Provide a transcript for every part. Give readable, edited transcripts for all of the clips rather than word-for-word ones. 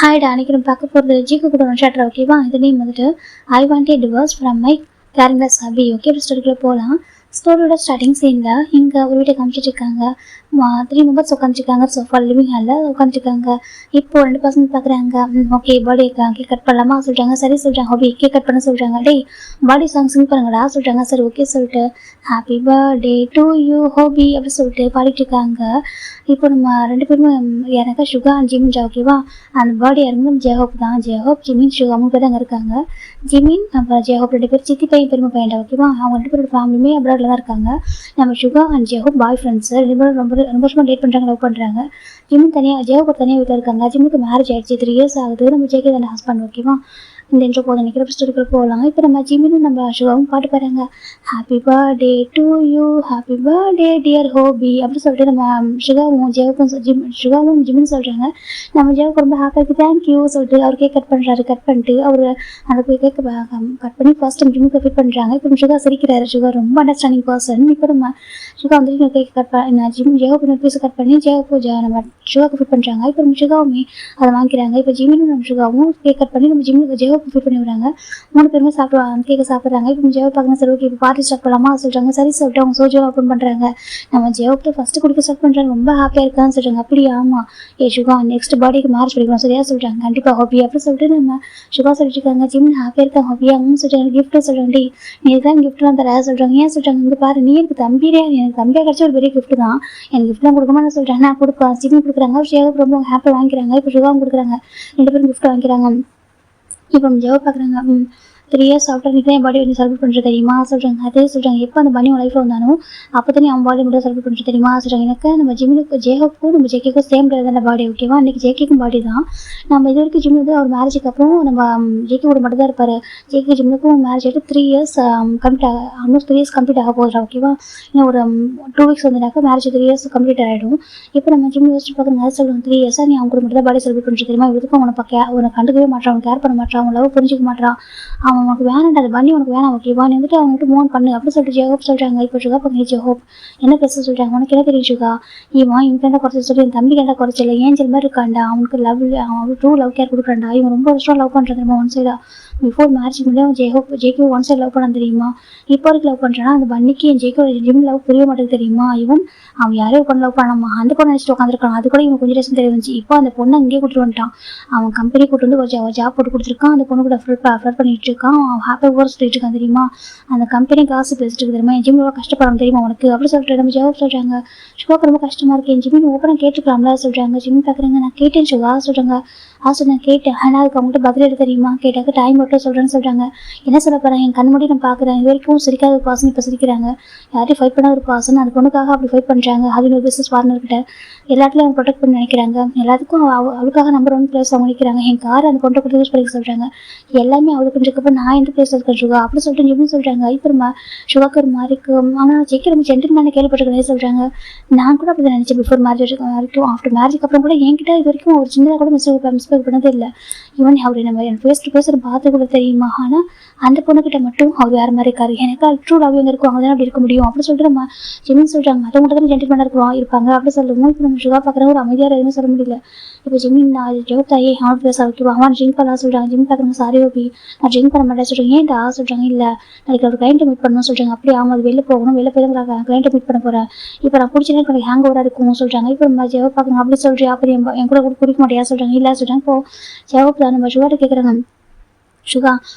ஹாய்டா, அன்னைக்கு நம்ம பார்க்க போகிறது ஜிக்கு கூட ஒன் ஷாட்ரா. ஓகேவா? இது நேம் வந்துட்டு I want A divorce from my characters அப்படி. ஓகே, ஸ்டோரிக்குள்ளே போகலாம். ஸ்டோரியோட ஸ்டார்டிங் சீனில் இங்கே ஒரு வீட்டை காமிச்சிட்டு இருக்காங்க. 3 மெம்பர்ஸ் உட்காந்துருக்காங்க. சோஃபா லிவிங் ஹாலில் உட்காந்துருக்காங்க. இப்போ 2 பசங்க பார்க்குறாங்க. ஓகே, பர்த்டே கேக் கட் பண்ணலாமா சொல்கிறாங்க. சரி சொல்கிறாங்க. ஹோபி கேக் கட் பண்ண சொல்கிறாங்க. டேய், பர்த்டே சாங் சிங் பண்ணுங்கடா சொல்கிறாங்க. சரி ஓகே சொல்லிட்டு ஹாப்பி பர்த்டே டு யூ ஹோபி அப்படி சொல்லிட்டு பாடிட்டு இருக்காங்க. இப்போ நம்ம 2 பேருமே எனக்கு சுகா அண்ட் ஜிமின் ஓகேவா? அந்த பர்த்டே இறங்கும் ஜெயஹோப் தான். ஜெயஹோப், ஜிமின், சுகா 3 பேர் அங்கே இருக்காங்க. ஜிமின் அப்புறம் ஜெயஹோப் 2 பேர் சித்தி பையன் பெருமை பையன் ஓகேவா? அவங்க 2 பேரோட ஃபேமிலியுமே அப்ராட்ல தான் இருக்காங்க. நம்ம சுகா அண்ட் ஜெயஹோப் பாய் ஃப்ரெண்ட்ஸ். 2 பேரும் ரொம்ப வருஷமாக டேட் பண்ணுறாங்க, லவ் பண்ணுறாங்க. ஜிமின் தனியாக, ஜெயஹோப் தனியாக வீட்டில் இருக்காங்க. ஜிமினுக்கு மேரேஜ் ஆயிடுச்சு, 3 இயர்ஸ் ஆகுது. நம்ம ஜேகே தானே ஹஸ்பண்ட். ஓகேவா? இந்த இன்ட்ரோ போதும் நினைக்கிற ஸ்டோரிக்குள்ள போகலாம். இப்போ நம்ம ஜிமினும் நம்ம சுகாவும் பாட்டு பாடுறாங்க. Happy birthday to you, happy birthday dear Hobi அப்படி சொல்லிட்டு நம்ம சுகாவும் சுகாவும் ஜிமின் சொல்கிறாங்க. நம்ம ஜெயவுக்கு ரொம்ப ஹாப்பியாக இருக்குது, தேங்க்யூ சொல்லிட்டு அவர் கேக் கட் பண்ணுறாரு. கட் பண்ணிட்டு அவர் அந்த கேக் கட் பண்ணி ஃபர்ஸ்ட் டைம் ஜிம்முக்கு ஃபிட் பண்ணுறாங்க. இப்போ சுகா சிரிக்கிறாரு. சுகா ரொம்ப அண்டர்ஸ்டாண்டிங் பர்சன். இப்போ நம்ம சுகா வந்து கேக் கட் பண்ண ஜெயவுக்கு பீஸ் கட் பண்ணி நம்ம சுகாவுக்கு ஃபிட் பண்ணுறாங்க. இப்போ நம்ம சுகாவுமே அதை வாங்கிக்கிறாங்க. இப்போ ஜிமினும் நம்ம சுகாவும் கேக் கட் பண்ணி நம்ம ஜிம்முக்கு ஜெயவுக்கு ஃபிட் பண்ணி விடுறாங்க. 3 பேருமே சாப்பிடுவாங்க, கேக்கை சாப்பிட்றாங்க. இப்போ ஜெயவு பார்க்கணும். சரி ஓகே, இப்போ பார்ட்டி ஸ்டார்ட் பண்ணலாமா சொல்கிறாங்க. சரி சொல்லிட்டு அவங்க சோஜோ ஓப்பன் பண்ணுறாங்க. நம்ம ஜெயவுக்கு ஃபஸ்ட்டு குடிக்க ஸ்டார்ட் பண்ணுறாங்க. ரொம்ப ஹாப்பியாக இருக்கான்னு சொல்கிறாங்க. அப்படி ஆமாம் ஏ சுகா, நெக்ஸ்ட் பர்த்டேக்கு மேரேஜ் பண்ணிக்கணும் சரியா சொல்கிறாங்க. கண்டிப்பாக ஹாப்பி அப்படி சொல்லிட்டு நம்ம சுகா சொல்லிட்டு இருக்காங்க. ஜிமின் ஹாப்பியாக இருக்காங்க. ஹாப்பியாக அவங்க சொல்கிறாங்க. கிஃப்ட்டு சொல்கிறாங்க. டி நீ தான் கிஃப்ட்லாம் தர சொல்கிறாங்க. ஏன் சொல்கிறாங்க, இங்கே பாரு நீ எனக்கு தம்பியா, எனக்கு தம்பியாக கிடச்ச ஒரு பெரிய கிஃப்ட் தான். எனக்கு கிஃப்ட்லாம் கொடுக்குமா நான் சொல்கிறேன். நான் கொடுப்பேன். ஜிமின் கொடுக்குறாங்க. ஜெயவுக்கு ரொம்ப ஹாப்பியாக வாங்கிக்கிறாங்க. இப்போ சுகாவும் கொடுக்குறாங்க. 2 பேரும் கிஃப்ட் வாங்கிக்கிறாங்க. இப்போ நம்ம ஜெயவு பார்க்குறாங்க. 3 இயர்ஸ் ஆஃப்டர் நீ தான் பர்த்டே செலிப்ரேட் பண்ணுறது தெரியுமா சொல்கிறாங்க. அதே சொல்கிறாங்க. எப்போ அந்த பண்ணி உன் லைஃப்பில் வந்தானோ அப்போ தான் அவன் பர்த்டே மட்டும் செலிப்ரேட் பண்ணுறது தெரியுமா சொல்கிறாங்க. எனக்கு நம்ம ஜிமினுக்கு ஜெயஹோப்புக்கும் நம்ம ஜேகேக்கும் சேம் டே தான் பர்த்டே. ஓகேவா? இன்றைக்கி ஜேகேக்கும் பர்த்டே தான். நம்ம இது வரைக்கும் ஜிமின் வந்து அவர் மேரேஜுக்கு அப்புறம் நம்ம ஜேகே கூட மட்டும் தான் இருப்பார். ஜேகே ஜிமினுக்கும் மேரேஜ் ஆகிட்டு 3 இயர்ஸ் ஆல்மோஸ்ட் 3 இயர்ஸ் கம்ப்ளீட் ஆக போகிறா. ஓகேவா? இன்னும் ஒரு 2 வீக்ஸ் வந்துனாக்கா மேரேஜ் 3 இயர்ஸ் கம்ப்ளீட் ஆகிடும். இப்போ நம்ம ஜிமின் யோசிச்சு பார்க்குறாங்க. சொல்லுவாங்க 3 இயர்ஸாக நீ அவங்க கூட மட்டும் தான் பர்த்டே செலிப்ரேட் பண்ணுறது தெரியுமா? இவருக்கும் உனக்கு கண்டுக்கவே மாட்டான், அவனுக்கு கேர் பண்ண மாட்டான், அவன் லவ் புரிஞ்சிக்க மாட்டான், அவன் உனக்கு வேணாண்டா, அது பண்ணி உனக்கு வேணாம். ஓகேவா? நீ வந்துட்டு அவனுக்கு மூவ் பண்ணு அப்படி சொல்லிட்டு ஜெயஹோப் சொல்கிறாங்க. இப்போ சுகா பக்கம் ஜெயஹோப் என்ன பேச சொல்கிறாங்க. உனக்கு என்ன தெரியும் சுகா, இவன் இவன் குறைச்சி சொல்லி என் தம்பி கேட்டால் குறைச்சில்ல, ஏஞ்சல் மாதிரி இருக்காண்டா, அவனுக்கு அவன் ட்ரூ லவ் கேர் கொடுக்குறாண்டா, இவன் ரொம்ப வருஷம் லவ் பண்ணுறது தெரியுமா? ஒன் சைடா பிஃபோர் மேரேஜ் முடியும் ஜேகே ஒன் சைட் லவ் பண்ண தெரியுமா? இப்போ வரைக்கும் லவ் பண்ணுறான்னா அந்த பன்னிக்கு என் ஜேகே ஜிம் லவ் புரிய மாட்டேங்குது தெரியுமா? அவன் யாரையும் பொண்ணு லவ் பண்ணாமா, அந்த பொண்ணை நினச்சிட்டு உட்காந்துருக்கான். அது கூட இவன் கொஞ்சம் டேஸ் தெரிஞ்சு இப்போ அந்த பொண்ணை அங்கேயே கூட்டிட்டு வந்துட்டான். அவன் கம்பெனி கூட்டு வந்து ஒரு ஜாப் போட்டு கொடுத்துருக்கான். அந்த பொண்ணு கூட ஃப்ளட் பண்ணிட்டு இருக்கான். அவன் ஹாப்பியாக ஊர் சொல்லிட்டு இருக்கான் தெரியுமா? அந்த கம்பெனி காசு பேசிட்டு இருக்கு தெரியுமா? என் ஜிம் ரொம்ப கஷ்டப்படாம தெரியுமா உனக்கு அப்படி சொல்லிட்டு நம்ம ஜவாப் சொல்கிறாங்க. சுகாக்கு ரொம்ப கஷ்டமாக இருக்கு, என் ஜிமின் ஓப்பனாக கேட்டுக்கலாம்ல சொல்கிறாங்க. ஜிமின் பார்க்குறாங்க. நான் கேட்டேன் சுகா சொல்கிறாங்க. நான் கேட்டேன். ஆனால் அதுக்கு அவங்கள்ட்ட பதில் எடுத்து தெரியுமா கேட்டாக்க டைம் மட்டும் சொல்கிறேன்னு சொல்கிறாங்க. என்ன சொல்ல போகிறேன், என் கண் முடி நான் பார்க்குறேன். இது வரைக்கும் சிரிக்காத ஒரு பாசன் இப்போ சிரிக்கிறாங்க. யார்ட்டையும் ஃபைட் பண்ணாத ஒரு பாசன் அந்த பொண்ணுக்காக அப்படி ஃபைட் பண்ணுறாங்க. அது ஒரு பிஸ்னஸ் பார்ட்னர்கிட்ட எல்லாத்துலையும் அவங்க ப்ரொடெக்ட் பண்ணி நினைக்கிறாங்க. எல்லாத்துக்கும் அவளுக்காக நம்பர் 1 பிளேஸ் அவங்க நினைக்கிறாங்க. என் கார் அந்த பொண்ணை கூட யூஸ் பண்ணிக்க சொல்கிறாங்க. எல்லாமே அவளுக்கு இருக்கப்போ நான் எந்த பிளேஸ் இருக்கேன் சுகா அப்படி சொல்லிட்டு ஜிம்னு சொல்கிறாங்க. இப்போ நம்ம சுகாக்கு ஒரு மாதிரிக்கு ஆனால் ஜெயிக்கிற நம்ம ஜென்டில்மேனை கேள்விப்பட்டிருக்கேன் சொல்கிறாங்க. நான் கூட அப்படி தான் நினச்சேன் பிஃபோர் மேரேஜ் வரைக்கும். ஆஃப்டர் மேரேஜுக்கு அப்புறம் கூட என்கிட்ட இது வரைக்கும் ஒரு சின்னதாக கூட மிஸ்டேக் பண்ணதே இல்லை. ஈவன் அவர் நம்ம ஃபேஸ் டு ஃபேஸ் பார்த்து கூட தெரியுமா? ஆனால் அந்த பொண்ணுக்கிட்ட மட்டும் அவர் வேறு மாதிரி இருக்காரு. எனக்கு அது ட்ரூ லவ் எங்கே இருக்கும், அவங்க தான் அப்படி இருக்க முடியும் அப்படி சொல்லிட்டு நம்ம ஜிமின் சொல்கிறாங்க. அதை மட்டும் தான் ஜென்டில்மேனாக இருப்பாங்க அப்படி சொல்லுவோம். இப்போ நம்ம சுகா பார்க்குற ஒரு அமைதியாக எதுவுமே சொல்ல முடியல. இப்போ ஜிமின் ஜோப் தாயே அவன் பேச ஓகேவா? அவன் ட்ரிங்க் பண்ணலாம் சொல்கிறாங்க. ஜிம் பார்க்குறாங்க. சாரி ஓபி நான் ட்ரிங்க் பண்ண மாட்டேன் சொல்கிறாங்க. ஏன்டா சொல்கிறாங்க. இல்லை நாளைக்கு ஒரு கிளைண்ட்டை மீட் பண்ணணும்னு சொல்கிறாங்க. அப்படி அவங்க அது வெளில போகணும், வெளில போய் தான் கிளைண்ட்டை மீட் பண்ண போகிறேன். இப்போ நான் பிடிச்சேன்னு எனக்கு ஹேங் ஓவராக இருக்கும் சொல்கிறாங்க. இப்போ நம்ம ஜெவப் பார்க்குறாங்க. அப்படி சொல்கிறேன். அப்படி என் கூட குடிக்க மாட்டியா சொல்கிறாங்க. இல்லை சொல்கிறாங்க. இப்போ ஜெவப் தான் நம்ம சுகாட்ட கேட்குறாங்க. சுகா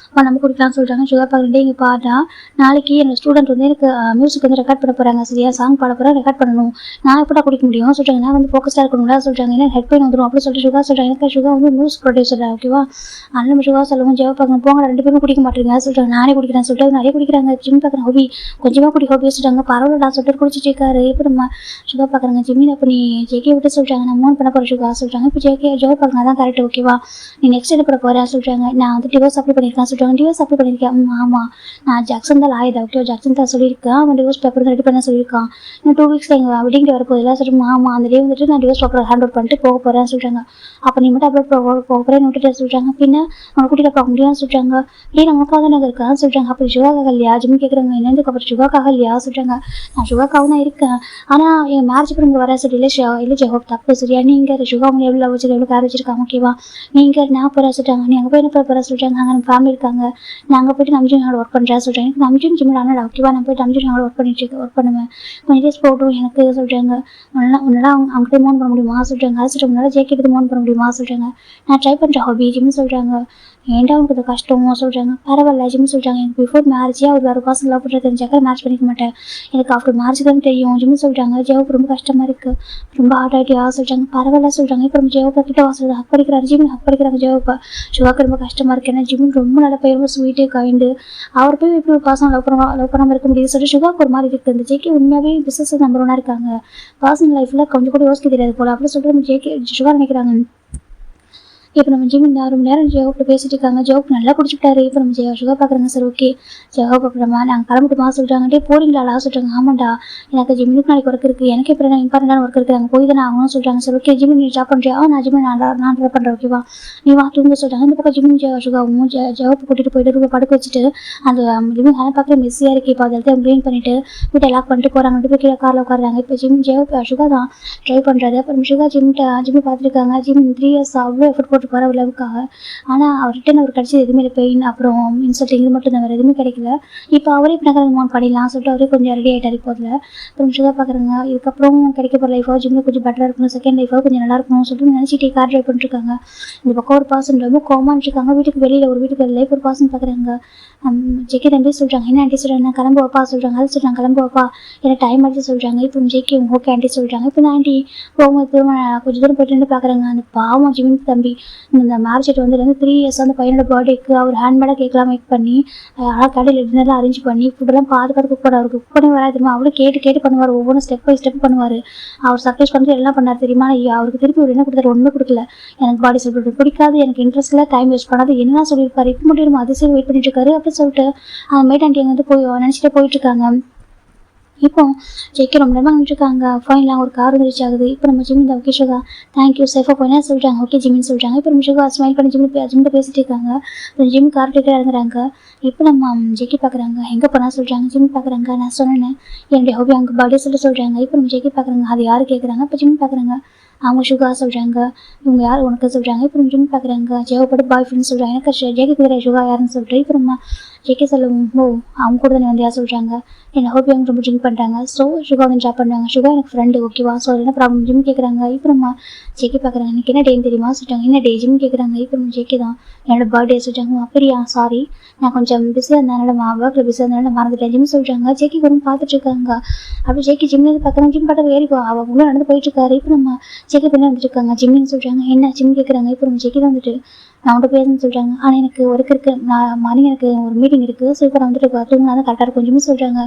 நம்ம குடிக்கலாம்னு சொல்கிறாங்க. சுகா பார்க்குறேன். இங்கே பாட்டா நாளைக்கு என்னோட ஸ்டூடெண்ட் வந்து எனக்கு மியூசிக் வந்து ரெக்கார்ட் பண்ண போகிறாங்க சரியா, சாங் பாட போகிறேன், ரெக்கார்ட் பண்ணணும். நான் எப்படா குடிக்க முடியும் சொல்கிறாங்க. நான் வந்து ஃபோக்கஸ்டாக இருக்கணும்ல சொல்கிறாங்க. ஏன்னா ஹெட் பெயின் வந்துடும் அப்படி சொல்லிட்டு சுகா சொல்கிறாங்க. எனக்கு சுகா வந்து மியூசிக் ப்ரொடியூசர் ஓகேவா? அதனால நம்ம சுகா சொல்லுவோம். ஜெவ பார்க்கணும். போங்க 2 பேரும் குடிக்க மாட்டேங்க சொல்கிறாங்க. நானே குடிக்கிறேன் சொல்லிட்டு நிறைய குடிக்கிறாங்க. ஜிம் பார்க்குறேன். ஹோபி கொஞ்சமாக ஹோபி சொல்கிறாங்க. பரவாயில்லடா சொல்லிட்டு குடிச்சிட்டு இருக்காரு. இப்போ நம்ம சுகா பார்க்குறாங்க. ஜிம்மின் அப்போ நீ ஜேகே விட்டு சொல்கிறாங்க. நான் மூணு பண்ண போகிற சுகா சொல்கிறாங்க. இப்போ ஜெவ பார்க்குறேன். அதான் கரெக்ட் ஓகேவா? நீ நெக்ஸ்ட் எடுப்பட போகிறேன் சொல்கிறாங்க. நான் வந்து டிவோர்ஸ் அப்ளை பண்ணியிருக்கான்னு சொல்லிட்டாங்க. டிவோர்ஸ் அப்ளை பண்ணியிருக்கேன். ஆமாம், நான் ஜாக்சன் தான் லாயர். ஓகே, ஜாக்சன் தான் சொல்லியிருக்கேன். அவன் டிவோர்ஸ் பேப்பர் ரெடி பண்ண சொல்லியிருக்கான். இன்னும் 2 வீக்ஸ் எங்கள் வெட்டிங் டே வரப்போகுது எல்லாம் சொல்லிட்டு ஆமாம், அந்த டே வந்துட்டு நான் டிவோர்ஸ் பேப்பர் ஹேண்ட் அவுட் பண்ணிட்டு போக போகிறேன்னு சொல்லிட்டாங்க. அப்போ நீ மட்டும் அப்ளை போக போகிறேன்னு விட்டுட்டு சொல்லிட்டாங்க. பின்ன அவங்க கூட்டிகிட்டு போக முடியும்னு சொல்லிட்டாங்க. டே நமக்காக தானே இருக்கான்னு சொல்லிட்டாங்க. அப்படி சுகாக்காக இல்லையா ஜிம் கேட்குறாங்க. என்னதுக்கு அப்புறம் சுகாக்காக இல்லையா சொல்லிட்டாங்க. நான் சுகாக்காக தான் இருக்கேன், ஆனால் என் மேரேஜ் அப்புறம் இங்கே வர சொல்லி இல்லை ஜெகோப் தப்பு சரியா. நீங்கள் சுகா அவங்க எவ்வளோ வச்சு எவ்வளோ கேர் வச்சிருக்காங்க ஓகேவா. நீங்கள் நான் போகிற சொல்லிட்டாங்க. நீ அங்கே போய் என்ன போகிற சொல்லிட்டாங்க. அங்கே நம்ம ஃபேமிலி இருக்காங்க, நாங்கள் போய்ட்டு நம்ஜூனோட ஒர்க் பண்ணுறேன் சொல்லிட்டாங்க. எனக்கு நம்ஜூன் ஜிம்மில் ஆனால் ஓகேவா, நான் போய்ட்டு நம்ஜூனோட ஒர்க் பண்ணுவேன் கொஞ்சம் டேஸ் போட்டும் எனக்கு சொல்லிட்டாங்க. உன்னால அவங்ககிட்ட மோன் பண்ண முடியுமா சொல்லிட்டாங்க. அது சொல்லிட்டு உன்னால ஜேக்கி எடுத்து மோன் பண்ண முடியுமா சொல்லிட்டாங்க. நான் ட்ரை பண்ணுறேன் ஹாபி ஜிம்னு சொல்லிட்டாங்க. ஏன்டா உனக்கு இது கஷ்டமோ சொல்லிட்டாங்க. பரவாயில்ல ஜிம்னு சொல்லிட்டாங்க. எனக்கு பிஃபோர் மேரேஜே அவர் வேறு பர்சன் லவ் பண்ணுறது தெரிஞ்சாக்க மேரேஜ் பண்ணிக்க மாட்டேன், எனக்கு ஆஃப்டர் மேரேஜ் தான் தெரியும் ஜிம்னு சொல்லிட்டாங்க. ஜெயோக்கு ரொம்ப கஷ்டமாக இருக்குது, ரொம்ப ஹார்ட் ஆகிட்டியா சொல்லிட்டாங்க. பரவாயில்ல சொல்லிட்டாங்க. இப்போ நம்ம ஜெயோப்பா கிட்ட வாசல் ஹக் படிக்கிறாரு ஜிம், ஹக் படிக்கிறாங்க ஜெயோப்பா. சுகாக்கு ரொம்ப கஷ்டமாக இருக்குது, ஏன்னா ஜிம் ரொம்ப நல்ல பையன், ரொம்ப ஸ்வீட்டு கைண்டு. அவர் போய் எப்படி ஒரு பர்சன் லவ் பண்ணாமல் இருக்க முடியுது சொல்லிட்டு சுகாக்கு ஒரு மாதிரி இருக்குது. இந்த ஜேகே உண்மையாகவே பிஸ்னஸ் நம்பர் 1 இருக்காங்க, பர்சனல் லைஃப்பில் கொஞ்சம் கூட யோசிக்க தெரியாது போல அப்படின்னு சொல்லிட்டு நம்ம ஜேகே சுகா நினைக்கிறாங்க. இப்போ நம்ம ஜிம் இந்த 6 மணி நேரம் ஜெயோப்பில் பேசிட்டு இருக்காங்க. ஜெயோப் நல்லா குடிச்சுட்டாரு. இப்போ நம்ம சுகா பார்க்குறாங்க. சார் ஓகே ஜெயோப் அப்புறமா நாங்கள் கிளம்பிட்டுமா சொல்லிட்டாங்க. போறீங்களா சொல்லிட்டாங்க. ஆமாண்டா, எனக்கு ஜிம்முக்கு நாளைக்கு ஒர்க் இருக்குது, எனக்கு இப்போ இம்பார்ட்டண்டான ஒர்க் இருக்குது, அங்கே போய் தானே ஆகணும்னு சொல்லிட்டாங்க. சார் ஓகே ஜிம் நீ ஜாப் பண்ணுறியா. நான் ஜிம் நான் ட்ரை பண்ணுறேன் ஓகேவா, நீ வா தூங்க சொல்லிட்டாங்க. இந்த பக்கம் ஜிம் சுகாவும் ஜெயோப்பை கூட்டிகிட்டு போயிட்டு ரூபா படுக்க வச்சுட்டு அந்த ஜிம் ஹேண்ட் பார்க்குற மெஸ்ஸியாக இருக்குது. இப்போ அதை க்ளீன் பண்ணிவிட்டு வீட்டை லாக் பண்ணிட்டு போகிறாங்க. 2 பேர் கீழே காரில் உட்காடுறாங்க. இப்போ ஜிம் ஜெயோப் சுகா தான் ட்ரை பண்ணுறாரு. அப்புறம் சுகா ஜிம்மை பார்த்துருக்காங்க. ஜிம் 3 இயர்ஸ் அவ்வளோ எஃபர்ட் போட்டு போகிற லவுக்காக, ஆனால் அவர்கிட்ட அவர் கிடச்சது எதுவுமே இல்லை, பெயின் அப்புறம் இன்சல்ட்டிங் இது மட்டும் தான், வேறு எதுவுமே கிடைக்கல. இப்போ அவரே இப்போ நகரம் பண்ணிடலாம் சொல்லிட்டு அவரே கொஞ்சம் ரெடி ஆகிட்டார். இப்போதில் அப்புறம் சுகா பார்க்குறாங்க. இதுக்கப்புறம் கிடைக்க போகிற லைஃபாக ஜிம்மில் கொஞ்சம் பெட்டராக இருக்கணும், செகண்ட் லைஃபாக கொஞ்சம் நல்லா இருக்கணும்னு சொல்லிட்டு நினச்சிட்டே கார் ட்ரைவ் பண்ணிட்டுருக்காங்க. இந்த பக்கம் ஒரு பர்சன் ரொம்ப கோமான்னு இருக்காங்க. வீட்டுக்கு வெளியில் ஒரு வீட்டுக்கு லைஃப் ஒரு பர்சன் பார்க்குறாங்க. ஜேகே தம்பி சொல்கிறாங்க. என்ன ஆண்டி சொல்கிறாங்க. நான் கிளம்புவாப்பா சொல்கிறாங்க. அது சொல்கிறாங்க கிளம்புவாப்பா, எனக்கு டைம் ஆகிடுச்சு சொல்கிறாங்க. இப்போ ஜேகே ஓகே ஆண்டி சொல்கிறாங்க. இப்போ தான் ஆண்டி போகும்போது திரும்ப கொஞ்சம் தூரம் போயிட்டு பார்க்குறாங்க. அந்த பாவம் ஜிம் தம்பி இந்த மேரேஜ் வந்து 3 இயர்ஸ் அந்த பையனோட பர்த்டேக்கு அவர் ஹேண்ட்மேடாக கேட்கலாம் மேக் பண்ணி அழகாக கடையில் டின்னர்லாம் அரேஞ்ச் பண்ணி ஃபுட்டெல்லாம் பார்த்து குக் பண்ண அவருக்கு குக் பண்ணி வராது தெரியுமா. அவரும் கேட்டு பண்ணுவார், ஒவ்வொன்றும் ஸ்டெப் பை ஸ்டெப் பண்ணுவார். அவர் சர்ப்ரைஸ் பண்ணிட்டு எல்லாம் பண்ணார் தெரியுமா. அவருக்கு திருப்பி ஒரு என்ன கொடுத்தாரு, ஒன்றுமே கொடுக்கல. எனக்கு பாடி சொல்லிட்டு பிடிக்காது, எனக்கு இன்ட்ரெஸ்ட் இல்லை, டைம் வேஸ்ட் பண்ணாது, என்ன சொல்லியிருப்பாரு. இப்போ மட்டும் நம்ம அதிசயம் வெயிட் பண்ணிட்டு இருக்காரு அப்படின்னு சொல்லிட்டு அந்த மேட் ஆண்டி வந்து போய் நினச்சிட்டே போயிட்டு இருக்காங்க. இப்போ ஜேகே ரொம்ப நேரமாக நின்றுருக்காங்க. ஃபைனலாக ஒரு கார் வந்து ரீச் ஆகுது. இப்போ நம்ம ஜிம் இந்த ஓகே சுகா தேங்க்யூ சேஃபாக போயினா சொல்லிட்டாங்க. ஓகே ஜிம்னு சொல்லிட்டாங்க. இப்போ நம்ம சுகா ஸ்மைல் பண்ணி ஜிம்மில் பேசிட்டு இருக்காங்க. இப்போ ஜிம் கார் டேக்கர் இறங்குறாங்க. இப்போ நம்ம ஜேகே பார்க்குறாங்க. எங்கே போனால் சொல்கிறாங்க. ஜிம் பார்க்குறாங்க. நான் சொன்னேன் என்னுடைய ஹாபி அவங்க பர்த்டே சொல்கிறாங்க. இப்போ நம்ம ஜேகே பார்க்குறாங்க. அது யார் கேட்குறாங்க. இப்போ ஜிம் பார்க்குறாங்க. அவங்க சுகா சொல்கிறாங்க. இவங்க யார் உனக்கு சொல்கிறாங்க. இப்போ நம்ம ஜிம் பார்க்குறாங்க. ஜெயோப்போட பாய் ஃப்ரெண்ட் சொல்கிறாங்க. எனக்கு ஜேகே கேட்குற சுகா யாருன்னு சொல்லிட்டு இப்போ நம்ம ஜேகே சொல்லுவோம். ஓ அவங்க கூட தானே வந்து யார் சொல்கிறாங்க. என்னை ஹோப்பி அவங்க ரொம்ப ட்ரிங்க் பண்ணுறாங்க. ஸோ சுகா வந்து ட்ராப் பண்ணுறாங்க. சுகா எனக்கு ஃப்ரெண்டு ஓகேவா. ஸோ என்ன ப்ராப்ளம் ஜிம் கேட்குறாங்க. இப்போ நம்ம ஜேகே பார்க்குறாங்க. எனக்கு என்ன டேன்னு தெரியுமா சொல்லிட்டாங்க. என்ன டே ஜிம் கேட்குறாங்க. இப்போ நம்ம ஜேகே தான் என்னோட பர்த்டே சொல்லிட்டாங்க. அப்படியா சாரி, நான் கொஞ்சம் பிஸியாக இருந்ததுனால ஒர்க்கில் பிஸியாக இருந்ததுனால மறந்துட்டேன் ஜிம் சொல்லிட்டாங்க. ஜேகே வரும் பார்த்துட்டு இருக்காங்க. அப்படி ஜேகே ஜிம்லேருந்து பார்க்குறாங்க. ஜிம் பாட்டு ஏறி அவங்க உள்ள நடந்து போயிட்டு இருக்காரு. இப்போ நம்ம ஜேகே பண்ணி வந்துருக்காங்க. ஜிம்னு சொல்கிறாங்க. என்ன ஜிம் கேட்குறாங்க. இப்போ நம்ம ஜேகே தான் வந்துட்டு நான் உங்கள்கிட்ட பேசுன்னு சொல்கிறாங்க. ஆனால் எனக்கு ஒர்க் இருக்குது, நான் மார்னிங் எனக்கு ஒரு மீட்டிங் இருக்குது, ஸோ இப்போ நான் வந்துட்டு தூங்கினா தான் கரெக்டாக இருக்கும் ஜிம்னு சொல்கிறாங்க.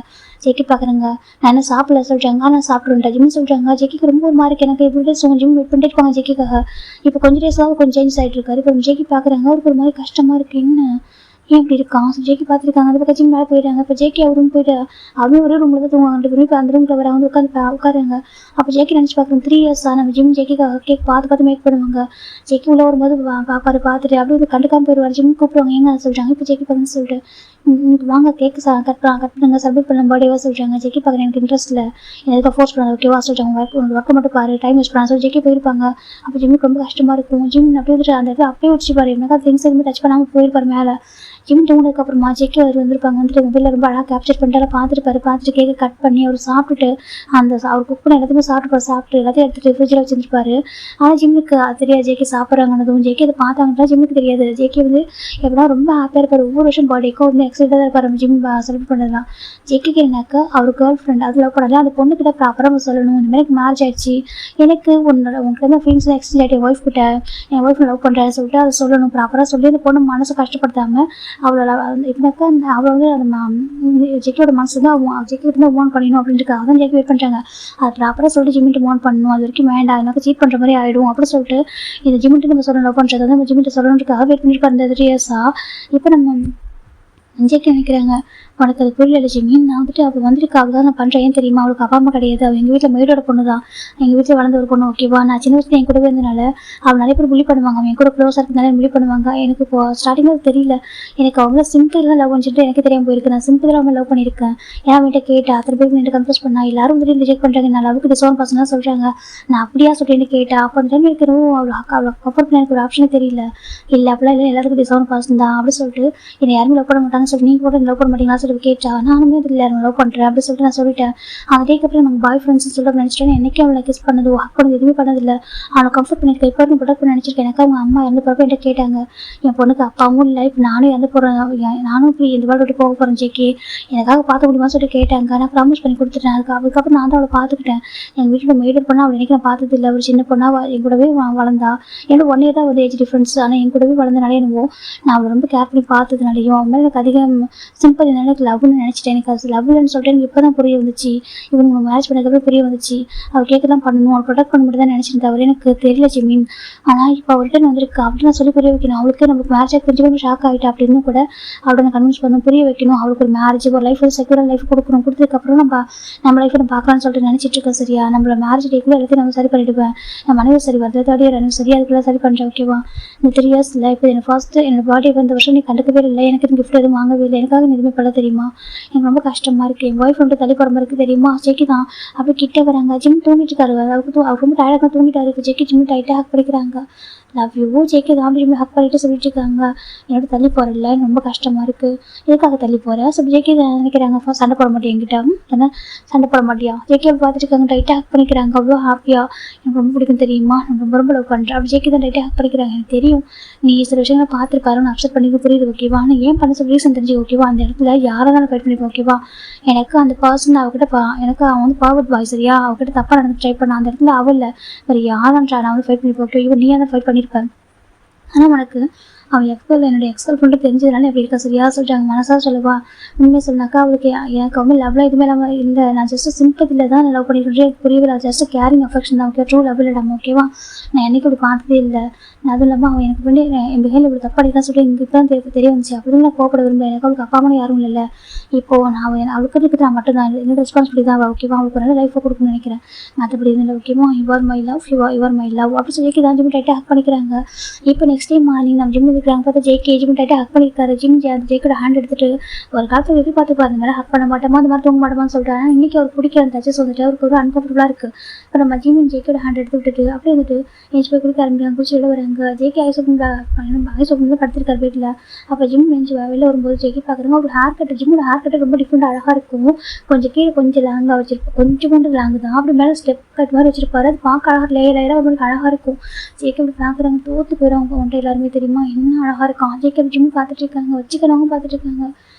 ஜெக்கி பார்க்குறாங்க. நான் என்ன சாப்பிடல சொல்கிறாங்க. ஆனால் சாப்பிடுவேன்டா ஜிம்னு சொல்கிறாங்க. ஜெக்கிக்கு ரொம்ப ஒரு மாதிரி எனக்கு எப்படி டேஸ் ஜிம் வெயிட் பண்ணிட்டு இருப்பாங்க ஜெக்கிக்காக. இப்போ கொஞ்சம் டேஸாக கொஞ்சம் சேஞ்ச் ஆகிட்டு இருக்காரு. இப்போ ஜெக்கி பார்க்குறாங்க. அவருக்கு ஒரு மாதிரி கஷ்டமாக இருக்குது. என்ன ஏன் இப்படி இருக்கான். ஸோ ஜேகே பார்த்துருக்காங்க. அந்த பக்கம் ஜிம் மேலே போயிட்டாங்க. இப்போ ஜேகே அவரும் போயிட்டு அவரும் ஒரே ரூமில் தான் தூங்குவாங்க. 2 பேரும் இப்போ அந்த ரூமில் வர வந்து உட்காருங்க. அப்போ ஜேகே நினச்சி பார்க்குறோம் 3 இயர்ஸாக நம்ம ஜிம் ஜேகேக்காக கேக் பார்த்து மேக் பண்ணுவாங்க. ஜேகே உள்ள வரும்போது பார்த்துட்டு அப்படியே வந்து கண்டுக்காமல் போயிடுவார். ஜிம் கூப்பிடுவாங்க. ஏங்க சொல்கிறாங்க. இப்போ ஜேகே பார்த்துன்னு சொல்லிட்டு வாங்க கேக்கு கட் பண்ணுங்க செலிப்ரேட் பண்ண பர்த்டேவா சொல்கிறாங்க. ஜேகே பார்க்குறேன் எனக்கு இன்ட்ரெஸ்ட் இல்லை, எனக்கு ஃபோர்ஸ் பண்ணாது ஓகேவா சொல்கிறாங்க. ஒர்க்கை மட்டும் பாரு, டைம் வேஸ்ட் பண்ணாங்க. ஜேகே போயிருப்பாங்க. அப்போ ஜிம்முக்கு ரொம்ப கஷ்டமாக இருக்கும். ஜிம் அப்படியே வந்துட்டு அந்த இடத்துல அப்படியே வச்சு பாரு, எனக்கு திங்ஸ் எதுவுமே டச் பண்ணாமல் போயிருப்பார் மேலே. ஜிம் தூங்கினதுக்கு அப்புறமா ஜேகே அவர் வந்திருப்பாங்க. வந்துட்டு மொபைலில் ரொம்ப அழகாக கேப்சர் பண்ணிட்டு பார்த்துட்டு கேக்கை கட் பண்ணி அவர் சாப்பிட்டுட்டு அவர் குக் பண்ண எல்லாத்தையுமே சாப்பிட்டு எல்லாத்தையும் எடுத்துகிட்டு ஃப்ரிட்ஜில் வச்சுருப்பாரு. ஆனால் ஜிம்முக்கு அது தெரியாது ஜேகே சாப்பிட்றாங்கன்னதும். ஜேகே அதை பார்த்தாங்கன்னா ஜிம்முக்கு தெரியாது. ஜேகே வந்து எப்படின்னா ரொம்ப ஹாப்பியாக இருப்பார். ஒவ்வொரு வருஷம் பர்த்டேக்கும் வந்து எக்ஸைட்டாக தான் இருப்பார் நம்ம ஜிம் செலிப்ரேட் பண்ணலாம். ஜேகேக்கு என்னக்கா அவர் கேர்ள் ஃப்ரெண்ட் அது லவ் பண்ணல, அந்த பொண்ணுக்கிட்ட ப்ராப்பராக சொல்லணும். இந்த மாதிரி எனக்கு மேரேஜ் ஆயிடுச்சு, எனக்கு உங்களுக்கு வந்து ஃபீலிங்ஸ் எக்ஸ்சேஞ்ச் ஆகிட்டு ஒய்ஃப் கிட்ட என் ஒய்ஃப் லவ் பண்ணுறேன்னு சொல்லிட்டு அதை சொல்லணும். ப்ராப்பராக சொல்லி அந்த பொண்ணு மனசை கஷ்டப்படுத்தாமல் அவளோட எப்படின்னாக்கா அவள் வந்து அந்த ஜெக்கியோட மனசு தான் ஜெக்கி வந்து மூவ் பண்ணிடணும் அப்படின்ட்டு அதான் ஜெக்கி வெயிட் பண்ணுறாங்க. அது ப்ராப்பராக சொல்லிட்டு ஜிம்மிட்டு மூவ் பண்ணணும், அது வரைக்கும் வேண்டாம் எனக்கு சீட் பண்ணுற மாதிரி ஆகிடும் அப்படின்னு சொல்லிட்டு இந்த ஜிம்மிட்டு நம்ம சொல்லணும் லவ் பண்ணுறது வந்து ஜிம்மிட்டு சொல்லணுன்றதுக்காக வெயிட் பண்ணிட்டு இருந்த 3 இயர்ஸாக. இப்போ நம்ம ஜெக்கி நினைக்கிறாங்க, உனக்கு அது புரியல ஜிம்மி, நான் வந்துட்டு அவள் வந்திருக்கா அவள் தான் நான் பண்ணுறேன், ஏன் தெரியுமா அவளுக்கு அப்பா அம்மா கிடையாது, அவள் எங்கள் வீட்டில் மெய்டோட பொண்ணு தான், எங்கள் வீட்டில் வளர்ந்த ஒரு பொண்ணு ஓகேவா. நான் சின்ன வயசுல என் கூடவே இருந்தனால அவள் நிறைய பேர் புள்ளி பண்ணுவாங்க, அவன் என் கூட க்ளோஸாக இருக்கிறதுனால புள்ளி பண்ணுவாங்க. எனக்கு இப்போ ஸ்டார்டிங்கில் தெரியல, எனக்கு அவங்கள சிம்பிள் தான் லவ் பண்ணிட்டு எனக்கு தெரியாமல் போயிருக்கு, நான் சிம்பிள் தான் லவ் பண்ணியிருக்கேன். ஏன் அவன்கிட்ட கேட்டா அத்தனை பேருக்கு என்கிட்ட கன்ஃபியூஸ் பண்ணா, எல்லாரும் வந்துட்டு ரிஜெக்ட் பண்ணுறாங்க, நான் லவ்வுக்கு டிசோன் பர்சனாக சொல்கிறாங்க, நான் அப்படியா சொல்லிட்டு கேட்டா. அப்போ அந்த டைம் எனக்கு அவளை கம்ஃபர்ட் பண்ண எனக்கு ஒரு ஆப்ஷனே தெரியல. இல்லை அப்படிலாம் இல்லை, எல்லாருக்கும் டிசோன் பர்சன் தான் அப்படி சொல்லிட்டு என்னை யாருமே லவ் பண்ண மாட்டாங்கன்னு சொல்லி நீங்கள் கூட லவ் பண்ண மாட்டீங்களா சொல்லி கேட்டா. நானுமே அதில் யாரும் லவ் பண்ணுறேன் அப்படி சொல்லிட்டு நான் சொல்லிட்டேன். அந்த டேக்கு அப்புறம் நம்ம பாய் ஃப்ரெண்ட்ஸ் சொல்லிட்டு நினச்சிட்டேன். என்னைக்கே அவளை கிஸ் பண்ணது ஹக் பண்ணது எதுவுமே பண்ணதில்லை, அவனை கம்ஃபர்ட் பண்ணியிருக்கேன். இப்போ நான் ப்ரொடக்ட் பண்ண நினச்சிருக்கேன். எனக்கு அவங்க அம்மா இறந்து போகிறப்ப என்கிட்ட கேட்டாங்க, என் பொண்ணுக்கு அப்பாவும் இல்லை, இப்போ நானும் இறந்து போகிறேன், நானும் இப்படி இந்த வாட்டி விட்டு போக போகிறேன் ஜெக்கி, எனக்காக பார்த்து முடியுமா சொல்லிட்டு கேட்டாங்க. நான் ப்ராமிஸ் பண்ணி கொடுத்துட்டேன். அதுக்கப்புறம் நான் தான் அவளை பார்த்துக்கிட்டேன். எங்கள் வீட்டில் மெய்டர் பண்ணால் அவளை எனக்கு நான் பார்த்தது இல்லை. ஒரு சின்ன பொண்ணாக என் கூடவே வளர்ந்தா, எனக்கு 1 இயர் தான் வந்து ஏஜ் டிஃப்ரென்ஸ். ஆனால் என் கூடவே வளர்ந்தனாலே என்னவோ நான் அவளை ரொம்ப கேர் பண்ணி பார்த்ததுனாலையும் அவன் மேலே எனக்கு அதிகம் சிம்பிள் எனக்கு லவ்னு நினச்சிட்டேன். எனக்கு அது லவ் இல்லைன்னு சொல்லிட்டு எனக்கு இப்போ தான் புரிய வந்துச்சு, இவங்க மேரேஜ் பண்ணதுக்கப்புறம் புரிய வந்துச்சு. அவள் கேட்க தான் பண்ணணும், அவள் ப்ரொடக்ட் பண்ண மட்டும் தான் நினச்சிருந்தேன், தவிர எனக்கு தெரியல ஜிமீன். ஆனால் இப்போ அவர்கிட்ட வந்திருக்கு அப்படின்னு நான் சொல்லி புரிய வைக்கணும். அவளுக்கு நம்மளுக்கு மேரேஜ் கொஞ்சம் ஷாக் ஆகிட்டா அப்படின்னு கூட அவளை நான் கன்வின்ஸ் பண்ணணும், புரிய வைக்கணும். அவளுக்கு ஒரு மேரேஜ் ஒரு லைஃப் ஒரு செக்யூராக லைஃப் கொடுக்கணும், கொடுத்ததுக்கப்புறம் நம்ம லைஃப்பை நம்ம பார்க்கலாம்னு சொல்லிட்டு நினச்சிட்டு இருக்கேன். சரியா, நம்மளோட மேரேஜ் டேக்குள்ள எல்லாத்தையும் நம்ம சரி பண்ணிவிடுவேன். நம்ம மனைவி சரி வருது, 3rd year சரி, அதுக்குள்ளே சரி பண்ணுறேன் ஓகேவா. இந்த 3 இயர்ஸில் இப்போ எனக்கு ஃபர்ஸ்ட்டு என்னோட பர்த்டே வந்த வருஷம் நீ கண்டுக்கவே இல்லை, எனக்கு கிஃப்ட் எதுவும் வாங்கவே இல்லை, எனக்காக எதுவுமே பண்ண தெரியுமா. எனக்கு ரொம்ப கஷ்டமாக இருக்குது. என் ஒய்ஃப் வந்து தள்ளி போகிற மாதிரி இருக்குது தெரியுமா. ஜெக்கி தான் அப்படி கிட்டே வராங்க. ஜிம் தூங்கிட்டு இருக்காரு, அவர் ரொம்ப டயர்டாக தூங்கிட்டாரு. இப்போ ஜெக்கி ஜிம் டைட்டாக ஹக் படிக்கிறாங்க. லவ் யூ ஜெக்கி தான் அப்படி ஹக் பண்ணிட்டு சொல்லிட்டு இருக்காங்க. என்னோட தள்ளி போகிறல ரொம்ப கஷ்டமாக இருக்குது, எதுக்காக தள்ளி போகிறேன் சொல்லி ஜெக்கி நினைக்கிறாங்க. சண்டை போட மாட்டேன் என்கிட்ட, என்ன சண்டை போட மாட்டியா ஜெக்கி அப்படி பார்த்துட்டு இருக்காங்க. டைட்டாக ஹக் பண்ணிக்கிறாங்க. அவ்வளோ ஹாப்பியாக, எனக்கு ரொம்ப பிடிக்கும் தெரியுமா, நான் ரொம்ப ரொம்ப லவ் பண்ணுறேன் அப்படி ஜெக்கி தான் டைட்டாக ஹக் பண்ணிக்கிறாங்க. எனக்கு தெரியும் நீ சில விஷயங்களை பார்த்துருப்பாரு, நான் அப்செட் பண்ணிக்க புரியுது ஓகேவா. ஆனால் ஏன் பண்ண சொல்லி ரீசன் தெரிஞ்சு ஓகேவா. அந்த இடத்துல யாரை தான் ஃபைட் பண்ணிப்போம் ஓகேவா. எனக்கு அந்த பர்சன் அவகிட்ட எனக்கு அவன் வந்து ஃபார்வர்ட் பாய் சரியா, அவகிட்ட தப்பாக நடந்து ட்ரை பண்ண அந்த இடத்துல அவள் இல்லை வேறு யாரான்றா நான் வந்து ஃபைட் பண்ணிப்போம் ஓகே. இவன் நீ தான் ஃபைட் பண்ணியிருப்பேன். ஆனால் உனக்கு அவன் என்னுடைய எக்ஸ்கல் பண்ணிட்டு தெரிஞ்சதுனால எப்படி இருக்கா சரியா சொல்லிட்டாங்க. மனசாக சொல்லுவா உண்மையை சொன்னாக்கா அவளுக்கு எனக்கு வந்து லவ்லாம் எதுவுமே இல்லாமல் இல்லை, நான் ஜஸ்ட்டு சிம்பத்தில் தான் நான் லவ் பண்ணிட்டு எனக்கு புரியவில்லை, ஜஸ்ட் கேரிங் அஃபெக்ஷன் தான் ஓகே, ட்ரூ லவ் இல்லைடாம ஓகேவா. நான் என்னைக்கு இப்படி பார்த்ததே இல்லை. அதுவும் இல்லாமல் அவன் எனக்கு வந்து என் பிஹேவியர் இப்படி தப்பாக தான் சொல்லி இங்கே தான் தெரிய வந்துச்சு. அப்படி நான் கோப்பட விரும்பல, எனக்கு அவளுக்கு அப்பா அம்மா யாரும் இல்லை. இப்போது நான் அவளுக்கு இருக்கிறது நான் மட்டும் தான், என்னோட ரெஸ்பான்சிபிலிட்டி தான் ஓகேவா. அவளுக்கு நல்ல லைஃப்பை கொடுக்கணும்னு நினைக்கிறேன், மற்றபடி இல்லை ஓகேவா. Your my love your my love அப்படி சொல்லி தான் ஜிம் டைட்டாக ஹக் பண்ணிக்கிறாங்க. இப்போ நெக்ஸ்ட் டே மார்னிங் நம்ம ஜிம் இருக்கிறாங்க பார்த்தா ஜேகே ஜிம் டைட்டாக ஹக் பண்ணியிருக்காரு. ஜேக்கோட ஹேண்ட் எடுத்துட்டு ஒரு காலத்தில் எப்படி பார்த்து அந்த மாதிரி ஹக் பண்ண மாட்டோமா அந்த மாதிரி தூங்க மாட்டோமான்னு சொல்லிட்டாரு. இன்றைக்கி அவர் பிடிக்கிற டச்சஸ் வந்துட்டு அவருக்கு ஒரு அன்கம்ஃபர்டபுளாக இருக்குது. இப்போ நம்ம ஜேக்கோட ஹேண்ட் எடுத்து விட்டுட்டு அப்படியே வந்துட்டு ஏஞ்சி போய் குடிக்க ஆரம்பிக்கிறாங்க. குடிச்சு வெளில வராங்க. ஜேகே ஐஸ் ஓப்பன் தான் படுத்திருக்காரு வீட்டில். அப்போ ஜிம் நெஞ்சு வெளில வரும்போது ஜேகே பார்க்குறாங்க. ஒரு ஹேர் கட்டு ஜிம்மோட ஹேர் கட்டு ரொம்ப டிஃப்ரெண்ட் அழகாக இருக்கும். கொஞ்சம் கீழே கொஞ்சம் லாங்காக வச்சிருப்போம், கொஞ்சம் கொண்டு லாங்கு தான். அப்படி மேலே ஸ்டெப் கட் மாதிரி வச்சிருப்பாரு. அது பார்க்க அழகாக லேயராக ஒரு அழகாக இருக்கும். ஜேகே அப்படி பார்க்குறாங்க. தோற்று போயிடும் அவங்க ஒன்றை எல்லாருமே தெரியுமா என்ன அழகாக இருக்கும். ஜேகே ஜிம் பார்த்துட்டு இருக்காங்க, வச்சுக்கிறவங்க பார்த்துட்டு இருக்காங்க.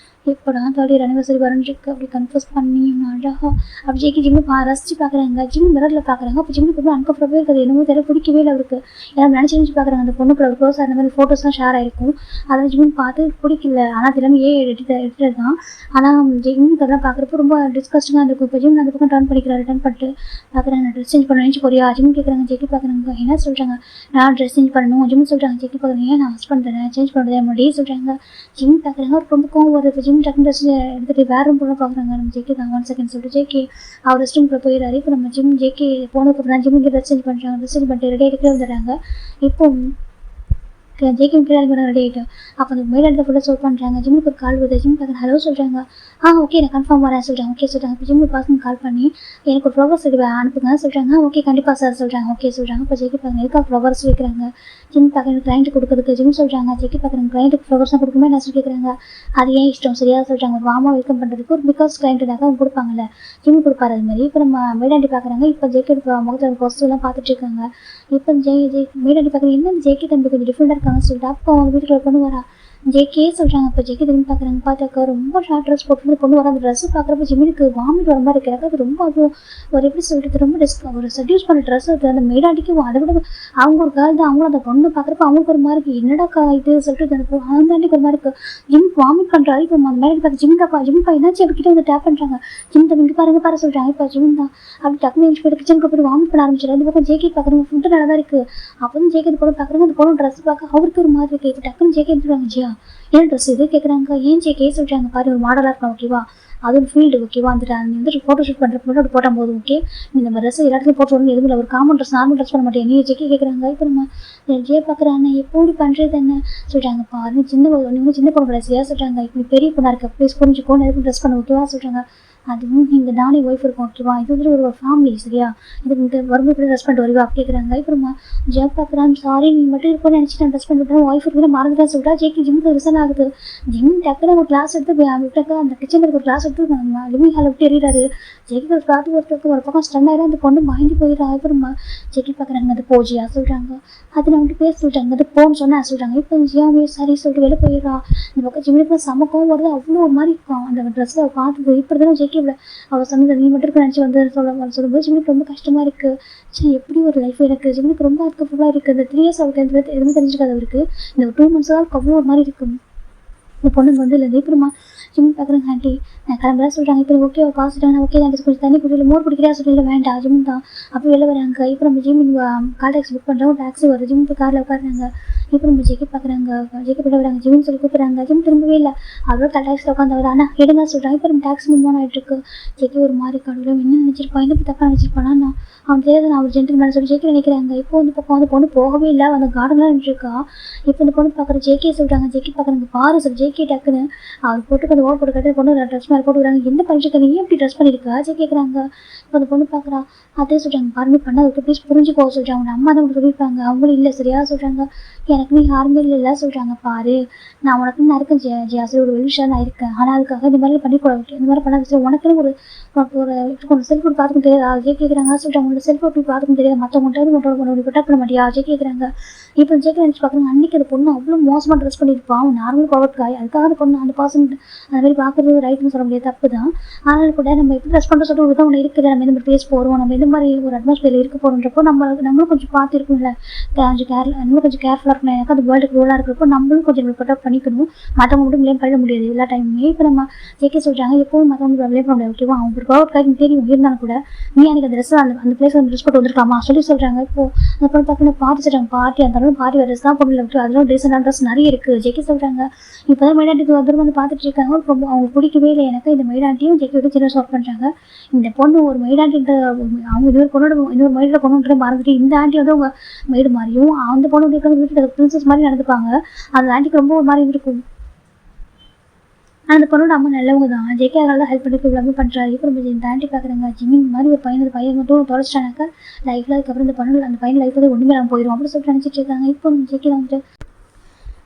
எப்படா 3rd year anniversary வரன்றிருக்கு அப்படி கன்ஃபியூஸ் பண்ணி அழகாக அப்படி ஜேகே ஜிம்மு ரசிச்சு பார்க்குறாங்க. ஜிம் மிரரில் பார்க்குறாங்க. அப்போ ஜிம்முக்கு ரொம்ப அன்கம்ஃபர்டபுளாக இருக்குது, என்னமோ தெரியல, பிடிக்கவே இல்லை அவருக்கு. ஏன்னா நினச்சி பார்க்குறாங்க அந்த பொண்ணு கூட க்ளோஸ் அந்த மாதிரி ஃபோட்டோஸ்லாம் ஷேர் ஆகிருக்கும். அதெல்லாம் ஜிம் பார்த்து பிடிக்கல. ஆனால் அது எல்லாமே எடிட்டர் தான். ஆனால் ஜிம்முக்கு அதெல்லாம் பார்க்குறப்போ ரொம்ப டிஸ்கஸ்டிங்காக இருக்கும். இப்போ ஜிம் அந்த பக்கம் டர்ன் பண்ணிட்டு பார்க்குறாங்க. நான் ட்ரெஸ் சேஞ்ச் பண்ண நினச்சி போறியா ஜிம் கேட்குறாங்க. ஜேகே பார்க்குறாங்க. என்ன சொல்கிறாங்க, நான் ட்ரெஸ் சேஞ்ச் பண்ணணும் ஜிம் சொல்கிறாங்க. ஜேகே பார்க்குறாங்க. ஏன் நான் ஹஸ்பண்ட் தரேன் சேஞ்ச் பண்ணுறது முன்னாடியே சொல்கிறாங்க. ஜிம் பார்க்குறாங்க. அவருக்கு ரொம்ப கோவம் வருது. ஜிம் டக்குனு ட்ரெஸ் எடுத்துகிட்டு வேறு ரூம் போல பார்க்குறாங்க. நம்ம ஜேகே தான் 1 செகண்ட் சொல்லிட்டு ஜேகே அவர் ரெஸ்ட் ரூம்குள்ளே போயிடுறாரு. இப்போ நம்ம ஜேகே போனதுக்கு தான் ஜிம்முக்கு ட்ரெஸ் சேஞ்ச் பண்ணுறாங்க. ட்ரெஸ் சேஞ்ச் பண்ணிட்டு ரெடி ஆகிட்டு வந்துடுறாங்க. இப்போ ஜேகே கீழே ரெடி ஆகிட்டோம். அப்போ அந்த மேலே இடத்த ஃபுல்லாக சோட் பண்ணுறாங்க. ஜிம்முக்கு ஒரு கால் வருது. ஜிம் பார்க்குறேன். ஹலோ சொல்கிறாங்க. ஓகே நான் கன்ஃபார்ம் வரேன் சொல்கிறாங்க. ஓகே சொல்கிறாங்க. இப்போ ஜிம்முக்கு பசங்க கால் பண்ணி எனக்கு ஒரு ஃப்ளவர்ஸ் அனுப்புங்க சொல்கிறாங்க. ஓகே கண்டிப்பாக சார் சொல்கிறாங்க. ஓகே சொல்கிறாங்க. இப்போ ஜேகே பார்க்குறேன். எதுக்காக ஃப்ளவர்ஸ் வைக்கிறாங்க ஜிம் பார்க்குறேன். கிளைண்ட்டு கொடுக்குறதுக்கு ஜிம் சொல்கிறாங்க. ஜேகே பார்க்குறேன். கிளைண்ட்டுக்கு ஃப்ளவர்ஸ்லாம் கொடுக்குமே நான் சொல்லி கேட்குறாங்க. அது ஏன் இஷ்டம் சரியாக சொல்கிறாங்க. ஒரு வாமா வெல்கம் பண்ணுறதுக்கு ஒரு பிகாஸ் கிளைண்ட்டுனாக்கா அவங்க கொடுப்பாங்கல்ல, ஜிம் கொடுப்பாரு அது மாதிரி. இப்போ நம்ம மேடாண்டி பார்க்குறாங்க. இப்போ ஜேகே முகத்தில் பாசிட்டிவ்லாம் பார்த்துட்டு இருக்காங்க. இப்போ மேடாண்டி பார்க்குறேன். என்ன ஜேகே தம்பி கொஞ்சம் டிஃப்ரெண்டாக இருக்காங்கன்னு சொல்லிட்டு அப்போ அவங்க வீட்டுக்குள்ள கொண்டு வரா. ஜேகே சொல்கிறாங்க. அப்போ ஜேகே திரும்பி பார்க்குறாங்க. பார்த்தாக்கா ரொம்ப ஷார்ட் ட்ரெஸ் போட்டு பொண்ணு வர அந்த ட்ரெஸ்ஸு பார்க்குறப்ப ஜிமினுக்கு வாமிட் வர மாதிரி இருக்குது. எனக்கு அது ரொம்ப அதுவும் ஒரு எப்படி சொல்லிட்டு ரொம்ப ஒரு செட்யூஸ் பண்ண ட்ரெஸ் அது. அந்த மேடாண்டிக்கு அதை விட அவங்க ஒரு கால் தான் அவங்களும் அந்த பொண்ணு பார்க்குறப்ப அவங்களுக்கு ஒரு மாதிரி இருக்குது. என்னடா இது சொல்லிட்டு அந்த தாண்டிக்கு ஒரு மாதிரி இருக்குது. ஜிம்க்கு வாமிட் பண்ணுறாரு. இப்போ அந்த மேலே பார்த்து ஜிம்கா என்னாச்சு அப்படிக்கிட்ட வந்து டேப் பண்ணுறாங்க. ஜிம் தம்பி பாரு சொல்கிறாங்க. இப்போ ஜிம் தான் அப்படி டக்குனு எழுந்து போய்ட்டு கிச்சனுக்கு போய்ட்டு வாமிட் பண்ண ஆரம்பிச்சிடும். அந்த பக்கம் ஜேகே பார்க்குறாங்க. ஃபுட்டு நல்லா தான் இருக்குது. அப்போ வந்து ஜேகே பொண்ணு பார்க்குறாங்க. அந்த பொண்ணு ட்ரெஸ் பார்க்க அவருக்கு ஒரு மாதிரி இருக்குது. டக்குன்னு ஜேகே எடுத்துருவாங்க. ஜியா ஏன் ட்ரெஸ் இது கேட்குறாங்க. ஏன் ஜேகே சொல்கிறாங்க. பாரு ஒரு மாடலாக இருக்கும் ஓகேவா, அது ஒரு ஃபீல்டு ஓகேவா, வந்துட்டு நீ வந்து ஃபோட்டோ ஷூட் பண்ணுற முன்னாடி போட்டால் போதும் ஓகே, நீ இந்த ட்ரெஸ் எல்லாத்துலையும் போட்டு வரணும், எதுவும் இல்லை ஒரு காமன் ட்ரெஸ் நார்மல் ட்ரெஸ் பண்ண மாட்டேன் நீ ஜேகே கேட்குறாங்க. இப்போ நம்ம ஜே பார்க்குறாங்க. எப்படி பண்ணுறது என்ன சொல்கிறாங்க. பாரு சின்ன பொண்ணு கடைசியாக சொல்கிறாங்க. இப்போ பெரிய பொண்ணாக இருக்குது ப்ளீஸ் புரிஞ்சுக்கோ, எதுவும் ட்ரெஸ் பண்ண ஓகேவா சொல்கிறாங்க. அதுவும் இங்கே நானே ஒய்ஃப் இருக்கும் ஓகேவா, இது வந்து ஒரு ஃபேமிலி சரியா, இதுக்கு வரும்போது கூட ட்ரெஸ் பண்ணிட்டு வருவா கேட்குறாங்க. இப்போ ஜெப் பார்க்குறான். சாரி நீ மட்டும் இருக்கோன்னு நினச்சி நான் ட்ரெஸ் பண்ணி விட்டேன், ஒய்ஃப் இருக்குன்னு மறந்துட்டா சொல்லிட்டா. ஜேக்கு ஜிம்முக்கு ரிசன் ஆகுது. ஜிம் டக்குனு ஒரு கிளாஸ் எடுத்து விட்டாக்கா அந்த கிச்சனில் ஒரு கிளாஸ் எடுத்து லிவிங் ஹாலை விட்டு எறிகிறாரு. ஜெக்கு ஒரு பார்த்து ஒரு பக்கம் ஸ்டன் ஆகிடும். அந்த பொண்ணு பயந்து போயிடுறா. அப்புறமா ஜெக்கி பார்க்குறாங்க. அது போஜியா சொல்கிறாங்க. அது நான் வந்துட்டு பேச சொல்லிட்டாங்க. அது போன்னு சொன்னா சொல்கிறாங்க. இப்போ ஜியாவே சரி சொல்லிட்டு வெளில போயிடுறா. இந்த பக்கம் ஜிம்முக்கு சமக்கம் வருது. அவ்வளோ ஒரு மாதிரி இருக்கும் அந்த ட்ரெஸ்ஸை பார்த்துது. இப்படி தானே ஜெக்கி அவள் சொன்னது நீ மட்டும் இருக்க நினச்சி வந்து சொல்லும்போது ஜிம்முக்கு ரொம்ப கஷ்டமாக இருக்குது. சரி எப்படி ஒரு லைஃப் இருக்குது ஜிம்முக்கு ரொம்ப அர்த்தஃபுல்லாக இருக்குது. இந்த 3 இயர்ஸ் அவருக்கு எதுவுமே தெரிஞ்சுக்காது அவருக்கு. இந்த 2 months தான் அவ்வளோ ஒரு மாதிரி இருக்குது. இந்த பொண்ணுக்கு வந்து இல்லை இப்படிமா ஜிம் பார்க்குறேங்க ஆண்டி நான் கிளம்புறா சொல்கிறாங்க. இப்போ ஓகே பார்த்துட்டாங்க. ஓகே ஆண்டி கொஞ்சம் தண்ணி குடிக்கல மோர் குடிக்கிறா சொல்லல வேண்டாம் ஜிம் தான் அப்போ வெளில வராங்க. இப்போ நம்ம ஜிம் கால் டாக்ஸி புக் பண்ணுறோம். டாக்ஸி வருது. ஜிம் இப்போ காரில் உட்காடுறாங்க. இப்போ நம்ம ஜெக்கி பார்க்குறாங்க. ஜெக்கி போய்ட்டு வராங்க. ஜிம்னு சொல்லி கூப்பிட்றாங்க. ஜிம் திரும்பவே இல்லை. அவ்வளோ கால் டாக்ஸியில் உட்காந்து வர ஆனால் எடுங்க சொல்கிறாங்க. இப்போ நம்ம டாக்ஸி மூவ் ஆகிட்டு இருக்கு. ஜெக்கி ஒரு மாதிரி கடவுளை என்ன நினச்சிருப்பான், என்ன தப்பாக நினச்சிருப்பானா அவன் தெரியாது. நான் ஒரு ஜென்டில் மேலே சொல்லி ஜெக்கி நினைக்கிறாங்க. இப்போ வந்து பக்கம் வந்து பொண்ணு போகவே இல்லை. அந்த கார்டன்லாம் நின்றுருக்கா. இப்போ இந்த பொண்ணு பார்க்குற ஜேகே சொல்கிறாங்க. ஜெக்கி பார்க்குறாங்க. பாரு சார் ஜேகே டக்குன்னு அவர் போட்டு அந்த ஓவர் போட்டு கட்டி பொண்ணு ட்ரெஸ் மாதிரி போட்டு விடுறாங்க. என்ன பண்ணிட்டு நீ எப்படி ட்ரெஸ் பண்ணியிருக்கா ஜே கேட்குறாங்க. இப்போ அந்த பொண்ணு பார்க்குறா. அதே சொல்கிறாங்க. பாருங்க பண்ணாதுக்கு ப்ளீஸ் புரிஞ்சுக்கோ சொல்கிறாங்க. அவங்க அம்மா தான் உங்களுக்கு சொல்லியிருப்பாங்க. அவங்களும் இல்லை சரியா சொல்கிறாங்க. எனக்கு நீ யாருமே இல்லை சொல்கிறாங்க. பாரு நான் உனக்கு நான் இருக்கேன் ஜியாசி ஒரு விஷயம் நான் இருக்கேன். ஆனால் அதுக்காக இந்த மாதிரி பண்ணிக்கூடாது. இந்த மாதிரி பண்ணாது சரி உனக்குன்னு ஒரு செல்ஃபோன் பார்த்துக்க தெரியாது ஜே கேட்குறாங்க. சொல்கிறாங்க உங்களோட செல்ஃபோன் போய் பார்த்துக்க தெரியாது மற்றவங்கள்ட்ட ப்ரொடெக்ட் பண்ண மாட்டியா ஜே கேட்குறாங்க. இப்போ ஜேக்கு நினச்சி பார்க்குறாங்க. அன்றைக்கி அந்த பொண்ணு அவ்வளோ மோசமாக ட்ரெஸ் பண்ணியிருப்பான். அவன் நார்மல் பவர் காய் அதுக்காக அந்த பொண்ணு அந்த பாசம் அந்த மாதிரி பார்க்குறது ரைட்னு சொல்ல முடியாது தப்பு தான். ஆனால் கூட நம்ம எப்படி ட்ரெஸ் பண்ணுற சொல்லிட்டு ஒரு விதம் ஒன்று இருக்குது. நம்ம இந்த மாதிரி பேச போகிறோம், நம்ம இந்த மாதிரி ஒரு அட்மாஸ்பியரில் இருக்க போகிறோன்றப்போ நம்மளும் கொஞ்சம் பார்த்து இருக்கும்ல நம்மளும் கொஞ்சம் கேர்ஃபுல்லாக இருக்கணும். எனக்கு அந்த வேர்ல்டுக்கு ரூலாக இருக்கிறப்போ நம்மளும் கொஞ்சம் ப்ரொடெக்ட் பண்ணிக்கணும். மற்றவங்க மட்டும் ப்ளேம் பண்ண முடியாது எல்லா டைமுமே. இப்போ நம்ம ஜேகே சொல்கிறாங்க. எப்போவும் மற்றவங்க ப்ளேம் பண்ண முடியாது ஓகேவா. அவங்க ஒரு பவர் காய்க்கு தெரியும் இருந்தாலும் கூட நீ அன்றைக்கி அந்த ட்ரெஸ் அந்த பிளேஸ் அந்த ட்ரெஸ் போட்டு வந்துருக்காமா சொல்லி சொல்கிறாங்க. இப்போ அந்த பொண்ணு பார்க்கணும் பார்த்து சொல்கிறாங்க. பார்ட்டி அந்த பார்ட்டி ட்ரெஸ் தான் பொண்ணு விட்டு அதெல்லாம் டீசெண்டான ட்ரெஸ் நிறைய இருக்குது ஜேகே சொல்கிறாங்க. இப்போ தான் மைடாண்டிக்கு வந்து வந்து பார்த்துட்டு இருக்காங்க. ரொம்ப அவங்க பிடிக்கவே இல்லை எனக்கு. இந்த மைடாண்டியும் ஜெக்கி விட்டு சின்ன ஒர்க் பண்ணுறாங்க. இந்த பொண்ணு ஒரு மைடாண்டின்ற அவங்க இன்னொரு மைடில் பொண்ணுன்ற மறந்துட்டு இந்த ஆண்டி வந்து அவங்க மைடு மாதிரியும் அந்த பொண்ணு வீட்டில் பிரின்சஸ் மாதிரி நடந்துப்பாங்க. அந்த ஆண்டிக்கு ரொம்ப ஒரு மாதிரி இருக்கும். அந்த பொண்ணோட அம்மா நல்லவங்க தான். ஜேகே அதனால தான் ஹெல்ப் பண்ணி இவ்வளோ பண்ணுறாரு. இப்போ நம்ம இந்த ஆண்டி பார்க்குறாங்க. ஜிம்மிங் மாதிரி ஒரு பையன் மட்டும் தொலைச்சிட்டானாக்கா லைஃப்பில் அதுக்கப்புறம் இந்த பொண்ணு அந்த பையன் லைஃப் வந்து ஒன்றுமே நம்ம போயிடும் அப்படின்னு சொல்லிட்டு நினச்சிட்டு இருக்காங்க. இப்போ ஜேகே வந்துட்டு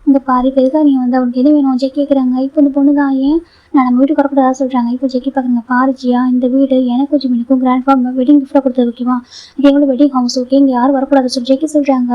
இந்த பாரி பெருக்கா நீங்கள் வந்து அவனுக்கு எது வேணும் ஜெக்கி கேட்குறாங்க. இப்போ இந்த பொண்ணு தான் ஏன் நான் நம்ம வீட்டுக்கு வரக்கூடாதா சொல்கிறாங்க. இப்போ ஜெக்கி பார்க்குறாங்க. பாருஜியா இந்த வீடு எனக்கும் ஜிமினுக்கும் கிராண்ட்பா வெட்டிங் கிஃப்டாக கொடுத்தது ஓகேவா, இது எங்களோட வெட்டிங் ஹவுஸ் ஓகே, இங்கே யாரும் வரக்கூடாது சொல்லி ஜெக்கி சொல்கிறாங்க.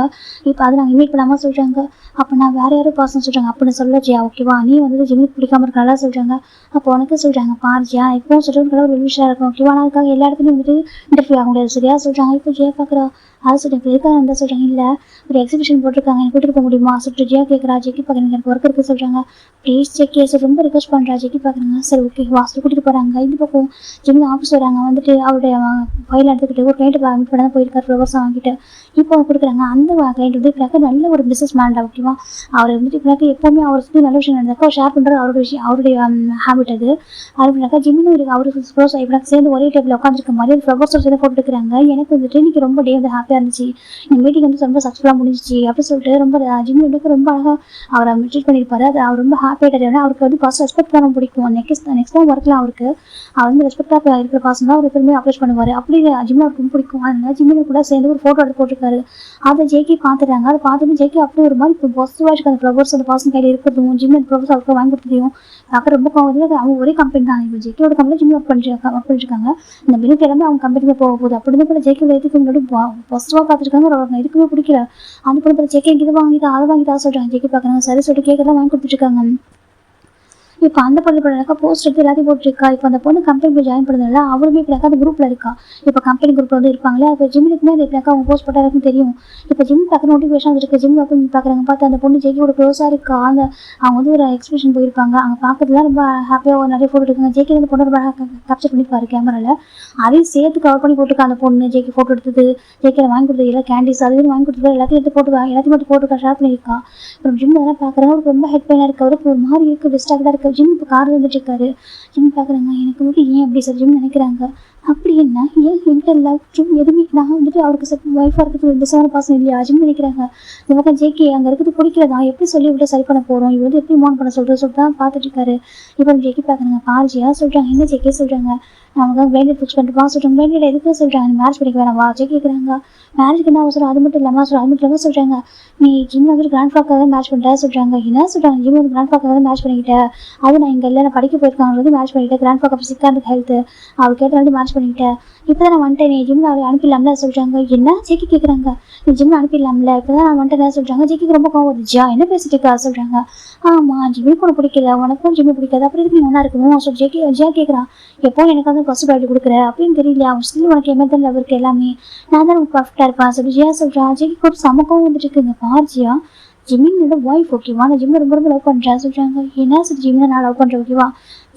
இப்போ அதை நாங்கள் இன்வைட் பண்ணாமல் சொல்கிறாங்க. அப்போ நான் வேறு யாரும் பாசம் சொல்கிறாங்க அப்படின்னு சொல்ல ஜியா ஓகேவா, நீ வந்து ஜிமினுக்கு பிடிக்காம இருக்கனால சொல்கிறாங்க. அப்போ உனக்கு சொல்கிறாங்க. பாருஜியா இப்போவும் சொல்கிறதுக்கு ஒரு விஷயம் இருக்கும் ஓகேவா, நான் அதுக்காக எல்லா இடத்துலையும் வந்துட்டு இன்டர்வியூ ஆக முடியாது சரியா சொல்கிறாங்க. இப்போ ஜியா பார்க்குறா. அது சொல்கிறேன். இப்போ எதுக்காக இருந்தால் சொல்கிறாங்க. இல்லை ஒரு எக்ஸிபிஷன் போட்டிருக்காங்க எனக்கு கூட்டிட்டு போக முடியுமா சொல்லிட்டு ஜியா கேட்குறா. ஜெக்கி பார்க்குறேன் எனக்கு ஒர்க் இருக்குது சொல்கிறாங்க. ப்ளீஸ் ஜெக்கி ரொம்ப ரிக்வஸ்ட் பண்ணுறா. ஜெக்கி பார்க்குறாங்க. சரி ஓகே வாசல் கூட்டிகிட்டு போகிறாங்க. இந்த பக்கம் ஜிம்மி ஆஃபீஸ் வராங்க. வந்துட்டு அவருடைய ஃபைல் எடுத்துக்கிட்டு ஒரு கிளைண்ட்டு மீட் பண்ண தான் போயிருக்காரு ஃப்ளவர்ஸ் வாங்கிட்டு. இப்போ கொடுக்குறாங்க. அந்த கிளைண்ட் வந்து இப்போ நல்ல ஒரு பிஸ்னஸ் மேன்டா ஓகேவா, அவர் வந்துட்டு இப்போ எப்போவுமே அவர் சுற்றி நல்ல விஷயம் நடந்தாக்கா அவர் ஷேர் பண்ணுறது அவருடைய ஹேபிட் அது. அது பண்ணாக்கா ஜிம்மினும் இருக்குது அவருக்கு க்ளோஸ் இப்போ சேர்ந்து ஒரே டேபிள் உட்காந்துருக்க மாதிரி ஒரு ஃப்ளவர்ஸ் சேர்ந்து போட்டுருக்காங்க. எனக்கு வந்துட்டு இன்றைக்கி ரொம்ப டே வந்து ஹாப்பியாக இருந்துச்சு, இந்த மீட்டிங் வந்து ரொம்ப சக்ஸஸ்ஃபுல்லாக முடிஞ்சிச்சு அப்படின்னு சொல்லிட்டு ரொம்ப ஜிம்மினுக்கு ரொம்ப அழகாக அவரை ட்ரீட் பண்ணியிருப்பாரு. அது அவர் ரொம்ப ஹாப்பியாகிட்டாரு. அவருக்கு வந்து ஃபர்ஸ்ட் ரெஸ்பெக்ட் பண்ண பிடிக்கும். நெக்ஸ்ட் டைம் ஒர்க்கில் அவருக்கு அவர் வந்து ரெஸ்பெக்டாக இருக்கிற பர்சன் தான் அவர் எப்பவுமே அப்ரோச் பண்ணுவார். அப்படி ஜிம்மில் அவருக்கு ரொம்ப பிடிக்கும். அதனால ஜிம்மில் கூட சேர்ந்து ஒரு ஃபோட்டோ எடுத்து போட்டிருக்காரு. வச்சிருக்காரு. அதை ஜேகே பார்த்துட்டாங்க. அதை பார்த்துட்டு ஜேகே அப்படியே ஒரு மாதிரி இப்போ பாசிட்டிவாக இருக்கு. அந்த ஃப்ளவர்ஸ் அந்த பாசம் கையில் இருக்கிறதும் ஜிம் அந்த ஃப்ளவர்ஸ் அவருக்கு வாங்கி கொடுத்ததையும் பார்க்க ரொம்ப கோவம். அவங்க ஒரே கம்பெனி தான். இப்போ ஜேகேயோட கம்பெனி ஜிம் ஒர்க் பண்ணிருக்காங்க. இந்த பெனிஃபிட் எல்லாமே அவங்க கம்பெனிக்கு போக போகுது. அப்படி கூட ஜேகே எதுக்கு முன்னாடி பாசிட்டிவாக பார்த்துருக்காங்க. அவங்க எதுக்குமே பிடிக்கல. அந்த பொண்ணு பார்த்து ஜேகே இது வாங்கிட்டா அதை வாங்கிட்டா சொல்கிறாங்க. ஜேகே பார்க்குறாங்க. சரி சொல்லிட்டு கேட்கலாம் வாங்கி கொடுத்துருக்காங்க. இப்போ அந்த பொண்ணு இப்ப போஸ்ட் எடுத்து எல்லாத்தையும் போட்டுருக்கா. இப்போ அந்த பொண்ணு கம்பெனி ஜாயின் பண்ணதுனால அவருமே இப்ப அந்த குரூப்ல இருக்கா. இப்போ கம்பெனி குரூப்ல வந்து இருப்பாங்களே. இப்போ ஜிம்முக்குமே அது இப்ப அவங்க போஸ்ட் போட்டா இருக்குன்னு தெரியும். இப்போ ஜிம் பார்க்க நோட்டிஃபிகேஷன் இருக்கு. ஜிம் ஓப்பன் பார்க்குறாங்க. பார்த்து அந்த பொண்ணு ஜேகேயோட க்ளோஸா இருக்கா. அவங்க வந்து ஒரு எக்ஸ்பிரஷன் போயிருப்பாங்க. அங்கே பார்க்கறதுலாம் ரொம்ப ஹாப்பியாக நிறைய ஃபோட்டோ எடுக்காங்க. ஜேகே அந்த பொண்ணு ரொம்ப கேப்சர் பண்ணிப்பாரு கேமரால. அதையும் சேர்த்து கவர் பண்ணி போட்டுருக்கா. அந்த பொண்ணு ஜேகே ஃபோட்டோ எடுத்தது, ஜேகே வாங்கி கொடுத்தது எல்லாம் கேண்டீஸ் அது வாங்கி கொடுத்தது எல்லாத்தையும் எடுத்து போட்டு எல்லாத்தையும் மட்டும் போட்டுருக்கா, ஷேர் பண்ணியிருக்கா. அப்புறம் ஜிம் அதெல்லாம் பார்க்குறாங்க. அவருக்கு ரொம்ப ஹெட் பெயினாக இருக்கு. அவருக்கு ஒரு மாதிரி இருக்குது, டிஸ்ட்ராக்டாக இருக்குது. ஜிம் இப்போ கார் வந்துட்டு இருக்காரு. ஜிம் பார்க்குறாங்க. எனக்கு வந்து ஏன் அப்படி சார் ஜிம் நினைக்கிறாங்க. அப்படி என்ன ஏன் என்கிட்ட லவ் ஜிம் எதுவுமே நான் வந்துட்டு அவருக்கு ஒய்ஃபாக இருக்கிறது டிசைன் பாசம் இல்லையா ஜிம் நினைக்கிறாங்க. இவங்க ஜேகே அங்கே இருக்கிறது பிடிக்கலதான். எப்படி சொல்லி விட்டு சரி பண்ண போகிறோம். இவர் வந்து எப்படி மோன் பண்ண சொல்லிட்டு தான் பார்த்துட்டு இருக்காரு. இப்போ ஜேகே பார்க்குறாங்க. பாரிஜியா சொல்கிறாங்க. என்ன ஜேகே சொல்கிறாங்க. அவங்க பிளைண்டட் ஃபிக்ஸ் பண்ணிட்டு சொல்கிறாங்க. பிளைண்டட் எதுக்கு சொல்கிறாங்க. மேரேஜ் பண்ணிக்க வேணாம் வா ஜேகே கேட்குறாங்க. மேரேஜ்க்கு என்ன அவசரம். அது மட்டும் இல்லாமல் சொல்கிறாங்க. நீ ஜிம் வந்து கிராண்ட் ஃபாக்காக தான் மேட்ச் பண்ணிட்டா சொல்கிறாங்க. என்ன சொல்கிறாங்க. ஜிம் வந்து கிராண்ட் ஃபாக்காக தான் மேட்ச் பண்ணிக்கிட்டேன். அது நான் இங்கே இல்லை நான் படிக்க போயிருக்காங்க மேட்ச் பண்ணிக்கிட்டேன். கிராண்ட் ஃபாக் அப்போ சிக்காக ஹெல்த்து அவர் கேட்டாலும் மேட்ச் பண்ணிக்கிட்டேன். இப்போ தான் நான் வந்துட்டேன். நீ ஜிம்மில் அவரை அனுப்பிடலாம்ல சொல்கிறாங்க. என்ன ஜேகே கேட்குறாங்க. நீ ஜிம்மில் அனுப்பிடலாம்ல இப்போ தான் நான் வந்துட்டேன் சொல்கிறாங்க. ஜேகேக்கு ரொம்ப கோவம் வந்துச்சா என்ன பேசிட்டு இருக்கா சொல்கிறாங்க. ஆமாம் ஜிம்முக்கு ஒன்று பிடிக்கல உனக்கும் ஜிம்மு பிடிக்காது அப்படி இருக்கு நீ ஒன்றா இருக்கணும் ஸோ ஜியா கேட்குறான். எப்போ எனக்கு வந்து ஃபஸ்ட் ப்ரையாரிட்டி கொடுக்குற அப்படின்னு தெரியல. அவன் ஸ்கில் உனக்கு எமர்ஜென்ட் லவ் இருக்குது எல்லாமே நான் தான் உனக்கு பர்ஃபெக்டாக இருப்பான் சொல்லி ஜியா சொல்கிறான். ஜேகேக்கு ஒரு சமக்கம் வந்துட்டு இருக்குங்க. பார்ஜியா ஜிம்மினோட ஒய்ஃப் ஓகேவா நான் ஜிம்மில் ரொம்ப லவ் பண்ணுறேன் சொல்கிறாங்க. என்ன சார் ஜிம்மில் நான் லவ் பண்ணுறேன் ஓகேவா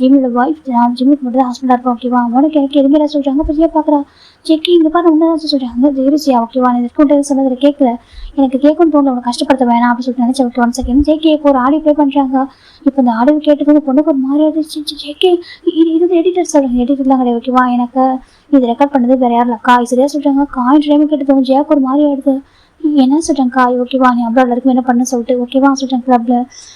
ஜிம்மில் ஒய்ஃப் நான் ஜிம்முக்கு மட்டும் தான் ஹஸ்பண்டாக இருப்பேன் ஓகேவா உனக்கு எனக்கு எதுவுமே சொல்கிறாங்க. இப்போ ஜியா பார்க்குறா. ஜேகே இங்கே பாரு ஒன்று தான் சொல்கிறாங்க. ஜெயரிசியா ஓகேவா நான் இதுக்கு சொன்னதில் கேட்கல எனக்கு கேட்கணும்னு தோணல உனக்கு கஷ்டப்படுத்த வேணாம் அப்படின்னு சொல்லிட்டு நினச்சேன். ஓகே 1 செகண்ட் ஜேகே இப்போ ஒரு ஆடியோ ப்ளே பண்ணுறாங்க. இப்போ இந்த ஆடியோ கேட்டுக்கு அந்த பொண்ணுக்கு ஒரு மாதிரி ஆயிடுச்சு. ஜேகே இது எடிட்டர் சொல்கிறாங்க. எடிட்டர்லாம் கிடையாது ஓகேவா எனக்கு இது ரெக்கார்ட் பண்ணது வேறு யாரும் இல்லை காய் சரியா சொல்கிறாங்க. காயின் டைம் கேட்டு ஜேக்கு ஒரு மாதிரி ஆயிடுது. என்ன சொல்கிறேன் காய் ஓகேவா நீ அப்ராட்ல இருக்கும் என்ன பண்ண சொல்லிட்டு ஓகேவா சொல்கிறேன். கிளப்ல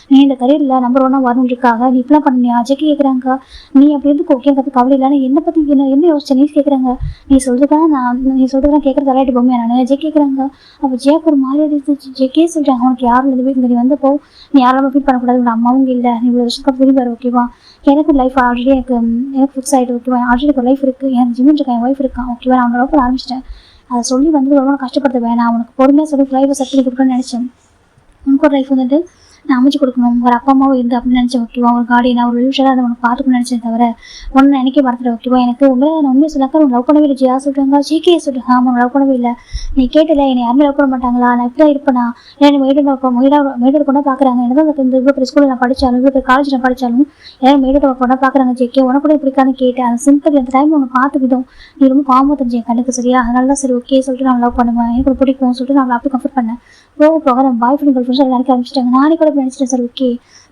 நீ இந்த கரியரில் நம்பர் 1 வரணும் இருக்காங்க நீ இப்பெல்லாம் பண்ணியா ஜேகே கேட்குறாங்க. நீ அப்படி இருந்து ஓகே கற்று கவலை இல்லை என்னை பற்றி என்ன யோசிச்ச நீ கேட்குறாங்க. நீ சொல்றதுதான் கேட்குறது விளையாட்டு பொம்மையா நான் ஜே கேட்குறாங்க. அப்போ ஜேக்கு ஒரு மாதிரி இருந்துச்சு. ஜேகே சொல்கிறாங்க உனக்கு யாரும் இல்லை வீட்டுக்கு நீ வந்தப்போ நீ யாரும் ஃபீல் பண்ணக்கூடாது உங்கள் அம்மாவும் இல்லை நீ இவ்வளோ வருஷத்துக்கு புரிவார் ஓகேவா எனக்கு லைஃப் ஆல்ரெடி எனக்கு ஃபிக்ஸ் ஆகிட்டு ஓகேவா ஆல்ரெடி எனக்கு லைஃப் இருக்குது எனக்கு ஜிம்மின் இருக்கேன் என் ஒய்ஃப் இருக்கான் ஓகேவா நான் அவனோட லவ் பண்ண ஆரம்பிச்சிட்டேன். அதை சொல்லி வந்து ரொம்ப கஷ்டப்படுத்த வேணாம் உனக்கு பொறுமையாக சொல்லி லைஃப்பை செட் பண்ணி கொடுக்கணும்னு நினச்சேன். உனக்கு ஒரு லைஃப் வந்துட்டு நான் அமைச்சு கொடுக்கணும் ஒரு அப்பா அம்மாவும் இருந்து அப்படின்னு நினச்சேன் ஓகேவா ஒரு கார்டியனா ஒரு ரிலேஷனாக அதை உனக்கு பார்த்துக்கணும்னு நினச்சேன் தவிர ஒன்று நினைக்க மறந்துட்டேன் ஓகேவா எனக்கு நான் உண்மையை சொல்லாக்கா உன் லவ் பண்ணவே இல்லை ஜியா சொல்கிறாங்க. ஜேகே சொல்கிறேன் ஆமாம் லவ் பண்ணவே இல்லை நீ கேட்டல என்னை யாருமே லவ் பண்ண மாட்டாங்களா நான் இப்படி தான் இருப்பேனா ஏன்னா மேடோட கொண்டா பார்க்குறாங்க என்னதான் இந்த இவ்வளோ பெரிய ஸ்கூலில் நான் படித்தாலும் இவ்வளோ பெரிய காலேஜ் நான் படித்தாலும் ஏன்னா மேடோட கொண்டா பார்க்குறாங்க. ஜேகே உனக்கு கூட இப்படிக்கான்னு கேட்டேன் அந்த சிம்பிள் அந்த டைம் உனக்கு பார்த்துக்கிட்டோம் நீ ரொம்ப காம தெரிஞ்சு என் கண்ணுக்கு சரியா அதனால தான் சரி ஓகே சொல்லிட்டு நான் லவ் பண்ணுவேன் எனக்கு பிடிக்கும் சொல்லிட்டு நான் அப்படி கம்ஃபர்ட் பண்ணேன். போக நம்ம பாய் ஃப்ரெண்ட் கேர்ள் ஃப்ரெண்ட்ஸ் நினைக்க ஆரம்பிச்சிட்டாங்க. நானே கூட நினச்சிட்டேன் சார் ஓகே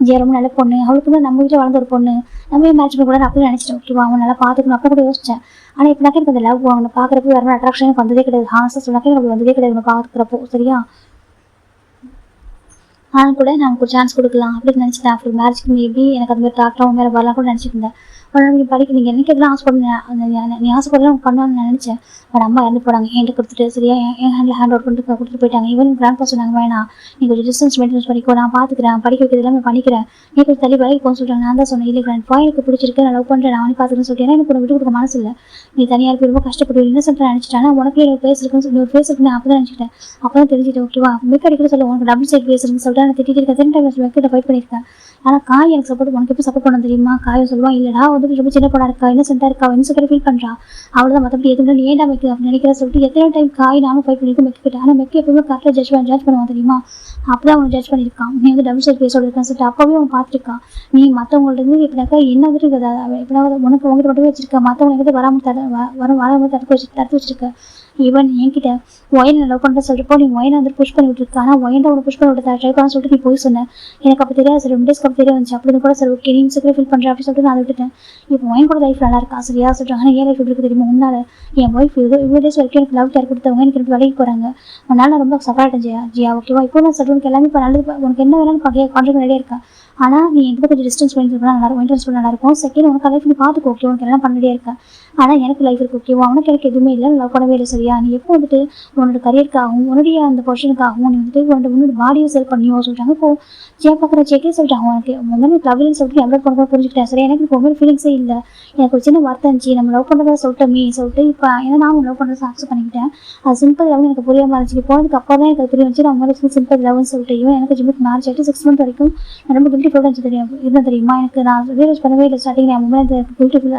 ஜியா ரொம்ப நல்ல பொண்ணு அவளுக்கு தான் நம்ம வீட்டில் வளர்ந்த ஒரு பொண்ணு நம்ம மேட்ச் பண்ண கூட அப்படி நினச்சிட்டேன் ஓகேவா அவன் நல்லா பார்த்துக்கணும் அப்போ கூட யோசிச்சேன். ஆனால் இப்போ எனக்கு அந்த லவ் அவனை பார்க்குறப்போ வேறு அட்ராக்ஷன் எனக்கு வந்ததே கிடையாது. ஹானஸாக சொன்னாக்கே எனக்கு வந்ததே கிடையாது அவனை பார்க்குறப்போ சரியா ஆனால் கூட நான் ஒரு சான்ஸ் கொடுக்கலாம் அப்படின்னு நினச்சிட்டேன். அப்புறம் மேரேஜ்க்கு மேபி எனக்கு அது மாதிரி தாட்டம் வேறு வரலாம் கூட நினச்சிருந்தேன். நீ படிக்க நீங்கள் எனக்கு எல்லாம் ஆசைப்படுங்க நீ ஆசைப்படலாம் பண்ணணும்னு நான் நினச்சேன். பட் அம்மா இறந்து போனாங்க என்கிட்ட கொடுத்துட்டு சரியா என் ஹேண்டில் ஹேண்ட் அவுட் பண்ணிட்டு கொடுத்துட்டு போயிட்டாங்க. ஈவன் கிராண்ட் சொன்னாங்க வேணாம் நீ கொஞ்சம் டிஸ்டன்ஸ் மெயின்டென்ஸ் பண்ணிக்கோ நான் பார்த்துக்கிறேன் படிக்க வைக்கிறது எல்லாமே பண்ணிக்கிறேன் நீ கொஞ்சம் தள்ளி வேலைக்கு போக சொல்கிறாங்க. நான் தான் சொன்னேன் இல்லை கிராண்ட் எனக்கு பிடிச்சிருக்கு நான் லவ் பண்ணுறேன் நான் பார்த்துக்கிறேன்னு சொல்லிட்டு எனக்கு விட்டு கொடுக்க மனசு இல்லை நீ தனியாக இருக்க ரொம்ப கஷ்டப்பட்டு இன்னசென்ட்டாக நினச்சிட்டேன். உனக்கு ஒரு பேஸ் இருக்குன்னு ஒரு பேஸ் இருக்குன்னு அப்போ தான் நினச்சிட்டேன். அப்போ தான் தெரிஞ்சுட்டேன் ஓகேவா மிக்க அடிக்கடி சொல்ல உனக்கு டபுள் சைட் பேஸ் இருக்குன்னு சொல்லிட்டு நான் திட்டிட்டு இருக்கேன். டைம் மெக்கிட்ட ஃபைட் பண்ணியிருக்கேன். ஆனால் காய் எனக்கு சப்போர்ட் உனக்கு எப்போ சப்போர்ட் பண்ண தெரியுமா காயை சொல்லுவான் இல்லைடா வந்து ரொம்ப சின்ன பொண்ணா இருக்கா இன்னசென்ட்டாக இருக்கா இன்னசென்ட்டாக ஃபீல் பண்ணுறா அவ்வளோதான் மற்றபடி எதுவும் நீ ஏன்டா மெக்கு அப்படின்னு நினைக்கிறேன் சொல்லிட்டு எத்தனை டைம் காய் நானும் ஃபைட் பண்ணிட்டு மெக்கிட்டேன். ஆனால் மெக்கு எப்பவுமே கரெக்டாக ஜட்ஜ் பண்ணுவான் தெரியுமா அப்போ தான் அவனை ஜட்ஜ் பண்ணியிருக்கான். நீ வந்து டபுள் சைட் பேஸோட இருக்கான்னு சொல்லிட்டு அப்போவே அவன் பார்த்துருக்கான். நீ மற்றவங்கள்ட்ட இப்படினாக்கா என்ன வந்துட்டு எப்படின்னா உனக்கு உங்ககிட்ட மட்டுமே வச்சிருக்க மற்றவங்க வராமல் தடுத்து வச்சிருக்க. ஈவன் என்கிட்ட ஒயனை லவ் பண்ணுற சொல்லிட்டு நீ ஒயனை வந்து புஷ் பண்ணி விட்டுருக்க ஆனால் ஒயன் உனக்கு புஷ் பண்ணி விட்டு ட்ரை பண்ண சொல்லிட்டு நீ போய் சொன்னேன் எனக்கு அப்போ தெரியாது சார் 2 டேஸ்க்கு அதுக்கப்புறம் தெரிய வந்துச்சு. அப்படி கூட சரி ஓகே நீ இன்செக்யூர் ஃபீல் பண்ணுற அப்படின்னு சொல்லிட்டு நான் அதை விட்டுட்டேன். இப்போ ஒயின் கூட லைஃப் நல்லா இருக்கா சரியா சொல்கிறாங்க. ஆனால் ஏன் லைஃப் எப்படி தெரியுமா, உன்னால என் ஒய்ஃப் இவ்வளோ டேஸ் வரைக்கும் எனக்கு லவ் கேர் கொடுத்தவங்க எனக்கு ரெண்டு வேலைக்கு போகிறாங்க. உன்னால நான் ரொம்ப சஃபர் ஆகிட்டேன் ஜியா ஓகேவா. இப்போ நான் சொல்கிறேன் உனக்கு எல்லாமே இப்போ நல்லது, உனக்கு என்ன வேணாலும் பண்ணுறதுக்கு ரெடியாக இருக்கா. ஆனால் நீ எந்த கொஞ்சம் டிஸ்டன்ஸ் பண்ணிட்டு நல்லாயிருக்கும், மெயின்டென்ஸ் பண்ண நல்லாயிருக்கும். செகண்ட் உனக்கு லைஃப் நீ பார்த்துக்கோ ஓகே, உனக்கு எல்லாம் பண்ணிட்டே இருக்கேன். ஆனால் எனக்கு லைஃப் இருக்குது ஓகேவா, உனக்கு எனக்கு எதுவுமே இல்லை, லவ் பண்ணவே இல்லை சரியா. நீ எப்போ வந்துட்டு உன்னோட கரியருக்காகவும் உன்னுடைய அந்த பொசிஷனுக்காகவும் நீ வந்துட்டு உன்னோட பாடியை செல் பண்ணியோ சொல்லிட்டாங்க. இப்போ ஜியா பார்க்குற ஜெக்கே சொல்லிட்டாங்க உனக்கு உண்மையிலே லவ்லின்னு சொல்லிட்டு அப்லோட் பண்ண புரிஞ்சுக்கிட்டேன் சரி. எனக்கு இப்போ உண்மையிலே ஃபீலிங்ஸே இல்லை, எனக்கு ஒரு சின்ன வருத்தம் இருந்துச்சு நம்ம லவ் பண்ணுறதா சொல்லிட்டோமே சொல்லிட்டு. இப்போ ஏன்னா நான் லவ் பண்ணுறதை அக்செப்ட் பண்ணிக்கிட்டேன். அது சிம்பிள் லவ்னு எனக்கு புரியாமல் இருந்துச்சு. போனதுக்கு அப்போ தான் எனக்கு புரிய வந்துச்சு நான் உண்மையிலே சிம்பிள் லவ்னு சொல்லிட்டு. இவன் எனக்கு ஜிம்முக்கு மேரேஜ் ஆகிட்டு 6 months வரைக்கும் நான் ரொம்ப கில்ட்டி ஃபீல் இருந்தால் தெரியுமா. எனக்கு நான் ரியலைஸ் பண்ணவே இல்லை ஸ்டார்டிங் நான் உண்மையிலே கில்ட்டி ஃபீல்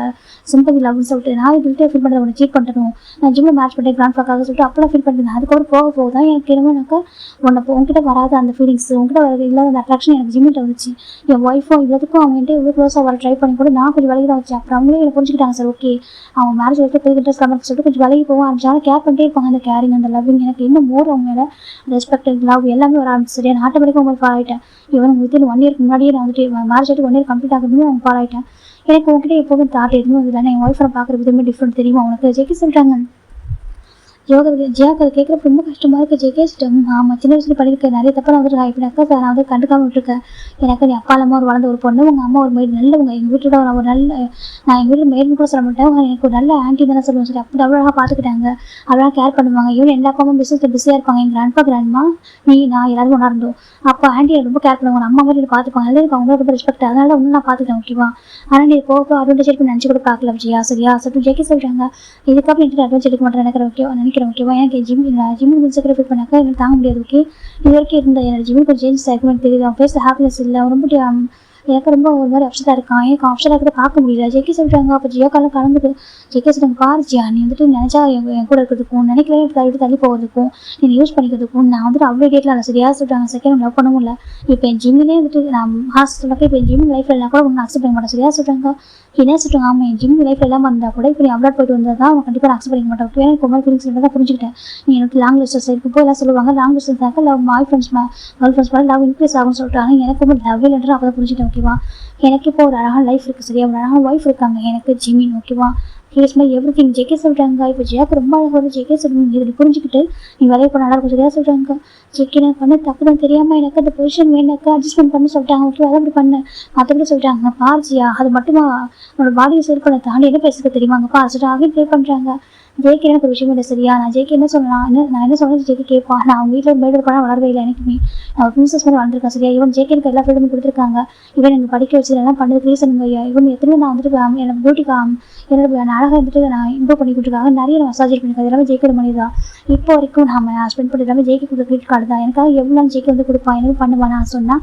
சிம்பிள் லவ்னு சொல்லிட்டு. நான் கில்ட்டியாக ஃபீல் பண்ணுறது உன்னை சீட் பண்ணணும், நான் ஜிம்மில் மேட்ச் பண்ணிட்டேன் கிராண்ட் ஃபாக்காக சொல்லிட்டு அப்போலாம் ஃபீல் பண்ணிருந்தேன். அதுக்கப்புறம் போக போக தான் எனக்கு என்னமோனாக்கா உங்ககிட்ட வராத அந்த ஃபீலிங்ஸ், உங்ககிட்ட வர இல்லாத அந்த அட்ராக்ஷன் எனக்கு ஜிம்மிட்ட வந்துச்சு. என் ஒய்ஃபும் இவ்வளோத்துக்கும் அவங்ககிட்ட இவ்வளோ க்ளோஸாக வர ட்ரை பண்ணி கூட நான் கொஞ்சம் விலகி தான் வச்சேன். அப்புறம் அவங்களே எனக்கு புரிஞ்சுக்கிட்டாங்க சார் ஓகே அவங்க மேரேஜ் வரைக்கும் போய் இன்ட்ரெஸ்ட் கமெண்ட் சொல்லிட்டு கொஞ்சம் விலகி போக ஆரம்பிச்சாலும் கேர் பண்ணிட்டே இருப்பாங்க. அந்த கேரிங் அந்த லவ்விங் எனக்கு இன்னும் மோர் அவங்க மேலே ரெஸ்பெக்ட் லவ் எல்லாமே வர ஆரம்பிச்சு சரியா. நான் ஆட்டோமேட்டிக்காக உங்களுக்கு ஃபாலோ ஆகிட்டேன். ஈவன் வித்தின் 1 year முன்னாடியே நான் வந்துட்டு மேரேஜ் ஆகிட்டு 1 year கம்ப்ளீட் ஆகுதுன்னு அவங்க ஃபாலோ ஆகிட்டேன். எனக்கு உங்ககிட்ட எப்போதும் தாட் எதுவும் இல்லை, என் ஒய்ஃபை பார்க்குற விதமே டிஃப்ரெண்ட் தெரியுமா உனக்கு ஜெக்கி சொல்லிட்டாங்க. ஜியாக்கு அதை கேட்குறப்ப ரொம்ப கஷ்டமாக இருக்குது. ஜெகே சிஸ்டம் ஆமாம் சின்ன வயசுல படிக்க நிறைய தப்பாக நான் வந்துட்டு இப்படினாக்கா சார் நான் வந்து கண்டுக்காமல் விட்டுருக்கேன். எனக்கு நீ அப்பா இல்லாமல் ஒரு வளர்ந்த ஒரு பொண்ணு, உங்கள் அம்மா ஒரு மெய்டு நல்லவங்க, எங்கள் வீட்டோட ஒரு நல்ல நான் எங்கள் வீட்டில் மெய்டுன்னு கூட சொல்ல மாட்டேன், எனக்கு ஒரு நல்ல ஆண்டி தானே சொல்லுவேன் சரி. அப்படி அவ்வளோ அழகாக பார்த்துக்கிட்டாங்க, அவ்வளோ கேர் பண்ணுவாங்க. ஈவன் எல்லா அப்பாவும் பிஸ்னஸில் பிஸியாக இருப்பாங்க. எங்கள் கிராண்ட்மா நீ நான் எல்லாரும் ஒன்றா இருந்தோம். அப்போ ஆண்டி ரொம்ப கேர் பண்ணுவாங்க, அம்மா மாதிரி பார்த்துப்பாங்க. அதில் எனக்கு அவங்க ரொம்ப ரெஸ்பெக்ட், அதனால ஒன்றும் நான் பார்த்துக்கிட்டேன் ஓகேவா. ஆனால் நீ போக அட்வான்டேஜ் எடுத்து நினச்சி கூட பார்க்கலாம் ஜியா சரியா சொல்லிட்டு ஜெக்கி சொல்கிறாங்க. இதுக்கப்புறம் எனக்கு அட்வான்ஸ் எடுக்க மாட்டேன் நினைக்கிறேன் ஓகேவா. எனக்கு ஜிம்மி மின்சக்கரை ஃபீல் பண்ணாக்கா எனக்கு தாங்க முடியாது ஓகே. இது வரைக்கும் இருந்த என்னோட ஜிம்மி கொஞ்சம் சேஞ்ச் ஆகிருக்கு தெரியுது. அவன் ஃபேஸில் ஹாப்பினஸ் இல்லை, அவன் ரொம்ப எனக்கு ரொம்ப ஒரு மாதிரி அப்செட்டாக இருக்கான். எனக்கு அப்செட்டாக இருக்கிறத பார்க்க முடியல. ஜெக்கி சொல்கிறாங்க. அப்போ ஜியோக்காலம் கலந்துட்டு ஜெக்கி சொல்கிறாங்க பாரு ஜியா நீ வந்துட்டு நினச்சா என் கூட இருக்கிறதுக்கும் நினைக்கிறேன் விட்டு தள்ளி போகிறதுக்கும் நீ யூஸ் பண்ணிக்கிறதுக்கும் நான் வந்துட்டு அவ்வளோ டேட்டில் இல்லை சரியா சொல்லிட்டாங்க. செகண்ட் லவ் பண்ணவும் இல்லை. இப்போ என் ஜிம்மிலே வந்துட்டு நான் ஹாஸ்டலுக்கு இப்போ என் ஜிம் லைஃப்பில் எல்லாம் கூட ஒன்று அக்செப்ட் பண்ண மாட்டேன் சரியா சொல்கிறாங்க. என்ன சொல்கிறாங்க ஆமாம் என் ஜிம் லைஃப் எல்லாம் வந்தால் கூட இப்போ நீ அப்லோட் போயிட்டு வந்தால் தான் அவன் கண்டிப்பாக அக்செப்ட் பண்ணிக்க மாட்டேன். எனக்கு ரொம்ப ஃபீலிங்ஸ் தான் புரிஞ்சுக்கிட்டேன். நீ எனக்கு லாங் டிஸ்டன்ஸ் இருக்கும் எல்லாம் சொல்லுவாங்க லாங் டிஸ்டன்ஸ் தான் love bye friends girl friends மேலே லவ் இன்க்ரீஸ் ஆகும்னு சொல்லிட்டாங்க. எனக்கு ரொம்ப லவ் இல்லைன்ற அப்போ தான் புரிஞ்சுட்டேன் ஓகேவா. எனக்கு இப்போ ஒரு அழகான லைஃப் இருக்குது சரியா, ஒரு அழகான ஒய்ஃப் இருக்காங்க எனக்கு ஜிமின் ஓகேவா. ஹீஸ் மை எவ்ரி திங் ஜெக்கே சொல்கிறாங்க. இப்போ ஜியாக்கு ரொம்ப அழகாக வந்து ஜெக்கே சொல்லுங்க இதில் புரிஞ்சுக்கிட்டு நீ வேலையை இப்போ நல்லா இருக்கும் சரியா சொல்கிறாங்க. ஜெக்கி நான் பண்ண தப்பு தான் தெரியாமல் எனக்கு அந்த பொசிஷன் வேணாக்கா அட்ஜஸ்ட்மெண்ட் பண்ணி சொல்லிட்டாங்க ஓகே அதை அப்படி பண்ணேன் மற்றபடி சொல்லிட்டாங்க பார் ஜியா அது மட்டுமா உன்னோட பாடியை செல் பண்ண தாண்டி என்ன பேசுறது தெரியுமாங்க பார் சொல்லிட்டு அகைன் ப்ளே பண்ணுறாங்க. ஜெய்க்கு எனக்கு ஒரு விஷயம் இல்லை சரியா. நான் ஜெய்க்கு என்ன சொல்லலாம் நான் என்ன சொன்னது ஜெய்க்கு கேட்பா. நான் அவங்க வீட்டில் மேடர் பண்ணால் வளரவே இல்லை எனக்குமே நான் ஒரு பிரின்சஸ் மாதிரி வளர்ந்துருக்கேன் சரியா. இவன் ஜெய்க்கு எனக்கு எல்லா ஃப்ரீடமும் கொடுத்துருக்காங்க. இவன் எனக்கு படிக்க வச்சு எல்லாம் பண்ணதுக்கு ரீசன் இவன் எத்தனை நான் வந்துட்டு என்னோட பியூட்டிக்கா என்னோட அழகாக வந்துட்டு நான் இம்ப்ரூவ் பண்ணி கொடுத்துருக்காங்க. நிறைய நான் மசாஜ் பண்ணியிருக்கேன் எல்லாமே ஜெய்க்கோட மணி தான். இப்போ வரைக்கும் நான் ஸ்பெண்ட் பண்ணி எல்லாமே ஜெய்க்கு கொடுத்த கிரெடிட் கார்டு தான். எனக்காக எவ்வளோ நாள் ஜெய்க்கு வந்து கொடுப்பான் எனக்கு பண்ணுவான். நான் சொன்னால்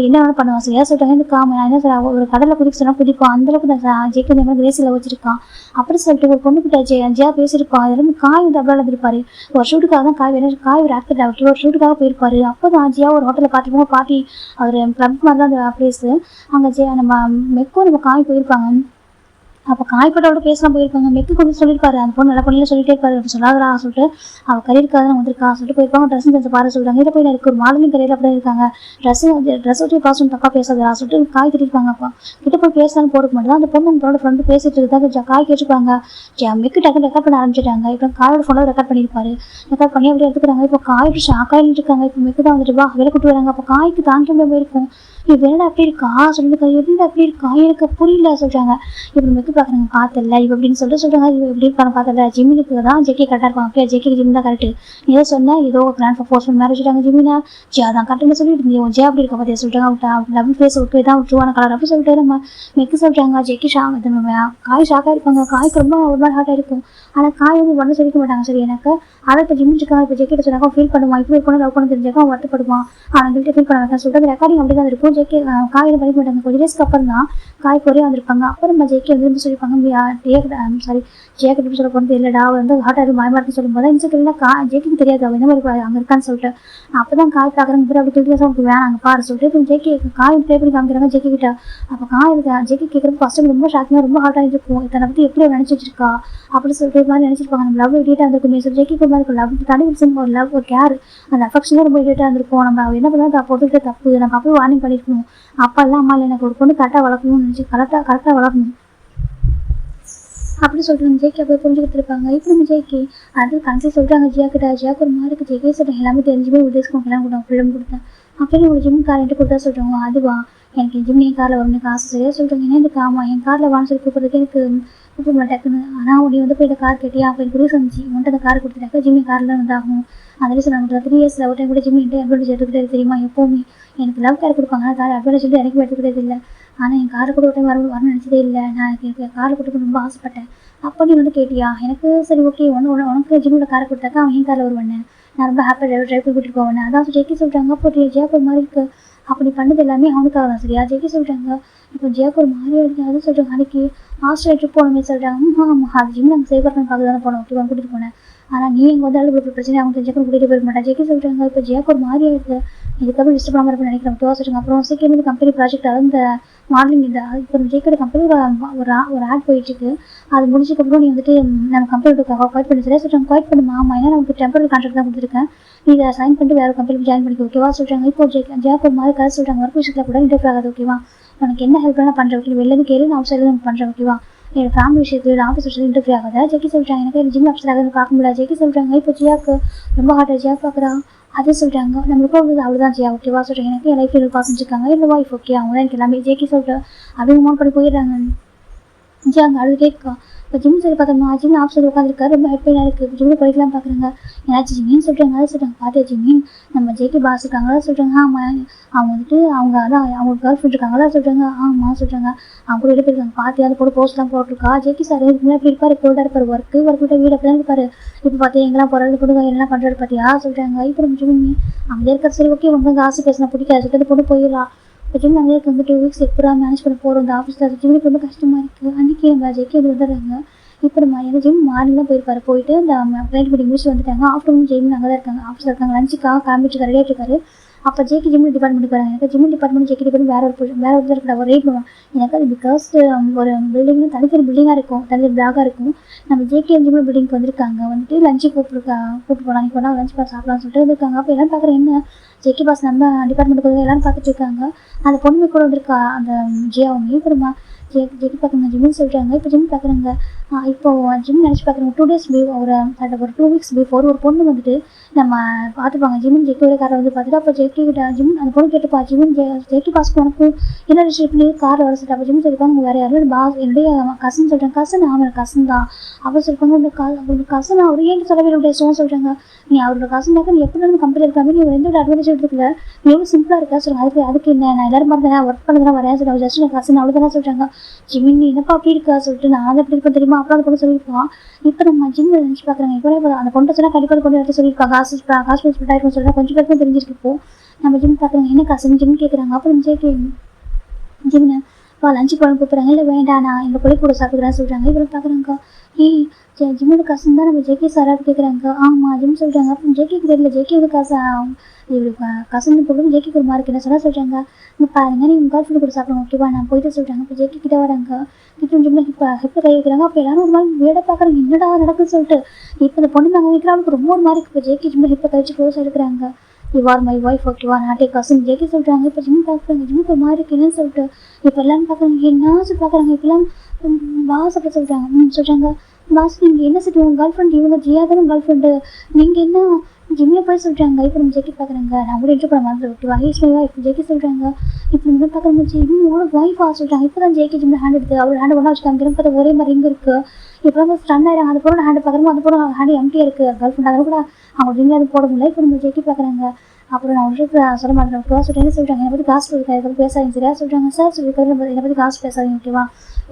என்ன வேணும் பண்ணுவான் சரியா சொல்லிட்டாங்க. எனக்கு நான் என்ன சார் ஒரு கடலில் குதிக்க சொன்னால் குதிப்பான் அந்தளவுக்கு நான் ஜெய்க்கு வந்து என்ன கிரேஸில் வச்சிருக்கான். அப்படி சொல்லிட்டு ஒரு பொண்ணு கிட்ட ஜியா பேசியிருப்பான். அதெல்லாம் காய் வந்து அவ்வளோ இருந்திருப்பாரு. ஒரு ஷூட்டுக்காக தான் காய் ஒரு ஆக்டர் ஆகிட்டு ஒரு ஷூட்டுக்காக போயிருப்பாரு. அப்போ தான் ஜியா ஒரு ஹோட்டலில் பார்த்துருப்போம் பாட்டி அவர் கிளப் மாதிரி தான் அந்த பிளேஸு. அங்கே ஜியா நம்ம மெக்கோ நம்ம காய் போயிருப்பாங்க. அப்போ காய்பட்டோட பேசலாம் போயிருப்பாங்க. மெக்கு கொஞ்சம் சொல்லியிருப்பாரு அந்த பொண்ணு நல்லா பொண்ணில் சொல்லிட்டே இருப்பாரு சொல்லாதரா சொல்லிட்டு அவள் கரியருக்காக தான் வந்திருக்கா சொல்லிட்டு போயிருப்பாங்க. ட்ரெஸ்ஸிங் செஞ்சு பாரு சொல்லிட்டாங்க. இதை போய் எனக்கு ஒரு மாடலிங் கரியர் அப்படி இருக்காங்க ட்ரெஸ் வச்சு பாசம் தப்பாக பேசாதரா சொல்லிட்டு காய் திட்டிருப்பாங்க. அப்போ கிட்ட போய் பேசலான்னு போட மாட்டேன். அந்த பொண்ணு உங்களோட ஃப்ரெண்டு பேசிட்டு இருந்தாங்க காய் கேட்டுருப்பாங்க. மெக்கு டக்கு ரெக்கார்ட் பண்ண ஆரம்பிச்சிட்டாங்க. இப்போ காயோட ஃபோனில் ரெக்கார்ட் பண்ணியிருப்பாரு. ரெக்கார்ட் பண்ணி அப்படியே எடுத்துக்கிறாங்க. இப்போ காய்ட்டு ஷாக்காயிட்டு இருக்காங்க. இப்போ மெக்கு தான் வந்துட்டு வா வேலை கூட்டு வராங்க. அப்போ காய்க்கு தாங்க முடியாமல் போயிருக்கும். இப்போ என்னடா அப்படி இருக்கா சொல்லிட்டு என்னடா அப்படி இருக்கா எனக்கு புரியல சொல்லிட்டாங்க. இப்போ மெக்கு பார்க்குறாங்க பார்த்தல இப்போ அப்படின்னு சொல்கிறாங்க. இது எப்படி இருப்பாங்க பார்த்தல ஜிம்மினுக்கு தான் ஜெக்கி கரெக்டாக இருப்பாங்க. ஓகே ஜெக்கி ஜிம் தான் கரெக்டு. நீ ஏதோ சொன்னால் ஏதோ கிராண்ட் ஃபோர்ஸ் பண்ணி மேரேஜ் வச்சுட்டாங்க ஜிம்மினா ஜியா தான் கரெக்டாக சொல்லிட்டு இருந்தேன். ஜியா அப்படி இருக்க பார்த்தியா சொல்லிட்டாங்க. டபுள் ஃபேஸ் ஓகே தான் ட்ரூவான கலர் அப்படி சொல்லிட்டு நம்ம மெக்கு சொல்கிறாங்க. ஜெக்கி காய் ஷாக்காக இருப்பாங்க. காய்க்கு ரொம்ப ஒரு மாதிரி ஹார்ட்டாக இருக்கும். ஆனால் காய் வந்து ஒன்றும் சொல்லிக்க மாட்டாங்க சரி. எனக்கு அதை இப்போ ஜிம்மிச்சுக்காக இப்போ ஜெக்கிட்ட சொன்னாக்கா ஃபீல் பண்ணுவான். இப்போ பொண்ணு லவ் பண்ண தெரிஞ்சாக்கா அவன் வருத்தப்படுவான். ஆனால் கிட்ட ஃபீல் பண்ண வேண்டாம் சொல்லிட்டு ரெக்கார்டிங் அப்படி தான் இருக்கும். ஜெக்கி காய் பண்ணிக்க மாட்டாங்க. கொஞ்சம் டேஸ்க்கு அப்புறம் தான் காய் குறைய வந்திருப்பாங்க. அப்புறம் நம்ம ஜெக்கி வந்து வந்து சொல்லியிருப்பாங்க சாரி ஜேக்கு எப்படி சொல்ல போகிறது இல்லைடா அவள் வந்து ஹார்ட் ஆகிடும் பயமாக இருக்குன்னு சொல்லும்போது இன்ஸ்டா ஜேக்கு தெரியாது அவள் என்ன மாதிரி அங்கே இருக்கான்னு சொல்லிட்டு அப்போ தான் காய் பார்க்குறாங்க பேர் அப்படி கிட்ட அவங்களுக்கு வேணாம் அங்கே பாரு சொல்லிட்டு இப்போ ஜேக்கி காய் ப்ளே பண்ணி காமிக்கிறாங்க ஜேக்கி கிட்ட அப்போ காய் இருக்கா ஜேக்கி கேட்குறப்ப ஃபஸ்ட்டு ரொம்ப ஷாக்கிங்காக ரொம்ப ஹார்ட் ஆகிட்டு இருக்கும் இத்தனை பற்றி எப்படி நினச்சி வச்சிருக்கா அப்படி சொல்லிட்டு மாதிரி நினச்சிருப்பாங்க நம்ம லவ் டேட்டாக இருந்திருக்குமே சொல்லி ஜேக்கி மாதிரி இருக்கும் லவ் தனி ஒரு லவ் ஒரு கேர் அந்த அஃபெக்ஷனாக ரொம்ப டேட்டாக இருந்திருக்கும் நம்ம என்ன பண்ணால் போட்டுக்கிட்டு தப்பு நம்ம அப்போ வார்னிங் பண்ணியிருக்கணும் அப்பா இல்லை அம்மா இல்லை எனக்கு ஒரு பொண்ணு கரெக்டாக வளர்க்கணும்னு நினச்சி கரெக்டாக வளர்க்கணும் அப்படி சொல்லிட்டு ஜேக்கி அப்படியே புரிஞ்சுக்கிட்டு இருப்பாங்க இப்போ நம்ம ஜேக்கி அது கணக்கு சொல்லிட்டாங்க ஜியாக்கு ஒரு மாதிரி ஜேக்கே சொல்லிட்டாங்க எல்லாமே தெரிஞ்சுமே உதேசிக்கும் எல்லாம் கொடுத்தேன் ஃபிலிம் கொடுத்தேன் அப்படின்னு ஒரு ஜிம் கார் என்கிட்ட கொடுத்தா சொல்லிட்டாங்க அதுவா எனக்கு ஜிம் என் காரில் வரணும் காசு சரியாக சொல்லிட்டாங்க ஏன்னா எனக்கு ஆமாம் என் காரில் வாங்க சொல்லி கூப்பிட்றதுக்கு எனக்கு கூப்பிட மாட்டேக்குன்னு ஆனால் நீ வந்து போய் கார் கேட்டியா அப்போ எனக்கு புரிய செஞ்சு உன்ட்டு அந்த கார் கொடுத்துட்டாக்க ஜிம்மி காரில் வந்தாகும் அதில் சொன்னாங்க 3 இயர்ஸில் ஒரு டைம் கூட ஜிம்மி அட்வான்டேஜ் எடுத்துக்கிட்டே தெரியுமா எப்போவுமே எனக்கு லவ் கேர் கொடுப்பாங்க கார் அட்வான்டேஜ் வந்து எனக்கு எடுத்துக்கிட்டே இல்லை ஆனால் என் காரை கூட ஒரு டைம் வரணும்னு நினச்சதே இல்லை நான் எனக்கு காரை கொடுத்து ரொம்ப ஆசைப்பட்டேன் அப்போ நீ வந்து கேட்டியா எனக்கு சரி ஓகே உனக்கு ஜிம்மோட காரை கொடுத்தாக்கா அவன் என் காரில் வருவேன் நான் ரொம்ப ஹாப்பியாக ட்ரைவ் கூட்டிகிட்டு போவேன் அதான் ஜேக்கி சொல்லிட்டாங்க அப்போ ஜியாக்கு ஒரு மாதிரி இருக்குது அப்படி பண்ணது எல்லாமே அவனுக்காக தான் சரியா ஜேக்கி சொல்லிட்டாங்க இப்போ ஜியாக்கு ஒரு மாதிரி இருக்குது அதுவும் சொல்லிட்டாங்க அன்றைக்கி ஆஸ்திரேலியா ட்ரிப் போகணுமே சொல்லிட்டாங்க ஆமாம் அது ஜிம் நாங்கள் சேவ் பண்ண பார்க்க தானே போனோம் ஓகே கூட்டிகிட்டு போனேன் ஆனால் நீ எங்கே வந்தாலும் இப்படி பிரச்சனை அவங்க ஜெயக்கு கூட்டிகிட்டு போயிருக்க மாட்டேன் ஜெயக்கு சொல்லிட்டாங்க இப்போ ஜெயக்கு ஒரு மாதிரி ஆகிடுது இதுக்கப்புறம் டிஸ்டர்ப் பண்ணாமல் இருப்பேன் நினைக்கிறேன் சொல்லிட்டாங்க அப்புறம் சீக்கிரம் கம்பெனி ப்ராஜெக்ட் இந்த மாடலிங் இந்த இப்போ ஜெயக்கோட கம்பெனி ஒரு ஆட் போயிட்டுருக்கு அது முடிச்சதுக்கப்புறம் நீ வந்துட்டு நம்ம கம்பெனியோட குவாய்ட் பண்ணி சரியா சொல்லிட்டாங்க குவாய்ட் பண்ணுமா ஆமாம் ஏன்னா நமக்கு டெம்பரரி கான்ட்ராக்ட் தான் கொடுத்துருக்கேன் நீ இதை சைன் பண்ணிட்டு வேறு கம்பெனிக்கு ஜாயின் பண்ணிக்க ஓகேவா சொல்லிட்டாங்க இப்போ ஜெயக்கு ஒரு மாதிரி கதை சொல்லிட்டாங்க ஒர்க் விஷயத்தில் கூட இன்டர்ஃபியர் ஆகாது ஓகேவா உனக்கு என்ன ஹெல்ப் வேணால் பண்ணுறேன் ஓகே வெளிலேருந்து கேளு நான் அவுட் சைடில் பண்ணுறேன் ஓகேவா என்னோட ஃபேமிலி விஷயத்தில் ஆஃபீஸ் விஷயத்தில் இன்டர்ஃபியர் ஆகாதா ஜெக்கி சொல்லிட்டாங்க எனக்கு ஜிம் ஆஃபீஸர் ஆகுது பார்க்க முடியல ஜெக்கி சொல்லிட்டாங்க இப்போ ஜியாக்கு ரொம்ப ஹார்ட்டாக ஜியா பார்க்குறா அதே சொல்லிட்டாங்க நம்மளுக்கும் வந்து அவ்வளோதான் ஜியா ஓகேவா சொல்லிட்டாங்க எனக்கு என் லைஃப் பாஸ் செஞ்சுருக்காங்க இல்லை வாய்ஃப் ஓகே அவங்க தான் எனக்கு எல்லாமே ஜெக்கி சொல்லிட்டு அப்படியே மோன் பண்ணி போயிடுறாங்க ஜியா அங்கே அழுதுட்டே இருக்கா இப்போ ஜிம் சரி பார்த்தோம்னா ஜிம் ஆஃபீஸில் உட்காந்துருக்காரு ரொம்ப ஹெல்ப்ஃபுல்லாக இருக்குது ஜிம்மில் படிக்கலாம் பார்க்குறாங்க ஏன்னாச்சும் ஜிம்மின்னு சொல்லிட்டாங்க அதை சொல்லிட்டாங்க பார்த்தியா ஜிம்மின் நம்ம ஜேக்கி பாஸ் இருக்காங்க அதான் சொல்லிட்டாங்க ஆமாம் அவங்க வந்துட்டு அவங்க அதான் அவங்க கேர்ள் ஃப்ரெண்ட் இருக்காங்க அதான் சொல்லிட்டாங்க ஆமாம் சொல்லிட்டாங்க அவங்க கூட போயிருக்காங்க பார்த்தியா அது கூட போஸ்ட்லாம் போட்டிருக்கா ஜேக்கி சார் இதுக்கு எப்படி இருப்பார் கோல்டாக இருப்பார் ஒர்க்கு விட்டு வீடு அப்படி தான் இருப்பார் இப்போ பார்த்தியா எங்கெல்லாம் போகிறது கொடுங்க என்னெல்லாம் பண்ணுறது பார்த்தியா சொல்லிட்டாங்க இப்போ நம்ம ஜிம்மி அங்கே இருக்கிற சரி ஓகே உங்களுக்கு ஆசை பேசினா பிடிக்காது சொல்லிட்டு பொண்ணு போயிடலாம் இப்போ ஜிம் அங்கே வந்து 2 வீக்ஸ் எப்படா மேனேஜ் பண்ண போகிறோம் இந்த ஆஃபீஸில் ஜிம்முக்கு ரொம்ப கஷ்டமாக இருக்குது அன்றைக்கி நம்ம ஜெக்கி வந்து வந்துடுறாங்க இப்போ நம்ம எங்கள் ஜிம் மார்னிங் தான் போயிருப்பாரு போயிட்டு இந்த கிளைண்ட் மீட்டிங் முடிச்சு வந்துட்டாங்க ஆஃப்டர்நூன் ஜிம் அங்கே தான் இருக்காங்க ஆஃபீஸில் இருக்காங்க லஞ்சுக்காக கிளம்பிட்டு ரெடி ஆகிட்டு இருக்காரு அப்போ ஜேக்கி ஜிம் டிபார்ட்மெண்ட்டுக்கு வராங்க எனக்கு ஜிம் டிபார்ட்மெண்ட் ஜேக்கி டிபார்ட்மெண்ட் வேறு ஒரு இருக்கிற ஒரு ரேட் பண்ணுவாங்க எனக்கு அது பிகாஸ் ஒரு பில்டிங் தனித்தனி பில்டிங்காக இருக்கும் தனித்தனி பிளாகாக இருக்கும் நம்ம ஜேகே ஜிம் பில்டிங்க்கு வந்திருக்காங்க வந்துட்டு லஞ்சு கூப்பிட்டு போகலாம் நீ போனால் லஞ்ச் பாஸ் சாப்பிடலாம்னு சொல்லிட்டு வந்திருக்காங்க அப்போ எல்லாம் பார்க்குறேன் என்ன ஜேகே பாஸ் நம்ம டிபார்ட்மெண்ட்டுக்கு எல்லாரும் பார்த்துட்டு இருக்காங்க அந்த பொண்ணுமே கூட வந்திருக்கா அந்த ஜியாவுமே அப்புறமா ஜெக்கி பார்க்குறாங்க ஜிம்னு சொல்லிட்டாங்க இப்போ ஜிம் பார்க்குறாங்க இப்போ ஜிம் நினச்சி பார்க்குறாங்க 2 days ஒரு 2 weeks பிஃபோர் ஒரு பொண்ணு வந்துட்டு நம்ம பார்த்துப்பாங்க ஜிம்மின் ஜெக்கியோட காரை வந்து பார்த்துட்டு அப்போ ஜெக்கி கிட்ட ஜிம் அந்த பொண்ணு கேட்டுப்பா ஜிம்மின் ஜெக்கி பாஸ்க்கு உனக்கு என்ன ரிலேஷன்லேயே காரில் வர சொல்லிட்டு அப்போ ஜிம் சொல்லிப்பாங்க வேறு யாரும் பாஸ் என்னுடைய கசன் சொல்லிட்டாங்க கசன் அவன் கசன் தான் அப்போ சொல்லிப்பாங்க உங்கள் கசன் அவர் ஏன் சொல்லவே பேசுவோம் சொல்லிட்டாங்க நீ அவரோட கசனாக்க நீ எப்படி வந்து கம்பெனி இருக்காங்க நீ எந்த ஒரு அட்வான்டேஜ் எடுத்துக்கல நீ எவ்வளோ சிம்பிளாக இருக்கா சொல்லுங்க அதுக்கு என்ன நான் எல்லாரும் மாதிரி தானே ஒர்க் பண்ணதான் வரேன் சொல்லி ஜஸ்ட் நான் கசன் அவ்வளோ தானே சொல்லிட்டாங்க ஜிம்மின் என்னப்பா அப்படி இருக்கா சொல்லிட்டு நான் அதை எப்படி இருப்பேன் தெரியுமா அப்புறம் அந்த பொண்ணு சொல்லியிருப்பான் இப்போ நம்ம ஜிம் நினச்சி பார்க்குறாங்க இப்போ அந்த பொண்ணை சொன்னால் கண்டிப்பாக கொண்டு எடுத்து சொல்லியிருக்காங்க காசு ஸ்பெட்டாயிருக்கும் சொல்லிட்டு கொஞ்சம் பேருக்கும் தெரிஞ்சிருக்கு இப்போ நம்ம ஜிம் பார்க்குறாங்க என்ன காசு ஜிம் கேட்குறாங்க அப்புறம் ஜேகே ஜிம்னு இப்போ லஞ்சு குழம்பு கூப்பிட்றாங்க இல்லை வேண்டாம் நான் எங்கள் பிள்ளை கூட சாப்பிட்றேன்னு சொல்கிறாங்க இவ்வளோ பார்க்குறாங்க ஜிம்மோட காசுன்னு தான் நம்ம ஜேகே சாராட்டு கேட்குறாங்க ஆமாம் ஜிம் சொல்கிறாங்க அப்புறம் ஜேகேக்கு தெரியல ஜேகே வந்து காசு இவரு கசந்து போட்டு ஜேகேக்கு ஒரு மார்க் என்ன சொல்கிறாங்க இங்கே பாருங்க நீ உங்கள் கேர்ள் கூட சாப்பிடுங்க ஓகேவா நான் போயிட்டு சொல்கிறாங்க இப்போ ஜேகே கிட்ட வராங்க இப்போ ஜிம்மில் ஹிப்பை கை வைக்கிறாங்க அப்போ எல்லாரும் ஒரு மாதிரி வேட பார்க்குறாங்க என்னடா நடக்குன்னு சொல்லிட்டு இப்போ இந்த பொண்ணு நாங்கள் வைக்கிறாங்க ரொம்ப ஒரு மாதிரி இப்போ ஜேகே ஜிம்மில் ஹிப்பை கழிச்சு க்ளோஸ் எடுக்கிறாங்க யூ ஆர் மை ஒய்ஃப் ஓகேவா நாட்டே கசன் ஜேகே சொல்கிறாங்க இப்போ ஜிம் பார்க்குறாங்க ஜிம்முக்கு ஒரு மாதிரி என்னன்னு சொல்லிட்டு இப்போ எல்லாரும் பார்க்குறாங்க என்ன பார்க்குறாங்க இப்போலாம் பாஸ் அப்படி சொல்கிறாங்க சொல்கிறாங்க பாஸ் நீங்கள் என்ன சொல்லிட்டு உங்கள் கேர்ள் ஃப்ரெண்ட் இவங்க ஜியா தானே கேர்ள் ஃப்ரெண்டு நீங்கள் என்ன ஜிம்மில் போய் சொல்கிறாங்க இப்போ நம்ம ஜெக்கி பார்க்குறாங்க நான் கூட இன்ட்ரோ பண்ண மாதிரி ஓகேவா ஹீஸ் மை ஒய்ஃப் ஜெக்கி சொல்கிறாங்க இப்போ நம்ம பார்க்குறாங்க ஜிம்மோட ஒய்ஃபாக சொல்கிறாங்க இப்போ தான் ஜேகே ஜிம்மில் ஹேண்ட் எடுத்து அவரோட ஹேண்ட் ஒன்றா வச்சுக்காங்க திரும்ப ஒரே மாதிரி இங்கே இருக்குது இப்போ வந்து ஸ்டன் ஆகிறாங்க அது பொருள் ஹேண்ட் பார்க்குறோம் அது பொருள் ஹேண்ட் எம்டியாக இருக்குது கேர்ள் ஃப்ரெண்ட் அதை கூட அவங்க ஜிம்மில் அது போட முடியல இப்போ நம்ம ஜெக்கி பார்க்குறாங்க அப்புறம் நான் உங்களுக்கு சொல்ல மாட்டேன் ஓகேவா சொல்லிட்டு என்ன சொல்கிறாங்க என்னை பற்றி காசு கொடுக்க இதை பற்றி பேசாதீங்க சரியா சொல்கிறாங்க சார் சொல்லியிருக்காரு என்னை பற்றி காசு பேசாதீங்க ஓகேவா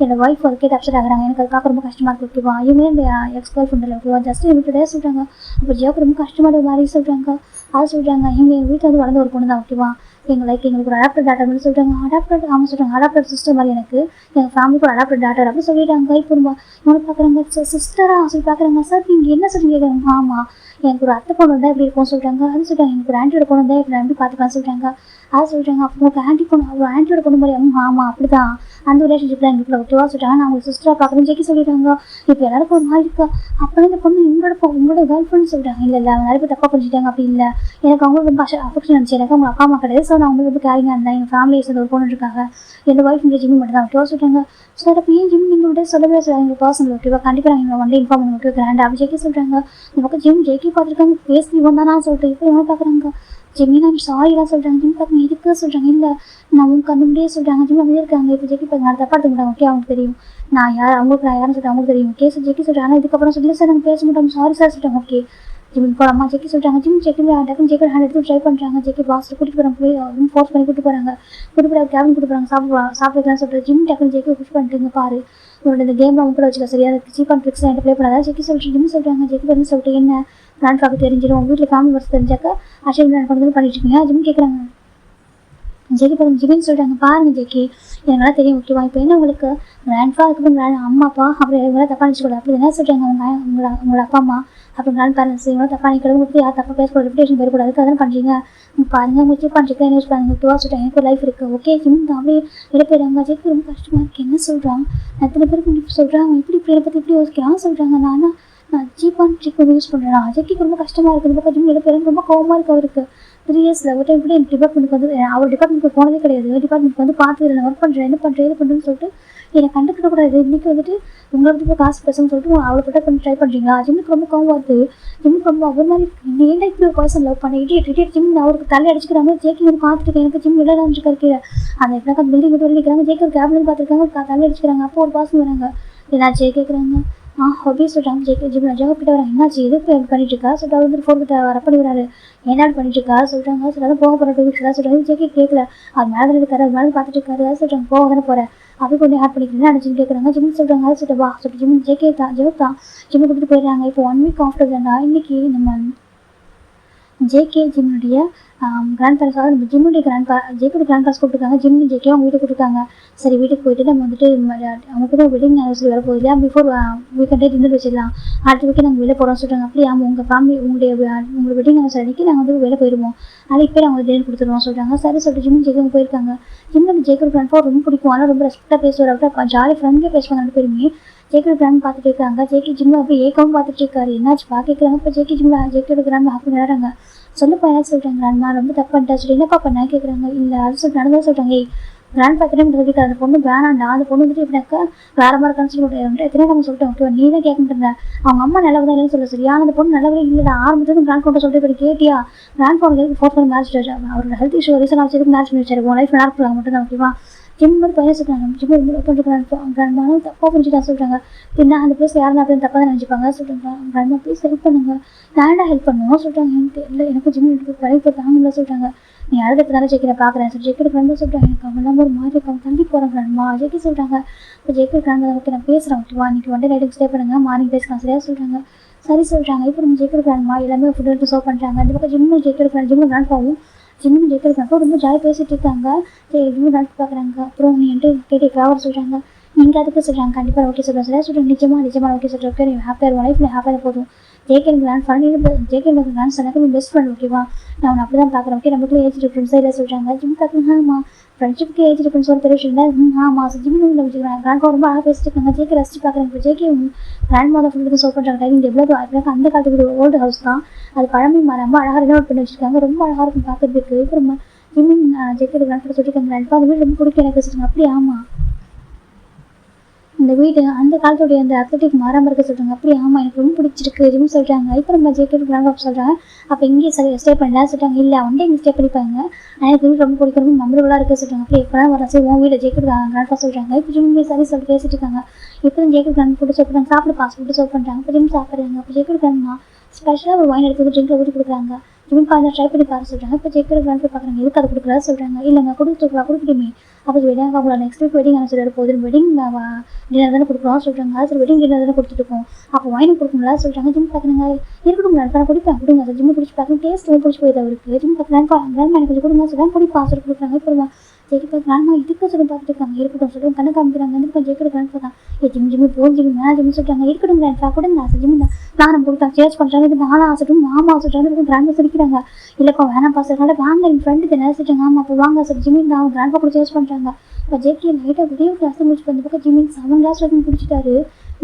என்னோட ஒய்ஃப் ஒரு கேட்டு அப்செட் ஆகிறாங்க எனக்கு அது பார்க்க ரொம்ப கஷ்டமாக இருக்குது ஓகேவா இவங்க இந்த எக்ஸ் கேர்ள் ஃப்ரெண்டில் ஓகேவா ஜஸ்ட் விட்டுட்டே சொல்கிறாங்க அப்போ ஜியோக்கு ரொம்ப கஷ்டமான மாதிரி சொல்கிறாங்க அதை சொல்கிறாங்க இவங்க எங்கள் வீட்டில் வந்து வளர்ந்த ஒரு பொண்ணு தான் ஓகேவா எங்களுக்கு ஒரு அடாப்டட் டாட்டர் மாதிரி சொல்லிட்டாங்க. அடாப்டட் ஆமாம் சொல்கிறாங்க, அடாப்டட் சிஸ்டர் மாதிரி எனக்கு எங்கள் ஃபேமிலிக்கு ஒரு அடாப்டட் டாட்டர் அப்படி சொல்லிட்டாங்க. இப்போ இவனை பார்க்குறாங்க, சிஸ்டரா சொல்லி பார்க்குறாங்க. சார் நீங்கள் என்ன சொல்லி கேட்குறாங்க. ஆமாம் எனக்கு ஒரு அத்தை பொண்ணு வந்தால் எப்படி இருக்கும்னு சொல்லிட்டாங்க. அது சொல்லிட்டாங்க எனக்கு ஒரு ஆண்டியோட பொண்ணு வந்தால் இப்படி எப்படி பார்த்துக்கலாம் சொல்லிட்டாங்க. அதை சொல்லிட்டாங்க. அப்போ உங்களுக்கு ஆண்டி பொண்ணு ஒரு ஆண்டியோட பொண்ணு மாதிரி ஆமாம் அப்படி தான் அந்த ரிலேஷன்ஷிப் தான் எங்களுக்கு ஓகேவா சொல்லிட்டாங்க. நான் உங்களுக்கு சிஸ்டராக பார்க்குறேன் ஜெக்கி சொல்லிட்டாங்க. இப்போ எல்லாருக்கும் ஒரு மாதிரி இருக்கா. அப்போ இந்த பொண்ணு உங்களோட கேர்ள் ஃப்ரெண்ட் சொல்லிட்டாங்க. இல்லை நிறைய பேர் தப்பாக புரிஞ்சுட்டாங்க. அப்படி இல்லை எனக்கு அவங்களுக்கு ரொம்ப அஃபெக்ஷன் இருந்துச்சு. எனக்கு அவங்க அப்பா அம்மா கிடையாது. ஸோ நான் அவங்களுக்கு ரொம்ப கேரிங்காக இருந்தேன். எங்கள் ஃபேமிலியை சேர்ந்து ஒரு பொண்ணு இருக்காங்க. என்னோட ஒய்ஃப் இந்த ஜிம்மி மட்டும் தான் ஓகேவா சொல்லிட்டாங்க. சார் அப்போ ஏன் ஜிம் நீங்கள் விட சொல்லவே சொல்லுவாங்க எங்கள் பர்சனல் ஓகேவா கண்டிப்பாக நாங்கள் வந்து இன்ஃபார்ம் பண்ணி ஓகே கிராண்ட் அப்படி ஜெக்கி சொல்கிறாங்க. இந்த பக்கம் ஜிம் ஜெக்கி பார்த்துருக்காங்க. பேசி இவன் தானா சொல்லிட்டு இப்போ இவங்க பார்க்குறாங்க. ஜிம்மி நான் சாரிலாம் சொல்கிறாங்க. ஜிம் பார்த்து எதுக்கு சொல்கிறாங்க. இல்லை நான் உங்களுக்கு அந்த முடியே சொல்கிறாங்க. ஜிம் அப்படியே இருக்காங்க. இப்போ ஜெக்கி பார்த்து நான் தப்பா எடுத்துக்கிட்டாங்க. ஓகே அவங்களுக்கு தெரியும் நான் அவங்களுக்கு நான் யாருன்னு சொல்லிட்டு அவங்களுக்கு தெரியும். ஓகே சார் ஜெக்கி சொல்கிறாங்க. ஆனால் இதுக்கப்புறம் சொல்லி சார் நாங்கள் பேச மாட்டோம் சாரி சார் சொல்லிட்டாங்க. ஓகே ஜிம் போகலாமா ஜெக்கி சொல்கிறாங்க. ஜிம் டக்குன்னு ஜெக்கி ஹேண்ட் எடுத்து ட்ரை பண்ணுறாங்க. ஜெக்கி பாக்ஸில் கூட்டிட்டு போகிறாங்க. போய் ரொம்ப ஃபோர்ஸ் பண்ணி கூட்டு போகிறாங்க. கூட்டு போய் கேபின் கூட்டு போகிறாங்க. சாப்பிடுறான்னு சொல்லிட்டு ஜிம் டக்குன்னு ஜெக்கி புஷ் பண்ணிட்டு பாரு உங்களோட இந்த கேம் அவங்க கூட வச்சுக்க சரியா சீப் அண்ட் ட்ரிக்ஸ் என்கிட்ட ப்ளே பண்ணாதான் ஜெக்கி சொல்லிட்டு ஜிம் சொல்கிறாங்க. ஜெக்கி பண்ணி சொல்லிட்டு என்ன கிராண்ட் ஃபாக்கு தெரிஞ்சிடும் வீட்டில் ஃபேமிலி வர்ஸ் தெரிஞ்சாக்க அஷன் கிராண்ட் கொண்டு பண்ணிட்டு இருக்கீங்க ஜிம் கேட்குறாங்க. ஜெக்கி பார்த்து ஜிமின்னு சொல்லிட்டாங்க. பாருங்க ஜெக்கி எனக்கு நல்லா தெரியும் ஓகேவா. இப்போ என்ன உங்களுக்கு கிராண்ட்ஃபா அதுக்கப்புறம் அம்மா அப்பா அப்புறம் இவங்களாம் தப்பா நினச்சிக்கூடாது. அப்படி என்ன சொல்கிறாங்க உங்களோட அப்பா அம்மா அப்புறம் கிராண்ட் பேரண்ட்ஸ் இவங்களும் தப்பா நினைக்கிறது உங்களுக்கு யார் தப்பா பேசக்கூடாது ரெப்புடேஷன் போயிடக்கூடாது. அதுக்கு அதான் பண்ணுறீங்க பாருங்க உங்களுக்கு சீப் பண்ணுறீங்க யூஸ் பண்ணுங்க ஓகேவா சொல்லிட்டாங்க. எனக்கு ஒரு லைஃப் இருக்குது ஓகே ஜிம் தான் அப்படியே எடுப்பேறாங்க. ஜெக்கி ரொம்ப கஷ்டமாக இருக்குது என்ன சொல்கிறான். எத்தனை பேருக்கு சொல்கிறான் அவன் இப்படி என்னை பற்றி இப்படி யோசிக்கிறான் சொல்கிறாங்க. நான் சீப் அண்ட் ட்ரிக் வந்து யூஸ் பண்ணுறேன். ஜெக்கிக்கு ரொம்ப கஷ்டமாக இருக்குது. இந்த பக்கம் ஜிம் எடுப்பேன் ரொம்ப கோவமாக இருக்குது அவருக்கு. 3 இயர்ஸில் ஒரு டைம் கூட எனக்கு டிபார்ட்மெண்ட்டுக்கு வந்து அவர் டிபார்ட்மெண்ட்டுக்கு போனதே கிடையாது. டிபார்ட்மெண்ட்டுக்கு வந்து பார்த்து நான் ஒர்க் பண்ணுறேன் என்ன பண்ணுறேன் இது பண்ணுறேன்னு சொல்லிட்டு என்னை கண்டுக்கிடக்கூடாது. இன்றைக்கி வந்துட்டு உங்களை வந்து போய் காசு பேசணும்னு சொல்லிட்டு அவளை பட்ட பண்ணி ட்ரை பண்ணுறீங்களா. ஜிம்முக்கு ரொம்ப கோவம் வருது. ஜிம்முக்கு ரொம்ப அவர் மாதிரி நீ ஏன்டா இப்படி ஒரு பர்சன் லவ் பண்ணி இடியட் ஜிம் அவருக்கு தலை அடிச்சுக்கிறாங்க. ஜேக்கி வந்து பார்த்துட்டு எனக்கு ஜிம் விளையாடான்னு இருக்கீங்க அந்த எப்படின்னா பில்டிங் விட்டு வெளிக்கிறாங்க. ஜேக்கி ஒரு கேபின் பார்த்துருக்காங்க தலை அடிச்சுக்கிறாங்க. அப்போ ஒரு பர்சன் வராங்க என்னாச்சு கேட்குறாங்க. ஹாபி சொல்கிறாங்க. ஜிம் ஜாப் கிட்ட வராங்க. என்னாச்சு எதுக்கு பண்ணிட்டு இருக்கா சொல்லிட்டு அவர் வந்து ஃபோர்த்து வரப்படி வராரு. என்ன பண்ணிட்டு இருக்கா சொல்கிறாங்க. சொல்ல போக போகிற 2 வீக்ஸ் தான் சொல்கிறாங்க. ஜேக்கி கேட்கல அவர் மேலே இருக்காரு அது மேலே பார்த்துட்டு இருக்காரு. அதை சொல்கிறாங்க போக தானே போகிறேன் அப்படி கொஞ்சம் ஆட் பண்ணிக்கிறேன் நினச்சின்னு கேட்குறாங்க. ஜிம் சொல்கிறாங்க. அதை சொல்லிட்டு வா சொல்லிட்டு ஜிம் ஜேக்கே தான் ஜெவக் தான் ஜிம்மு கொடுத்துட்டு போயிடுறாங்க. இப்போ 1 வீக் ஆஃப்டர் தான்டா இன்னைக்கு நம்ம ஜேகே ஜிம்னுடைய கிராண்ட் பேரண்ட்ஸ் அதாவது ஜிம்முடைய ஜேக்கோட கிராண்ட் பேரண்ட்ஸ் கூப்பிட்டுருக்காங்க. ஜிம்மு ஜேக்கே அவங்க வீட்டுக்கு கொடுத்துருக்காங்க. சரி வீட்டுக்கு போயிட்டு நம்ம வந்துட்டு அவங்களுக்கு தான் வெட்டிங் ஆனிவர்சரி வர போகுது பிஃபோர் வீக்கெண்டே டின்னர் வச்சிடலாம். அடுத்த வீக்கே நாங்கள் வெளியே போகிறோம்னு சொல்கிறாங்க. அப்படி ஆமாம் உங்கள் ஃபேமிலி உங்களோட வெட்டிங் ஆனிவர்சரி அன்றைக்கி நாங்கள் வந்து வெளியே போயிடுவோம் அதுக்கு பேர் அவங்க டின்னர் கொடுத்துருவோம் சொல்கிறாங்க. சரி சொல்லிட்டு ஜிம்மு ஜேக்கே போயிருக்காங்க. ஜிம்மு ஜேக்கோட கிராண்ட் ரொம்ப பிடிக்கும். ஆனால் ரொம்ப ரெஸ்பெக்டாக பேசுவார். அப்படியே ஜாலி ஃப்ரெண்ட்லியாக பேசுவாங்க 2 பேருமே. ஜேக்கோட கிராண்ட் பார்த்துட்டு இருக்காங்க. ஜேக்கி ஜிம்மு அப்படியே ஏக்கவும் பார்த்துட்டு இருக்காரு. என்னாச்சு கேட்குறாங்க. இப்போ ஜேக்கோட கிராண்ட் ஹாப்பி விளையாடுறாங்க. சொல்லப்பா என்ன சொல்கிறாங்க. நான் ரொம்ப தப்பு பண்ணிட்டா சொல்லி என்னப்பா பண்ண கேட்குறாங்க. இல்லை அது சொல்லிட்டு நடந்தா சொல்கிறாங்க. கிராண்ட் பார்த்துட்டு சொல்லிட்டு அந்த பொண்ணு வேணாண்டா அந்த பொண்ணு வந்துட்டு இப்படினாக்கா வேற மாதிரி இருக்கான்னு சொல்லிட்டு எத்தனை நம்ம சொல்லிட்டேன் ஓகே நீ தான் கேட்க மாட்டேன் அவங்க அம்மா நல்லவதான் இல்லைன்னு சொல்ல சரி. ஆனால் அந்த பொண்ணு நல்லவே இல்லைடா ஆரம்பத்துக்கு கிராண்ட் பொண்ணு சொல்லிட்டு இப்படி கேட்டியா கிராண்ட் பொண்ணுக்கு 4th மேரேஜ் அவரோட ஹெல்த் இஷ்யூ ரீசன் வச்சதுக்கு மேரேஜ் பண்ணி வச்சாரு. உன் லைஃப் நல்லா இருக்கலாம் மட்டும் தான் ஓகேவா. ஜிம் மாதிரி பையன் சொல்கிறாங்க. ஜிம் ரொம்ப பண்ணுறாங்க தப்பாக புரிஞ்சுட்டா சொல்கிறாங்க. பின்னா அந்த பிளேஸ் யாரும் அப்படின்னு தப்பாக தான் நினச்சிப்பாங்க சொல்கிறாங்க. கிராண்ட் ப்ளீஸ் ஹெல்ப் பண்ணுங்க நான் ஹெல்ப் பண்ணுவோம் சொல்கிறாங்க. எனக்கு இல்லை எனக்கு ஜிம் வேலைக்கு தாங்கல சொல்கிறாங்க. நீ அழுதுக்கு தானே ஜெக்கிரை பார்க்குறேன் சொல்லி ஜெக்கோட ஃப்ரெண்டு சொல்கிறாங்க. எனக்கு அவன் ஒரு மாதிரி இருக்காங்க தள்ளி போகிறேன் கிராண்ட்மா ஜெக்கி சொல்கிறாங்க. இப்போ ஜெக்கோட கிராண்ட் ஓகே நான் பேசுகிறேன் ஓகேவா இன்னைக்கு வந்து நைட்டுக்கு ஸ்டே பண்ணுங்க மார்னிங் பேசலாம் சரியா சொல்கிறாங்க. சரி சொல்கிறாங்க. இப்போ நம்ம ஜெக்கோட கிராண்ட்மா எல்லாமே ஃபுட் எடுத்து சர்வ் பண்ணுறாங்க. இந்த பக்கம் ஜிம்மு ஜெக்கோட கிராண்ட்பாவும் ஜிம்மு ஜெக்கோட கிராண்ட்பா ரொம்ப ஜாலியாக பேசிகிட்டு இருக்காங்க. சரி ஜிம்மு கிராண்ட் பார்க்குறாங்க. அப்புறம் நீ என்கிட்ட கேட்டு ஃபேவர் சொல்கிறாங்க. நீங்கள் அதுக்கு சொல்கிறாங்க. கண்டிப்பாக ஓகே சொல்கிறேன் சரியா சொல்கிறேன். நிஜமாக ஓகே சொல்கிறேன். ஓகே நீ ஹாப்பியாக இருக்கும் லைஃப் நீ ஹாப்பியாக போதும். ஜேகே கிராண்ட் கிராண்ட் சொன்னாக்க நீ பெஸ்ட் ஃப்ரெண்ட் ஓகேவா நான் அவனை அப்படி தான் பார்க்குறேன். ஓகே நம்மளுக்கு ஏஜ் டிஃப்ரெண்ட்ஸாக இல்லை சொல்கிறாங்க. ஜிம் பார்க்குறாங்க. ஆமாம் ஃப்ரெண்ட்ஷிப்க்கு ஏஜ் டிஃப்ரெண்ட்ஸ் ஒரு பெரிய விஷயம் இல்லை. ஆமாம் ஜிம்மு வச்சுக்கிறாங்க. கிராண்ட் ரொம்ப அழகாக பேசிட்டு இருக்காங்க. ஜேகே ரசிச்சு பார்க்குறாங்க. இப்போ ஜேகே கிராண்ட் மாதம் ஃபுல்லுக்கு சோப் பண்ணுறாங்க. டைனிங் டேபிள் அது அந்த காலத்துக்கு ஒரு ஓல்டு ஹவுஸ் தான் அது பழமை மாறாமல் அழகாக ரெனோவேட் பண்ணி வச்சுருக்காங்க. ரொம்ப அழகாக இருக்கும் பார்க்குறதுக்கு. இப்போ நம்ம ஜிம்மு ஜேகே கிராண்ட் சொல்லியிருக்காங்க. கிராண்ட் அந்த வீடு ரொம்ப பிடிக்கும் எனக்கு வச்சுருக்காங்க. அப்படி ஆமாம் இந்த வீடு அந்த காலத்துடைய அந்த அத்லட்டிக் மாறாமல் இருக்க சொல்கிறாங்க. அப்படி ஆமாம் எனக்கு ரொம்ப பிடிச்சிருக்கு ஜிம் சொல்கிறாங்க. இப்போ நம்ம ஜேகே கிராண்ட் சொல்கிறாங்க. அப்போ இங்கே ஸ்டே பண்ணலாம் சொல்கிறாங்க. இல்லை அவன்டே இங்கே ஸ்டே பண்ணிப்பாங்க ஆனால் எனக்கு வீடு ரொம்ப பிடிக்கும் ரொம்ப மெமரபுளாக இருக்க சொல்கிறாங்க. அப்படி எப்போலாம் வர சரி உன் வீடு ஜேகே கிராண்ட் சொல்கிறாங்க. இப்போ ஜிம் சரி சொல்லிட்டு பேசிட்டு இருக்காங்க. இப்போ தான் ஜேகே கிராண்ட் ஃபுட்டு சாப்பிட்றாங்க. சாப்பிட பாஸ் ஃபுட்டு சர்வ் பண்ணுறாங்க. இப்போ ஜிம் சாப்பிட்றாங்க. அப்போ ஜேகே கிராண்ட்மா ஸ்பெஷலாக ஒரு வைன் எடுத்து ட்ரிங்க்கில் ஊற்றி கொடுக்குறாங்க. ஜிமின் அதை ட்ரை பண்ணி பாரு சொல்கிறாங்க. இப்போ ஜேக்கோட கிராண்ட் ஃபா பார்க்குறாங்க, எதுக்கு அதை கொடுக்குறா சொல்கிறாங்க. இல்லைங்க கொடுக்கட்டுமே, அப்போ வெட்டிங் அவங்கள நெக்ஸ்ட் வீக் வெட்டிங் என்ன சொல்லிட்டு போகுது, வெட்டிங் டின்னர் தானே கொடுக்குறோம் சொல்கிறாங்க. சரி வெட்டிங் டின்னர் தானே கொடுத்துருக்கோம், அப்போ வாங்கி கொடுக்கணும்ல சொல்கிறாங்க. ஜிம் பார்க்குறாங்க, இருக்கட்டும் கிராண்ட் குடிப்பேன் கொடுங்க சார். ஜிம்மு குடிச்சு பார்க்குறேன், டேஸ்ட் ரொம்ப பிடிச்சி போயிடுது அவருக்கு. ஜிம் பார்க்குறாங்க எனக்கு கொஞ்சம் கொடுங்க சொல்கிறாங்க, குடிப்பா சொல்லி கொடுக்குறாங்க. இப்போ ஜெயிக்க கிராண்ட்மா இதுக்கு சொல்லி பார்த்துட்டு இருக்காங்க. இருக்கட்டும் சொல்லுவோம் கண்ணை காமிக்கிறாங்க. வந்து ஜெயிக்கிற கிராண்ட் ஃபா தான் ஜிம்மி போகும் ஜிம்மி ஜிம்மி சொல்கிறாங்க. இருக்கட்டும் கிராண்ட் ஃபா கொடுங்க ஆசை ஜிம்மி தான் நானும் கொடுத்தேன் சேஸ் பண்ணுறாங்க. இது நானும் ஆசைட்டும் மாமா ஆசைட்டாங்க. கிராண்ட் ஃபா சொல்லிக்கிறாங்க, இல்லைப்பா வேணாம் பாசுறாங்க, வாங்க என் ஃப்ரெண்டு தானே சொல்லிட்டாங்க. ஆமாம் அப்போ வாங்க சார் ஜிம்மி தான் கிராண்ட் ஃபா கூட சேஸ் பண்ணுறாங்க. இப்போ ஜேகே லைட்டாக ஒரே கிளாஸ் முடிச்சு வந்த பக்கம் ஜிம்மி 7 கிளாஸ் வரைக்கும் குடிச்சிட்டாரு.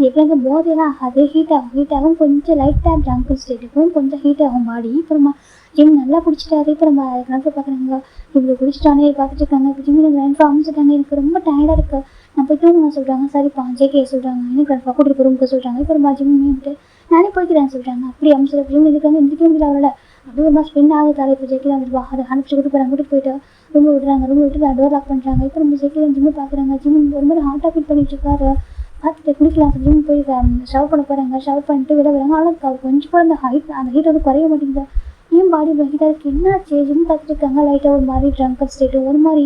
எப்படிங்க போதையெல்லாம் ஆகாது, ஹீட் ஆகும் கொஞ்சம் லைட்டாக ட்ரங்க் ஸ்டேட்டுக்கும் கொஞ்சம் ஹீட் ஆகும் பாடி. அப்புறமா ஜிம் நல்லா குடிச்சிட்டாரு. இப்போ நம்ம கிராண்ட் ஃபா பார்க்குறாங்க, இவ்வளோ குடிச்சிட்டானே பார்த்துட்டு இருக்காங்க. இப்போ ஜிம்மி கிராண்ட் ஃபா அமைச்சிட்டாங்க, எனக்கு ரொம்ப டயர்டாக இருக்குது நான் போய் தூங்க சொல்கிறாங்க. சரிப்பா ஜேகே சொல்கிறாங்க, எனக்கு கிராண்ட் ஃபா கூட்டிட்டு ரூமுக்கு சொல்கிறாங்க. இப்போ நம்ம ஜிம்மி வந்துட்டு நானே போய்க்கிறேன் சொல்கிறாங்க. அப்படி அமைச்சர் ஜிம்மி இதுக்காக எந்திரிக்க முடியல அவரோட அப்படியே ஒரு மாதிரி ஸ்பெண்ட் ஆகுது. இப்போ ஜேகே வந்துட்டு அதை அனுப்பிச்சு கூட்டு போகிறாங்க. கூட்டிட்டு போயிட்டு ரூமில் விடுறாங்க. ரூமில் விட்டு டோர் லாக் பண்ணுறாங்க. இப்போ நம்ம ஜேகே ஜிம்மி பார்க்குறாங்க. ஜிம்மி ஒரு மாதிரி ஹார்ட்டாக ஃபீல் பண்ணிட்டு இருக்காரு. பார்த்துட்டு குளிக்கலாம் ஜிம்மி போய் ஷவர் பண்ண போகிறாங்க. ஷவர் பண்ணிட்டு விட வராங்க. ஆனால் அவர் கொஞ்சம் கூட அந்த ஹீட் வந்து குறைய மாட்டேங்குது. ஏன் பாடி ஹீட்டாக இருக்குது என்னாச்சு ஜிம் பார்த்துட்டு இருக்காங்க. லைட்டாக ஒரு மாதிரி ட்ரங்கன் ஸ்டேட்டு ஒரு மாதிரி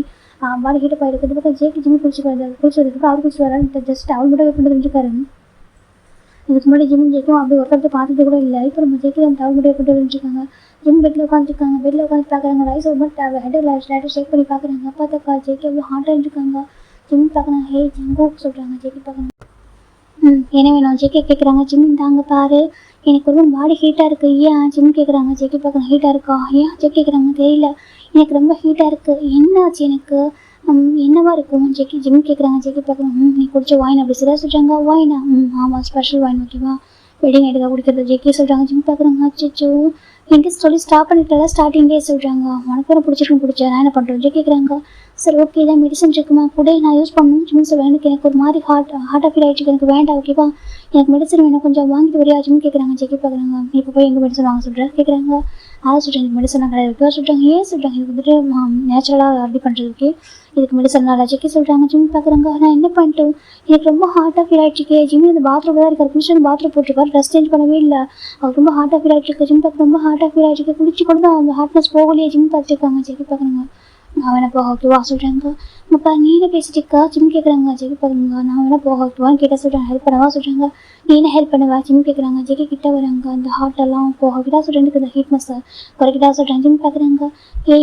பாடி ஹீட்டப் ஆகிருக்கு. இது பக்கம் ஜேகே ஜிம்மி குளிச்சதுக்கு அவர் குளிச்சு வரான்னு ஜஸ்ட் அவள் மட்டும் எப்படி தெரிஞ்சுக்காரு. இதுக்கு முன்னாடி ஜிம் ஜேக்கும் அப்படி ஒருத்தர் பார்த்தது கூட இல்லை. இப்போ நம்ம ஜேக்கே அந்த அவள் மட்டும் எப்படி தெரிஞ்சுக்காங்க. ஜிம் பெட்டில் உட்காந்துருக்காங்க. பெட்டில் உட்காந்து பார்க்குறாங்க. ரைஸ் ஒரு மாதிரி ஹெட்டில் லைட்டாக ஷேக் பண்ணி பார்க்குறாங்க. பார்த்தாக்கா ஜேகே எவ்வளோ ஹார்ட்டாக இருந்துருக்காங்க. ஜிம் பார்க்குறாங்க. ஹே ஜிங்கோ சொல்கிறாங்க. ஜேகே பார்க்குறாங்க. என்ன வேணும் ஜேகே கேட்குறாங்க. ஜிம் தாங்க பாரு எனக்கு ரொம்ப பாடி ஹீட்டாக இருக்குது. ஏன் ஜிம் கேட்குறாங்க. ஜேகே பார்க்குறாங்க ஹீட்டாக இருக்கா ஏன் ஜேக் கேட்குறாங்க. தெரியல எனக்கு ரொம்ப ஹீட்டாக இருக்குது என்னாச்சு எனக்கு என்னவா இருக்கும் ஜிம் கேட்குறாங்க. ஜேகே பார்க்குறாங்க நீ குடிச்ச வாயின் அப்படி சரியா சொல்கிறாங்க. வாயினா ஆமாம் ஸ்பெஷல் வாயின் ஓகேவா வெட்டிங் எடுக்க குடிக்கிறது ஜேகே சொல்கிறாங்க. ஜிம் பார்க்குறாங்க. அச்சோ என்கிட்ட சொல்லி ஸ்டாப் பண்ணிட்டால ஸ்டார்டிங்கே சொல்கிறாங்க. உனக்கு வேறு பிடிச்சா நான் என்ன பண்ணுறேன் ஜே கேட்குறாங்க. சரி ஓகே இதான் மெடிசன் இருக்குமா கூட நான் யூஸ் பண்ணணும் ஜிம் சொல்லுவேன். எனக்கு ஒரு மாதிரி ஹார்ட்டாக ஃபீல் ஆகிடுச்சு எனக்கு வேண்டாம் ஓகேவா எனக்கு மெடிசன் வேணும் கொஞ்சம் வாங்கிட்டு வரையா ஜிம் கேட்குறாங்க. ஜெகே பார்க்குறாங்க. இப்போ போய் எங்கள் மெடிசன் வாங்க சொல்கிறேன் கேட்குறாங்க. அதை சொல்கிறேன் மெடிசன்லாம் கிடையாது ஓகேவா சொல்கிறாங்க. ஏன் சொல்கிறாங்க இது வந்துட்டு நேச்சுரலாக அப்படி பண்ணுறது ஓகே இதுக்கு மெடிசன்லாம் இல்லை ஜெகே சொல்கிறாங்க. ஜிம் பார்க்குறாங்க. நான் என்ன பண்ணிட்டோம் எனக்கு ரொம்ப ஹார்ட்டாக ஃபீல் ஆகிடுச்சு. ஜிம் இந்த பாத்ரூம் தான் இருக்கார் குளிச்சு பாத்ரூம் போட்டிருக்காரு ட்ரெஸ் சேஞ்ச் பண்ணவே இல்லை அவர் ரொம்ப ஹார்ட்டாக ஃபீல் ஆகிட்டு ஜிம் பார்க்க ரொம்ப ஹார்ட்டாக ஃபீல் ஆகிட்டு குளிச்சு கூட தான் அந்த ஹார்ட்னஸ் போகலையே ஜிம் பார்த்துருக்காங்க. ஜெகே பார்க்குறாங்க. நான் வேணா போக ஓகேவா சொல்கிறாங்க. அப்போ நீ என்ன பேசிட்டிருக்கா ஜிம் கேட்குறாங்க. ஜெகே பார்க்குறாங்க. நான் வேணா போக ஓகேவான்னு கேட்டால் சொல்கிறேன் ஹெல்ப் பண்ணவா சொல்கிறாங்க. நீ என்ன ஹெல்ப் பண்ணுவா ஜிம் கேட்குறாங்க. ஜெகே கிட்ட வராங்க. அந்த ஹார்ட்டெல்லாம் போக கிட்டா சொல்கிறேன் அந்த ஹீட்னஸை குறைக்கிட்டா சொல்கிறேன். ஜிம் பார்க்குறாங்க.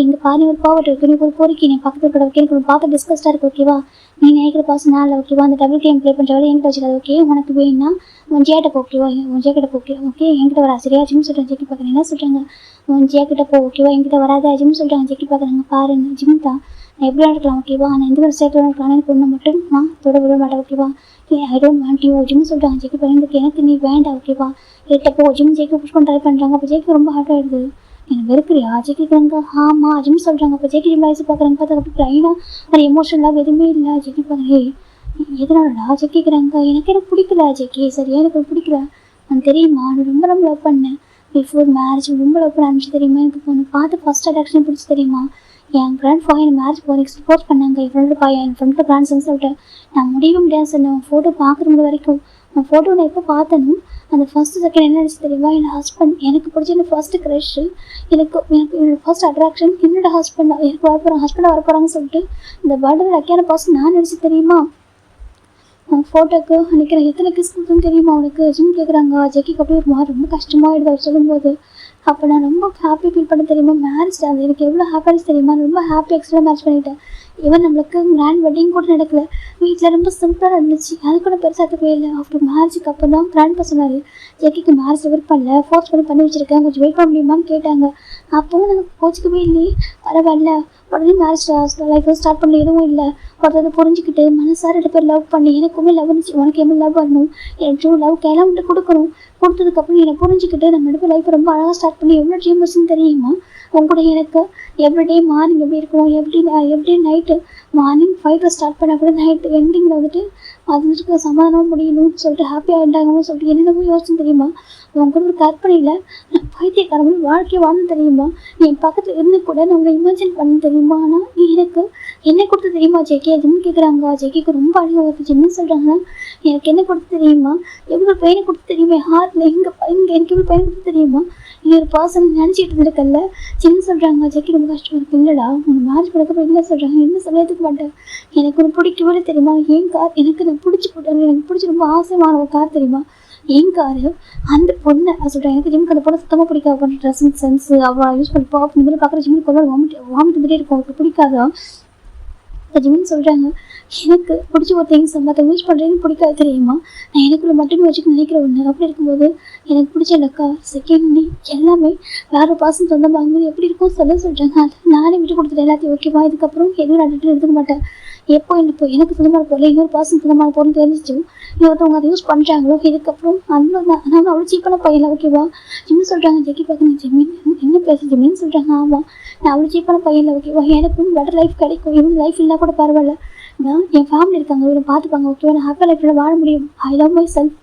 இங்கே பாரு ஒரு பாவட்டு இருக்கு நீ ஒரு பொறுக்கி நீ பக்கத்தில் கூட ஓகே எனக்கு பார்த்து டிஸ்கஸ்டாக இருக்குது ஓகேவா நீ நினைக்கிற பாஸ் நாள் ஓகேவா அந்த டபுள் கேம் ப்ளே பண்ணுற வரை என்கிட்ட வச்சுக்காது ஓகே உனக்கு வேணும்னா உன் ஜேக்கிட்ட ஓகேவா உன் ஜேக்கிட்ட ஓகே ஓகே என்கிட்ட வரா சரியா ஜிம் சொல்கிறேன். ஜெகே பார்க்குறேன். என்ன சொல்கிறாங்க உன் ஜேக்கிட்ட போ ஓகேவா என்கிட்ட வராதா ஜிம் சொல்கிறாங்க. ஜெகே பார்க்குறாங்க. பாருங்க ஜிம் தான் நான் எப்படி இருக்கலாம் ஓகேவா நான் எந்த ஒரு ஸ்டேட்டில் இருக்கலாம் எனக்கு ஒன்று மட்டும் நான் தொட விட மாட்டேன் ஓகேவா I don't want you Jim சொல்கிறாங்க. ஜெகே பார்க்குறதுக்கு எனக்கு நீ வேண்டாம் ஓகேவா கிட்ட போ ஜிம் ஜெகே புஷ் பண்ண ட்ரை பண்ணுறாங்க. அப்போ ஜெகே ரொம்ப ஹார்ட் ஆகிடுது எனக்கு வெறுக்கிறியா ஜெகிக்கிறாங்க. ஆமாம் ஜிம் சொல்கிறாங்க. அப்போ ஜெகி ஜிம் வயசு பார்க்குறாங்க பார்த்தா அப்படி ப்ளைனாக ஒரு எமோஷனலாக எதுவுமே இல்லை. ஜெகி பார்க்குறேன் எதனாலடா ஜெகிக்கிறாங்க. எனக்கு பிடிக்கல ஜெகி சரியா எனக்கு பிடிக்கல நான் தெரியுமா நான் ரொம்ப லவ் பண்ணேன் பிஃபோர் மேரேஜ் ரொம்ப லவ் பண்ண ஆரம்பிச்சு தெரியுமா எனக்கு பொண்ணு பார்த்து ஃபர்ஸ்ட் அட்ராக்ஷன் பிடிச்சி தெரியுமா என் கிராண்ட் ஃபா என் மேரேஜ் போகிறதுக்கு சப்போர்ட் பண்ணாங்க என் ஃப்ரெண்டு பையன் என் ஃப்ரெண்டு கிராண்ட்ஸ்ன்னு சொல்லிட்டு நான் முடியவே முடியாது சொன்னேன் ஃபோட்டோ பார்க்குற முடிய வரைக்கும் நான் ஃபோட்டோ நான் எப்போ பார்த்தனும் அந்த ஃபர்ஸ்ட் செகண்ட் என்ன நினச்சி தெரியுமா என் ஹஸ்பண்ட் எனக்கு பிடிச்ச என்ன ஃபர்ஸ்ட் க்ரஷ் எனக்கு என்னோட ஃபர்ஸ்ட் அட்ராக்ஷன் என்னோட ஹஸ்பண்ட் எனக்கு வரப்போகிறேன் ஹஸ்பண்டாக வரப்போகிறாங்கன்னு சொல்லிட்டு இந்த பர்த்டே லக்கியான பர்சன் நான் நினச்சி தெரியுமா அவன் ஃபோட்டோக்கு நினைக்கிறேன் எத்தனை கிஸ் கொடுத்துன்னு தெரியுமா அவனுக்கு ஜிம் கேட்குறாங்க. ஜெக்கிக்கு அப்படியே ஒரு மாதிரி ரொம்ப கஷ்டமாகிடுது அவர் சொல்லும்போது. அப்போ நான் ரொம்ப ஹாப்பி ஃபீல் பண்ண தெரியுமா மேரேஜ் அது எனக்கு எவ்வளோ ஹாப்பினஸ் தெரியுமா ரொம்ப ஹாப்பி எக்ஸ்ட்ரா மேரேஜ் பண்ணிட்டேன். ஈவன் நம்மளுக்கு கிராண்ட் வெட்டிங் கூட நடக்கல வீட்டில் ரொம்ப சிம்பிளாக இருந்துச்சு அது கூட பெருசாகவே இல்லை. ஆஃப்டர் மேரேஜுக்கு அப்போ தான் கிராண்ட் சொன்னார் ஜெக்கிக்கு மேரேஜ் விருப்பம் இல்லை ஃபோர்ஸ் பண்ணி வச்சுருக்கேன் கொஞ்சம் வெயிட் பண்ண முடியுமான்னு கேட்டாங்க. அப்போவும் எனக்கு கோச்சிக்கவே இல்லையே பரவாயில்ல உடனே மேரேஜ் லைஃப் ஸ்டார்ட் பண்ணல எதுவும் இல்லை ஒருத்தர் புரிஞ்சுக்கிட்டு மனசார 2 பேர் லவ் பண்ணி எனக்குமே லவ் இருந்துச்சு உனக்கு எப்படி லவ் வரணும் எனக்கு ட்ரூ லவ் கையெல்லாம் விட்டு கொடுக்கணும் கொடுத்ததுக்கப்புறம் என்னை புரிஞ்சுக்கிட்டு நம்ம 2 பேர் லைஃப் ரொம்ப அழகாக ஸ்டார்ட் பண்ணி எவ்வளோ ட்ரீம் வச்சுன்னு தெரியுமா உங்க கூட எனக்கு எவ்ரிடே மார்னிங் எப்படி இருக்கணும் எவ்ரி நைட்டு மார்னிங் 5 ஸ்டார்ட் பண்ண கூட நைட்டு எண்டிங்கில் வந்துட்டு அது வந்துட்டு சமாதானமாக முடியணும்னு சொல்லிட்டு ஹாப்பியாக ஆகிட்டாங்கன்னு சொல்லிட்டு என்னென்னமோ யோசிச்சு தெரியுமா. அவங்க கூட ஒரு கற்பனையில் நான் பைத்தியக்காரங்களும் வாழ்க்கையை வாழ்ந்து தெரியுமா. என் பக்கத்தில் இருந்து கூட நான் உங்களை இமேஜின் பண்ண தெரியுமா. ஆனால் நீ எனக்கு என்ன கொடுத்து தெரியுமா ஜெகே ஜிம் கேட்குறாங்க. ஜெகேக்கு ரொம்ப அழகாக வருது. ஜிம்னு சொல்கிறாங்கன்னா எனக்கு என்ன கொடுத்து தெரியுமா, எவ்வளோ பெயினை கொடுத்து தெரியுமா, ஹார்ட்டில் இங்கே எனக்கு எவ்வளோ பெயின் கொடுத்து தெரியுமா. நீ ஒரு பர்சன் நினச்சிட்டு இருந்திருக்கல. சின்ன சொல்கிறாங்க ஜெகி ரொம்ப கஷ்டமாக இருக்கு. இல்லைடா உன் மேரேஜ் பண்ணக்கப்புறம் இல்லை சொல்கிறாங்க. என்ன சொல்லியதுக்கு மாட்டேன். எனக்கு ஒன்று பிடிக்கவே தெரியுமா. ஏன் கார் எனக்கு நான் பிடிச்சி போட்டேன். எனக்கு பிடிச்சி ரொம்ப ஆசையான ஒரு கார் தெரியுமா. ஏன் காரு அந்த பொண்ணை சொல்கிறேன். எனக்கு ஜிம்க்கு அந்த பொண்ணை சுத்தமாக பிடிக்காது. பொண்ணு ட்ரெஸ்ஸிங் சென்ஸு அவள் யூஸ் பண்ணி பாப் இந்த மாதிரி பார்க்குற ஜிம்முக்கு ஒரு வாமிட் வந்துட்டே இருக்கும். அவருக்கு பிடிக்காதா. ஜிம்னு சொல்கிறாங்க எனக்கு பிடிச்ச ஒரு திங்ஸ் மற்ற யூஸ் பண்ணுறேன்னு பிடிக்காது தெரியுமா. நான் எனக்குள்ள மட்டுமே வச்சுக்க நினைக்கிற ஒன்று. அப்படி இருக்கும்போது எனக்கு பிடிச்ச லக்கா செகண்ட் எல்லாமே வேறு பாசம் சொந்தமாகும்போது எப்படி இருக்கும் சொல்கிறாங்க. அது நானே விட்டு கொடுத்துட்டேன் எல்லாத்தையும். ஓகேவா இதுக்கப்புறம் எதுவும் நான் எடுத்துக்க மாட்டேன். எப்போ எனக்கு சொந்தமான பொருள் இன்னொரு பாசம் சொந்தமான பொருள் தெரிஞ்சிச்சு இன்னொருத்தவங்க அதை யூஸ் பண்ணுறாங்களோ இதுக்கப்புறம் அவ்வளோ தான். நான் அவ்வளோ சீப்பான பையன். ஓகேவா ஜிம்னு சொல்கிறாங்க. ஜெகி பார்க்கணும் ஜிம்மின் என்ன பேச ஜிம்மின்னு சொல்கிறாங்க. ஆமாம் நான் அவ்வளோ சீப்பான பையன். ஓகேவா எனக்கும் பெட்டர் லைஃப் கிடைக்கும். இவங்க லைஃப் இல்லை கூட பரவாயில்ல. நான் என் ஃபேமிலி இருக்காங்க இவரை பார்த்துப்பாங்க. ஓகேவா நான் ஹாப்பியாக லைஃப்பில் வாழ முடியும். I love my self.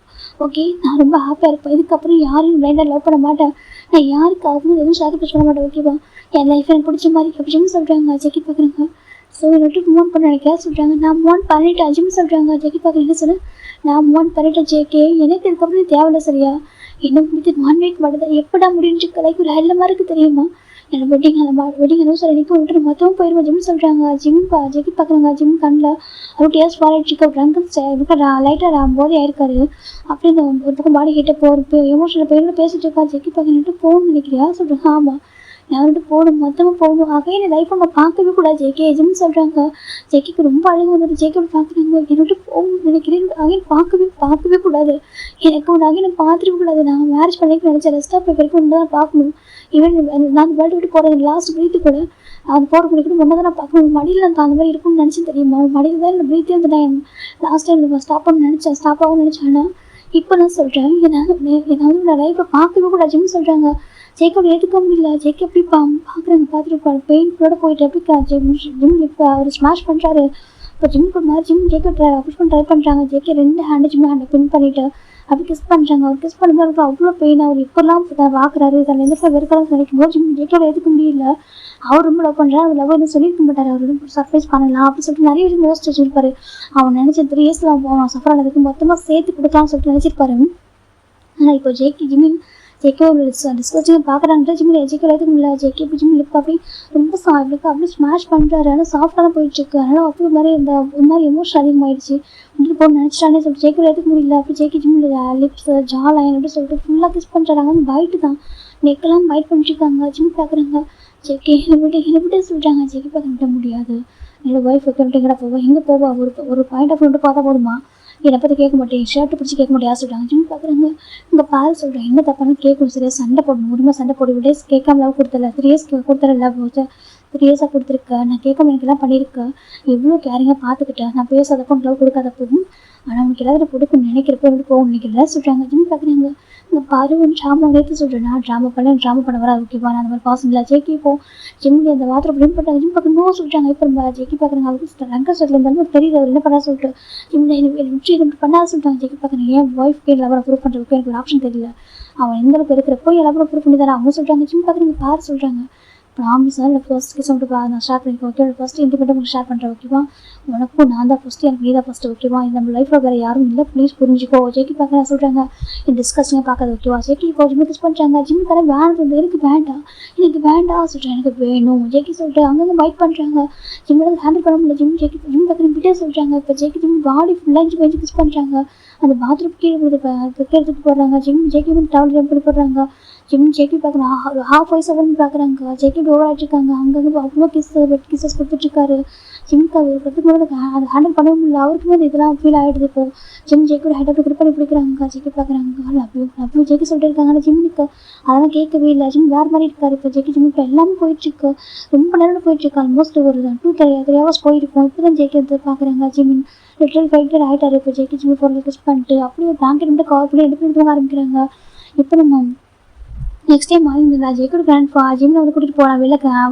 Okay நான் ரொம்ப ஹாப்பியாக இருப்பேன். இதுக்கப்புறம் யாரையும் பிளைண்டாக லவ் பண்ண மாட்டேன். நான் யாருக்காகவும் எதுவும் சாக்ரிஃபைஸ் பண்ண மாட்டேன். ஓகேவா என் லைஃப் எனக்கு பிடிச்ச மாதிரி அப்படின்னு சொல்கிறாங்க. ஜெகி பார்க்குறாங்க. ஸோ என்னட்டு மூவ் பண்ண நினைக்கிறா சொல்கிறாங்க. நான் மூவ் பண்ணிவிட்டு அஜிம் சொல்கிறாங்க. ஜெகி பார்க்குறேன். என்ன சொல்ல நான் மூவ் பண்ணிவிட்டேன் ஜேகே எனக்கு இதுக்கப்புறம் தேவையில்லை சரியா. என்ன முடிஞ்சு 1 வீக் மட்டும் எப்படா முடிஞ்சு லைக் ஒரு ஹெல்ல மாதிரி இருக்குது தெரியுமா. என்னோட வெட்டிங் அனௌன்ஸ் எனக்கு விட்டு மொத்தமாக போயிடுவோம் ஜிம் சொல்கிறாங்க. ஜெகி பார்க்குறாங்க. ஜிம் கண்ணில் ஒரு டேஸ் ஃபாரிட்டு ட்ரங்க் லைட்டாக போதே ஆயிருக்காரு. அப்படி இந்த ஒரு பக்கம் பாடி கிட்டே போகிற எமோஷனில் போயிருந்து பேசிட்டு இருக்கா. ஜெகி பார்க்கணுட்டு போகணும்னு நினைக்கிறியா சொல்கிறாங்க. ஆமாம் நான் வந்துட்டு போகணும் மொத்தமாக போகணும். அகைன் லைஃப் அவங்க பார்க்கவே கூடாது ஜெகே ஜிம் சொல்கிறாங்க. ஜெக்கிக்கு ரொம்ப அழகு வந்துட்டு ஜெக்கோட பார்க்குறாங்க. என்னோட போகணும்னு நினைக்கிறேன். அகைன் பார்க்கவே கூடாது. எனக்கு ஒன்று அகைன் பார்த்துருக்க கூடாது. நான் மேரேஜ் பண்ணிக்க நினச்சேன். ரெஸ்ட் ஆஃப் வரைக்கும் ஒன்று தான் பார்க்கணும். ஈவன் நான் அந்த வேர்ல்டு விட்டு போகிறது லாஸ்ட் பிரீத்து கூட அது போகிற முடிக்கும் ஒன்று தான் நான் பார்க்கணும். மடியில் நான் அந்த மாதிரி இருக்கும்னு நினச்சேன் தெரியுமா. மடியில் தான் இந்த பிரீத்தே வந்து நான் லாஸ்ட் டைம் ஸ்டாப் பண்ண நினச்சேன். ஸ்டாப் ஆகும்னு நினச்சேன். ஆனால் இப்போ நான் சொல்கிறேன் நான் லைஃப்பை பார்க்கவே கூட ஜிம் சொல்கிறாங்க. ஜெய்க்கோட ஏற்றுக்க முடியல. ஜெய்க்கு எப்படி பார்க்குறாங்க பார்த்துருப்பாரு. பெயின்களோட போயிட்டு எப்படி ஜிம் இப்போ அவர் ஸ்மாஷ் பண்ணுறாரு. இப்போ ஜிம்க்கு மாதிரி ஜிம் ஜெய்க்கோ புஷ் பண்ண ட்ரை பண்ணுறாங்க. ஜெய்க்கே 2 ஹேண்டு ஜிம் ஹேண்டை பின் பண்ணிவிட்டு அப்படி கிஸ் பண்ணுறாங்க. அவர் கிஸ் பண்ணும்போது அவருக்கு அவ்வளோ பெயின். அவர் இப்போல்லாம் பார்க்குறாரு. அதில் எந்த வெறுக்கலாம் நினைக்கும் போது ஜிம் ஜெய்க்கோட ஏற்றுக்க முடியல. அவர் ரொம்ப லவ் பண்ணுறாரு. அவர் லவ் எதுவும் சொல்லியிருக்க மாட்டார். அவர் ரொம்ப சர்ப்ரைஸ் பண்ணலாம் அப்படின்னு சொல்லிட்டு நிறைய விஷயம் யோசிச்சு வச்சுருப்பாரு. அவன் நினச்ச 3 இயர்ஸில் அவன் சஃபர் ஆனதுக்கு மொத்தமாக சேர்த்து கொடுக்கலாம்னு சொல்லிட்டு நினச்சிருப்பாரு. ஆனால் இப்போ ஜிம்மின் ஜெய்க்கோ டிஸ்கஸ்டிங் பார்க்குறாங்க. ஜிம்மில் ஜெய்க்கோ ஏற்றுக்க முடியல. ஜெய்க்கோ இப்போ ஜிம்மில் இப்போ அப்படி ரொம்ப சாஃப்டாக அப்படி ஸ்மாஷ் பண்ணுறாரு. ஆனால் சாஃப்டாக தான் போயிட்டுருக்கு. அதனால் அப்படி ஒரு மாதிரி எமோஷன் அதிகமாகிடுச்சு. இப்படி போட்டு நினச்சிட்டானே சொல்லிட்டு ஜெய்க்கோ ஏற்றுக்க முடியல. அப்படி ஜெய்க்கி ஜிம்மில் லிப்ஸ் ஜா லைன் அப்படி சொல்லிட்டு ஃபுல்லாக கிஸ் பண்ணுறாங்க. பைட்டு தான் நெக்கெல்லாம் பைட் பண்ணிட்டுருக்காங்க. ஜிம் பார்க்குறாங்க. ஜெய்க்கி என்ன சொல்கிறாங்க. ஜெய்க்கி பார்க்க முடியாது. என்னோடய ஒய்ஃப் வைக்க எங்கடா போவா எங்கே போவா ஒரு பாயிண்ட் ஆஃப் விட்டு பார்த்தா போதுமா. என்னை பற்றி கேட்க மாட்டேன். ஷர்ட்டு பிடிச்சி கேட்க முடியாது சொல்கிறாங்க. ஜிம் பார்க்குறாங்க. இங்கே பால் சொல்கிறேன். என்ன தப்பானு கேட்கணும். சரியா சண்டை போடணும். முடியுமா சண்டை போட விட கேட்காம லவ் கொடுத்தல 3 இயர்ஸ் கொடுத்தல லவ் 3 இயர்ஸாக கொடுத்துருக்கேன். நான் கேட்காம எனக்குலாம் பண்ணியிருக்கேன். எவ்வளோ கேரிங்காக பார்த்துக்கிட்டேன். நான் பேசாதப்போ லவ் கொடுக்காதப்பவும் ஆனால் உனக்கு எல்லாரும் கொடுக்கணும்னு நினைக்கிறப்போ வந்து போகணும் நினைக்கிறதா சொல்கிறாங்க. ஜிம் பார்க்குறாங்க. இங்கே பாரு ஒன்று ட்ராமா நேற்று சொல்கிறேன். நான் ட்ராமா பண்ண வரா ஓகேவா. நான் அந்த மாதிரி பாசம் இல்லை. ஜெய்க்கி இப்போ ஜிம்மில் அந்த வாத்திரம் ப்ரிண்ட் பண்ணுறாங்க. ஜிம் பார்க்க நோ சொல்கிறாங்க. இப்போ நம்ம ஜெய்க்கி பார்க்குறாங்க. அவருக்கு ரங்க சொல்லில் இருந்தாலும் தெரியுது அவர் என்ன பண்ணா சொல்லிட்டு ஜிம்மில் எனக்கு பண்ணாத சொல்லிட்டாங்க. ஜெய்க்கி பார்க்குறேன். ஏன் ஒய்ஃப்க்கு எல்லாரும் ப்ரூவ் பண்ணுறதுக்கு எனக்கு ஒரு ஆப்ஷன் தெரியல. அவன் எந்த அளவுக்கு இருக்கிறப்போ எல்லாரும் ப்ரூவ் பண்ணி தரேன் அவங்க சொல்கிறாங்க. ஜிம் பார்க்குறீங்க பாரு சொல்கிறாங்க. ப்ராமிஸாக இல்லை ஃபர்ஸ்ட் கிஸ் மட்டும் நான் ஸ்டார்ட் பண்ணிக்கோ. ஓகே ஃபஸ்ட்டு இண்டிபெண்ட் உங்களுக்கு ஷேர் பண்ணுறேன். ஓகேவா உனக்கும் நான் தான் ஃபஸ்ட்டு எனக்கு நீ தான் ஃபஸ்ட்டு. ஓகேவா இந்த நம்ம லைஃப்பில் வேறு யாரும் இல்லை. ப்ளீஸ் புரிஞ்சுக்கோ. ஜெய்க்கி பார்க்க சொல்கிறாங்க. இந்த டிஸ்கஷனே பார்க்காது. ஓகேவா ஜெய்க்கி இப்போ ஜிம்மு கிஸ் பண்ணுறாங்க. ஜிம்மு கடை வேணும் எனக்கு வேண்டாம் சொல்கிறேன். எனக்கு வேணும். ஜெய்க்கி சொல்கிறேன். அங்கங்கே பைட் பண்ணுறாங்க. ஜிம்மில் ஹேண்டில் பண்ண முடியல. ஜிம் பார்க்குறேன் விட்டே சொல்கிறாங்க. இப்போ ஜெய்க்கி ஜிம் பாடி ஃபுல்லாக பெஞ்சு கிஸ் பண்ணுறாங்க. அந்த பாத்ரூம் கீழே எடுத்துகிட்டு போடுறாங்க. ஜெய்க்கி வந்து டவல் பண்ணி போடுறாங்க. ஜெய்க்கி பார்க்குறாங்க. ஹாஃப் வாய்ஸ் அவர்னு பார்க்குறாங்க. ஜெய்க்கி ஓவர் ஆகிட்ருக்காங்க. அங்கங்கே அவ்வளோ வெட் கிஸ்ஸஸ் கொடுத்துட்ருக்காரு. ஜிம்க்கு அவர் கற்றுக்கும் போது அதை ஹேண்டில் பண்ணவே முடியல. அவருக்குமே இதெல்லாம் ஃபீல் ஆகிடுது. இப்போ ஜெய்க்கோட ஹேண்ட் அப்படி பண்ணி பிடிக்கிறாங்க. ஜெய்க்கி பார்க்குறாங்க. லவ் ஜெய்க்கி சொல்லிட்டு இருக்காங்க. ஆனால் ஜிம்முக்கு அதெல்லாம் கேட்கவே இல்லை. ஜிம் வேறு மாதிரி இருக்காரு. இப்போ ஜெய்க்கி ஜிம் இப்போ எல்லாமே போயிட்டுருக்கு. ரொம்ப நேரம் போயிட்டுருக்கு. ஆல்மோஸ்ட் ஒரு 2-3 ஹவர்ஸ் போயிருக்கும். இப்போ தான் ஜெய்க்கி வந்து பார்க்குறாங்க. ஜிம்மின் லிட்டரல் ஃபைட்டர் ஆகிட்டாரு. இப்போ ஜெய்க்கி ஜிம்மி பொருள் கிஸ் பண்ணிட்டு அப்படியே பிளாங்கெட் மட்டும் கவர் பண்ணி எடுத்து ஆரம்பிக்கிறாங்க. இப்போ நம்ம நெக்ஸ்ட் டைம் மார்னிங் ஜெய்கோட கிராண்ட்பா ஜிம்மில் வந்து கூட்டிகிட்டு போகலாம் வெளில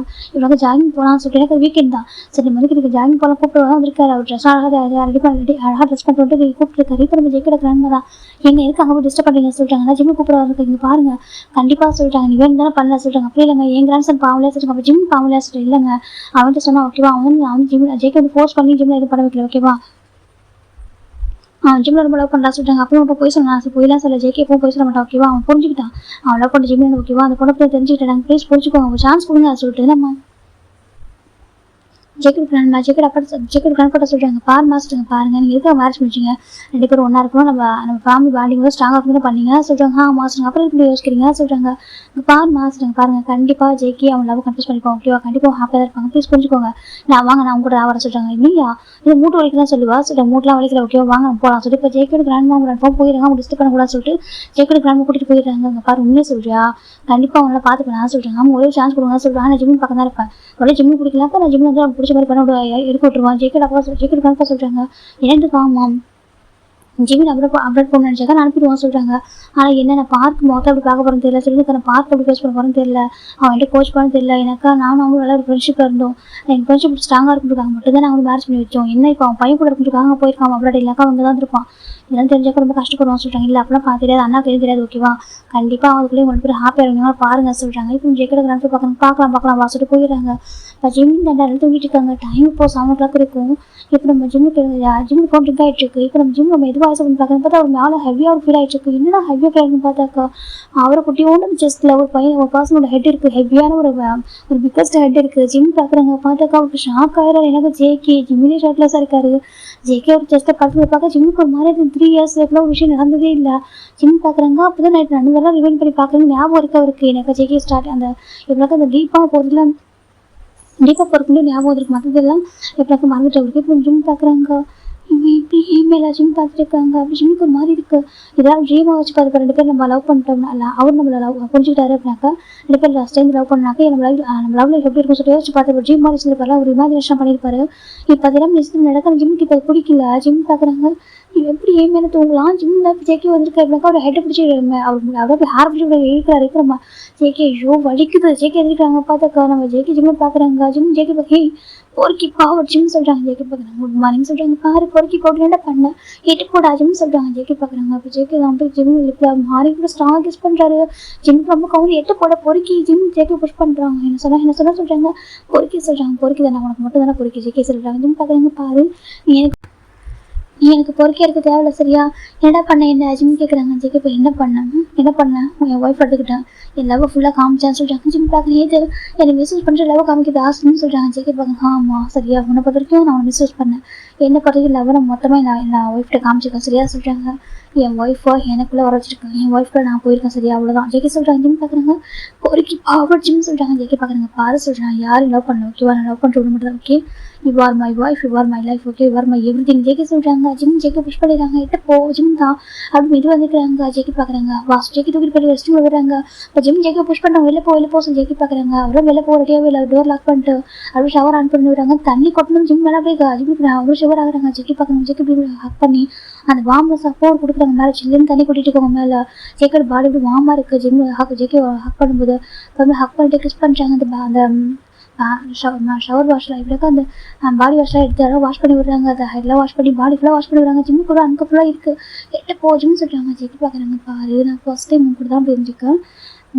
இவ்வளோ ஜாகிங் போகலாம்னு சொல்லிட்டு எனக்கு வீக்கெண்ட் தான். சரி நம்ம வந்து ஜாகிங் போகலாம் கூப்பிட்டு வந்திருக்காரு. அவர் ட்ரெஸ் அழகாக ட்ரெஸ் பண்ணிட்டு கூப்பிட்டுருக்காரு. இப்போ நம்ம ஜெய்கோட கிராண்ட்மா தான் எங்க எதுக்கு அங்கே போய் டிஸ்டர்ப் பண்ணுறீங்க சொல்லிட்டாங்க. நான் ஜிம்மு கூப்பிட இருக்கு இங்கே பாருங்க கண்டிப்பாக சொல்லிட்டாங்க. நீ வேணும் தானே பண்ணல சொல்லிட்டாங்க. அப்படி இல்லைங்க என் கிராண்ட் சன் பாவலையா சொல்லிட்டாங்க. அப்போ ஜிம் பாவலையா சொல்லிட்டு இல்லைங்க அவன்கிட்ட சொன்னா ஓகேவா அவன் ஜிம் ஜெய்கோ வந்து ஃபோர்ஸ் பண்ணி ஜிம்மில் எதுவும் பண்ண வைக்கல ஓகேவா அவன் ஜிம்மில் ரொம்ப லவ் பண்ணா சொல்லிட்டாங்க. அப்புறம் இப்போ போய் சொன்னான் போயெல்லாம் சொல்ல ஜெய்கே எப்போ போய் சொல்ல மாட்டான் ஓகேவா அவன் புரிஞ்சுக்கிட்டான் அவன் லவ் பண்ண ஜிம்மில் ஓகேவா அந்த பொண்ணை போய் தெரிஞ்சுக்கிட்டாங்க. ப்ளீஸ் புரிஞ்சுக்கோங்க அவங்க சான்ஸ் கொடுங்க சொல்லிட்டு நம்ம ஜெய்கோட கிராண்ட்பா சொல்றாங்க பாரு மாஸ்டருங்க பாருங்க நீங்க எதுக்கு மேரேஜ் முடிச்சிங்க 2 பேரும் ஒன்றா இருக்கணும் நம்ம ஃபேமிலி பாண்டிங் வந்து ஸ்ட்ராங்காக இருக்கணும் பண்ணீங்க சொல்றாங்க. மாஸ்டருங்க அப்புறம் இப்படி யோசிக்கிறீங்க சொல்றாங்க. பாரு மாஸ்டருங்க பாருங்க கண்டிப்பா ஜெய்கி அவன் லவ் கன்ஃபியூஸ் பண்ணிப்போம் ஓகேவா கண்டிப்பாக ஹாப்பியாக தான் இருப்பாங்க ப்ளீஸ் புரிஞ்சுக்கோங்க. நான் கூட வர சொல்றாங்க. இல்லையா இது மூட்டு வலிக்கலாம் சொல்லுவா சொல்லிட்டு மூட்டுலாம் வலிக்கல ஓகேவா வாங்க நம்ம போகலாம் சொல்லிட்டு இப்போ ஜெய்கோட கிராண்ட்மா போயிடுறாங்க அவங்க டிஸ்டர்ப் பண்ணக்கூடாது சொல்லிட்டு ஜெய்கோட கிராண்ட்மா கூட்டிட்டு போயிடுறாங்க. அங்கே பாரு உண்மையை சொல்றியா கண்டிப்பா அவங்கள பார்த்துக்கலாம் சொல்றாங்க. அவங்க ஒரே சான்ஸ் கொடுங்க சொல்றாங்க. நான் ஜிம்மு பக்கம் தான் இருப்பேன் ஒரே ஜிம்மு பிடிக்கலாக்கா நான் ஜிம்மு வந்து அவங்க பிடிச்ச மாதிரி பண்ண எடுக்க விட்டுருவான். ஜெய்கோட கிராண்ட்பா சொல்றாங்க என்னது காமாம் ஜிம்மில் அப்டேட் பண்ண நினச்சாக்கா நான் அனுப்பிடுவான் சொல்கிறாங்க. ஆனால் என்ன பார்க் மொத்தம் அப்படி பார்க்க போகிறேன்னு தெரியல சொல்லிட்டு நான் பார்க் அப்படி பேஸ் பண்ண போகிறேன்னு தெரியல அவன் என்கிட்ட கோச் பண்ண தெரியல எனக்கா நானும் அவங்க நல்ல ஒரு ஃப்ரெண்ட்ஷிப்பாக இருந்தோம் எங்கள் ஃப்ரெண்ட்ஷிப் ஸ்ட்ராங்காக இருந்துருக்காங்க மட்டும் தான் நாங்கள் மேரேஜ் பண்ணி வச்சோம். என்ன இப்போ அவன் பையன் கூட இருந்துருக்காங்க போயிருக்கான் அப்டேட் இல்லைக்கா அவங்க தான் இருப்பான் இதெல்லாம் தெரிஞ்சாக்கா ரொம்ப கஷ்டப்படுவான்னு சொல்கிறாங்க. இல்லை அப்படிலாம் பார்த்து தெரியாது அண்ணா தெரியாது ஓகேவா கண்டிப்பாக அவங்களுக்குள்ளே உங்களுக்கு பேர் ஹாப்பியாக இருந்தீங்க பாருங்க சொல்கிறாங்க. இப்போ ஜெய்கோட கிராண்ட்பா பார்க்கலாம் வாசிட்டு போயிடுறாங்க. இப்போ ஜிம்மிங் தண்டை தூங்கிட்டு இருக்காங்க. டைம் இப்போ 7 o'clock இருக்கும். இப்போ நம்ம ஜிம்முக்கு போக ட்ரிங்க் ஆகிட்டு இருக்கு. இப்போ நம்ம ஜிம் நம்ம எதுவும் ஆசை பண்ணி பார்க்கணும் பார்த்தா ஒரு மேலே ஹெவியாக ஒரு ஃபீல் ஆகிட்டு இருக்கு. என்னடா ஹெவியாக ஃபீல் ஆகிடுன்னு பார்த்தாக்கா அவரை குட்டியோட செஸ்ட்டில் ஒரு பையன் ஒரு பர்சனோட ஹெட் இருக்குது ஹெவியான ஒரு பிக்கஸ்ட் ஹெட் இருக்குது. ஜிம் பார்க்குறாங்க பார்த்தாக்கா அவருக்கு ஷாக் ஆயிரம் எனக்கு ஜேகே ஜிம்மிலே ஷார்ட்லெஸ்ஸாக இருக்காரு. ஜேகே ஒரு செஸ்ட்டை பார்க்க ஜிம்முக்கு ஒரு மாதிரி 3 years ஒரு விஷயம் நடந்ததே இல்லை. ஜிம் பார்க்குறாங்க அப்போ தான் நைட் நடந்ததெல்லாம் ரிவைண்ட் பண்ணி பார்க்குறாங்க ஞாபகம் இருக்க அவருக்கு எனக்கு ஜேகே ஸ்டார்ட் அந்த இவ்வளோக்கு அந்த டீப்பாக போகிறதுல கண்டிப்பாக பொறுப்புண்டு ஞாபகம் இருக்கு மற்றதெல்லாம் எப்படியாக்க மறந்துட்டு அவருக்கு இப்போ ஜிம் பார்க்குறாங்க. இவன் இப்படி ஏமேலா ஜிம் பார்த்துட்டு இருக்காங்க அப்படி ஜிம்முக்கு ஒரு மாதிரி இருக்குது. இதெல்லாம் ட்ரீமாக வச்சு பார்த்து 2 பேர் நம்ம லவ் பண்ணிட்டோம்னா அவர் நம்மளை லவ் புரிஞ்சுக்கிட்டாரு அப்படின்னாக்கா 2 பேர் லாஸ்ட் டைம் லவ் பண்ணாக்கா நம்ம லவ் லைஃப் எப்படி இருக்கும் சொல்லி யோசிச்சு பார்த்து ஜிம் மாதிரி சொல்லியிருப்பாரு ஒரு இமேஜினேஷன் பண்ணியிருப்பாரு. இப்போ அதெல்லாம் நிச்சயம் நடக்கிற ஜிம்முக்கு இப்போ பிடிக்கல. ஜிம் பார்க்குறாங்க எப்படி ஏமேல தூங்கலாம் ஜிம்மில் ஜேகே வந்திருக்கு அப்படின்னாக்கா அவர் ஹெட்டை பிடிச்சி அவ்வளோ ஹேர் பிடிச்சி இருக்கிறாரு ஜேகே ஐயோ வலிக்குது ஜேகே எதிர்க்கிறாங்க பார்த்தாக்கா நம்ம ஜேகே ஜிம்மில் பார்க்குறாங்க ஜிம் ஜேகே பார்க்க பொறுக்கி பாவர் ஜிம் சொல்கிறாங்க. ஜேகே பார்க்குறாங்க குட் மார்னிங் சொல்கிறாங்க பாரு பொறுக்கி போட்டு என்ன பண்ண எட்டு போடா ஜிம் சொல்கிறாங்க. ஜேகே பார்க்குறாங்க அப்போ ஜேகே தான் போய் ஜிம் லிப்பில் மாறி கூட ஸ்ட்ராங் கிஸ் பண்ணுறாரு. ஜிம்முக்கு ரொம்ப கவுந்து எட்டு போட பொறுக்கி ஜிம் ஜேகே புஷ் பண்ணுறாங்க. என்ன சொன்னால் சொல்கிறாங்க பொறுக்கி சொல்கிறாங்க பொறுக்கி தானே உனக்கு மட்டும் தானே பொறுக்கி ஜேகே சொல்கிறாங்க. ஜிம் பார்க்குறாங்க பாரு நீ எனக்கு பொறுக்க இருக்க தேவையில்ல சரியா என்ன பண்ண என்ன ஜிம் கேட்குறாங்க. ஜேகே இப்போ என்ன பண்ணேன் என் ஒய்ஃப் எடுத்துக்கிட்டேன் என் லவ் ஃபுல்லாக காமிச்சான்னு சொல்கிறாங்க. ஜிம் பார்க்குறேன் ஏது என்னை மிஸ்யூஸ் பண்ணுற லவ் காமிக்கிறது ஆசைன்னு சொல்கிறாங்க. ஜேகே பார்க்குறேன் ஆமாம் சரியா உன்னை பொறுத்த வரைக்கும் நான் உன்னை மிஸ்யூஸ் பண்ணேன் என்னை பொறுத்த வரைக்கும் லவ் நான் மொத்தமாக நான் ஒய்ஃப்கிட்ட காமிச்சிருக்கேன் சரியா சொல்கிறாங்க. என் ஒய்ஃபை எனக்குள்ளே வர வச்சிருக்கேன் என் ஒய்ஃப்ல நான் போயிருக்கேன் சரியா அவ்வளோதான். ஜேகே சொல்கிறாங்க. ஜிம் பார்க்குறாங்க பொறுக்கி பாவர் ஜிம் சொல்கிறாங்க. ஜேகே பார்க்குறாங்க பாரு சொல்கிறாங்க யாரும் லவ் பண்ணல ஓகேவா நான் லவ் பண்ணுறது மட்டும் தான் okay you are my wife you are my life okay you are my every thing JK சொல்கிறாங்க. ஜிம் ஜேகே புஷ் பண்ணிடுறாங்க எட்ட போ ஜிம் தான் அப்படி இது வந்துக்கிறாங்க. ஜேகே பார்க்குறாங்க வாஸ் ஜேகே தூக்கிட்டு போய் ரெஸ்ட் விடுறாங்க. இப்போ ஜிம் ஜேகே புஷ் பண்ணுறாங்க வெளில போ சொல்லி ஜேகே பார்க்குறாங்க அவரும் வெளில போக ரெடியாகவே இல்லை டோர் லாக் பண்ணிட்டு அப்படியே ஷவர் ஆன் பண்ணி விடுறாங்க. தண்ணி கொட்டணும் ஜிம் மேலே போய் ஜிம்முக்கு அவரும் ஷவர் ஆகுறாங்க. ஜேகே பார்க்குறாங்க. ஜேகே இப்படி ஹக் பண்ணி அந்த வார்ம் சப்போர்ட் கொடுக்குறாங்க மேலே சில்லுன்னு தண்ணி கொட்டிட்டு இருக்கவங்க மேலே. ஜேக்கோட பாடி இப்படி வார்மாக இருக்குது. ஜிம் ஜேகே ஹக் பண்ணும்போது ஹக் பண்ணிட்டு கிஸ் பண்ணுறாங்க. அந்த ஷவர் வாஷ்லாம் இப்படிக்கா அந்த பாடி வாஷ்லாம் எடுத்து அதெல்லாம் வாஷ் பண்ணி விடுறாங்க. அதை ஹெட்லாம் வாஷ் பண்ணி பாடி ஃபுல்லாக வாஷ் பண்ணி விடுறாங்க. ஜிம்மு கூட அங்கே ஃபுல்லாக இருக்குது எட்ட போச்சுன்னு சொல்கிறாங்க. ஜேகே பார்க்குறாங்க பாரு நான் ஃபர்ஸ்ட் டைம் கூட தான் தெரிஞ்சுக்கேன்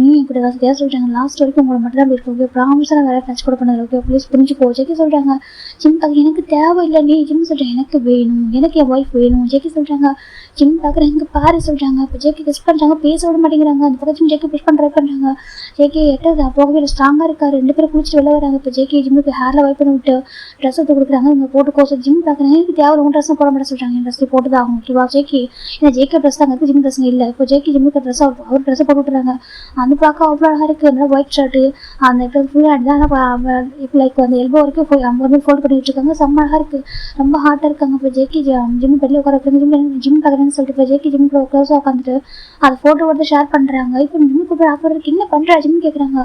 நீ இப்படி ஏதாவது சரியாக சொல்கிறாங்க லாஸ்ட் வரைக்கும் உங்களை மட்டும் தான் அப்படி இருக்கு ஓகே ப்ராமிஸாக நான் வேறு டச் கூட பண்ணதில்லை ஓகே ப்ளீஸ் புரிஞ்சுக்கோ. ஜேகே சொல்கிறாங்க. ஜிம் பார்க்க எனக்கு தேவையில்லை நீ ஜிம் சொல்கிறேன் எனக்கு வேணும் எனக்கு என் ஒய்ஃப் வேணும். ஜேகே சொல்கிறாங்க. ஜிம் பார்க்குறாங்க பாரு சொல்கிறாங்க. இப்போ ஜேகே கிஸ் பண்ணுறாங்க பேச விட மாட்டேங்கிறாங்க. அந்த பக்கம் ஜேகே புஷ் ட்ரை பண்ணுறாங்க. ஜேகே எட்டது போகவே ஸ்ட்ராங்காக இருக்காரு. 2 பேரும் குளிச்சுட்டு வெளில வராங்க. இப்போ ஜேகே ஜிம்முக்கு ஹேரில் வைப் பண்ணி விட்டு ட்ரெஸ் எடுத்து கொடுக்குறாங்க. இவங்க போட்டுக்கோ சொல்லி ஜிம் பார்க்குறாங்க. எனக்கு தேவை உங்கள் ட்ரெஸ்ஸும் போட மாட்டேன் சொல்கிறாங்க. என் ட்ரெஸ்ஸை போட்டு தான் ஆகும் ஓகேவா ஜேகே ஏன்னா ஜேகே ட்ரெஸ் தான் இருக்குது ஜிம் ட்ரெஸ்ஸுங்க இல்லை. இப்போ ஜேகே ஜிம்முக்கு ட்ரெஸ் அவர் ட்ரெஸ்ஸை போட்டு விட்டுறாங்க. அந்த பார்க்க அவ்வளோ அழகாக இருக்குது. நல்லா ஒயிட் ஷர்ட்டு அந்த இடத்துல ஃபுல்லாக அடிதான் இப்போ லைக் அந்த எல்போ வரைக்கும் ஃபோல்டு பண்ணிட்டு இருக்காங்க. செம்ம அழகாக இருக்குது ரொம்ப ஹார்ட்டாக இருக்காங்க. இப்போ ஜேகே ஜிம் பெட்டில் உட்கார ஜிம் பார்க்குறேன்னு சொல்லிட்டு இப்போ ஜேகே ஜிம் க்ளோஸாக உட்காந்துட்டு அது ஃபோட்டோ வந்து ஷேர் பண்ணுறாங்க. இப்போ ஜிம் கூட ஆஃபருக்கு என்ன பண்ணுறா ஜிம் கேட்குறாங்க.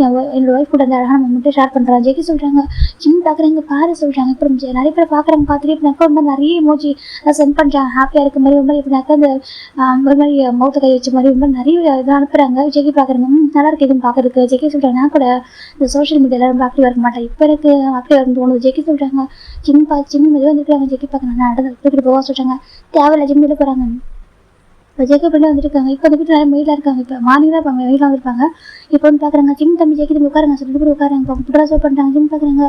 என்னோட ஒய்ஃப் கூட அந்த அழகான மட்டும் ஷேர் பண்ணுறாங்க. ஜேகே சொல்கிறாங்க. ஜிம் பார்க்குறாங்க பாரு சொல்கிறாங்க. இப்போ நிறைய பேர் பார்க்குறாங்க பார்த்துட்டு இப்படினாக்கா ஒரு மாதிரி நிறைய எமோஜி சென்ட் பண்ணுறாங்க ஹாப்பியாக இருக்க மாதிரி ஒரு மாதிரி இப்படினாக்கா அந்த ஒரு மாதிரி மௌத்த கை வச்ச மாதிரி ஒரு மாதிரி நிறைய இதாக அனுப்புகிறாங்க. ஜெக்கி பார்க்குறாங்க. நல்லா இருக்கு எதுவும் பார்க்கறதுக்கு. ஜெக்கி சொல்கிறாங்க நான் கூட இந்த சோஷியல் மீடியாவில் ரொம்ப ஆக்டிவாக இருக்க மாட்டேன், இப்போ எனக்கு ஆக்டிவாக இருக்குன்னு தோணுது. ஜெக்கி சொல்கிறாங்க ஜிம் மெதுவாக வந்துருக்காங்க. ஜெக்கி பார்க்குறாங்க நான் நடந்து போக சொல்கிறாங்க. தேவையில்ல ஜிம் வெளில போகிறாங்க. இப்போ ஜேக்கப் பண்ணி வந்துருக்காங்க. இப்போ அந்த வீட்டில் மெயிலாக இருக்காங்க. இப்போ மார்னிங் தான் இப்போ வெயிலாக வந்திருப்பாங்க. இப்போ வந்து பார்க்குறாங்க ஜிம் தம்பி ஜெக்கி தம்பி உட்காருங்க சொல்லிட்டு கூட உட்காருங்க. இப்போ புட்ரா சோப் பண்ணுறாங்க. ஜிம் பார்க்குறாங்க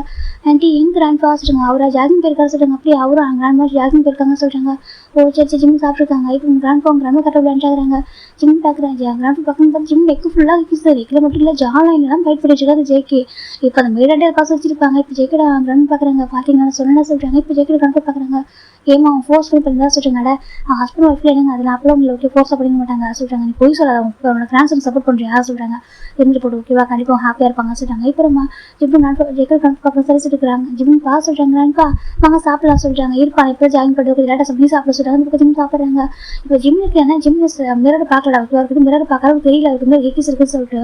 ஆண்டி எங்க கிராண்ட்பா சொல்கிறாங்க. அவரா ஜாகிங் போயிருக்காரு சொல்கிறாங்க. அப்படியே அவரும் கிராண்ட்மா ஜாகிங் போயிருக்காங்க சொல்கிறாங்க. ஓ சரி ஜிம் சாப்பிட்ருக்காங்க. இப்போ கிராண்ட்பா கரெக்டாக விளையாண்டாங்க. ஜிம் பார்க்குறாங்க கிராண்ட்பா பக்கம் பார்த்து ஜிம் நெக்கு ஃபுல்லாக வைக்கிது. நெக்கில் மட்டும் இல்லை ஜாலைன்லாம் ஃபைட் பண்ணி வச்சுக்காது ஜேக்கி. இப்போ அந்த மெயிலாண்டே காசு வச்சிருப்பாங்க. இப்போ ஜேக்கோட கிராண்ட் பார்க்குறாங்க. பார்த்தீங்கன்னா சொல்லணும் சொல்கிறாங்க. இப்போ ஜேக்கோட கிராண்ட்பா பார்க்குறாங்க ஏமா அவன் ஃபோர்ஸ் பண்ணி தான் சொல்கிறாங்க. ஹஸ்பண்ட் ஒய்ஃப்ல என்னங்க அதில் அப்பெல்லாம் உங்களை ஓகே ஃபோர்ஸாக பண்ணிக்க மாட்டாங்க சொல்கிறாங்க. நீ போய் சொல்லாத உன்னோட கிராண்ட்சன் சப்போர்ட் பண்ணுறியா சொல்கிறாங்க. இருந்து போட்டு ஓகேவா கண்டிப்பாக ஹாப்பியாக இருப்பாங்க சொல்கிறாங்க. இப்போ நம்ம ஜிம் ஜெக்கர் பார்க்க சரி சொல்லிக்கிறாங்க. ஜிம் பா சொல்கிறாங்கப்பா வாங்க சாப்பிடலாம் சொல்கிறாங்க. இருப்பா இப்போ ஜாயின் பண்ணுறது லேட்டாக சொல்லி சாப்பிட சொல்கிறாங்க. இப்போ ஜிம் சாப்பிட்றாங்க. இப்போ ஜிம்முக்கு என்ன ஜிம் மிரர் பார்க்கல ஓகேவா இருக்குது. மிரர் பார்க்கறது தெரியல இருக்குது ஹெக்கிஸ் இருக்குன்னு சொல்லிட்டு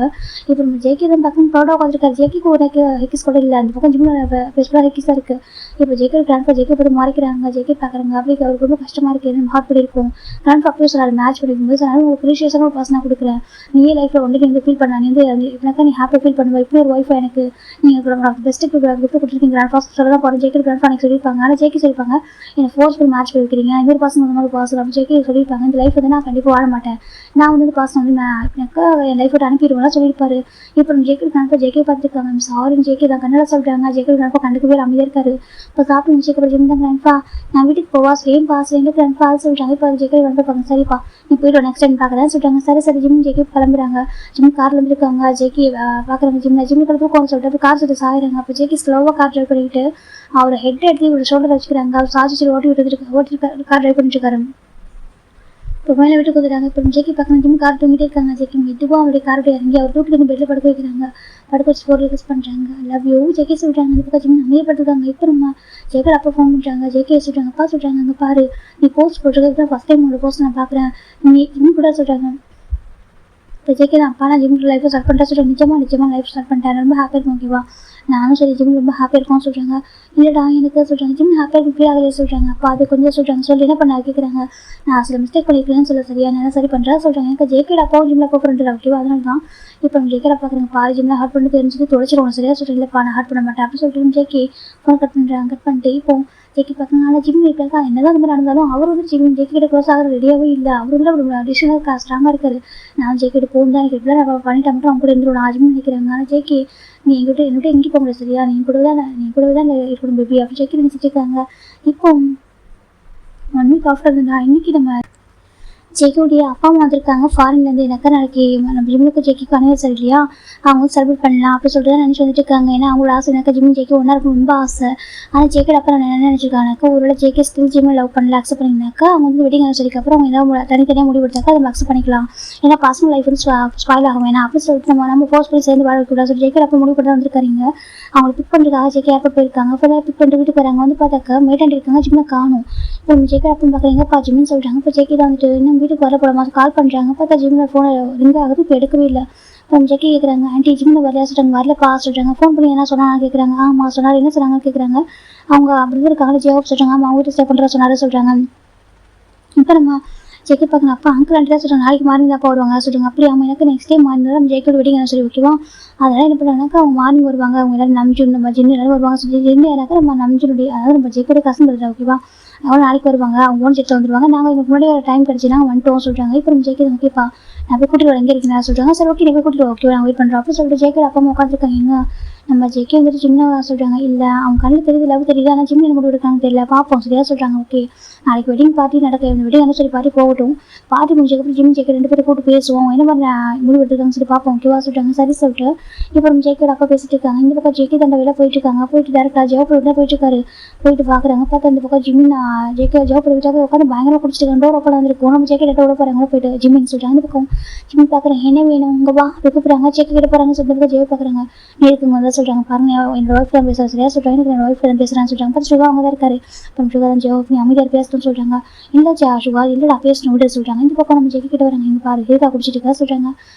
இப்போ நம்ம ஜேக்கி தான் பக்கம் ப்ரௌடாக உட்காந்துருக்காரு. ஜேக்கிக்கு ஒரு ஹெக்கிஸ் கூட இல்லை. அந்த பக்கம் ஜிம்மில் பெஸ்ட்டாக ஹெக்கிஸாக இருக்குது. இப்போ ஜேக்கர் கிராண்ட்பா ஜேக்கை போட்டு மறைக்கிறாங்க. ஜேக்கி பார்க்குறாங்க. அப்படியே அவருக்கு ரொம்ப கஷ்டமாக இருக்குது. என்ன ஹார்ட் படி இருக்கும். கிராண்ட்பா அப்படியே சொல்லாது மேட்ச் பண்ணிக்கும்போது சொன்னாலும் ஒரு ப்ரீஷியஸான ஒரு பர்சனாக கொடுக்குறேன். நீயே லைஃப்பில் வந்து நீங்கள் ஃபீல் பண்ண நீ வந்து இப்படினாக்கா நீ ஹாப்பியாக ஃபீல் பண்ணுவா. இப்படி ஒரு ஒய்ஃபை எனக்கு நீங்கள் பெஸ்ட்டு கிஃப்ட் கொடுத்துருக்கீங்க. கிராண்ட்பா சொல்ல தான் போகிறேன். ஜேக்கர் கிராண்ட்பா எனக்கு சொல்லியிருப்பாங்க. ஆனால் ஜேக்கி சொல்லியிருப்பாங்க என்னை ஃபோர்ஸ்ஃபுல் மேட்ச் பண்ணி வைக்கிறீங்க. இன்னொரு பர்சன் அந்த மாதிரி பாஸ் அப்படின்னு ஜேக்கி சொல்லியிருப்பாங்க. இந்த லைஃப் வந்து நான் கண்டிப்பாக வாழ மாட்டேன். நான் வந்து பர்சன் வந்து நான் எனக்கு என் லைஃப் விட்டு அனுப்பிடுவேன் சொல்லியிருப்பாரு. இப்போ ஜேக்கர் கிராண்ட்பா ஜேக்கே பார்த்துருக்காங்க. சாரி ஜேக்கி தான் கண்ணால சொல்லிட்டாங்க. ஜேக்கர் கிராண்ட்பா கண்டுக்கவே அமைதியாக இருக்காரு. இப்போ சாப்பிட்டு முடிச்சதுக்கு ஜிம் தான் கிராண்ட்பா நான் வீட்டுக்கு போவா சேம் பாஸ் ரெண்டு கிராண்ட்பா சொல்லிட்டாங்க. இப்போ ஜேக்கர் கிராண்ட்பா பார்க்க சரிப்பா நீ போய்ட்டு நெக்ஸ்ட் டைம் பார்க்குறேன்னு சொல்லிட்டாங்க. சரி சரி ஜிம் ஜேக்கி கிளம்புறாங்க. ஜிம் காரில் வந்துருக்காங்க. ஜேக்கி பார்க்குறாங்க ஜிம்மில் தூக்கம் சொல்லிட்டு அப்போ கார் சொல்லிட்டு சாயிறாங்க. அப்போ ஜேக்கி ஸ்லோவாக கார் ட்ரைவ் பண்ணிக்கிட்டு அவரோட ஹெட் எடுத்து ஒரு ஷோல்டர் வச்சுக்கிறாங்க. அவர் சாச்சி ஓட்டி கார் ட்ரைவ் பண்ணிட்டு இருக்காரு. இப்போ மேலே விட்டு கொடுத்துட்டாங்க. இப்போ ஜேக்கி பார்க்கணும் ஜிம் கார் தூங்கிட்டே இருக்காங்க. ஜேக்கி மெதுவாக அவருடைய கார்ட்டு இறங்கி அவர் தூக்கிட்டு வந்து பெட்டில் படுக்க வைக்கிறாங்க. படுக்க வச்சு ஃபோர் ரிக்வெஸ்ட் பண்ணுறாங்க. லவ் யூ ஜேக்கி சொல்கிறாங்க. இந்த பக்கம் ஜிம் அமைதியாக படுத்துருக்காங்க. இப்போ நம்ம ஜேக்கர் அப்போ ஃபோன் பண்ணுறாங்க. ஜேக்கே சொல்கிறாங்க அப்பா சொல்கிறாங்க அங்கே பாரு நீ போஸ்ட் போட்டுருக்கிறது தான் ஃபஸ்ட் டைம் உங்களோட போஸ்ட் நான் பார்க்குறேன் நீ இன்னும் கூட சொல்கிறாங்க. இப்போ ஜேக்கே தான் அப்பா நான் ஜிம் லைஃப் ஸ்டார்ட் பண்ணிட்டேன் சொல்கிறேன். நிஜமாக லைஃப் ஸ்டார்ட் பண்ணிட்டேன் ரொம்ப ஹாப்பியாக இருக்கும் ஓகேவா நானும் சரி ஜிம் ரொம்ப ஹாப்பியாக இருக்கும்னு சொல்கிறாங்க. இல்லைடா எனக்கு சொல்கிறாங்க ஜிம் ஹாப்பியாக ஃபீல் ஆகலையே சொல்கிறாங்க. அப்போ அது கொஞ்சம் சொல்கிறாங்க சொல்லி என்ன பண்ண கேட்குறாங்க. நான் சில மிஸ்டேக் பண்ணிக்கிறேன்னு சொல்ல சரியா நான் சரி பண்ணுறேன் சொல்கிறாங்க. எனக்கு ஜேக்கேட் அப்பாவும் ஜிம்மில் அப்போ ஃப்ரெண்டு ஓகேவா அதனால தான் இப்போ நம்ம ஜேக்கேட் பார்க்குறாங்க. பாரு ஜிம்மில் ஹார்ட் பண்ணி தெரிஞ்சுட்டு தொலைச்சிருவோம் சரியா சொல்கிறேன். இல்லைப்பா நான் ஹார்ட் பண்ண மாட்டேன் அப்படின்னு சொல்லிட்டு ஜேக்கி ஃபோன் கட் பண்ணுறாங்க. கட் பண்ணிட்டு இப்போ ஜேக்கி பார்க்குறாங்க. ஆனால் ஜிம் இருக்காங்க என்னதான் அந்த மாதிரி நடந்தாலும் அவர் வந்து ஜேக்கி கிட்ட க்ளோஸ் ஆகிற ரெடியாகவே இல்லை. அவர் வந்து ஒரு டிசிஷனாக ஸ்ட்ராங்காக இருக்காரு. நான் ஜேக்கிட்ட போகும் தான் எனக்கு இப்படிலாம் நான் பண்ணிட்டேன் மட்டும் அவங்க கூட இருந்துடும் ஜிம்னு நினைக்கிறாங்க. ஆனால் ஜேக்கி நீ எங்கிட்ட எங்கேயும் போக முடியாது சரியா நீ கூட தான் இருக்கணும் பேபி அப்படி ஜேக்கி நினச்சிட்டு இப்போ 1 வீக் ஆஃப்டர் இருந்தா இன்னைக்கு நம்ம ஜேக்கியோடைய அப்பா அம்மா வந்திருக்காங்க ஃபாரின்லேருந்து. எனக்கு நாளைக்கு நம்ம ஜிம்முக்கு ஜேக்கிக்கு அனிவர்சரி இல்லையா அவங்க செலிப்ரேட் பண்ணலாம் அப்படி சொல்லிட்டு தான் நினச்சி வந்துட்டு இருக்காங்க. ஏன்னா அவங்களோட ஆசை எனக்கு ஜிம் ஜேக்கி ஒன்றா இருக்கும் ரொம்ப ஆசை. ஆனால் ஜேக்கோட அப்பா நான் என்ன நினச்சிருக்காங்கனாக்கா ஒருவேளை ஜேக்கே ஸ்டில் ஜிம்மில் லவ் பண்ணல அக்செப்ட் பண்ணிங்கனாக்கா அவங்க வந்து வெட்டிங் அனிவர்சரிக்கு அப்புறம் அவங்க ஏதாவது தனித்தனியாக முடிவு எடுத்தாக்கா அதை அக்செப்ட் பண்ணிக்கலாம். ஏன்னா பர்சனல் லைஃப் வந்து ஸ்பாயில் ஆகும் வேணா அப்படி சொல்லிட்டு நம்ம ஃபோர்ஸ் பண்ணி சேர்ந்து வாழ வைக்கூடாது சொல்லி ஜேக்கோட அப்பா முடிவு பண்ணி வந்திருக்காங்க. அவங்க பிக் பண்ணுறதுக்காக ஜேக்கே ஏர்போர்ட் போயிருக்காங்க. அப்போ பிக் பண்ணிட்டு வீட்டுக்கு வராங்க. வந்து பார்த்தாக்கா மேட்டாண்டி இருக்காங்க ஜிம்மில் காணும். இப்போ ஜேக்கோட அப்பா பார்க்குறீங்கப்பா ஜிம்னு சொல்லிட்டாங்க. இப்போ ஜேக்கி தான் வந்துட்டு இன்னும் வீட்டுக்கு வர போகிற மாதிரி கால் பண்ணுறாங்க. பார்த்தா ஜிம்மில் ஃபோனை ரிங் ஆகுது. இப்போ எடுக்கவே இல்லை. இப்போ ஜெக்கி கேட்குறாங்க ஆண்டி ஜிம்மில் வரலையா சொல்கிறாங்க. வரலப்பா சொல்கிறாங்க. ஃபோன் பண்ணி என்ன சொன்னாங்க கேட்குறாங்க. ஆமாம் சொன்னார் என்ன சொன்னாங்கன்னு கேட்குறாங்க. அவங்க அப்படி இருக்காங்க ஜவாப் சொல்கிறாங்க. ஆமாம் அவங்க வீட்டு ஸ்டே பண்ணுற சொன்னார் சொல்கிறாங்க. இப்போ நம்ம ஜெக்கி பார்க்கணும். அப்பா அங்கிள் ஆண்டி தான் சொல்கிறாங்க நாளைக்கு மார்னிங் தான் வருவாங்க சொல்லுங்க. அப்படி அவங்க எனக்கு நெக்ஸ்ட் டே மார்னிங் தான் ஜெய்க்கோட வெட்டிங் சொல்லி ஓகேவா அதெல்லாம் என்ன பண்ணுறாங்கனாக்கா அவங்க மார்னிங் வருவாங்க. அவங்க எல்லாரும் நம்பிச்சு நம்ம ஜின்னு எல்லாரும் வருவாங்க சொல்லி ஜின்னு ஏன்னாக்கா நம்ம நம்பிச்சுடைய அதாவது நம்ம ஜெய்க்கோட கசன் பண்ணுறோம் ஓகேவா அவங்க நாளைக்கு வருவாங்க. அவங்க ஓன் செட்டில் வந்துருவாங்க. நாங்கள் இதுக்கு முன்னாடி ஒரு டைம் கிடச்சி நாங்கள் வந்துட்டோம் சொல்கிறாங்க. இப்போ நம்ம ஜெய்க்கி ஓகேப்பா நான் போய் கூட்டிட்டு வரேன் எங்கே இருக்கீங்க சொல்கிறாங்க. சரி ஓகே நீங்கள் கூட்டிட்டு ஓகே நாங்கள் வெயிட் பண்ணுறோம் அப்படின்னு சொல்லிட்டு ஜெய்க்கோட அப்பா அம்மா உட்காந்துருக்காங்க. நம்ம ஜெக்கி வந்துட்டு ஜிம்னா சொல்கிறாங்க இல்லை அவங்க கண்ணில் தெரியுது லவ் தெரியுது ஆனால் ஜிம் என்ன முடிவு எடுக்காங்க தெரியல பார்ப்போம் சரியா சொல்கிறாங்க. ஓகே நாளைக்கு வெட்டிங் பார்ட்டி நடக்க வெட்டிங் அனிவர்சரி பார்ட்டி போகட்டும் பார்ட்டி முடிஞ்சதுக்கப்புறம் ஜிம் ஜெக்கி 2 பேரும் கூட்டு பேசுவோம் என்ன மாதிரி முடிவு எடுத்துருக்காங்க சொல்லி பார்ப்போம் ஓகேவா சொல்கிறாங்க. சரி சொல்லிட்டு இப்போ நம்ம ஜெக்கியோட அப்பா பேசிட்டு இருக்காங்க. இந்த பக்கம் ஜெக்கி தண்டை வெளில போயிட்டு இருக்காங்க. போயிட்டு டேரக்டாக ஜெவப்பூர் தான் போயிட்டு இருக்காரு. போயிட்டு பார்க்குறாங்க பார்த்தா அந்த பக்கம் ஜிம்மின் ஜெக்கி ஜெவப்பூர் விட்டாக்க உட்காந்து பயங்கரமாக குடிச்சிருக்காங்க. டோர் ஓப்பன் வந்துருக்கும். நம்ம ஜெக்கி டேட்டா விட போகிறாங்க போயிட்டு ஜிம்மின்னு சொல்கிறாங்க. அந்த பக்கம் ஜிம்மி பார்க்குறேன் என்ன வேணும் உங்க வா கூப்பிட்றாங்க. ஜெக்கி கிட்ட போகிறாங்க சொல்லிட்டு ஜெய பார்க்குறாங்க. நீ இருக்குங்க தான் சொல்கிறாங்க. பாருங்க என்னோட ஒய்ஃப் தான் பேசுகிறேன் சரியா சொல்கிறாங்க. எனக்கு என்னோட ஒய்ஃப் தான் பேசுகிறான்னு சொல்கிறாங்க. பார்த்து சுகா அவங்க தான் இருக்காரு. அப்புறம் சுகா தான் ஜெவப் நீ அமைதியாக பேசணும்னு சொல்கிறாங்க. இல்லை சுகா இல்லைடா பேசணும் விட சொல்கிறாங்க. இந்த பக்கம் நம்ம ஜெக்கி கிட்ட வராங்க. இங்கே பாரு இருக்கா குடிச்சிட்டு இருக்கா சொல்கிறாங்க.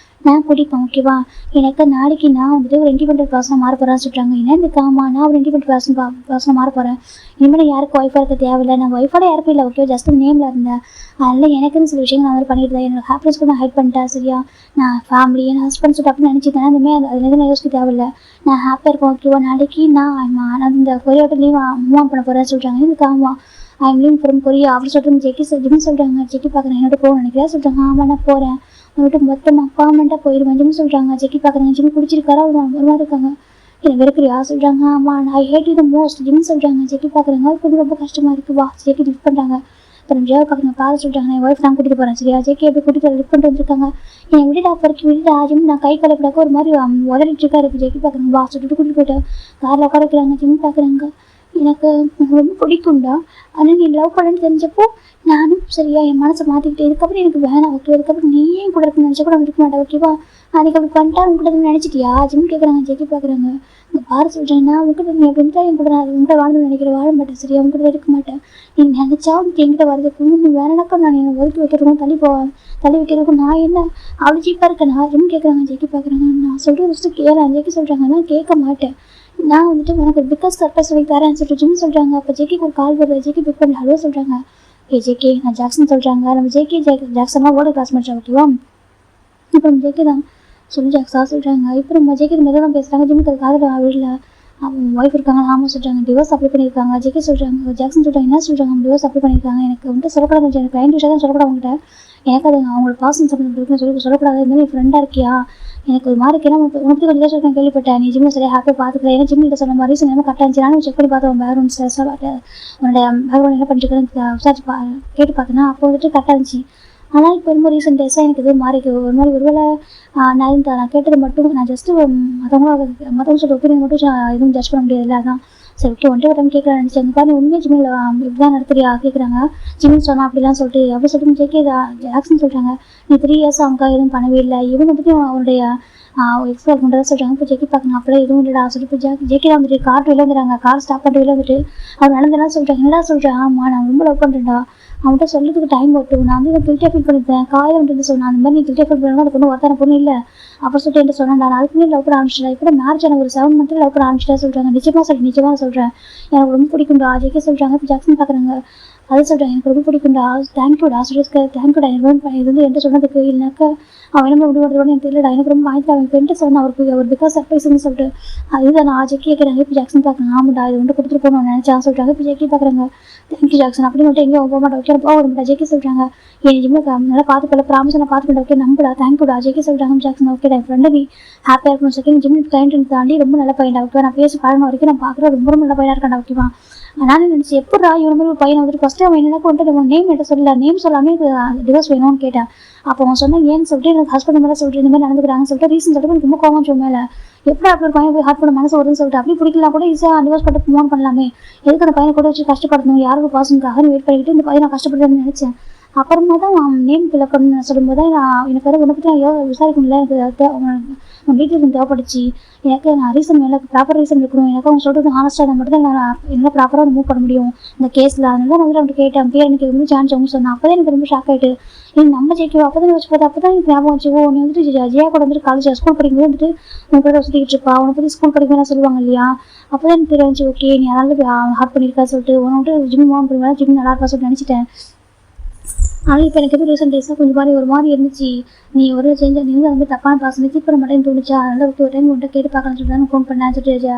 நான் கூட்டிப்பேன் ஓகேவா. எனக்கு நாளைக்கு நான் வந்துட்டு ஒரு இண்டிபெண்டன்ட் பர்சனாக மாற போகிறேன்னு சொல்கிறாங்க. என்ன இந்த காமா நான் ஒரு இண்டிபெண்டன்ட் பர்சனாக மாற போகிறேன். இனிமேல் யாருக்கும் ஒய்ஃபாக இருக்க தேவையில்லை. நான் ஒய்ஃபோட யாருக்கும் இல்லை ஓகே, ஜஸ்ட் நேமில் இருந்தேன். அதனால் எனக்குன்னு சில விஷயங்கள் நான் வந்து பண்ணிட்டு தான் என்னோட ஹாப்பினஸ் கூட நான் ஹைட் பண்ணிட்டேன் சரியா. நான் ஃபேமிலி என் ஹஸ்பண்ட் சொல்லிட்டு அப்படின்னு நினச்சிட்டேன். அதுமாதிரி அதில் எதுவும் யோசிக்க தேவையில்லை. நான் ஹாப்பியாக இருக்கேன் ஓகேவா. நாளைக்கு நான் இந்த கொரியாவோட லீவ் மூவ் ஆன் பண்ண போகிறேன்னு சொல்கிறாங்க. இது காமா ஐம் லீவ் ஃப்ரம் கொரியா அப்படின்னு சொல்லிட்டு ஜெக்கி சொல்கிறாங்க. ஜெக்கி பார்க்குறேன் என்னோட போக நினைக்கிறேன் சொல்கிறாங்க. ஆமாம் நான் போகிறேன் வந்துட்டு மொத்தமாக பர்மனெண்ட்டாக போயிடுவேன் ஜிம் சொல்கிறாங்க. ஜெக்கி பார்க்குறாங்க. ஜிம் பிடிச்சிருக்காரா ஒரு மாதிரி இருக்காங்க. எனக்கு வெறுக்கிறியா சொல்கிறாங்க. ஆமாம் I hate you the most Jim சொல்கிறாங்க. ஜெக்கி பார்க்குறாங்க. அது ரொம்ப கஷ்டமாக இருக்குது வா. ஜெக்கி லிஃப்ட் பண்ணுறாங்க. அப்புறம் ஜெயா பார்க்குறாங்க. காரை சொல்கிறாங்க. என் ஒய்ஃப் நான் கூட்டிகிட்டு போகிறேன் சரியா. ஜெக்கி எப்படி கூட்டிகிட்டு லிஃப்ட் பண்ணிட்டு வந்துருக்காங்க. என் விடுடா பொறுக்கி விடுடா ஜிம் நான் கை கலப்படாக்க ஒரு மாதிரி உதறிட்டு இருக்கா இருக்குது. ஜெக்கி பார்க்குறாங்க. வா சொல்லிட்டு கூட்டிகிட்டு போயிட்டு காரில் உட்கார வைக்கிறாங்க. ஜிம் பார்க்குறாங்க. எனக்கு ரொம்ப பிடிக்கும்டா. ஆனால் நீ லவ் பண்ணன்னு தெரிஞ்சப்போ நானும் சரியா என் மனசை மாற்றிக்கிட்டு இதுக்கப்புறம் எனக்கு வேணாம் ஓகே. இதுக்கப்புறம் நீ ஏன் கூட இருக்குன்னு நினச்சா கூட இருக்க மாட்டேன் ஓகேவா. அன்றைக்கி அப்படி பண்ணிட்டா உங்ககிட்ட நினச்சிட்டியா ஜிம் கேட்குறாங்க. ஜெக்கி பார்க்குறாங்க. இந்த பாரு சொல்கிறேன்னா உங்ககிட்ட நீ அப்படி இருந்தால் என் கூட நான் உங்கள்கிட்ட வாழ்ந்து நினைக்கிறேன். வாழ மாட்டேன் சரியா. உங்ககிட்ட இருக்க மாட்டேன். நீ நினச்சா என்கிட்ட வரதுக்கும் நீ வேணாக்கா நான் என்னை ஒதுக்கி வைக்கிறதுக்கும் தள்ளி வைக்கிறதுக்கும் நான் என்ன அவ்வளோ சீப்பாக இருக்கேன். நான் ஜிம் கேட்குறாங்க. ஜெக்கி பார்க்குறாங்க. நான் சொல்கிற ஃபஸ்ட்டு கேட்கலாம். ஜெக்கி சொல்கிறாங்க. நான் கேட்க மாட்டேன். நான் வந்துட்டு உனக்கு பிகாஸ் சர்ப்ரைஸ் சொல்லி தரேன்னு சொல்லிட்டு ஜிம் சொல்கிறாங்க. அப்போ ஜெக்கிக்கு ஒரு கால் வருது. ஜெக்கி பிக் பண்ணி ஹலோ சொல்கிறாங்க. ஜேகே நான் ஜாக்சன் சொல்கிறாங்க. நம்ம ஜாக்சன்லாம் ஓட கிளாஸ் பண்ணுறோம் ஓகேவா. இப்போ நம்ம ஜேகே தான் சொல்லி ஜாக்ஸா சொல்கிறாங்க. இப்போ நம்ம ஜேகே மெதுவாக தான் பேசுகிறாங்க. ஜிம்முக்கு காதல் வீட்டில் அவங்க ஒய்ஃப் இருக்காங்க. ஆமாம் சொல்கிறாங்க. டிவோர்ஸ் அப்ளை பண்ணியிருக்காங்க. ஜேகே சொல்கிறாங்க. ஜாக்சன் சொல்கிறாங்க. என்ன சொல்கிறாங்க. டிவோர்ஸ் அப்ளை பண்ணியிருக்காங்க. எனக்கு வந்துட்டு சொல்லக்கூடாது. எனக்கு கிளைண்ட் விஷயம் தான் சொல்லக்கூடாது அவங்ககிட்ட. எனக்கு அது அவங்களோட பாசம் சம்பந்தம் சொல்லக்கூடாது. இருந்தாலும் என் ஃப்ரெண்டாக இருக்கியா எனக்கு ஒரு மாதிரி இருக்கேன். உனக்கு கொஞ்சம் சொல்கிறேன் கேள்விப்பட்டேன். நீ ஜிம்மில் சரியாக ஹாப்பியாக பார்த்துக்கலாம். ஏன்னா ஜிம்மில் சொன்ன மாதிரி ரீசன் என்ன கரெக்டாக இருந்துச்சு. நானும் செக் பண்ணி பார்த்தேன். பேக்ரவுண்ட் உன்னோட பேக்ரவுண்ட் என்ன பண்ணிருக்கேன்னு விசாரிச்சு கேட்டு பார்த்தேன்னா அப்போ வந்துட்டு கரெக்டாக இருந்துச்சு. ஆனால் இப்போ ரொம்ப ரீசெண்ட் டேஸாக எனக்கு இது மாறி ஒரு மாதிரி ஒருவேளை நான் கேட்டது மட்டும் நான் ஜஸ்ட்டு மற்றவங்க சொல்கிற ஒப்பீனியன் மட்டும் எதுவும் ஜட்ஜ் பண்ண முடியாது. அதான் சரி ஓகே ஒன்றை ஒரு டைம் கேட்கலாம் நினச்சேன். அந்த பாருங்க உண்மையாக ஜிம்மில் இப்படி தான் நடத்துறியா கேட்குறாங்க. ஜிம்மில் சொன்னால் அப்படிலாம் சொல்லிட்டு ஜேகே ஜாக்சன் சொல்கிறாங்க. நீ 3 years அவங்க எதுவும் பண்ணவே இல்லை. இவங்க பற்றி அவனுடைய எக்ஸ்பிளைன் பண்ணுறதா சொல்கிறாங்க. இப்போ ஜெக்கி பார்க்கணும். அப்படியே எதுவும் இல்லைடா சொல்லிட்டு ஜெக்கி தான் வந்துட்டு கார் வெளில வந்துடுறாங்க. கார் ஸ்டாப் பண்ணிட்டு வெளில வந்துட்டு அவர் நடந்தெல்லாம் சொல்கிறாங்க. என்னடா சொல்கிறேன். ஆமாம் நான் ரொம்ப லவ் பண்ணுறேன்டா. அவன்கிட்ட சொல்கிறதுக்கு டைம் ஓட்டும். நான் வந்து கில்ட்டியாக ஃபீல் பண்ணியிருந்தேன். காலையில் வந்துட்டு சொன்னேன். அந்த மாதிரி நீ கில்ட்டியாக ஃபீல் பண்ணுறா அது பொண்ணு ஒருத்தான பொண்ணு இல்லை அப்போ சொல்லிட்டு என்ன சொன்னேன். நான் அதுக்குமே லவ் பண்ண ஆரம்பிச்சிட்டேன். இப்போ மேரேஜ் ஆன ஒரு 7 month லவ் பண்ண ஆரம்பிச்சிட்டா சொல்கிறாங்க. நிஜமாக சொல்கிறேன். எனக்கு ரொம்ப பிடிக்கும்டா. ஜெக்கி சொல்கிறாங்க. இப்போ ஜாக்சன் பார்க்குறாங்க. அது சொல்கிறேன். எனக்கு ரொம்ப பிடிக்கும்டா. தேங்க்யூடா சொல்லிட்டு தேங்க்யூடா எனக்கு இது வந்து என்கிட்ட சொன்னதுக்கு இல்லைனாக்கா அவன் என்ன முடிவு எனக்கு தெரியலடா. எனக்கு ரொம்ப வாங்கிட்டு அவன் ஃப்ரெண்டு சொன்னான். அவருக்கு ஒரு பிகாஸ் சர்ப்ரைஸ்ன்னு சொல்லிட்டு அதுதான் நான் ஜெக்கி கேட்குறாங்க. இப்போ ஜாக்சன் பார்க்குறாங்க. ஆமாடா இது வந்து கொடுத்துட்டு போகணும்னு நினச்சான்னு சொல்கிறாங்க. இப்போ ஜெக்கி பார்க்குறாங்க. தேங்க்யூ ஜாக்சன் அப்படின்னு மட்டும் எங்கேயும் போக மாட்டேன் ஓகே போக மாட்டேன். ஜெக்கி சொல்கிறாங்க. என் ஜிம்மில் நல்லா பார்த்துக்கல ப்ராமிஸ் நான் பார்த்துக்கிட்டேன் ஓகே நம்புடா தேங்க்யூடா. ஜெக்கி சொல்கிறாங்க. ஜாக்சன் ஓகே என் ஃப்ரெண்டு நீ ஹாப்பியாக இருக்கணும் செகண்ட் ஜிம் கிளைண்ட் தாண்டி ரொம்ப நல்ல பையன்டா ஓகே. நான் பேசி பழகின வரைக்கும் நான் பார்க்குறேன் ரொம்ப நல்ல பையனாக இருக்காண்டா ஓகேவா. நானும் நினச்சி எப்படா இவன் மாதிரி ஒரு பையனை வந்துட்டு ஃபஸ்ட்டு அவன் என்ன வந்துட்டு நேம் என்கிட்ட சொல்லல. நேம் சொல்லாமே டிவோர்ஸ் வேணும்னு கேட்டேன். அப்போ அவன் சொன்னேன் ஏன்னு சொல்லிட்டு எனக்கு ஹஸ்பண்ட் மேலே சொல்லிட்டு இந்த மாதிரி நடந்துக்கிறாங்கன்னு சொல்லிட்டு ரீசன் சொல்லிட்டு எனக்கு ரொம்ப கோவம் சொல் மேலே எப்படி அப்படி ஒரு பையன் போய் ஹார்ட் பண்ண மனசு வருதுன்னு சொல்லிட்டு அப்படி பிடிக்கலாம் கூட ஈஸியாக டிவோர்ஸ் பண்ணிட்டு மூவ் பண்ணலாமே. எதுக்கு அந்த பையனை கூட வச்சு கஷ்டப்படணும் யாருக்கும் பாசனுக்காக வெயிட் பண்ணிக்கிட்டு இந்த பையனை கஷ்டப்படுறதுன்னு நினச்சேன். அப்புறமா தான் நேம் ஃபில் பண்ணு சொல்லும்போது தான் எனக்கு வந்து உன்னை பற்றி விசாரிக்க முடியல. எனக்கு உன் டீட்டெயில்ஸ் தேவைப்படுச்சு. எனக்கு நான் ரீசன் எனக்கு ப்ராப்பர் ரீசன் இருக்கணும். எனக்கு அவங்க சொல்கிறது ஹானஸ்ட்டாக இருந்தால் மட்டும் தான் நான் என்னால் ப்ராப்பராக மூவ் பண்ண முடியும் இந்த கேஸில். அதனால தான் நான் வந்து அவன்கிட்ட கேட்டேன். பேர் எனக்கு வந்து சான்ஸ் அவங்க சொன்னேன். அப்போ தான் எனக்கு ரொம்ப ஷாக் ஆகிட்டு எனக்கு நம்ம ஜெயிக்கோ அப்போ தான் வச்சு பார்த்தா அப்போ தான் எனக்கு ஞாபகம் வச்சு நீ வந்துட்டு ஜெயா கூட வந்துட்டு காலேஜ் ஸ்கூல் படிக்கும்போது வந்துட்டு உன் கூட சுற்றிக்கிட்டு இருப்பா. அவனை பற்றி ஸ்கூல் படிக்கும்போது சொல்லுவாங்க இல்லையா. அப்போ தான் எனக்கு தெரிஞ்சு ஓகே நீ அதனால ஹார்ட் பண்ணியிருக்கா சொல்லிட்டு உன்னை வந்துட்டு ஜிம் மூவ் பண்ணுவேன் ஜிம் நல்லா இருக்கா சொல்லிட்டு நினச்சிட்டேன். ஆனால் இப்போ எனக்கு எதுவும் ரீசெண்ட் டேஸாக கொஞ்சம் மாதிரி ஒரு மாதிரி இருந்துச்சு. நீ ஒரு சேஞ்ச் நீ வந்து தப்பான பாசம் இப்போ நம்ம டைம் தோணுச்சா அதனால ஒரு டைம் உன்ட்ட கேட்டு பார்க்கலாம்னு சொல்லிட்டு ஃபோன் பண்ணேன் சொல்லிட்டு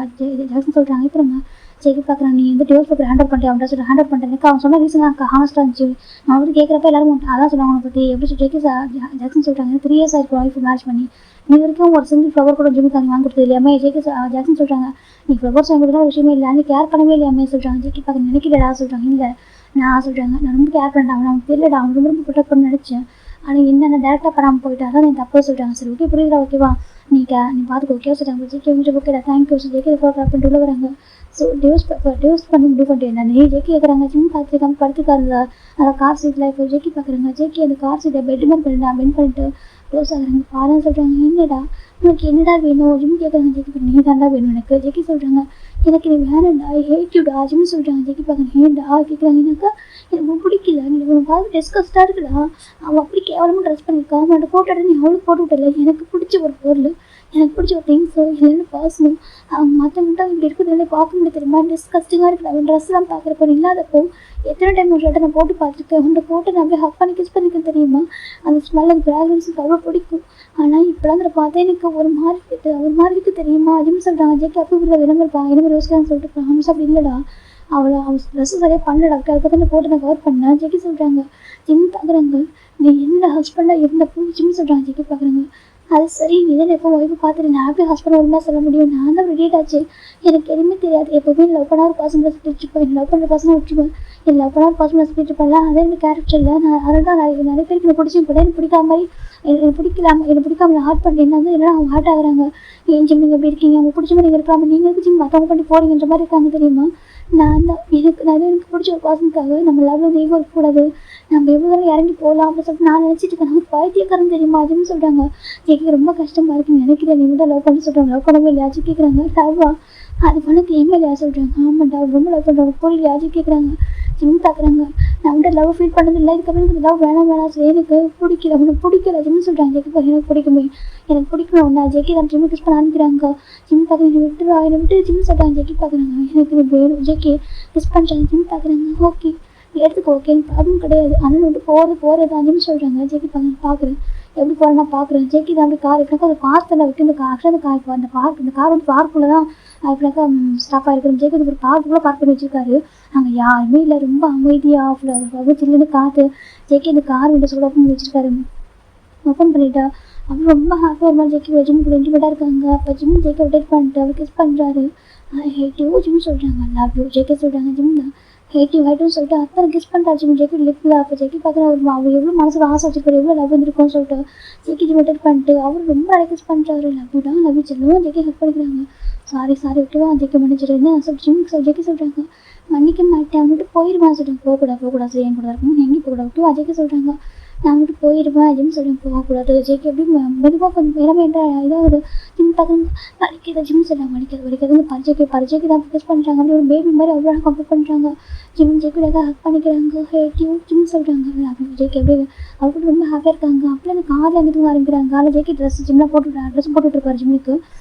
ஜாக்சன் சொல்கிறாங்க. இப்போ நம்ம செக் பார்க்குறேன். நீ வந்து டிவோர்ஸ் பேப்பர் ஹேண்ட் அவுட் பண்ணிட்டு அவன்கிட்ட சொல்லிட்டு ஹேண்ட் அவுட் பண்ணிட்டேன். எனக்கு அவன் சொன்ன ரீசன் எனக்கு ஹானஸ்ட்டாக இருந்துச்சு. நான் வந்து கேட்குறப்ப எல்லாரும் அதான் சொல்லுவாங்க அவனை பற்றி எப்படி சொல்லிட்டு ஜாக்சன் சொல்கிறாங்க. 3 years ஆயிருக்கும் ஒய்ஃப் மேரேஜ் பண்ணி நீ வரைக்கும் ஒரு சிங்கிள் ஃப்ளவர் கூட ஜிம்முக்கு அங்கே வாங்கி கொடுத்தது இல்லையாமே. ஜாக்சன் சொல்கிறாங்க. நீ ஃப்ளவர்ஸ் வாங்கி கொடுத்தா விஷயமே இல்லை நீ கேர் பண்ணவே இல்லையாமே சொல்கிறாங்க. ஜெக்கி பார்க்க நினைக்கிறடா சொல்கிறாங்க. இல்லை நான் சொல்கிறாங்க நான் ரொம்ப கேர் பண்ணிட்டேன். அவனுக்கு தெரியலடா அவன் ரொம்ப ப்ரொடெக்ட் பண்ண நினச்சேன். ஆனால் என்னென்ன டேரெக்டாக பண்ணாமல் போயிட்டா தான் நீ தப்பாக சொல்கிறாங்க. சரி ஓகே புரியுதா ஓகேவா நீ பார்த்துக்க ஓகே சொல்கிறாங்க. ஜெக்கி உங்களுக்கு ஓகேடா தேங்க்யூ ஜெக்கி ஃபோட்டோ பண்ணிட்டு உள்ள வராங்க. ஸோ டிவோர்ஸ் பண்ணி முடிவு பண்ணிட்டு என்ன நீ ஜெக்கி கேட்குறாங்க. ஜிம் பார்த்துருக்காங்க படுத்துக்காருல அந்த கார் சீட்டில் இப்போ ஜெக்கி பார்க்குறாங்க. ஜெக்கி அந்த கார் சீட்டை பெட் பண்ணிட்டு க்ளோஸ் ஆகுறாங்க. பாருன்னு சொல்கிறாங்க. என்னடா உனக்கு என்னடா வேணும் ஜிம் கேட்குறாங்க. ஜெக்கி நீ தாண்டா வேணும் எனக்கு. ஜெக்கி சொல்கிறாங்க எனக்கு நீ வேணாண்டா, ஐ ஹேட் யூடா அப்படின்னு சொல்கிறாங்க. ஜெக்கி பார்க்குறேன். ஏன்டா கேட்குறாங்க. எனக்கு பிடிக்கல, நீ உனக்கு பார்த்து டிஸ்கஸ்டாக இருக்குடா, அவள் அப்படி கேவலமாக ட்ரெஸ் பண்ணியிருக்கா, அவனோட ஃபோட்டோ எடுத்து நீ அவளுக்கு போட்டு விட்டல, எனக்கு பிடிச்ச ஒரு பொருள், எனக்கு பிடிச்ச ஒரு திங்ஸோ இல்லைன்னு பாசணும், அவங்க மற்றவங்கள்ட்ட இப்படி இருக்கிறதுல பார்க்க முடியாது தெரியுமா, டிஸ்கஸ்டிங்காக இருக்குது. அவன் ட்ரெஸ்லாம் பார்க்குறப்போ இல்லாதப்போ எத்தனை டைம் ஒரு ஷர்ட்டை நான் போட்டு பார்த்துருக்கேன், அவனோட ஃபோட்டோ நான் அப்படியே ஹக் பண்ணி கிஸ் பண்ணிக்கேன் தெரியுமா, அந்த ஸ்மெல் அந்த ஃப்ராக்ரன்ஸ் எனக்கு அவ்வளோ பிடிக்கும். ஆனால் இப்போலாம் அதில் பார்த்தா எனக்கு ஒரு மாதிரி இருக்குது தெரியுமா அப்படின்னு சொல்கிறாங்க. ஜெக்கி அப்போ இப்படி விளம்பிருப்பாங்க, எனக்கு யோசிக்கலாம்னு சொல்லிட்டு ஹம்ஸ் அப்படி இல்லைடா, அவள் ட்ரெஸ்ஸு சரியாக பண்ணலடா, அதுக்காக தான் போட்டு நான் கவர் பண்ணேன். ஜெக்கி சொல்கிறாங்க. ஜிம் பார்க்குறாங்க. நீ என்ன ஹஸ்பண்டாக இருந்தப்போ ஜிம் சொல்கிறாங்க. ஜெக்கி பார்க்குறாங்க. அது சரி, நீ தான் எப்போ ஒய்ஃபை பார்த்துட்டு நான் எப்படி ஹஸ்பண்ட் ஒழுங்காக சொல்ல முடியும், நான் தான் ரெடியேட் ஆச்சு, எனக்கு எதுவுமே தெரியாது, எப்போவுமே லவ் பண்ண ஒரு பர்சன் சுற்றிட்டுருப்பேன், என்ன லவ் பண்ணுற பர்சனாக விட்டுருப்பேன், என் லவ் பண்ண ஒரு பர்சனாக சுற்றிட்டு இருப்பேன்ல, அதே எனக்கு கேரக்டர் இல்லை, நான் அதில் தான் நிறைய பேருக்கு எனக்கு பிடிச்சும் கூட எனக்கு பிடிக்காம மாதிரி எனக்கு பிடிக்காம ஹார்ட் பண்ணிட்டு வந்து இல்லைனா அவங்க ஹார்ட் ஆகுறாங்க. ஏன் ஜிம் நீங்கள் எப்படி இருக்கீங்க, அவங்க பிடிச்ச மாதிரி நீங்கள் இருக்காமல் நீங்கள் இருக்கு ஜிம் மற்றவங்க பண்ணி போகிறீங்கன்ற மாதிரி இருக்காங்க தெரியுமா. நான் தான் எனக்கு பிடிச்ச ஒரு பர்சனுக்காக நம்ம லவ்ல வந்து ஈகோ இருக்கக்கூடாது, நம்ம எவ்வளோ தூரம் இறங்கி போகலாம் அப்படின்னு சொல்லிட்டு நான் நினச்சிட்டு இருக்கேன். நமக்கு பைத்தியக்காரன் தெரியுமா அப்படின்னு சொல்கிறாங்க. ஜெக்கி ரொம்ப கஷ்டமாக இருக்குன்னு நினைக்கிறேன், நீ தான் லவ் பண்ணி சொல்கிறாங்க. லவ் பண்ணவே இல்லையாச்சும் கேட்குறாங்க. லவ்வா அது பண்ணக்கு ஏமே சொல்கிறாங்க. ஆமாண்டா ரொம்ப லவ் பண்ணுறாங்க, புரியலையாச்சும் கேட்குறாங்க. ஜிம் பார்க்குறாங்க. நான் வந்து லவ் ஃபீல் பண்ணது இல்லை, இதுக்கப்புறம் எனக்கு லவ் வேணாம் சரி, எனக்கு பிடிக்கல, உனக்கு பிடிக்கல ஜிம்னு சொல்கிறாங்க. ஜெக்கி பார்க்க எனக்கு பிடிக்குமே, எனக்கு பிடிக்கணும் ஒன்றா. ஜெக்கி தான் ஜிம்மு கிஸ் பண்ண அனுப்பிக்கிறாங்க. ஜிம் பார்க்குறேன். என்னை விட்டு ஜிம் சொல்கிறாங்க. ஜெக்கி பார்க்குறாங்க. எனக்கு இது வேணும். ஜெக்கி கிஸ் பண்ணுறாங்க. ஜிம் பார்க்குறாங்க. ஓகே எடுத்துக்கோ, ஓகே ப்ராப்ளம் கிடையாது, ஆனால் வந்து போகிறது ஜிம் சொல்கிறாங்க. ஜெக்கி பார்க்குறேன். எப்படி போகிறேன் நான் பார்க்குறேன். ஜெக்கி தான் அப்படி கார் எப்படினாக்கா அது பார்க்கில் விட்டு இந்த கார் அந்த பார்க் இந்த கார் வந்து பார்க்குள்ளே தான் எப்படினாக்கா ஸ்டாப் ஆகிருக்கிறோம். ஜெக்கி ஒரு பார்க்குள்ளே பார்க் பண்ணி வச்சிருக்காரு. அங்கே யாருமே இல்லை, ரொம்ப அமைதியாக ரொம்ப சில்லுன்னு காற்று. ஜெக்கி இந்த கார் விண்டோஸ் கூட ஓப்பன் பண்ணி வச்சிருக்காரு. ஓப்பன் பண்ணிட்டா அப்புறம் ரொம்ப ஹாப்பியாக ஒரு மாதிரி ஜெக்கி ஜிம் கூட இன்டிமேட்டாக இருக்காங்க. அப்போ ஜிம் ஜெக்கி ரொட்டேட் பண்ணிட்டு அவர் கிஸ் பண்ணுறாரு. ஹேட் யூ ஜிம் சொல்கிறாங்க. லவ் யூ ஜெக்கி சொல்கிறாங்க. ஜிம் தான் ஹேட் யூ சொல்லிட்டு அத்தனை கிஸ் பண்ணுறாரு ஜிம் ஜெக்கி லிப்பில். அப்போ ஜெக்கி பார்க்குற அவர் எவ்வளோ மனசில் ஆசை வச்சுருக்காரு, எவ்வளோ லவ் வந்துருக்கும்னு சொல்லிட்டு ஜெக்கி ரொட்டேட் பண்ணிட்டு அவர் ரொம்ப நிறைய கிஸ் பண்ணுறாரு. லவ் யூ சொல்லுவோம். ஜெக்கி ஹெல்ப் பண்ணிக்கிறாங்க. சாரி ஓகேவா ஜெக்கி மன்னிச்சிடுன்னு சொல்லிட்டு ஜெக்கி சொல்கிறாங்க. மன்னிக்க மாட்டேன், அவன்கிட்ட போயிடுவான் சொல்கிறாங்க. போகக்கூடாது சரி, என் கூட இருக்கணும், எங்கேயும் போகக்கூடாது ஓகேவா ஜெக்கி சொல்கிறாங்க. நான் வந்துட்டு போயிடுவேன் ஜிம் சொல்கிறேன். போகக்கூடாது ஜெக்கி எப்படி மெதுவாக கொஞ்சம் இளமையிட்ட இதாகுது. ஜிம் பார்க்குறாங்க. வலிக்குது ஜிம் சொல்கிறாங்க. வலிக்காதுன்னு பரிச்சைக்கு தான் ஃபோக்கஸ் பண்ணுறாங்க. அப்படி ஒரு பேபி மாதிரி அவ்வளோ கம்ப்ளீட் பண்ணுறாங்க. ஜெக்கியோட ஹக் பண்ணிக்கிறாங்க. ஹேட் யூ ஜிம் சொல்கிறாங்க. ஜெக்கி எப்படி அவருக்கு ரொம்ப ஹாப்பியாக இருக்காங்க. அப்படியே அந்த காரில் எங்கே ஆரம்பிக்கிறாங்க. காரில் ஜெக்கி ட்ரெஸ் போட்டுட்டு இருப்பாரு ஜிம்முக்கு.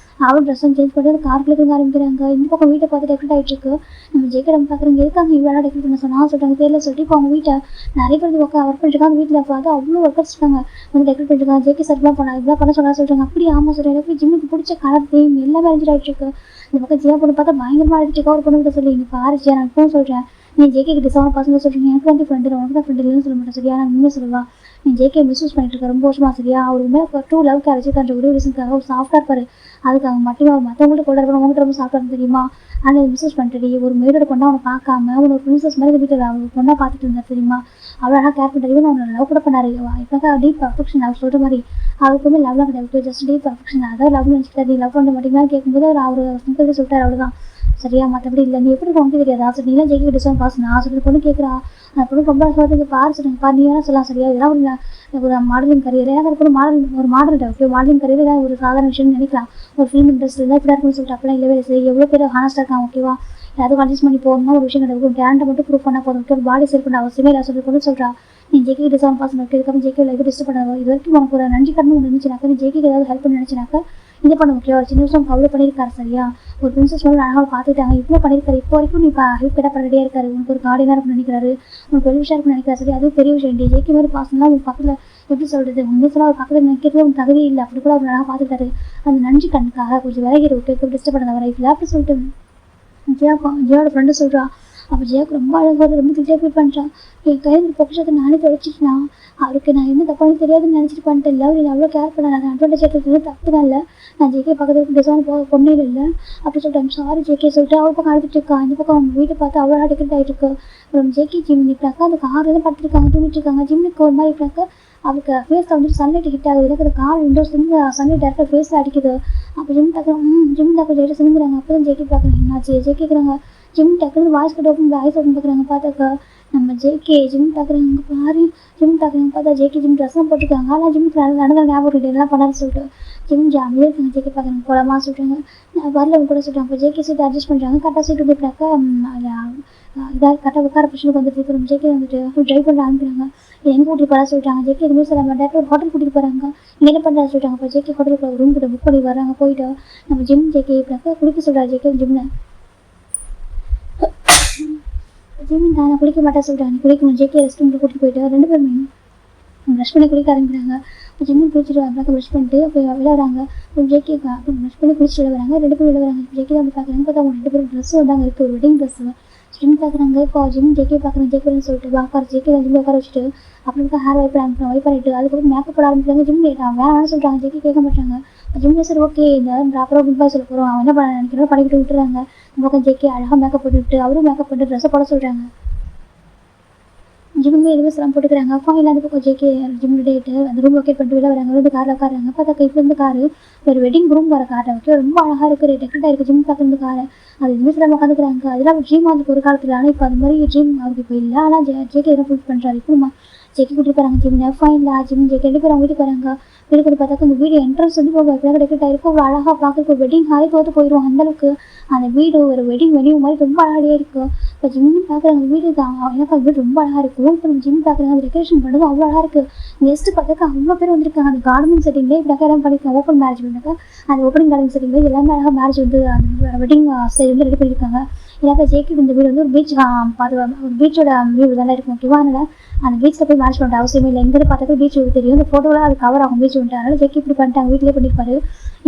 அவள் ட்ரெஸ்ஸும் சேஞ்ச் பண்ணிட்டு காருக்குள்ளே தூங்க ஆரம்பிக்கிறாங்க. இந்த பக்கம் வீட்டை பார்த்து டெக்கரேட் ஆகிட்டு இருக்கு. நம்ம ஜெக்கி நம்ம பார்க்குறவங்க எதுக்காங்க இவ்வளோ டெக்கரேட் பண்ண சொன்னால் சொல்கிறாங்க. தெரியல சொல்லிட்டு இப்போ அவங்க வீட்டை நிறைய பேர் ஒர்க் பண்ணிருக்காங்க. வீட்டில் பார்த்து அவ்வளோ ஒர்க்கர்ஸ் இருக்காங்க, வந்து டெக்கரேட் பண்ணிருக்காங்க. ஜெக்கி சர்லாம் பண்ண இதெல்லாம் பண்ண சொல்கிறாங்க. அப்படி ஆமாம் சொல்கிறேன். எனக்கு ஜிம்முக்கு பிடிச்ச கலர் தீம் எல்லாமே அரேஞ்ச் ஆகிட்டு இருக்கு. இந்த பக்கம் ஜியா பொண்ணு பார்த்தா பயங்கரமாக அடிச்சுட்டு இருக்கா. ஒரு பொண்ணு கிட்ட சொல்லி இங்கே பாரு ஜியா, நான் இப்பவும் சொல்கிறேன், நீ ஜேகேக்கு டிசவன் பசங்க சொல்கிறீங்க, எனக்கு வந்து ஃப்ரெண்டு உனக்கு தான் ஃப்ரெண்டு இல்லைன்னு சொல்ல மாட்டேன் சரியா, நான் உண்மையை சொல்லுவா. நீ ஜேகே மிஸ்யூஸ் பண்ணிட்டு இருக்க ரொம்ப வருஷமா சரியா. அவர் உண்மையாக டூ லவ்க்கு அரைச்சிருக்கான்ற ஒரு ரீசனுக்காக ஒரு சாஃப்டாக இருப்பார், அதுக்காக மட்டுமே அவர் மற்றவங்கள்ட்ட கூட இருப்பார், உங்கள்கிட்ட ரொம்ப சாஃப்டாக இருந்து தெரியுமா. ஆனால் மிஸ்யூஸ் பண்ணிட்டு ஒரு மேடோட பொண்ணா அவனை பார்க்காம ஒரு பிரின்சஸ் மாதிரி வீட்டில் அவர் பொண்ணாக பார்த்துட்டு இருந்தார் தெரியுமா. அவ்வளோ அழகாக கேர் பண்ணிட்டு இவன் அவனை லவ் கூட பண்ணார். இப்போ டீப் அஃபெக்ஷன் அவர் சொல்கிற மாதிரி அவருக்குமே லவ்லாம் கிடையாது, ஜஸ்ட் டீப் அஃபெக்ஷன். அதாவது லவ் நினச்சிக்கிட்டாரு. நீ லவ் பண்ண மாட்டீங்கன்னு கேட்கும்போது அவர் சிம்பிள் சொல்லிட்டார், அவ்வளோதான் சரியா. மற்றபடி இல்லை, நீ எப்படி உனக்கு தெரியாது ஆசை, நீலாம் ஜெயிக்க டிசைன் பாஸ் நான் சொல்லிட்டு பொண்ணு கேட்குறா. அந்த பொண்ணு ரொம்ப சொல்லுங்க பாரு சொல்லுங்க பாரு, நீ வேணா சொல்லலாம் சரியா. இதெல்லாம் ஒரு மாடலிங் கரியர் ஏன்னா ஒரு மாடல் ஓகே, மாடலிங் கரியர் ஏதாவது ஒரு சாதாரண விஷயம்னு நினைக்கலாம். ஒரு ஃபிலிம் இண்டஸ்ட்ரி இருந்தால் இப்படி இருக்குன்னு சொல்லிட்டு அப்படிலாம் இல்லவே சரி. எவ்வளோ பேர் ஹானஸ்டாக இருக்காங்க ஓகேவா. யாரும் கன்ஃபியூஸ் பண்ணி போகணும்னா ஒரு விஷயம் கிடையாது, ஒரு டேலண்ட்டை மட்டும் ப்ரூவ் பண்ணால் போதும் ஓகே. பாடி செல் பண்ண அவசியமே இல்லை சொல்லி பொண்ணு சொல்கிறா. நீ ஜெயிக்க டிசைன் பாஸ் ஓகே, இதுக்கப்புறம் ஜெயிக்க லைஃப் டிஸ்டர்ப் பண்ணாது. இது வரைக்கும் உனக்கு ஒரு நன்றி கடன் ஒன்று இருந்துச்சுனாக்கா, நீ ஜெயிக்க ஏதாவது ஹெல்ப் பண்ணி நினச்சினாக்கா இது பண்ண ஓகே. ஒரு சின்ன விஷயம் அவ்வளோ பண்ணியிருக்காரு சரியா. ஒரு பிரின்சஸ் வந்து அழகாக பார்த்துட்டாங்க, இவ்வளோ பண்ணியிருக்காரு. இப்போ வரைக்கும் நீ ஹெல்ப் கேட்டால் பண்ண ரெடியாக இருக்காரு. உனக்கு ஒரு கார்டியனாக இருக்குன்னு நினைக்கிறாரு, உனக்கு பெரிய விஷயம் இருக்குன்னு நினைக்கிறாரு சரி. அதுவும் பெரிய விஷயம் இல்லை. ஜெயிக்க மாதிரி பாசம்லாம் உங்க பக்கத்தில் எப்படி சொல்கிறது, உண்மை சொல்ல அவர் பக்கத்தில் நிற்கிறது உனக்கு தகுதி இல்லை. அப்படி கூட அவர் அழகாக பார்த்துட்டாரு. அந்த நன்றி கண்ணுக்காக கொஞ்சம் விலகிற ஓகே, டிஸ்டர்ப் பண்ணாத லைஃப்பில் அப்படி சொல்லிட்டு ஜியாவோட ஃப்ரெண்டு சொல்கிறா. அப்போ ஜியாவுக்கு ரொம்ப அழகாக ரொம்ப திட்டியாக ஃபீல் பண்ணுறான். என் கையில் பொக்கிஷத்தை நானே தொலைச்சிட்டுனா அவருக்கு நான் என்ன தப்பானு தெரியாதுன்னு நினச்சிட்டு பண்ணிட்டேன். இல்லை அவர் அவ்வளோ கேர் பண்ண நான் அட்வான்டேஜ் எடுக்கிறது தப்பு தான் இல்லை. நான் ஜேகே பக்கத்துக்கு டிசைன் போக பொண்ணே இல்லை அப்படி சொல்லிட்டேன். சாரி ஜேகே சொல்லிட்டு அவள் பக்கம் அழுதுட்டு இருக்கா. இந்த பக்கம் அவங்க வீட்டை பார்த்து அவ்வளோ டிக்கெட் ஆகிட்டு இருக்கு. அப்புறம் ஜேகே ஜிம் இப்படாக்கா அந்த காரில் தான் படுத்துருக்காங்க, தூங்கிட்டு இருக்காங்க. ஜிம்முக்கு ஒரு மாதிரி இப்படாக்கா அவருக்கு ஃபேஸில் வந்துட்டு சன்லைட் ஹிட் ஆகுது. எனக்கு அந்த கார் விண்டோஸ்லேருந்து சன்லைட் டேரக்டாக ஃபேஸில் அடிக்குது. அப்போ ஜிம் டக்கு ஜெயிட்டு சிந்துங்கிறாங்க. அப்போ தான் ஜேகே பார்க்குறேன் என்னாச்சு ஜே கேட்குறாங்க. ஜிம் டக்குனு voice cut open ice open பார்க்குறாங்க. பார்த்தாக்கா நம்ம ஜேகே ஜிம் பார்க்குறாங்க பாரு. ஜிம் பார்க்குறாங்க பார்த்தா ஜேகே ஜிம் ட்ரெஸ்லாம் போட்டிருக்காங்க. ஆனால் ஜிம்முக்கு நடந்த ஞாபகம் இல்லை எல்லாம் பண்ணான்னு சொல்லிட்டு ஜிம் ஜாமியாக இருக்காங்க. ஜேகே பார்க்குறாங்க போலாமா சொல்லிட்டாங்க. வரலவங்க கூட சொல்லிட்டாங்க. இப்போ ஜேகே சீட் அட்ஜஸ்ட் பண்ணுறாங்க. கரெக்டாக சீட் வந்துட்டாக்கா இதாக கரெக்டாக உட்கார பிரச்சனைக்கு வந்துட்டு இப்போ நம்ம ஜேகே வந்துட்டு ட்ரைவ் பண்ண ஆரம்பிக்கிறாங்க. எங்கே கூட்டிட்டு போகிறா சொல்லிட்டாங்க. ஜேகே எதுவுமே சொல்ல மாட்டேன். ஒரு ஹோட்டல் கூட்டிகிட்டு போகிறாங்க. இங்கே என்ன பண்ணுறா சொல்லிட்டாங்க. இப்போ ஜேகே ஹோட்டலுக்கு ரூம் கிட்ட புக் பண்ணி வராங்க. போயிட்டு நம்ம ஜிம் ஜேகே இப்படினாக்கா குளிக்க சொல்கிறாரு ஜேகே ஜிம்னு. ஜிம் நான் குளிக்க மாட்டேன் சொல்லிட்டாங்க. குளிக்கணும் ஜேகே ரெஸ்ட் ரூமில் கூட்டிகிட்டு போயிட்டு 2 பேருமே ப்ரஷ் பண்ணி குளிக்க ஆரம்பிக்கிறாங்க. ஜிம்மு குளிச்சுட்டு வராங்க. ப்ரஷ் பண்ணிட்டு அப்போ விளையாடுறாங்க. ஜேகே ப்ரஷ் பண்ணி குளிச்சுட்டு விளையாடுறாங்க. 2 பேரும் விளையாடுறாங்க. ஜேகே வந்து பார்க்குறாங்க. பார்த்தா அவங்க 2 பேரும் ட்ரெஸ் வந்து அங்கே இருக்குது. ஒரு வெட்டிங் ட்ரெஸ்ஸு. ஜிம் பார்க்குறாங்க. இப்போ ஜிம் ஜேகே பார்க்குறாங்க. ஜேகேன்னு சொல்லிட்டு உட்கார ஜேகே ஜிம் உட்கார வச்சுட்டு அப்புறம் ஹேர் வைப் ஆரம்பிக்கிறோம். வைப் பண்ணிட்டு அதுக்கப்புறம் மேக்கப் போட ஆரம்பிக்கிறாங்க. ஜிம் வேணாம்னு சொல்கிறாங்க. ஜேகே கேட்க மாட்டாங்க. ஜிம் சரி ஓகே இந்த ப்ராப்பராக குட் பாய் சொல்ல போகிறோம். அவன் என்ன பண்ண நினைக்கிறோம் பண்ணிக்கிட்டு விட்டுறாங்க. நம்ம ஜேகே அழகாக மேக்கப் போட்டுவிட்டு அவரும் மேக்கப் போட்டு ட்ரெஸ்ஸை போட சொல்கிறாங்க. ஜிம்முமே எதுவுமே சிரமம் போட்டுக்கிறாங்க. அப்பா இல்லாத பக்கம் ஜேகே ஜிம் டேட்டு அந்த ரூம் லொக்கேட் பண்ணிட்டு வெளில வராங்க. வந்து காரில் உட்காராங்க. பார்த்தா இப்போ இந்த காரு ஒரு வெட்டிங் ரூம் வர காரை வைக்க ரொம்ப அழகாக இருக்குது. டெக்கரேட்டாக இருக்குது. ஜிம் பார்க்குற இந்த காரை அது எதுவுமே சிரமம் உட்காந்துக்கிறாங்க. அதெல்லாம் ட்ரீம் அதுக்கு ஒரு காலத்தில். ஆனால் இப்போ அது மாதிரி ட்ரீம் அவருக்கு இப்போ இல்லை. ஆனால் ஜேகே எதனா ஃபுல் பண்ணுறாரு. இப்போ ஜேகே கூட்டிட்டு போகிறாங்க. ஜிம் ஃபைனில் ஜிம் ஜேகே 2 பேரும் வீட்டுக்கு வராங்க. வீட்டுக்கு வந்து பார்த்தா இந்த வீடு என்ட்ரன்ஸ் வந்து இப்போ எப்படியா டெக்கரேட் ஆகிருக்கும். அவ்வளோ அழகாக பார்க்குறதுக்கு ஒரு வெட்டிங் ஹாலே தோற்று போயிடும். அந்தளவுக்கு அந்த வீடு ஒரு வெட்டிங் வெனியூ மாதிரி ரொம்ப அழகாக இருக்குது. இப்போ ஜிம் பார்க்குறாங்க வீடு தான் எனக்கு அந்த வீடு ரொம்ப அழகாக இருக்கும். இப்போ நம்ம ஜிம் பார்க்குறாங்க அந்த டெக்கரேஷன் பண்ணுறது அவ்வளோ அழகாக இருக்குது. கெஸ்ட்டு பார்த்தாக்கா அவ்வளோ பேர் வந்திருக்காங்க. அந்த கார்டனிங் செட்டிங்லேயே இப்படி எல்லாம் பண்ணியிருக்காங்க. ஓப்பன் மேரேஜ் பண்ணிருக்காங்க. அந்த ஓப்பனிங் கார்டனிங் செட்டிங்லேயே எல்லாமே அழகாக மேரேஜ் வந்து அந்த வெட்டிங் ஸ்டேஜ் வந்து ரெடி பண்ணியிருக்காங்க. எனக்கு ஜேகே இந்த வீடு வந்து ஒரு பீச் ஒரு பீச்சோட வியூ தானே இருக்கும். ஓகேவா அதனால் அந்த பீச்சில் போய் மேரேஜ் பண்ணுற அவசியமே இல்லை. எங்கே பார்த்தாக்கா பீச் தெரியும். இந்த ஃபோட்டோவில் அது கவர் ஆகும் பீச் வந்துட்டு. அதனால் ஜேகே இப்படி பண்ணிட்டாங்க. வீட்டிலே பண்ணியிருப்பாரு.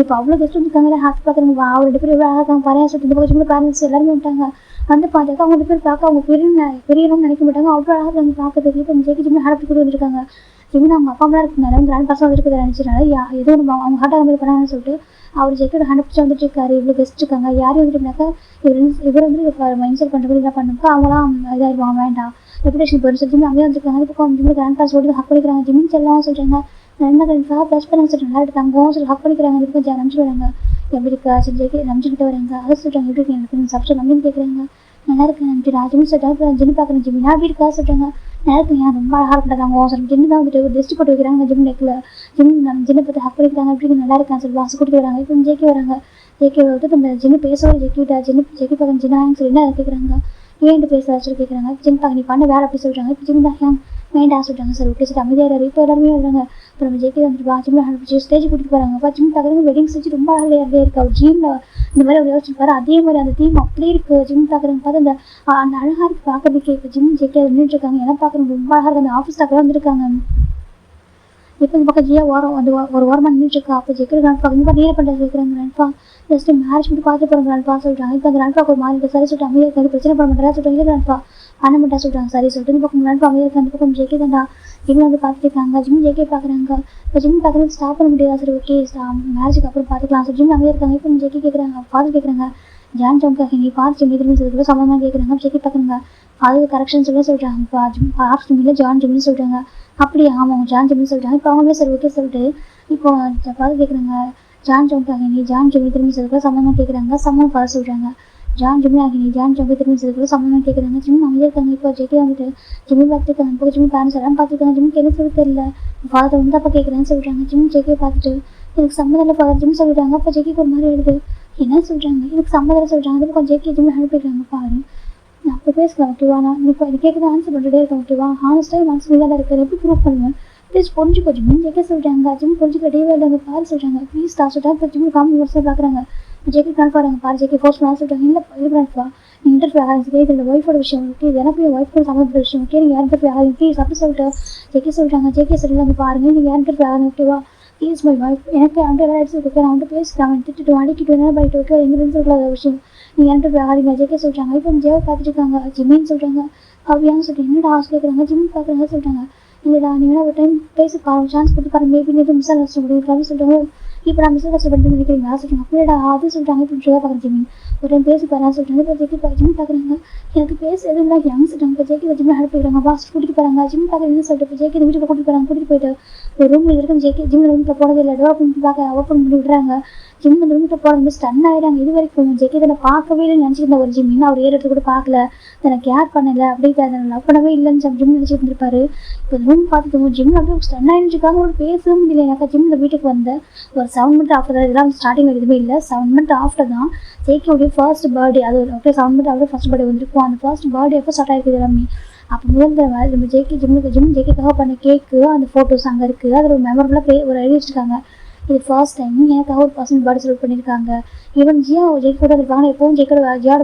இப்போ அவ்வளோ கெஸ்ட் வந்துருக்காங்க. ஹாப்பி பார்க்குறாங்க. அவர் 2 பேரும் எவ்வளோ அழகாக இருக்காங்க. பறையா சொல்லிட்டு இந்த பக்கம் பேரண்ட்ஸ் எல்லாருமே வந்துட்டாங்க. வந்து பார்த்தாக்கா அவங்க 2 பேர் பார்க்க அவங்க பெரியணும்னு நினைக்க மாட்டாங்க. அவ்வளோ அழகாக இருக்காங்க பார்க்கறதுக்கு. இப்போ ஜேகே ஜிம் ஹாப்பி கூட வந்துருக்காங்க. ஜிம்னு அவங்க அப்பா அம்மா இருக்கிறனால கிராண்ட் பர்சன் வந்துருக்குது நினச்சனால எதுவும் நம்ம அவங்க ஹார்ட்டாக மாதிரி பண்ணாங்கன்னு சொல்லிட்டு அவர் ஜேக்கோட ஹேண்ட் பிடிச்சி வந்துட்டு இருக்காரு. இவ்வளோ கெஸ்ட் இருக்காங்க. யாரும் வந்துட்டுனாக்கா இவர் வந்து இன்சல்ட் பண்ணுற மாதிரி என்ன பண்ணுங்க அவங்களாம் இதாகிடுவாங்க. வேண்டாம் ரெப்புடேஷன் போயிடும் சொல்லி ஜிம் அங்கேயே வந்துருக்காங்க. இப்போ ஜிம்மு கிராண்ட் பாஸ் ஓடி ஹக் பண்ணிக்கிறாங்க. ஜிம்மின்னு செல்லாம் சொல்கிறாங்க. என்ன கிராண்ட்ஸாக ப்ளஸ் பண்ண சொல்லிட்டு நல்லா எடுத்தாங்க சொல்லி ஹக் பண்ணிக்கிறாங்க. இப்போ கொஞ்சம் நம்பிச்சு வராங்க. எப்படி இருக்கா சரி ஜேகே நம்பிச்சுக்கிட்டு வராங்க. அதை சொல்கிறாங்க எப்படி இருக்கு எனக்கு சப்ஸ்ட் நம்பின்னு கேட்குறாங்க. நல்லா இருக்கு நம்பி ராஜுன்னு சொல்லிட்டாங்க. இப்போ ஜிம் பார்க்குறேன் ஜிம் நான் எப்படி இருக்கா சொல்கிறாங்க. நல்லா இருக்கு ஏன் ரொம்ப அழகாக இருக்கட்டாங்க சொல்லி ஜிம் தான் வந்துட்டு ஒரு டெஸ்ட் போட்டு வைக்கிறாங்க. ஜிம் நெக்கில் ஜிம்மை பார்த்து ஹக் பண்ணிக்கிறாங்க. எப்படி நல்லா இருக்கான்னு சொல்லி வாசு கூட்டிட்டு வராங்க. இப்போ ஜேகே வராங்க. ஜேகே வந்து இந்த ஜின்னு பேசுவோம் ஜெக்கிட்டா ஜேகே பார்க்க ஜின்னான்னு சொல்லி அதை கேட்குறாங்க. ஏன்ட்டு பேசலாம் சொல்லி கேட்குறாங்க. ஜிம் பார்க்க நீ பண்ண வேறு அப்படி சொல்கிறாங்க. இப்போ ஜிம் தான் வேண்டாம் சொல்லிட்டாங்க. சார் ஓகே சார் அமைதியாக இப்போ எல்லாருமே வராங்க. அப்புறம் ஜேகே வந்துட்டு ஜிம்மில் அனுப்பிச்சு ஸ்டேஜ் கூட்டிட்டு போகிறாங்க. அப்போ ஜிம் பார்க்குறது வெட்டிங் ஸ்டேஜ் ரொம்ப அழகாக இருக்குது. அவர் ஜிம்மில் இந்த மாதிரி அவர் யோசிச்சுருப்பாரு. அதே மாதிரி அந்த தீம் அப்படியே இருக்குது. ஜிம் பார்க்குறவங்க பார்த்து அந்த அழகாக இருக்குது பார்க்குறதுக்கே. இப்போ ஜிம் ஜேகே நின்றுட்டுருக்காங்க. எல்லாம் பார்க்குறவங்க ரொம்ப அழகாக இருக்குது. அந்த ஆஃபீஸ் ஸ்டாஃப்லாம் வந்துருக்காங்க. இப்போ இந்த பக்கம் ஜியா அந்த ஒரு ஓரமாக நின்றுட்டுருக்கா. அப்போ ஜெக்கர் கிராண்ட்பா இந்த மாதிரி நேரம் பண்ணுறது இருக்கிறாங்க. கிராண்ட்பா ஜஸ்ட் மேரேஜ் மட்டும் பார்த்து போகிற கிராண்ட்பா சொல்லிட்டாங்க. இப்போ அந்த கிராண்ட்பாக்கு ஒரு மாதிரி சரி சொல்லிட்டு அமைதியாக இருக்காது பிரச்சனை பண்ண மாட்டேறா சொல்லிட்டாங்க. கிராண்ட்பா பண்ண மாட்டா சொல்லிட்டாங்க. சரி சொல்லிட்டு இந்த பக்கம் கிராண்ட்பா அமைதியாக இருக்காங்க. அந்த பக்கம் ஜேகே தாண்டா ஜிம் வந்து பார்த்துட்டு இருக்காங்க. ஜிம் ஜேகே பார்க்குறாங்க. இப்போ ஜிம் பார்க்குறது ஸ்டாப் பண்ண முடியாது. சரி ஓகே மேரேஜுக்கு அப்புறம் பார்த்துக்கலாம். சரி ஜிம் அமைதியாக இருக்காங்க. இப்போ ஜேகே கேட்குறாங்க ஃபாதர் கேட்குறாங்க ஜான் ஜம்காக நீ பார்த்து ஜிம் எதுவுமே சொல்லிட்டு சம்மந்தமாக கேட்குறாங்க. ஜேகே பார்க்குறாங்க ஃபாதர் கரெக்ஷன் சொல்லி சொல்கிறாங்க. இப்போ ஆஃப் ஜிம்மில் ஜான் ஜிம்னு சொல்கிறாங்க. அப்படியே ஆமாம் ஜான் ஜிம்னு சொல்லிட்டாங்க. இப்போ அவங்களே சரி ஓகே சொல்லிட்டு இப்போ ஃபாதர் கேட்குறாங்க ஜான் ஜம்காக நீ ஜான் ஜிம்மி திரும்பி சொல்லிட்டு சம்மந்தமாக கேட்குறாங்க. சம்மந்தம் ஃபாதர் சொல்கிறாங்க ஜான் ஜிம்மி ஆகினி ஜான் ஜம்பி திரும்பி சொல்லிட்டு சம்மந்தமாக கேட்குறாங்க. ஜிம் அமைதியாக இருக்காங்க. இப்போ ஜேகே வந்துட்டு ஜிம்மி பார்த்துருக்காங்க. இப்போ ஜிம்மி பேரண்ட்ஸ் எல்லாம் பார்த்துருக்காங்க. ஜிம்முக்கு என்ன சொல்லி தெரியல. ஃபாதர் வந்து அப்போ கேட்குறேன்னு சொல்கிறாங்க. ஜிம் ஜேகே பார்த்துட்டு எனக்கு சம்மதம் இல்லை ஃபாதர் ஜிம் சொல்லிட்டாங்க. அப்போ ஜேகேக்கு ஒரு மாதிரி எழுது என்ன சொல்கிறாங்க எனக்கு சம்மதம் சொல்கிறாங்க. அதுக்கு கொஞ்சம் ஜேகே ஜிம்மி அனுப்பிடுறாங்க. பாரு நான் அப்போ பேசலாம் ஓகேவா. நான் இப்போ இது கேட்குறது ஆன்சர் பண்ணிட்டே இருக்கேன் ஓகேவா. ஹானஸ்ட்டாக மனசு தான் இருக்குது. எப்படி ப்ரூவ் பண்ணுவேன் ப்ளீஸ் புரிஞ்சுக்கோ ஜிம் ஜேகே சொல்கிறாங்க. ஜிம் புரிஞ்சுக்கிட்டே இல்லைங்க பாரு சொல்கிறாங்க. ப்ளீஸ் தான் சொல்லிட்டாங்க. இப்போ ஜிம் காமி வருஷம் பார்க்குறாங்க. ஜேகே கிராண்ட்பா வராங்க. பாரு ஜேகே ஃபோர்ஸ் பண்ண சொல்லிட்டாங்க. இல்லை இது கிராண்ட்பா நீ இன்டர்ஃபியூ ஆகாது. இது ஒய்ஃபோட விஷயம் ஓகே. இது எனக்கு என் ஒய்ஃபோட சம்மந்தப்பட்ட விஷயம் ஓகே. நீங்கள் யார் இன்டர்ஃபியூ ஆகாது ப்ளீஸ் அப்படி சொல்லிட்டு ஜேகே சொல்லிட்டாங்க. ஜேகே சொல்லி வந்து பாருங்கள் நீங்கள் யார் இன்டர்ஃபியூ ஆகாது ஓகேவா. ப்ளீஸ் மை ஒய்ஃப் எனக்கு அவன்ட்டு எல்லாம் அடிச்சு ஓகே. நான் வந்துட்டு பேசுகிறேன். அவன் திட்டு அடிக்கிட்டு என்ன பண்ணிட்டு ஓகே. எங்கேருந்து சொல்லக்கூடாத விஷயம் நீங்கள் இன்டர்ஃபியூ ஆகாதீங்க ஜேகே சொல்லிட்டாங்க. இப்போ ஜேவை பார்த்துட்டு இருக்காங்க. ஜிம்மின்னு சொல்கிறாங்க. அப்படியான்னு சொல்லிட்டு என்னடா ஹாஸ் கேட்குறாங்க. ஜிம் பார்க்குறாங்க சொல்லிட்டாங்க. இல்லைடா நீ வேணா ஒரு டைம் பேசி பாருங்க சான்ஸ் கொடுத்து பாருங்க மேபி நீ எதுவும் மிஸ் ஆக முடியும் சொல்லிட்டாங்க. இப்போ நான் மிஸ் கஷ்டப்பட்டு நினைக்கிறீங்களா சொல்லிட்டாங்க. அப்படியேடா அது சொல்லிட்டாங்க. இப்போ ஜேவை பார்க்குறேன் ஜிம்மி ஒரு டைம் பேசி பாருங்க சொல்லிட்டாங்க. இப்போ ஜேகே ஜிம் பார்க்குறாங்க. எனக்கு பேச எதுவும் இல்லை யங் சொல்லிட்டாங்க. இப்போ ஜேகே ஜிம் அனுப்பிடுறாங்க. பாஸ் கூட்டிகிட்டு போகிறாங்க. ஜிம் பார்க்குறேன்னு சொல்லிட்டு இப்போ ஜேகே வீட்டுக்கு கூட்டிகிட்டு போகிறாங்க. கூட்டிகிட்டு போயிட்டு ஒரு ரூமில் இருக்கும் ஜேகே ஜிம் ரூமில் போனது இல்லை. டோர் பண்ணி பார்க்க ஓப்பன் பண்ணி விடுறாங்க. ஜிம் அந்த ரூம்கிட்ட போகிறது ஸ்டன் ஆகிடாங்க. இது வரைக்கும் ஜெக்கி தன்னை பார்க்கவே இல்லைன்னு நினச்சிருந்த ஒரு ஜிம் இன்னும் அவர் ஏறது கூட பார்க்கல, தன்னை கேர் பண்ணலை, அப்படி அதை லவ் பண்ணவே இல்லைன்னு ஜிம் நினச்சிட்டு இருந்திருப்பாரு. இப்போ ரூம் பார்த்துட்டு ஜிம் அப்படியே ஸ்டன் ஆகிடுச்சிருக்காங்க. ஒரு பேசவே முடியல. எனக்கு ஜிம் இந்த வீட்டுக்கு வந்த ஒரு 7 months ஆஃப்டர் தான், இதெல்லாம் ஸ்டார்டிங்கில் எதுவுமே இல்லை, 7 months ஆஃப்டர் தான் ஜெய்க்கியோடைய ஃபர்ஸ்ட் பர்த்டே. அது அப்படியே 7 months ஆஃப்டர் ஃபர்ஸ்ட் பர்த்டே வந்துருக்கும். அந்த ஃபர்ஸ்ட் பர்த்டே எப்போ ஸ்டார்ட் ஆகிருக்குது எல்லாமே. அப்போ முதல் தடவை நம்ம ஜெய்க்கிக்காக பண்ண கேக்கு அந்த ஃபோட்டோஸ் அங்கே இருக்குது. அதில் ஒரு மெமரபுளாக ஒரு எழுதி வச்சுருக்காங்க. இது ஃபர்ஸ்ட் டைம் எனக்காக ஒரு பர்சன் பர்த்டே செலிப்ரேட் பண்ணியிருக்காங்க. ஈவன் ஜியா ஜெய்க்கு கூட இருப்பாங்க. எப்பவும் ஜியாவோட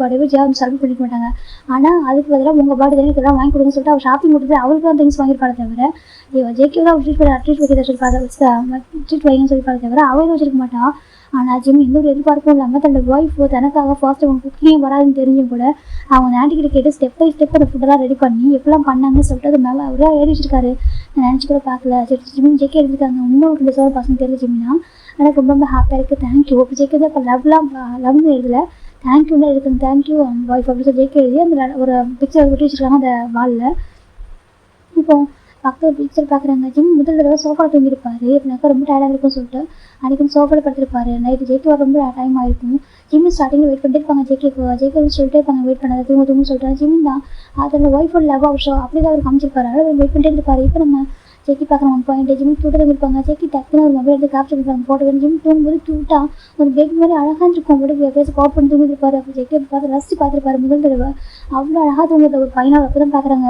பர்த்டேவே ஜியா வந்து செலிப்ரேட் பண்ணிக்க மாட்டாங்க. ஆனால் அதுக்கு பதிலாக உங்கள் பர்த்டே தான் இதெல்லாம் வாங்கி கொடுங்கன்னு சொல்லிட்டு அவர் ஷாப்பிங் கொடுத்து அவருக்கு தான் திங்ஸ் வாங்கியிருப்பாரு தவிர ஜெய்க்கு தான் ட்ரீட் வைக்கிறத சொல்லிப்பாரு, ட்ரீட் வைங்கன்னு சொல்லிப்பாரு தவிர அவ எதுவும் வச்சிருக்க மாட்டான். ஆனால் ஜிம் எந்த ஒரு எதிர்பார்ப்பும் இல்லாமல் தன்னோட ஒய்ஃப் தனக்காக ஃபர்ஸ்ட் அவங்க குக்கிங் வராதுன்னு தெரிஞ்சும் கூட அவங்க ஆண்டிகிட்ட கேட்டு ஸ்டெப் பை ஸ்டெப் அந்த ஃபுட்டெல்லாம் ரெடி பண்ணி எப்படிலாம் பண்ணாங்கன்னு சொல்லிட்டு அது மேலே அவரே எழுதி வச்சிருக்காரு. நான் நினச்சி கூட பார்க்கல. சரி ஜிம் ஜெக்கி எடுத்துருக்காங்க. இன்னும் 2 பசங்க தெரியல ஜிம்னா. எனக்கு ரொம்ப ஹாப்பியாக இருக்குது. தேங்க்யூ. இப்போ ஜெக்கி தான் இப்போ லவ்னு எழுதலை, தேங்க்யூ தான் இருக்குங்க. தேங்க்யூ ஒய்ஃப் அப்படி சொல்லி ஜெக்கி எழுதி அந்த ஒரு பிக்சர் ஒட்டி வச்சுருக்காங்க அந்த வாலில். இப்போ பக்கத்தில் பிக்சர் பார்க்குறாங்க. ஜிம் முதல் தடவை சோஃபாவில் தூங்கியிருப்பாரு. இப்போனாக்கா ரொம்ப டயர்டாக இருக்கும்னு சொல்லிட்டு அன்றைக்கி சோஃபாவில் படுத்திருப்பாரு. நைட்டு ஜெய்க்கு வர ரொம்ப டைம் ஆகிருக்கும். ஜிம்மி ஸ்டார்டிங்கில் வெயிட் பண்ணிட்டு இருப்பாங்க. ஜெய்க்கு வந்து சொல்லிட்டே இருப்பாங்க வெயிட் பண்ணாத தூங்குன்னு சொல்லிட்டு. ஜிம்மி தான் அதோட ஒய்ஃபோட லவ் அவர் ஷோ அப்படி தான் அவர் காமிச்சிருப்பாரு. அதாவது வெயிட் பண்ணிட்டே இருப்பாரு. இப்போ நம்ம ஜெக்கி பார்க்குற 1 point ஜிம்மி க்யூட்டாக இருப்பாங்க. ஜெக்கி டக்குன்னு ஒரு மொபைல் எடுத்து கேப்சர் பண்ணிருப்பாங்க ஃபோட்டோ. ஜிம்மி தூங்கும்போது க்யூட்டாக ஒரு பேபி மாதிரி அழகாக இருக்கும். அப்படியே பேச காப் பண்ணி தூங்கிருப்பாரு. அப்போ ஜெக்கி பார்த்து ரசித்து பார்த்துருப்பாரு முதல் தடவை. அவ்வளோ அழகாக தூங்குறது ஒரு பையனாக அப்போ தான் பார்க்குறாங்க.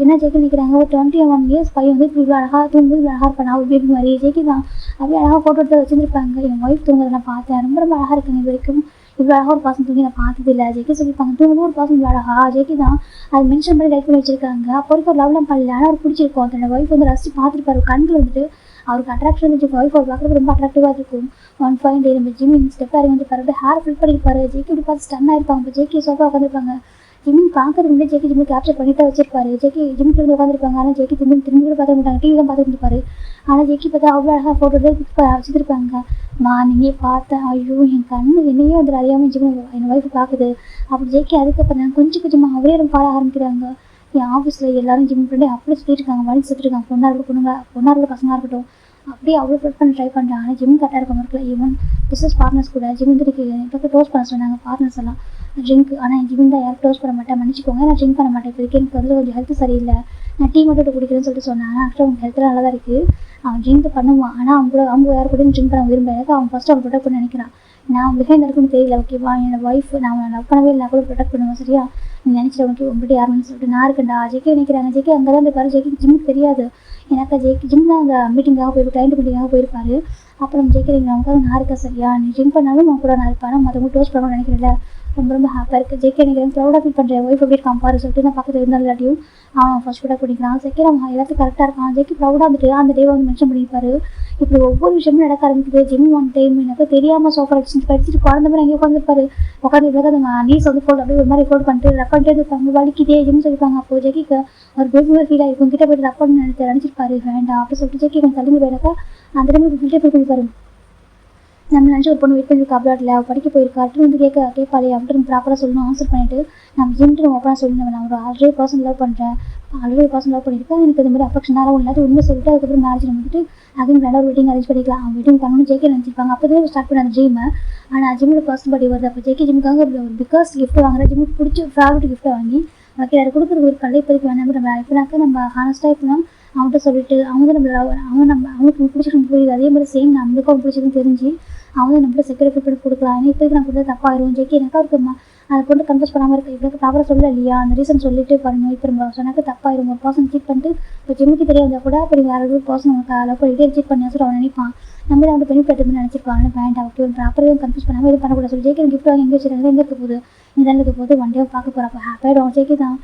என்ன ஜெக்கி நிற்கிறாங்க ஒரு 21 years பையன் வந்து இப்படி இவ்வளோ அழகாக தூங்கும்போது இவ்வளோ அழகாக இருப்பாங்க. ஒரு பேபி மாதிரி ஜெக்கி தான் அப்படியே அழகாக ஃபோட்டோ எடுத்து வச்சுருப்பாங்க. என் ஒய்ஃப் தூங்குறத நான் பார்த்தேன், ரொம்ப ரொம்ப அழகாக இருக்குங்க. இது வரைக்கும் இவ்வளோ அழகாக ஒரு பசங்க தூங்கி நான் பார்த்ததில்லை. ஜெக்கி சொல்லியிருப்பாங்க தூங்கும்போது ஒரு பசங்க இவ்வளோ அழகா. ஜெக்கி தான் அது மென்ஷன் பண்ணி லைக் பண்ணி வச்சிருக்காங்க. அப்போ வரைக்கும் ஒரு லவ்லாம் பண்ணல, ஆனால் அவர் பிடிச்சிருக்கோம். தன்னோட ஒய்ஃப் வந்து ரசித்து பார்த்துருப்பாரு. கண்கள் வந்துட்டு அவருக்கு அட்ராக்ஷன் இருந்துச்சு. ஒய்ஃப் அவர் பார்க்குறது ரொம்ப அட்ராக்டிவாக இருக்கும். 1 point நம்ம ஜிம்மி ஸ்டெப் இறங்கி வந்துருப்பாரு. ஹேர் ஃபில் பண்ணியிருப்பாரு. ஜெக்கி இப்படி பார்த்து ஸ்டன் ஆயிருப்பாங்க. இப்போ ஜெக்கி சோஃபா உட்காந்துருப்பாங்க. ஜிம்மி பார்க்கறதுக்கு முன்னாடி ஜெக்கி ஜிம்மி கேப்சர் பண்ணி தான் வச்சிருப்பாரு. ஜெக்கி ஜிம்மி வந்து உட்காந்துருப்பாங்க. ஆனால் ஜெக்கி திரும்பி கூட பார்க்க மாட்டாங்க, டிவி தான் பார்த்துட்டு இருப்பாரு. ஆனால் ஜெக்கி பார்த்தா அவ்வளோ அழகாக ஃபோட்டோ எடுத்து வச்சுருப்பாங்க. நீங்கள் பார்த்தேன், ஐயோ என் கண்ணு என்னையே வந்து அறியாமல் ஜிம்மி என் ஒய்ஃபு பார்க்குது அப்படி ஜெக்கி. அதுக்கப்புறம் கொஞ்சமாக அவரே ரொம்ப பாட ஆரம்பிக்கிறாங்க. என் ஆஃபீஸில் எல்லாரும் ஜிம்மி பண்ணி அப்படியே சொல்லிட்டு இருக்காங்க, வழி சுற்றிட்டு இருக்காங்க. பொண்ணாக இருக்க பசங்களாக இருக்கட்டும் அப்படியே அவ்வளோ ப்ரெட் பண்ண ட்ரை பண்ணுறாங்க. ஆனால் ஜிம் கரெக்டாக இருக்க மாதிரி ஈவன் பிஸ்னஸ் பார்ட்னர்ஸ் கூட ஜிம் இப்போ டோஸ் பண்ண சொன்னாங்க பார்ட்னர்ஸ் எல்லாம் ட்ரிங்க். ஆனால் என் ஜிம் தான் யாரும் டோஸ் பண்ண மாட்டேன், மன்னிச்சிக்கோங்க நான் ட்ரிங்க் பண்ண மாட்டேன். இப்போதைக்கு எனக்கு வந்து கொஞ்சம் ஹெல்த் சரியில்லை, நான் டீ மட்டும் குடிக்கிறேன்னு சொல்லிட்டு சொன்னாங்க. ஆக்சுவலாக அவங்க ஹெல்த்தில் நல்லா தான் இருக்குது. அவன் ட்ரிங்க் பண்ணுவான், ஆனால் அவங்க யார் கூட ட்ரிங்க் பண்ண விரும்ப எனக்கு அவன் ஃபஸ்ட்டு அவன் ப்ரொடெக்ட் பண்ண நினைக்கிறான். நான் பிஹைண்ட் இருக்குன்னு தெரியல, ஓகேவா? என்னோட ஒய்ஃப் நான் அவனை லவ் பண்ணவே இல்லை கூட ப்ரொடெக்ட் பண்ணுவேன், சரியா? நீ நினச்சிட உனக்கு உங்கள்கிட்ட யாருன்னு சொல்லிட்டு நான் இருக்கேன்டா. ஜெக்கி நினைக்கிறாங்க. ஜெக்கி அங்கே தான் இருப்பாரு. ஜெக்கி ஜிம்முக்கு தெரியாது. எனக்கு ஜிம் தான் அந்த மீட்டிங்காக கிளைண்ட் மீட்டிங்காக போயிருப்பாரு. அப்புறம் ஜெக்கி அவனுக்காக நான் இருக்கேன், சரியா? நீ ட்ரிங்க் பண்ணாலும் அவன் கூட நான் இருப்பான், மற்றவங்க டோஸ் பண்ணணும்னு நினைக்கிறேன்ல, ரொம்ப ரொம்ப ஹாப்பியாக இருக்குது. ஜெக்கி எனக்கு ப்ரௌடாக ஃபீல் பண்ணுறேன். ஒய்ஃப் எப்படி இருக்கான் பாரு சொல்லிட்டு நான் பக்கத்தில் இருந்தாலும் இல்லாட்டியும் அவன் ஃபர்ஸ்ட் ஃபுட்டாக பண்ணிக்கிறான். செகண்ட் அவன் எல்லாத்தையும் கரெக்டாக இருக்கான். ஜெக்கி ப்ரௌடாக வந்துட்டு அந்த டேவை வந்து மென்ஷன் பண்ணியிருப்பாரு. இப்படி ஒவ்வொரு விஷயமும் நடக்க ஆரம்பிக்குது. ஜிம் 1 time எனக்கு தெரியாமல் சோஃபா படிச்சுட்டு குழந்தை மாதிரி எங்கேயும் உட்காந்துருப்பாரு. உட்காந்து அந்த நீஸ் வந்து ஃபோல்ட் அப்படியே ஒரு மாதிரி ஃபோல்ட் பண்ணிட்டு ரப் பண்ணிட்டு இருப்பாங்க. வலிக்குதே ஜிம் சொல்லியிருப்பாங்க. அப்போ ஜெக்கிக்கு ஒரு பேபி மாதிரி ஃபீல் ஆகிருக்கும். கிட்ட போய்ட்டு ரப் பண்ணி நினச்சிருப்பாரு. வேண்டாம் அப்படி சொல்லிட்டு ஜெக்கி கொஞ்சம் தள்ளி போயிருக்கா. அந்த டைம் ஃபில்டர் ஃபீல் பண்ணிப்பாரு. நம்ம நினச்சி ஒரு பொண்ணு வெயிட் பண்ணியிருக்கா அப்ராட்டில், அவள் படிக்க போயிருக்கா. அடுத்து வந்து கேட்பாளே அப்படின்னு ப்ராப்பராக சொல்லணும், ஆன்சர் பண்ணிவிட்டு நம்ம ஜிம்ட்டு நம்ம ஓப்பனாக சொல்லணும், நான் ஒரு 100% லவ் பண்ணுறேன், 100% லவ் பண்ணியிருக்கேன், எனக்கு இந்த மாதிரி அஃபெக்ஷனாக இல்லாத உண்மை சொல்லிட்டு அதுக்கப்புறம் மேரேஜ் வந்துட்டு அதுவும் ரெண்டாவது வெட்டிங் அரேஞ்ச் பண்ணிக்கலாம். அவன் வெட்டிங் பண்ணணும்னு ஜெக்கி நினச்சிருப்பாங்க. அப்போ தான் ஸ்டார்ட் பண்ண அந்த ட்ரீமை. ஆனால் ஜிம்மில் ஃபர்ஸ்ட் பர்த்டே வருது. அப்போ ஜெக்கி ஜிம்முக்காக ஒரு பிகாஸ் கிஃப்ட் வாங்குற, ஜிம்முக்கு பிடிச்ச ஃபேவரட் கிஃப்ட்டை வாங்கி ஓகே அதை கொடுக்குறது ஒரு கலை இப்போதைக்கு வேணாம். நம்ம இப்போனாக்கா நம்ம ஹானஸ்ட்டாக இப்போனா அவன்கிட்ட சொல்லிட்டு அவங்க தான் அவனுக்கு பிடிச்சிருக்கு புரியுது, அதே மாதிரி சேம் நம்மளுக்கும் அவன் பிடிச்சதுன்னு தெரிஞ்சு அவன் தான் நம்மளுக்கு செக்யூரிட்டி பண்ணி கொடுக்கலாம். ஏன்னா இப்போதைக்கு நான் கொடுத்தது தப்பாயிரும். ஜெக்கி எனக்கா இருக்குமா அதை கொண்டு கன்ஃபர்ஸ் பண்ணாமல் இருக்கு. இப்போ ப்ராப்பராக சொல்ல இல்லையா, அந்த ரீசன் சொல்லிட்டு பண்ணணும். இப்போ நம்ம சொன்னாக்க தப்பாயிரும். ஒரு பர்சன் சீட் பண்ணிட்டு இப்போ ஜிம்முக்கு தெரிய வந்தால் கூட அப்படி வேறு ஒரு பர்சன் அவனுக்கு அளவு பண்ணிட்டு சீட் பண்ணி சொல்லி அவன் நினைப்பான். நம்ம தான் அவன் பெரிய பிரச்சனை நினச்சிருப்பான். வேண்டாம் ஓகே ப்ராப்பராக எதுவும் கன்ஃபியூஸ் பண்ணாமல் எதுவும் பண்ணக்கூடாது சொல்லி ஜெக்கி கிஃப்ட் வாங்கி எங்கே வச்சுருக்காங்க, எங்கே இருக்க போகுது, இந்த இருக்க போது ஒன் டே பார்க்க போகிறப்ப ஹாப்பியாகிடும். ஜெக்கி தான்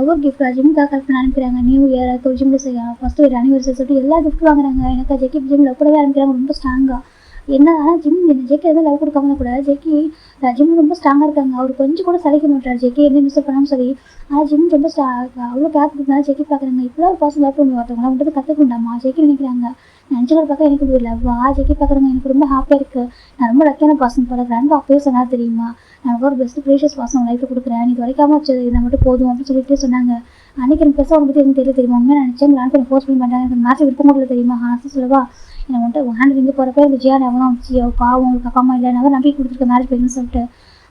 ஒவ்வொரு கிஃப்ட் ஜிம்முக்காக கலெக்ட் பண்ண அனுப்பிக்கிறாங்க. நியூ இயர் அதுக்கு ஜிம்மில் செய்யலாம், ஃபஸ்ட்டு ஒரு அனிவர்சரி சொல்லிட்டு எல்லா கிஃப்ட் வாங்குறாங்க. எனக்கு ஜெக்கி ஜிம்மில் கூடவே ஆரம்பிக்கிறாங்க ரொம்ப ஸ்ட்ராங்காக. என்ன ஆனால் ஜிம் ஜெக்கி எதாவது லவ் கொடுக்காம கூட ஜெக்கி ஜிம் ரொம்ப ஸ்ட்ராங்காக இருக்காங்க. அவர் கொஞ்சம் கூட சளைக்க மாட்டார். ஜெக்கி என்ன மிஸ்டர் பண்ணாலும் சரி, ஆனால் ஜிம் ரொம்ப அவ்வளோ கேர் கொடுத்தனால ஜெக்கி பார்க்குறாங்க. இப்போலாம் ஒரு பர்சன் லவ் பண்ணி ஒருத்தவங்க வந்து கற்றுக்கொண்டாமா ஜெக்கி நினைக்கிறாங்க. நினச்சி கூட பார்க்க எனக்கு ஒரு லவ்வா ஜெக்கி பார்க்குறாங்க. எனக்கு ரொம்ப ஹாப்பியாக இருக்குது. நான் ரொம்ப லக்கியான பர்சன் போல கிராண்ட் அப்பவே சொன்னால் தெரியுமா, எனக்கு ஒரு பெஸ்ட் ப்ரீஷியஸ் பர்சன் லைஃப்பை கொடுக்குறேன், நீ வரைக்காமல் வச்சது இதை மட்டும் போதும் அப்படின்னு சொல்லிட்டு சொன்னாங்க. அன்றைக்கி எனக்கு பெருசாக அவங்க பற்றி எதுவும் தெரியல தெரியுமா, உண்மையாக நினச்சேன் கிராண்ட் பண்ணி ஃபோர்ஸ் பண்ணி பண்ணுறாங்க. எனக்கு மேட்ச் விருப்பம் கூட தெரியுமா, ஹானஸ்ட்டாக சொல்லவா என்னை வந்துட்டு ஹேண்ட் இங்கே போகிறப்ப இந்த ஜியா எவனோ வந்துச்சு பாவம் உங்களுக்கு அப்பா அம்மா இல்லை நான் நம்பி கொடுத்துருக்க மேரேஜ் பண்ணுன்னு சொல்லிட்டு.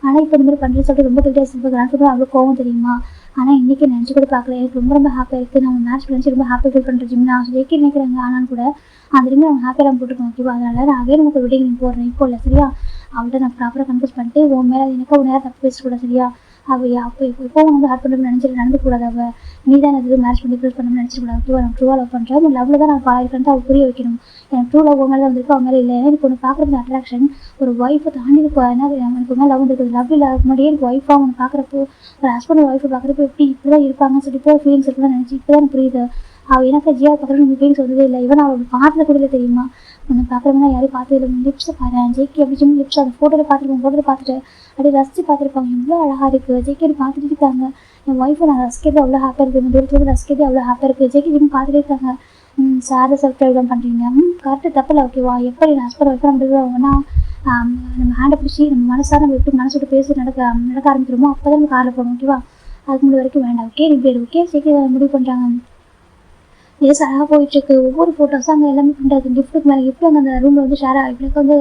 ஆனால் இப்போ இந்த மாதிரி பண்ணுறது சொல்லிட்டு ரொம்ப கிட்டே கிராண்ட் அவ்வளோ கோவம் தெரியுமா. ஆனால் இன்றைக்கி நினச்சி கூட பார்க்கல. எனக்கு ரொம்ப ஹாப்பியாக இருக்குது. நம்ம மேட்ச் நினச்சி ரொம்ப ஹாப்பியாக ஃபீல் பண்ணுற ஜிம் நான் ஜெயிக்க நினைக்கிறாங்க. ஆனாலும் கூட அந்த ரிங் நம்ம ஹாப்பியாக நம்ம போட்டுருக்கோம் ஓகேவா. அதனால் நான் அகைன் நமக்கு வெட்டிங் ரிங் போடுறேன் இப்போ இல்லை சரியா. அவள்கிட்ட நான் ப்ராப்பராக கன்ஃபியூஸ் பண்ணிட்டு உன் மேலே எனக்கு ஒரு நேரம் தப்பு பேசக்கூடாது சரியா. அவள் அப்போ இப்போ வந்து ஹார்ட் பண்ணணும்னு நினச்சிட்டு நடந்துக்கூடாது. அவள் நீ தான் எனக்கு மேட்ச் பண்ணி ப்ரூவ் பண்ணணும்னு நினச்சிக்கூடாது ஓகேவா. நான் ட்ரூவாக லவ் பண்ணுறேன். உன் லவ்வில் தான் நான் பாதிக்கிறேன் அவள் புரிய வைக்கணும். எனக்கு ட்ரூ லவ் மேலே வந்திருக்கு அவன் மேலே இல்லை. எனக்கு ஒன்று பார்க்குறது அட்ராக்ஷன் ஒரு ஒய்ஃபை தாண்டி என்ன எனக்கு மேலே லவ் வந்துருக்குது. லவ் இல்லாத முன்னாடியே எனக்கு ஒய்ஃபாக ஒன்று பார்க்குறப்போ ஒரு ஹஸ்பண்ட் ஒய்ஃபை பார்க்குறப்போ எப்படி இப்படி தான் இருப்பாங்கன்னு சொல்லிட்டு இப்போ ஃபீலிங்ஸ் இருக்குன்னு நினச்சி இப்போ தான் புரியுது. அவள் எனக்கு ஜியா பார்க்குறது எனக்கு ஃபீலிங்ஸ் வந்ததே இல்லை. இவன் அவள் பார்த்தது கூட தெரியுமா. உன்னை பார்க்குறவங்க யாரையும் பார்த்ததில்லை. லிப்ஸை பாரு ஜேக்கி அப்படி சொல்லி லிப்ஸ் அந்த ஃபோட்டோவில் பார்த்துட்டு அப்படியே ரசித்து பார்த்துருப்பாங்க. எவ்வளோ அழகாக இருக்குது ஜேக்கி அப்படி பார்த்துட்டு இருக்காங்க. என் ஒய்ஃபை நான் ரசிக்கிறது அவ்வளோ ஹாப்பியாக இருக்குது. தூரத்தில் ரசிக்கிறது அவ்வளோ ஹாப்பியாக இருக்குது. ஜேக்கி ஜிம் பார்த்துட்டே இருக்காங்க. சாரை சப்ஸ்கிரைப் தான் பண்ணுறீங்க கரெக்டு தப்பில்லை ஓகேவா. எப்படி ஹஸ்பண்ட் ஒய்ஃபை நம்ம இருக்குவோம்னா நம்ம ஹேண்டை பிடிச்சி நம்ம மனசார நம்ம எப்படி மனசு விட்டு பேசி நடக்க ஆரம்பிக்கிறோமோ அப்போ தான் நம்ம காரில் போகணும் ஓகேவா. அதுக்கு முன்னாடி வரைக்கும் வேண்டாம் ஓகே. நீ பேர் ஓகே சீக்கிரம் முடிவு பண்ணுறாங்க. டேஸ் அழகாக போயிட்டுருக்கு. ஒவ்வொரு ஃபோட்டோஸும் அங்கே எல்லாமே பண்ணுறது கிஃப்ட்டுக்கு மேலே கிஃப்ட் அங்கே அந்த ரூமில் வந்து ஷேர் ஆகிட்டு வந்து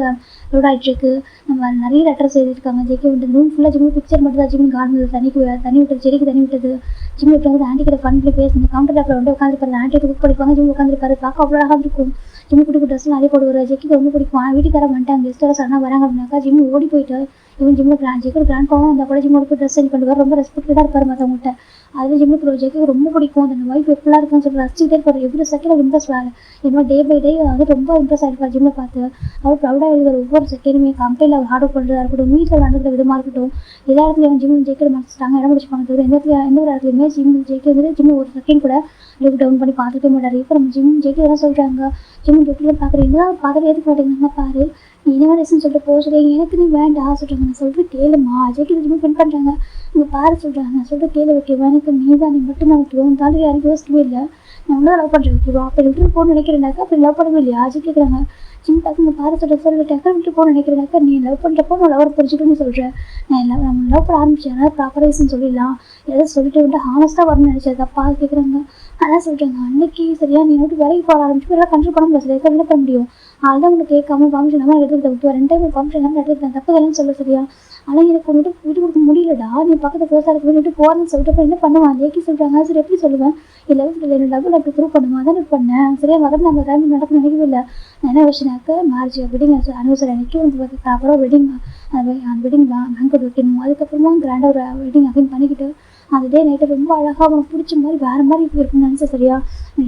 லோட் ஆகிட்டுருக்கு. நம்ம நிறைய லெட்டர்ஸ் எழுதிருக்காங்க. ஜெயிக்க வந்து ரூம் ஃபுல்லாக ஜிம்மு பிக்சர் மட்டும் தான். ஜிம்மு கார்டு தண்ணி விட்டது செடிக்கு தண்ணி விட்டது. ஜிம்மு இப்போ வந்து ஆண்டி கிட்ட ஃபன் பண்ணி பேசுங்க. கவுண்டர் டாப்பில் வந்து உட்காந்துருப்பாரு. ஆண்டி குக் படிப்பாங்க. ஜிம்மு உட்காந்துருப்பாரு. பார்க்க அவ்வளோ அழகாக இருக்கும். ஜிம்மு குட்டி ட்ரெஸ்லாம் நிறைய போடுவார். ஜெக்கிக்கு ரொம்ப பிடிக்கும். ஆனால் வீட்டுக்கார வந்துட்டாங்க கெஸ்ட்டோட சொன்னால் வராங்க அப்படின்னாக்கா ஜிம்மு ஓடி போயிட்டு இவன் ஜிம்மில் ஜெக்கோட கிராண்ட் பாவும் அந்த கூட ஜிம்மோட போய் ட்ரெஸ் சேஞ்ச் பண்ணுவார். ரொம்ப ரெஸ்பெக்டாக இருப்பார் மற்றவங்கள்ட்ட. அதில் ஜிம்முக்கு ஜெக்கு ரொம்ப பிடிக்கும். அந்த ஒய்ஃப் எப்படிலாம் இருக்குன்னு சொல்லி ரசிச்சுட்டே இருப்பார். எவ்வளோ செகண்ட் இம்ப்ரெஸ் ஆகலை என்னோட டே பை டே வந்து ரொம்ப இம்ப்ரெஸ் ஆகிருப்பார் ஜிம்மை பார்த்து. அவர் ப்ரௌடாக எழுதுவார். ஒவ்வொரு செகண்டுமே கம்பெனியில் அவர் ஹார்ட் ஒர்க் பண்ணுறதா இருக்கட்டும் வீட்டில் நடந்துக்கிற விதமாக இருக்கட்டும் எல்லா இடத்துலையும் ஜிம் ஜெயிக்கிற மறைச்சிட்டாங்க இடம் பிடிச்சிப்பாங்க தவிர எந்த ஒரு இடத்துலையுமே ஜிம் ஜெயிக்க வந்து ஜிம் ஒரு செகண்ட் கூட லிவ் டவுன் பண்ணி பார்த்துக்க மாட்டார். இப்போ நம்ம ஜிம் ஜெயிக்க என்ன சொல்கிறாங்க ஜிம் ஜெயிக்கலாம் பார்க்குறீங்க பார்த்துட்டு எதுக்கு மாட்டேங்கிறாங்க பாரு நீ என்ன ரேசன் சொல்லிட்டு போச்சுறீங்க எனக்கு நீ வேண்டாம் சொல்கிறாங்க. நான் சொல்லிட்டு கேளுமா ஜெயிக்க ஜிம் பின் பண்ணுறாங்க இங்கே பாரு சொல்கிறாங்க. நான் சொல்லிட்டு கேளு ஓகேவா எனக்கு நீ தான் நீ மட்டும் தான் ஓகேவா உன் தாண்டி யாரும் யோசிக்கவே இல்லை. நான் ஒன்றும் லவ் பண்ணுறேன் ஓகேவா. அப்போ விட்டு போகணும்னு நினைக்கிறேனாக்கா அப்படி லவ் பண்ணவே இல்லையா ஆஜி கேட்குறாங்க. ஜிம் பார்த்து இந்த பாரு சொல்லிட்டாக்கா விட்டு போகணும்னு நினைக்கிறேனாக்கா நீ லவ் பண்ணுறப்போ நான் லவர் புரிஞ்சுக்கணும்னு சொல்கிறேன். நான் நம்ம லவ் பண்ண ஆரம்பிச்சேன் ப்ராப்பர் ரீசன் சொல்லிடலாம் எதாவது சொல்லிட்டு வந்துட்டு ஹானஸ்ட்டாக வரணும்னு நினச்சது தப்பா கேட்குறாங்க. அதான் சொல்கிறாங்க அன்னைக்கு சரியா நீ வந்துட்டு வேலைக்கு போக ஆரம்பிச்சு எல்லாம் கண்ட்ரோல் பண்ண முடியாது சரியா என்ன பண்ண முடியும். அதுதான் உங்களுக்கு கேட்காம பர்மிஷன் இல்லாமல் எடுத்துக்கிட்ட விட்டு 2 டைம் பர்மிஷன் இல்லாமல் எடுத்துக்கிட்டேன் தப்பு இல்லைன்னு சொல்ல சரியா. ஆனால் எனக்கு வந்துட்டு விட்டு கொடுக்க முடியலடா நீ பக்கத்தில் க்ளோஸாக இருக்க விட்டு போகிறேன்னு சொல்லிட்டு அப்புறம் என்ன பண்ணுவான் ஜேக்கி சொல்கிறாங்க. சரி எப்படி சொல்லுவேன் இல்லை என்ன லவ்வில் அப்படி ப்ரூவ் பண்ணுவேன் அதான் பண்ணேன் சரியா. முதல்ல அந்த டைம் நடக்க நினைக்கவே இல்லை. நான் என்ன விஷயம்னாக்க மேரேஜ் வெட்டிங் அனிவர்சரி அன்றைக்கி வந்து ப்ராப்பராக வெட்டிங் அந்த வெட்டிங் பேங்க்அவுட் வைக்கணும். அதுக்கப்புறமா கிராண்டாக ஒரு வெட்டிங் அகைன் பண்ணிக்கிட்டு அந்த டே நைட்டு ரொம்ப அழகாக அவனுக்கு பிடிச்ச மாதிரி வேறு மாதிரி இப்போ இருக்குன்னு நினச்சா சரியா.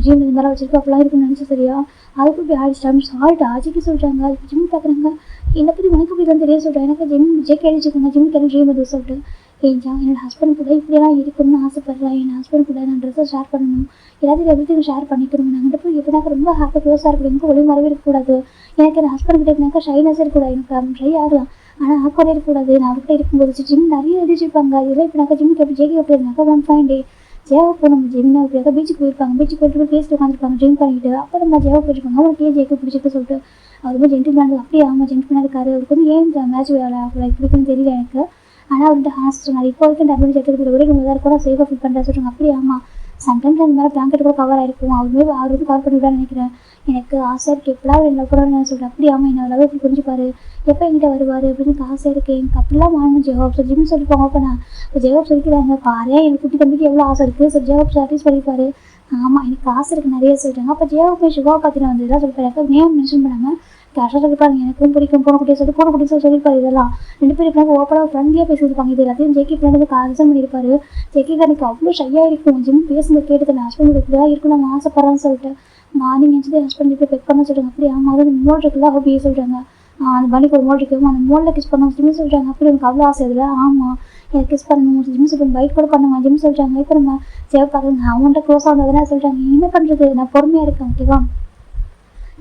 ஜிம் இந்த மாதிரி வச்சிருக்கோம் அப்படிலாம் இருக்குன்னு நினச்சா சரியா. அதுக்கு இப்படி ஆயிடுச்சு சால்ட் ஆஜிக்கு சொல்கிறாங்க. அதுக்கு ஜிம் பார்க்குறாங்க என்னை பற்றி உனக்கு இப்படி தான் தெரிய சொல்கிறேன். எனக்கு ஜிம் ஜெக் எழுதிச்சுக்கோங்க ஜிம் எனக்கு ட்ரீம் அது சொல்லிட்டு என்னோட ஹஸ்பண்ட் கூட இப்படியெல்லாம் இருக்கணும்னு ஆசைப்பட்றேன். என் ஹஸ்பண்ட் கூட நான் ட்ரெஸ்ஸை ஷேர் பண்ணணும் எல்லாத்தையும் எவ்ரிதிங் ஷேர் பண்ணிக்கணும். நாங்கள் போய் எப்படினாக்கா ரொம்ப ஹாப்பியாக க்ளோஸாக இருக்கணும் எனக்கு ஒளி மறைவே இருக்கக்கூடாது. எனக்கு என் ஹஸ்பண்ட் கிட்ட எப்படினாக்கா ஷைனஸே இருக்கக்கூடாது. எனக்கு ட்ரை ஆகலாம் ஆனால் ஆக்கோரே இருக்கக்கூடாது. நான் அவர்கிட்ட இருக்கும்போது ஜிம் நிறைய எழுதிச்சிருப்பாங்க. இதெல்லாம் இப்படினாக்கா ஜிம்முக்கு எப்படி ஜெயிக்க எப்படி இருந்தாக்கா 1 ஃபைன் டே ஜேவா போகணும் ஜிம்னா இப்படியாக்கா பீச்சுக்கு போயிருப்பாங்க. பீச்சுக்கு போயிட்டு பேசிட்டு உட்காந்துருப்பாங்க ட்ரிங்க் பண்ணிக்கிட்டு. அப்போ நம்ம ஜேவா போயிருப்பாங்க அவங்களுக்கு ஏன் ஜெயிக்க பிடிச்சிருக்கு சொல்லிட்டு அவர் ரொம்ப ஜென்டில்மேன் அப்படியே ஆமாம் ஜென்டில்மேனாக இருக்காரு. அவருக்கு வந்து ஏன் இந்த மேட்ச் லைக் பிடிக்குன்னு தெரியல எனக்கு. ஆனால் வந்து ஹாஸ்டல் இப்போ வரைக்கும் டபுள் எடுத்துக்கிற வரைக்கும் முதல்ல கூட சேஃபாக ஃபீல் பண்ணுறேன் சொல்கிறாங்க. அப்படியே ஆமாம் சம்டைம்ஸ் அந்த மாதிரி பிளாங்கெட் கூட கவர் ஆகிருக்கும். அவர் வந்து கவர் பண்ணி விடான்னு நினைக்கிறேன். எனக்கு ஆசையாக இருக்குது எப்படிலாம் அவர் என்ன கூட நான் சொல்கிறேன். அப்படி ஆமாம் என்ன லவ் இப்படி புரிஞ்சுப்பாரு எப்போ என்கிட்ட வருவார் அப்படின்னு எனக்கு ஆசையாக இருக்குது. எனக்கு அப்படிலாம் வாங்கணும் ஜெவாப் சார் ஜிம் சொல்லிப்பாங்க. அப்போ நான் இப்போ ஜெவாப் சொல்லிக்கிறாங்க பாரு எனக்கு குட்டி தம்பிக்கு எவ்வளோ ஆசை இருக்குது. ஸோ ஜெவாப் சாட்டிஸ் பண்ணிப்பாரு. ஆமாம் எனக்கு ஆசை இருக்குது நிறைய சொல்லிட்டாங்க. அப்போ ஜெவாப் போய் சிவாவை பார்த்துட்டு வந்து இதெல்லாம் சொல்லிப்பாரு. நேம் மென்ஷன் பண்ணாமல் கேஷாக சொல்லிப்பாருங்க எனக்கும் பிடிக்கும் பூனைக்குட்டியை சொல்லி பூனைக்குட்டி சொல்லியிருப்பாரு. இதெல்லாம் 2 பேரும் இப்போ ஓப்பனாக ஃப்ரெண்ட்லியாக பேசியிருப்பாங்க. இது எல்லாத்தையும் ஜெக்கி ஃப்ரெண்டுக்கு கான்சன் பண்ணியிருப்பாரு. ஜெக்கிக்கு அன்றைக்கி அவ்வளோ ஷையாக இருக்கும். ஜிம் பேசுனது கேட்டு என் ஹஸ்பண்ட் இப்படிலாம் இருக்கும் நம்ம ஆசைப்பட்றான்னு சொல்லிட்டு மார்னிங் நினச்சிட்டு என் ஹஸ்பண்ட் இப்போ பெக் பண்ண சொல்கிறாங்க. அப்படி ஆமாம் அது அந்த மோல் இருக்குல்ல ஹோபியே சொல்கிறாங்க. அந்த வண்டிக்கு ஒரு மோல் இருக்கும் அந்த மோலில் கிஸ் பண்ண ஜிம் சொல்கிறாங்க. அப்படி எனக்கு அவ்வளோ ஆசை இதில் ஆமாம் எனக்கு கிஸ் பண்ணணும் ஜிம் சொல்லுங்க பைக் கூட பண்ணுவேன் ஜிம் சொல்கிறாங்க. இப்போ நம்ம சேவ் பார்க்குறேங்க அவங்கள்ட்ட க்ளோஸாக வந்ததுன்னா சொல்கிறாங்க என்ன பண்ணுறது நான் பொறுமையாக இருக்கேன் ஓகேவா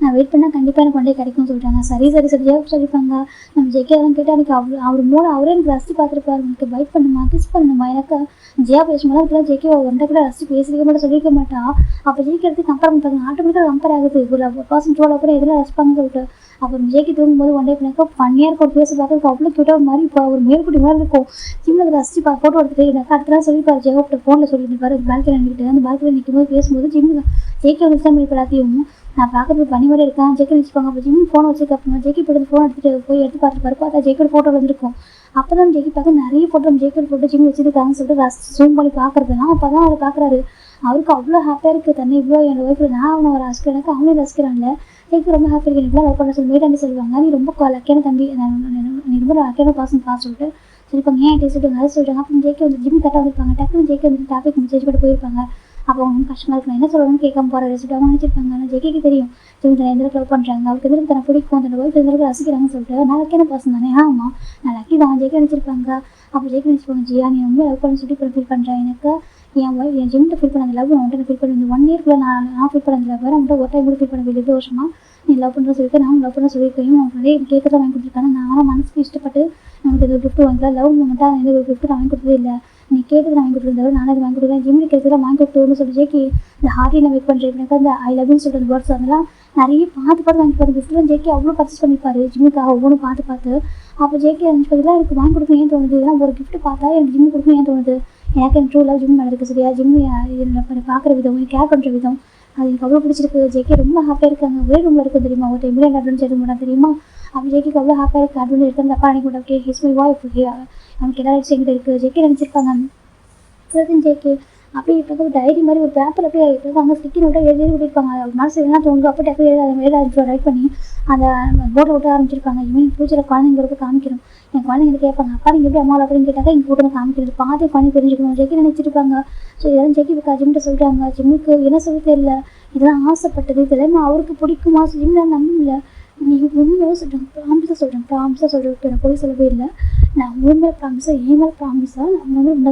நான் வெயிட் பண்ணால் கண்டிப்பாக எனக்கு கொண்டே கிடைக்கும்னு சொல்லிட்டாங்க. சரி ஜெயப் சொல்லியிருப்பாங்க. நம்ம ஜெயிக்கலாம் கேட்டால் எனக்கு அவர் மூலம் அவரே எனக்கு ரசித்து பார்த்துருப்பாரு. எனக்கு பைட் பண்ணுமா கிஸ் பண்ணணுமா எனக்கு ஜெயா பேசும்போது அதுக்குலாம் ஜெயிக்க ஒன்றை கூட ரசித்து பேசிக்க மாட்டேன் சொல்லியிருக்க மாட்டா. அப்போ ஜெயிக்கிறதுக்கு கம்பேர் பண்ணுறாங்க ஆட்டோமேட்டிக்காக கம்பேர் ஆகுது ஒரு பர்சன் டோல் அப்புறம் எதில் ரசிப்பாங்கன்னு சொல்லிட்டு அப்புறம் ஜேகி தூங்கும்போது ஒன் டே பண்ணாக்கா ஃபன்னியாக இருக்கும். பேச பார்க்கறதுக்கு அவ்வளோ கியூட்டாக மாதிரி இப்போ ஒரு மேல்குட்டி மாதிரி இருக்கும். ஜிம்மில் ரசிச்சு ஃபோட்டோ எடுத்துட்டு எனக்கு அடுத்த நாள் சொல்லிப்பாரு ஜெயோட்ட ஃபோனில் சொல்லிட்டு இருப்பாரு பால்கனி நின்றுட்டு. அந்த பால்கனி நிற்கும்போது பேசும்போது ஜிம்மு ஜேகே வந்து தான் இப்போ எல்லாத்தையும் நான் பார்க்கறது பண்ணி மாதிரி இருக்கேன் ஜேகே வச்சுப்பாங்க. அப்போ ஜிம்மி ஃபோனை வச்சுருக்கேன். ஜேகே போட்டு ஃபோன் எடுத்துகிட்டு போய் எடுத்து பார்த்துட்டு பார்த்தா ஜேக்கோட ஃபோட்டோ வந்துருக்கும். அப்போ தான் ஜேகி பார்க்க நிறைய ஃபோட்டோ ஜேக்கோட ஃபோட்டோ ஜிம்மி வச்சுருக்காங்கன்னு சொல்லிட்டு ரசிச்சு ஜூம் பண்ணி பார்க்குறதுலாம் அப்போ தான் அவர் பார்க்குறாரு. அவருக்கு அவ்வளோ ஹாப்பியாக இருக்குது தன்னை இவ்வளோ என் ஒய்ஃபில் நான் அவனை ரசிக்கிறேன் எனக்கு அவனையும் ரசிக்கிறான்ல. எனக்கு ரொம்ப ஹாப்பி இருக்குது எனக்கு லவ் பண்ண சொல்லி மேட்டாண்டி சொல்லுவாங்க. நீ ரொம்ப லக்கியான தம்பி நீ ரொம்ப லக்கியான பர்சன் சொல்லிட்டு சொல்லிப்பாங்க. ஏன் டேஸ்ட்டு அதை சொல்கிறாங்க. அப்புறம் ஜேகே வந்து ஜிம் கரெக்டாக வந்துருப்பாங்க. டக்குன்னு ஜேகே வந்து டாபிக் மெசேஜ் போட்டு போயிருப்பாங்க. அப்போ அவங்க கஷ்டமாக இருக்கும் என்ன சொல்லணும்னு கேட்காம போகிற ரெசிப்ட் அவங்க நினச்சிருப்பாங்க. ஆனால் ஜேகேக்கு தெரியும் ஜிம் தன்னை எந்த லவ் பண்ணுறாங்க அவருக்கு எதிர்க்கு தன்னை பிடிக்கும் தன்னோட ஒய்ஃப் எந்த ரசிக்கிறாங்கன்னு சொல்லிட்டு நான் லக்கியான பர்சன் தானே ஆமாம் நான் லக்கி தான் ஜேகே நினச்சிருப்பாங்க. அப்போ ஜேகே நினச்சிப்பாங்க ஜியா நீ ரொம்ப லவ் பண்ணி சொல்லி ஃபீல் பண்ணுறேன் எனக்கு என் ஒய்ஃப் என் ஜிம்கிட்ட ஃபீல் பண்ண அந்த லவ் அவன்கிட்ட ஃபீல் பண்ணி இந்த 1 இயர்க்குள்ள நான் ஃபீல் பண்ண லவ் அவன்கிட்ட ஒரு டைம் கூட ஃபீல் பண்ண 2 வருஷமாக நீ லவ் பண்ணுற சொல்லிட்டு நான் லவ் பண்ண சொல்லியிருக்கையும் அவன் நிறைய கேட்கறத வாங்கி கொடுத்துருக்காங்க. நான் மனசுக்கு இஷ்டப்பட்டு நமக்கு எது கிஃப்ட் வாங்கிக்கலாம் லவ் மூமெண்ட்டாக எந்த ஒரு கிஃப்ட் வாங்கி கொடுத்ததே இல்லை. நீ கேட்டது வாங்கி கொடுத்துருந்தவர் நானே அது வாங்கி கொடுக்குறேன் ஜிம்மில் கேட்கறத வாங்கி கொடுத்துருன்னு சொல்லி ஜேகே இந்த ஹார்ட்டில் வெயிட் பண்ணுறேன் எனக்கு அந்த ஐ லவ்னு சொல்கிற வேர்ட்ஸ் அதெல்லாம் நிறைய பார்த்து வாங்கி பார்த்து கிஃப்ட்லாம் ஜேகே அவ்வளோ பர்ச்சேஸ் பண்ணிப்பாரு ஜிம்முக்காக ஒவ்வொன்றும் பார்த்து. அப்போ ஜேகே நினச்சிப்பதெல்லாம் எனக்கு வாங்கி கொடுக்க ஏன் தோணுது இதெல்லாம் ஒரு கிஃப்ட் பார்த்தா எனக்கு ஜிம்மு கொடுக்க ஏன் தோணுது எனக்கு ட்ரூ லவ் ஜிம் மேலே இருக்குது சரியா ஜிம்மு பார்க்குற விதம் கேர் பண்ணுற விதம் அது எனக்கு அவ்வளோ பிடிச்சிருக்கு. ஜேகே ரொம்ப ஹாப்பியாக இருக்காங்க ஒரே ரூமில் இருக்கும் தெரியுமா ஒரு டைமில் என்ன அட்வென்ச்சர் எடுக்க மாட்டா தெரியுமா. அப்போ ஜேகேக்கு அவ்வளோ ஹாப்பியாக இருக்குது அட்வென்ச்சர் எடுத்து தப்பா அன்றைக்கி கூட ஓகே ஹிஸ் மை வாய்ஃப் அவனுக்கு எல்லா ரைட்ஸ் எங்கிட்ட இருக்குது ஜேகே நினச்சிருக்காங்க. சரின்னு ஜேகே அப்படியே இப்போ ஒரு டைரி மாதிரி ஒரு பேப்பர் அப்படியே இப்போ அங்கே ஸ்டிக்கி நோட்டாக எழுதி விட்டுருப்பாங்க. மனசு என்ன தோணுதோ அப்போ டக்கு எழுத ரைட் பண்ணி அந்த போர்டில் விட்டு ஆரம்பிச்சிருப்பாங்க. இவன் ஃபியூச்சரில் குழந்தைங்களுக்கு காமிக்கணும் என் குழந்தைங்க கேட்பாங்க அப்பா நீங்கள் எப்படி அம்மா அப்படின்னு கேட்டாக்கா இங்கே கூட்டு காமிக்கிறது பார்த்து குழந்தை தெரிஞ்சுக்கணும் ஜெக்கி நினச்சிருப்பாங்க. ஸோ இதெல்லாம் ஜெக்கி இப்போ ஜிம்கிட்ட சொல்கிறாங்க ஜிம்முக்கு என்ன சொல்லி தெரியல இதெல்லாம் ஆசைப்பட்டது இதெல்லாம் அவருக்கு பிடிக்குமா ஜிம்மில் நம்பல நீ உண்மையாக சொல்கிறேன் ப்ராமிஸாக சொல்கிறேன் நான் போய் சொல்லவே இல்லை நான் உண்மையில ப்ராமிஸாக ஏன் மேலே ப்ராமிஸாக நம்ம வந்து ரொம்ப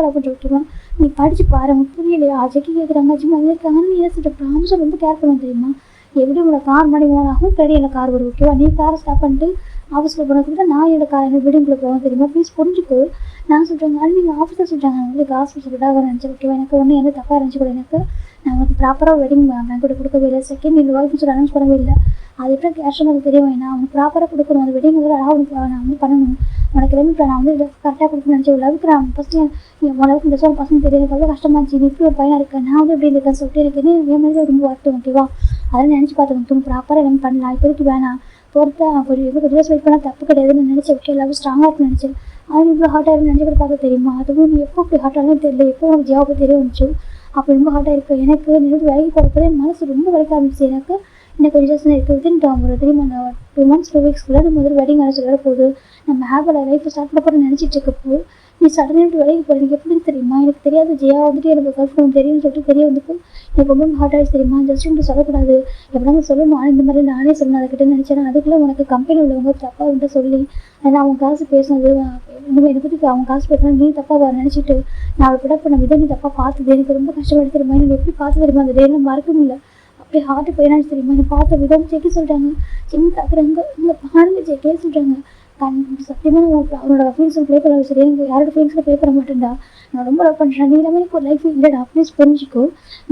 லவ் பண்ணுறோம் ஓகேவா நீ படித்து பாரு உங்களுக்கு புரியலையா ஜெக்கி கேட்குறாங்க ஜிம் இருக்காங்கன்னு நீ என்ன சொல்கிறேன் ப்ராமிஸாக ரொம்ப கேர் பண்ணுவோம் தெரியுமா எப்படி உங்களோட கார் மாதிரி ஓனாகும் பின்னாடி என்னை கார் வரும் ஓகேவா நீ காரை ஸ்டாப் பண்ணிட்டு ஆஃபீஸில் போனதுக்கு நான் என்னோட கார் என்ன பில்டிங்குள்ளே போவோம் தெரியுமா ப்ளீஸ் புரிஞ்சுக்கோ நான் சொல்கிறேங்க ஆனால் நீங்கள் ஆஃபீஸில் சொல்கிறாங்க உங்களுக்கு ஹாஸ்பிட்டல் நினச்சி ஓகேவா எனக்கு ஒன்று எந்த தப்பாக இருந்துச்சு கூட எனக்கு நான் உனக்கு ப்ராப்பராக வெட்டிங் பேங்க் கூட கொடுக்கவே இல்லை செகண்ட் இந்த ஒய்ஃப் சொல்லி அனௌன்ஸ் பண்ணவே இல்லை அது எப்படி கேஷ் அது தெரியும் வேணா அவனுக்கு ப்ராப்பராக கொடுக்கணும் அந்த வெட்டிங் வந்து அழகாக நான் வந்து பண்ணணும் உனக்கு எல்லாமே நான் வந்து கரெக்டாக கொடுக்கணும்னு நினச்சி லவ்க்கு நான் ஃபஸ்ட்டு என் உனக்கு இந்த ஒரு பசங்க தெரியும் எனக்கு அவ்வளோ கஷ்டமாக இருந்துச்சு நீ இப்படி ஒரு பையனாக இருக்கேன் நான் வந்து எப்படி இருக்கேன்னு சொல்லிட்டு எனக்கு என் மாதிரி ரொம்ப வருத்தம் ஓகேவா அதெல்லாம் நினச்சி பார்த்துக்கணும் ப்ராப்பராக எல்லாமே பண்ணலாம் இப்போதைக்கு வேணாம் பொறுத்தா கொஞ்சம் எதுவும் டிவோர்ஸ் வெயிட் பண்ணால் தப்பு கிடையாதுன்னு நினச்சேன் ஓகே லவ் ஸ்ட்ராங்காக இருக்குன்னு நினச்சேன் ஆனால் இவ்வளோ ஹார்ட்டாக இருக்கு நினச்சி கூட பார்க்க தெரியுமா அதுவும் நீ எப்போ இப்படி ஹார்ட்டாலும் தெரியல எப்போ உனக்கு ஜாப் தெரிய வந்துச்சு அப்போ ரொம்ப ஹார்ட்டாக இருக்குது எனக்கு நிறுத்தி வேலைக்கு போகிறப்போ மனசு ரொம்ப வலிக்க ஆரம்பிச்சு எனக்கு இன்னும் கொஞ்சம் இருக்குது வித்தின் ஒரு 3 months 2 months 2 weeksக்குள்ளே நம்ம முதல் வெட்டிங் அழைச்சி வர போகுது நம்ம ஹேப்பில் லைஃப்பை ஸ்டார்ட் பண்ண போகிற நினச்சிட்டு இருக்கப்போ நீ சடனாக இப்படி வேலைக்கு போகிற எனக்கு எப்படின்னு தெரியுமா எனக்கு தெரியாது ஜெயா வந்துட்டு எனக்கு கேர்ள் ஃப்ரெண்ட் தெரியும்னு சொல்லிட்டு தெரிய வந்துட்டு எனக்கு ரொம்ப ஹார்ட் ஆகிடுச்சு தெரியுமா ஜஸ்ட் உங்களுக்கு சொல்லக்கூடாது எப்படின்னா சொல்லணும் ஆனால் இந்த மாதிரி நானே சொல்லணும் அதுக்கிட்ட நினச்சேன் அதுக்குள்ளே உனக்கு கம்பெனி உள்ளவங்க தப்பாக வந்துட்டு சொல்லி ஏன்னா அவங்க காசு பேசினது என்னை பற்றி அவங்க காசு பேசினா நீ தப்பாக நினச்சிட்டு நான் அவளை ப்ரொடக்ட் பண்ண விதை நீ தப்பாக பார்த்தது எனக்கு ரொம்ப கஷ்டப்பட்டு தெரியுமா எனக்கு எப்படி பார்த்து தெரியுமா அந்த டேலாம் மறக்க முடியல அப்படியே ஹார்ட்டு போயினாச்சு தெரியுமா நீ பார்த்த விதம் ஜெக்கி சொல்கிறாங்க சின்ன பார்க்குறாங்க இங்கே பாருங்க ஜெக்கே சொல்கிறாங்க சத்தியமாக அவனோட ஃபீல்ஸில் ப்ளே பண்ண சரி எனக்கு யாரோட ஃபீல்ஸில் ப்ளே பண்ண மாட்டேன்டா நான் ரொம்ப லவ் பண்ணுறேன் நீ எல்லாமே எனக்கு ஒரு லைஃப் இல்லைடா ப்ளீஸ் புரிஞ்சிக்கோ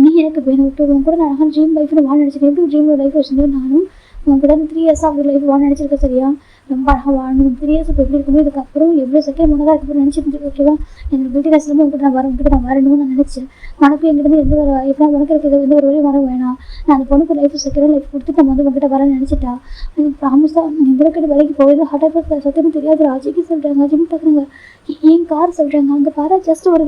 நீ எனக்கு வேணும் விட்டு உன் கூட நான் அழகான ட்ரீம் லைஃப்னு வாழ நினச்சிட்டேன் எப்படி ட்ரீம் லைஃப் வச்சுருந்தேன் நானும் உன் கூட 3 years அப்படி லைஃப் வாழ நினச்சிருக்கேன் சரியா ரொம்ப அழகாக வாழணும் 3 years இப்போ எப்படி இருக்குமோ இதுக்கப்புறம் எவ்வளோ செகண்ட் முன்னதாக இருக்கப்போ நினச்சிட்டு ஓகேவா என்னோட பில்டிங்ஸ்லேருந்து உங்கள்கிட்ட நான் உங்கள்கிட்ட நான் வரணும்னு நான் நினச்சேன் உனக்கு எங்கிட்ட எந்த ஒரு எப்படின்னா உனக்கு எனக்கு எந்த ஒரு வழி வர வேணாம் நான் அந்த பொண்ணுக்கு லைஃப் செகண்ட் லைஃப் கொடுத்து நம்ம வந்து உங்கள்கிட்ட வரேன்னு நினச்சிட்டா எனக்கு ப்ராமிஸாக நீ உங்கள்கிட்ட வேலைக்கு போயிடும் ஹார்ட்டாக சத்தியமாக தெரியாது ராஜிக்கு சொல்கிறாங்க ஜிம் பார்க்குறாங்க என் கார் சொல்கிறாங்க அங்கே பாரு ஜஸ்ட் ஒரு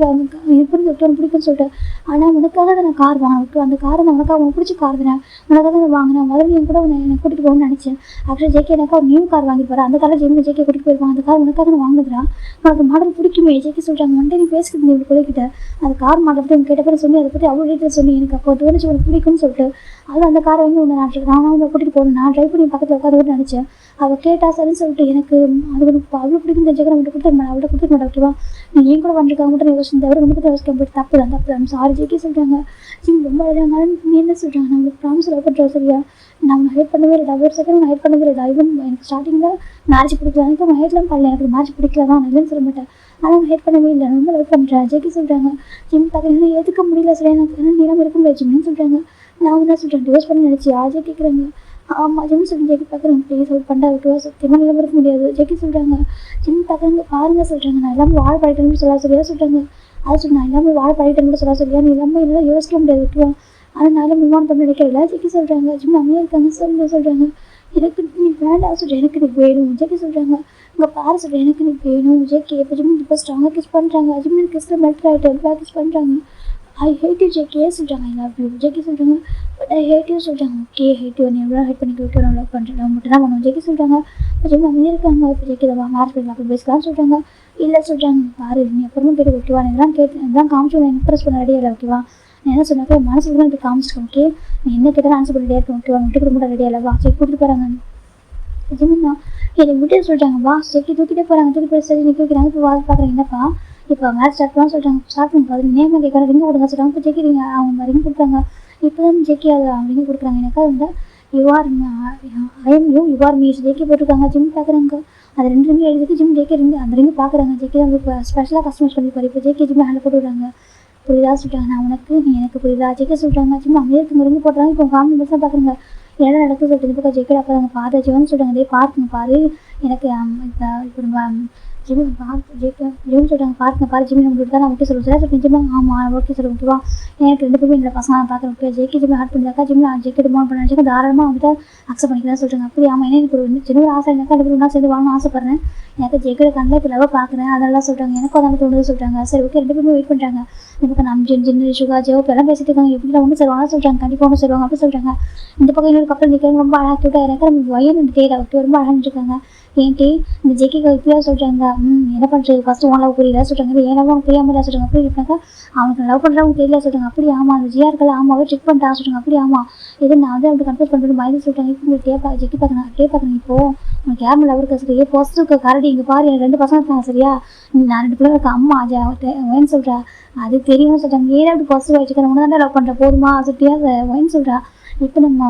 எப்படி விட்டு பிடிக்குன்னு சொல்லிட்டு ஆனால் உனக்காக தான் நான் கார் வாங்கினேன் அந்த காரை நான் உனக்காக உனக்கு பிடிச்ச கார் தானே உனக்காக தான் நான் வாங்கினேன் முதல்ல என் கூட என்னை கூட்டிகிட்டு போகணும்னு நினச்சேன் ஆக்சுவலி ஜேகே எனக்கு ஒரு நியூ கார் வாங்கிட்டு அந்த காரில் ஜெயிமில் ஜேகே கூட்டிகிட்டு போயிருப்பாங்க அந்த கார் உனக்காக நான் வாங்கினதுரா உனக்கு மாடல் பிடிக்குமே ஜேகே சொல்கிறாங்க ஒன் டே நீ பேசிக்கிட்டு இவ்வளோ குறைக்கிட்ட அந்த கார் மாடல் பற்றி உங்க கேட்டப்பறம் சொல்லி அதை பற்றி அவ்வளோ டீட்டெயில் சொல்லி எனக்கு அப்போ தோணுச்சு உனக்கு பிடிக்கும்னு சொல்லிட்டு அது அந்த காரை வந்து உன்னை நான் உங்களை கூட்டிகிட்டு போகணும் நான் ட்ரைவ் பண்ணி பக்கத்தில் உட்காந்து நினச்சேன் அவள் கேட்டா சரின்னு சொல்லிட்டு எனக்கு அது உனக்கு அவ்வளோ பிடிக்கும் தெரிஞ்சுக்க அவங்கள்ட்ட கொடுத்து அவள்கிட்ட கொடுத்துக்க மாட்டேன் ஓகேவா நீ ஏன் கூட வந்துருக்காங்க மட்டும் யோசிச்சு தவிர உனக்கு யோசிக்க போயிட்டு தப்பு தான் சாரி ஜேகே சொல்கிறாங்க ஜிம் ரொம்ப அழகாங்க நீ என்ன சொல்கிறாங்க நான் உங்களுக்கு ப்ராமிஸ் லவ் பண்ணுறேன் சரியா நான் உன்னை ஹெல்ப் பண்ணவே இல்லை ஒரு செகண்ட் நான் ஹெல்ப் பண்ணவே இல்லை ஈவன் எனக்கு ஸ்டார்டிங்கில் மேரேஜ் பிடிக்கல எனக்கு நான் ஹெல்ப்லாம் பண்ணல எனக்கு மேரேஜ் பிடிக்கல தான் நான் இல்லைன்னு சொல்ல மாட்டேன் ஆனால் நான் ஹெல்ப் பண்ணவே இல்லை ரொம்ப லவ் பண்ணுறேன் ஜேகே சொல்கிறாங்க ஜிம் பார்த்தீங்கன்னா ஏற்றுக்க முடியல சரி எனக்கு ஏன்னா நீளம் இருக்க முடியாது ஜிம்னு சொல்கிறாங்க நான் என்ன சொல்கிறேன் டிவோர்ஸ் பண்ணி நினச்சி யாரே கேட்குறாங்க ஆமாம் ஜிம் சொல்லி ஜெக்கி பார்க்குறாங்க ப்ளீஸ் அவர் பண்ணா விட்டுவா சத்தியமாக நிலம் இருக்க முடியாது ஜெக்கி சொல்கிறாங்க. ஜிம் பார்க்குறாங்க பாருங்க சொல்கிறாங்க நான் எல்லாமே வாழ பழகிட்டேன்னு சொல்லியா சொல்கிறாங்க. அது சொல்லி நான் எல்லாமே வாழ பழகிட்டேன்னு சொல்லியா நீ எல்லாமே என்னால் யோசிக்க முடியாது விட்டுவா. ஆனால் நான் எல்லாம் மூவ் ஆன் பண்ண நினைக்கிறல ஜெக்கி சொல்கிறாங்க. ஜிம் அமையாக இருக்காங்க சொல்கிறாங்க. எனக்கு நீ வேண்டாம் சொல்கிறேன் எனக்கு நீ வேணும் ஜெக்கி சொல்கிறாங்க. இங்கே பாரு சொல்கிறேன் எனக்கு நீ வேணும் ஜெக்கி இப்போ ஜிம் இப்போ ஸ்ட்ராங்காக கிஸ் பண்ணுறாங்க. ஜிம் எனக்கு கிஸ்ல மெல்ட் ஆகிட்டு பேக் கிஸ் பண்ணுறாங்க. ஐ ஹேட் யூ ஜெக்கியே சொல்கிறாங்க. ஐ லவ் யூ ஜெக்கி சொல்கிறாங்க. பட் ஐ ஹேட் யூ சொல்கிறாங்க. ஓகே ஹேட் யூ நீ எவ்வளோ ஹேட் பண்ணி விட்டு நான் லவ் பண்ணுறேன் நான் மட்டும் தான் பண்ணுவோம் ஜெக்கி சொல்கிறாங்க. இப்போ ஜிம் அமையாக இருக்காங்க. இப்போ ஜெக்கி தான் மேரேஜ் பண்ணலாம் அப்படி பேசலாம்னு சொல்கிறாங்க. இல்லை சொல்கிறாங்க பாரு நீ அப்புறமா கேட்டு ஓகேவா நீ இதெல்லாம் கேட்டு இதெல்லாம் காமிச்சு நான் இம்ப்ரெஸ் பண்ண ரெடியாக இல்லை ஓகேவா. நான் என்ன சொன்னாக்கா மனசுக்கு தான் எனக்கு காமிச்சிட்டேன் ஓகே நீ என்ன கேட்டாலும் ஆன்சர் பண்ணிட்டே இருக்கேன் ஓகேவா விட்டு கொடுக்க ரெடியாக இல்லை வா செக் கூட்டிட்டு போகிறாங்க. ஜிம்னா என்னை விட்டு சொல்லிட்டாங்க வா செக்கி தூக்கிட்டே போகிறாங்க தூக்கி போய் சரி நிற்க வைக்கிறாங்க. இப்போ வாங்க பார்க்குறேன் என்னப்பா இப்போ மேட்ச் ஸ்டார்ட் பண்ணலாம் சொல்கிறாங்க. ஸ்டார்ட் பண்ணி பார்த்து நேமாக கேட்குறாங்க ரிங்கு கொடுங்க சொல்கிறாங்க. இப்போ ஜெக்கிங்க அவங்க ரிங் கொடுத்தாங்க. இப்போ தான் ஜெக்கி அதை ரிங்கு கொடுக்குறாங்க. எனக்கு வந்து you are I am you you are me Jackie போட்டிருக்காங்க. ஜிம் பார்க்குறாங்க அது 2 ரிங்கு எழுதிட்டு ஜிம் ஜெக்கி ரிங்கு அந்த ரிங்கு பார்க்குறாங்க. ஜெக்கி வந்து இப்போ ஸ்பெஷலாக கஸ்டமைஸ் பண்ணிப்பாரு. இப்போ ஜெக்கி ஜிம் ஹேண்டில் போட்டு விடுறாங்க. புரியுதா சொல்கிறாங்க நான் உனக்கு நீ எனக்கு புரியுதா ஜெக்கி சொல்கிறாங்க. ஜிம் அமெரிக்க ரிங்கு போட்டுறாங்க. இப்போ ஃபேமிலி மெம்பர்ஸ் தான் பார்க்குறாங்க என்ன நடக்குது சொல்லிட்டு இந்த பக்கம் ஜெக்கி பார்க்குறாங்க. பாரு ஜிவன் சொல்கிறாங்க அதே பார்க்குங்க பாரு எனக்கு இப்போ ஜிம் ஜிம் சொல்கிறாங்க பார்க்குங்க பாரு ஜிம் நம்ம தான் நான் ஓகே சொல்லுவேன் சார் நிஜமாக ஆமாம் ஓகே சொல்லுவேன் ஓகேவா. எனக்கு 2 பேருமே இந்த பசங்க நான் பார்க்குறேன் ஓகே ஜெக்கி ஜிம் ஹார்ட் பண்ணிருக்கா ஜிம் நான் ஜெக்கி டிமாண்ட் பண்ண நினச்சிக்க தாராளமாக வந்துட்டு அக்செப்ட் பண்ணிக்கலாம் சொல்கிறாங்க. அப்படி ஆமாம் என்ன எனக்கு ஒரு சின்ன ஒரு ஆசை எனக்கு 2 பேரும் நான் சேர்ந்து வாங்கணும்னு ஆசைப்பட்றேன். எனக்கு ஜெக்கியோட கண்ணில் இப்போ லவ் பார்க்குறேன் அதெல்லாம் சொல்கிறாங்க. எனக்கும் அதான் தோணுது சொல்கிறாங்க. சரி ஓகே 2 பேருமே வெயிட் பண்ணுறாங்க. இப்போ நம்ம ஜின்னு சுகா ஜெவ் எல்லாம் பேசிட்டு இருக்காங்க. எப்படி ஒன்று சொல்லுவாங்க சொல்கிறாங்க கண்டிப்பாக ஒன்று சொல்லுவாங்க அப்படி சொல்கிறாங்க. இந்த பக்கம் இன்னொரு கப்பல் நிற்கிறாங்க ரொம்ப அழகாக கியூட்டாக எனக்கு நம்ம வயன் இந்த டேட் அவருக்கு ரொம்ப அழகாக இருக்காங்க. ஏன்ட்டி இந்த ஜெக்கிக்கு இப்படியா சொல்கிறாங்க என்ன பண்ணுறது ஃபஸ்ட்டு உன் லவ் புரியல சொல்கிறாங்க. ஏன்னா அவங்க புரியாமல் சொல்கிறாங்க அப்படி இருக்காங்க அவனுக்கு லவ் பண்ணுறவங்க தெரியல சொல்கிறாங்க. அப்படி ஆமாம் அந்த ஜியா இருக்கல ஆமாவே செக் பண்ணிட்டா சொல்கிறாங்க. அப்படி ஆமாம் இது நான் வந்து அப்படி கன்ஃபியூஸ் பண்ணுறது பயந்து சொல்கிறாங்க. இப்போ ஜெக்கி பார்க்கணும் அப்படியே பார்க்கணும் இப்போ உனக்கு யாரும் லவ் இருக்கா சரி ஃபஸ்ட்டு இருக்க கரடி இங்கே பாரு எனக்கு 2 பசங்க இருக்காங்க சரியா நான் 2 பிள்ளைங்க இருக்க அம்மா ஒயன் சொல்கிறா அது தெரியும் சொல்கிறாங்க. ஏன் அப்படி ஃபஸ்ட்டு வச்சுக்கிறேன் உன தான் லவ் பண்ணுற போதுமா சொல்லிட்டியா ஒயன் சொல்கிறா. இப்போ நம்ம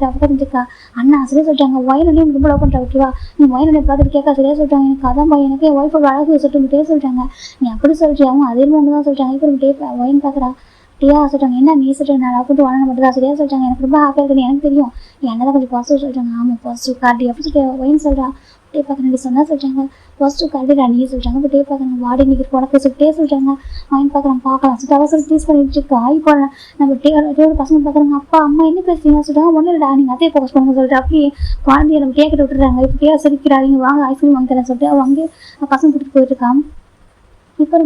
அப்போ தெரிஞ்சுக்கா அண்ணா சரியா சொல்லிட்டாங்க ஒயன் ரொம்ப லவ் பண்ணுறா ஓகேவா நீ ஒயன் பார்த்துட்டு கேட்கா சரியா சொல்லிட்டாங்க. எனக்கு அதான் பையன் எனக்கு என் ஒய்ஃபோட அழகு சொல்லிட்டு சொல்லிட்டாங்க. நீ அப்படி சொல்லிட்டியாவும் அதே ஒன்று தான் சொல்லிட்டாங்க. இப்போ ஒயன் பார்க்குறா டியா சொல்லிட்டாங்க என்ன நீ சொல்லிட்டாங்க நான் லவ் பண்ணிட்டு வரணும் மட்டும் தான் சரியா சொல்லிட்டாங்க. எனக்கு ரொம்ப ஹாப்பியாக இருக்குது எனக்கு தெரியும் என்ன தான் கொஞ்சம் பாசிட்டிவ் சொல்லிட்டாங்க. ஆமாம் பாசிட்டிவ் கார்டி அப்படி சொல்லிட்டு ஒயன் சொல்கிறா டே பார்க்குறேன் சொன்னால் சொல்லிட்டாங்க பாசிட்டிவ் கார்டி நீ சொல்லிட்டாங்க. இப்போ டே பார்க்குறாங்க வாடி இன்னைக்கு உனக்கு சொல்லிட்டே சொல்லிட்டாங்க. அவன் பார்க்குறான் பார்க்கலாம் சொல்லிட்டு அவசரம் ப்ளீஸ் பண்ணிட்டு இருக்கா. இப்போ நம்ம டேயோட பசங்க பார்க்குறாங்க அப்பா அம்மா என்ன பேசுறீங்க சொல்லிட்டாங்க. ஒன்றும் இல்லைடா நீங்கள் அதே ஃபோக்கஸ் பண்ணுங்க சொல்லிட்டு அப்படியே குழந்தைய நம்ம கேட்கிட்டு விட்டுறாங்க. இப்போ டே சிரிக்கிறாங்க வாங்க ஐஸ்கிரீம் வாங்கி தரேன் சொல்லிட்டு அவங்க பசங்க கூட்டிட்டு போயிட்டுருக்கான். இப்போ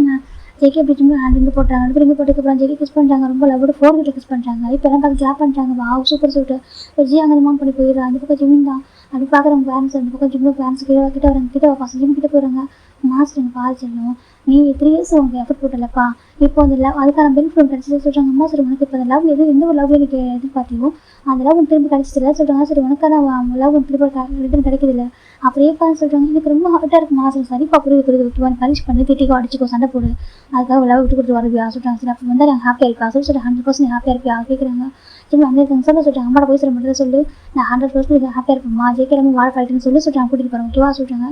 ஜெக்கி அப்படி சும்மா ரிங்கு போட்டாங்க 2 ரிங்கு போட்டுக்கப்புறம் ஜெக்கி கிஸ் பண்ணுறாங்க ரொம்ப லவ்வோட 4 கிட்ட கிஸ் பண்ணுறாங்க. இப்போ எல்லாம் பார்த்து கிளாப் பண்ணுறாங்க வா சூப்பர் சொல்லிட்டு இப்போ ஜி அங்கே ரிமாண்ட் பண்ணி போயிடுறான். அந்த பக்கம் ஜிம் தான் அப்படி பார்க்குறவங்க பேரண்ட்ஸ் அந்த பக்கம் ஜிம் பேரண்ட்ஸ் கிட்ட வராங்க கிட்ட பசங்க ஜிம் கிட்ட போயிடுறாங்க. மாஸ்டர் எனக்கு பால் செல்லும் நீ 3 இயர்ஸ் அவங்க எஃபர்ட் போட்டலப்பா இப்போ அந்த லவ் அதுக்கான பெனிஃபிட் கிடச்சி சொல்கிறாங்க. அம்மா சரி உனக்கு இப்போ அந்த லவ் எந்த ஒரு லவ் எனக்கு எதிர்பார்த்தியோ அந்த லவ் திரும்பி கிடச்சிதில்ல சொல்கிறாங்க. சரி உனக்கான லவ் திரும்ப ரிட்டர்ன் கிடைக்குதில்ல அப்படியே பார்த்து சொல்கிறாங்க. எனக்கு ரொம்ப ஹார்ட்டாக இருக்குமா சரி சரிப்பா புரியுது விட்டு பனிஷ் பண்ணி திட்டிக்கோ அடிச்சுக்கோ சண்டை போடு அதுக்காக லவ் விட்டு கொடுத்து வருவியா சொல்கிறாங்க. சரி அப்போ வந்து நான் ஹாப்பியாக இருப்பா சொல்லி 100% ஹாப்பியாக இருப்பியா கேட்குறாங்க. சரி வந்து சொல்லிட்டாங்க அம்மாட போய் சொல்ல மட்டும் சொல்லி நான் 100% ஹாப்பியாக இருப்பேம்மா ஜெயிக்கிறவங்க வாழ பழகிட்டுன்னு சொல்லிட்டாங்க கூட்டிகிட்டு போகிறாங்க ஓகேவா சொல்கிறாங்க.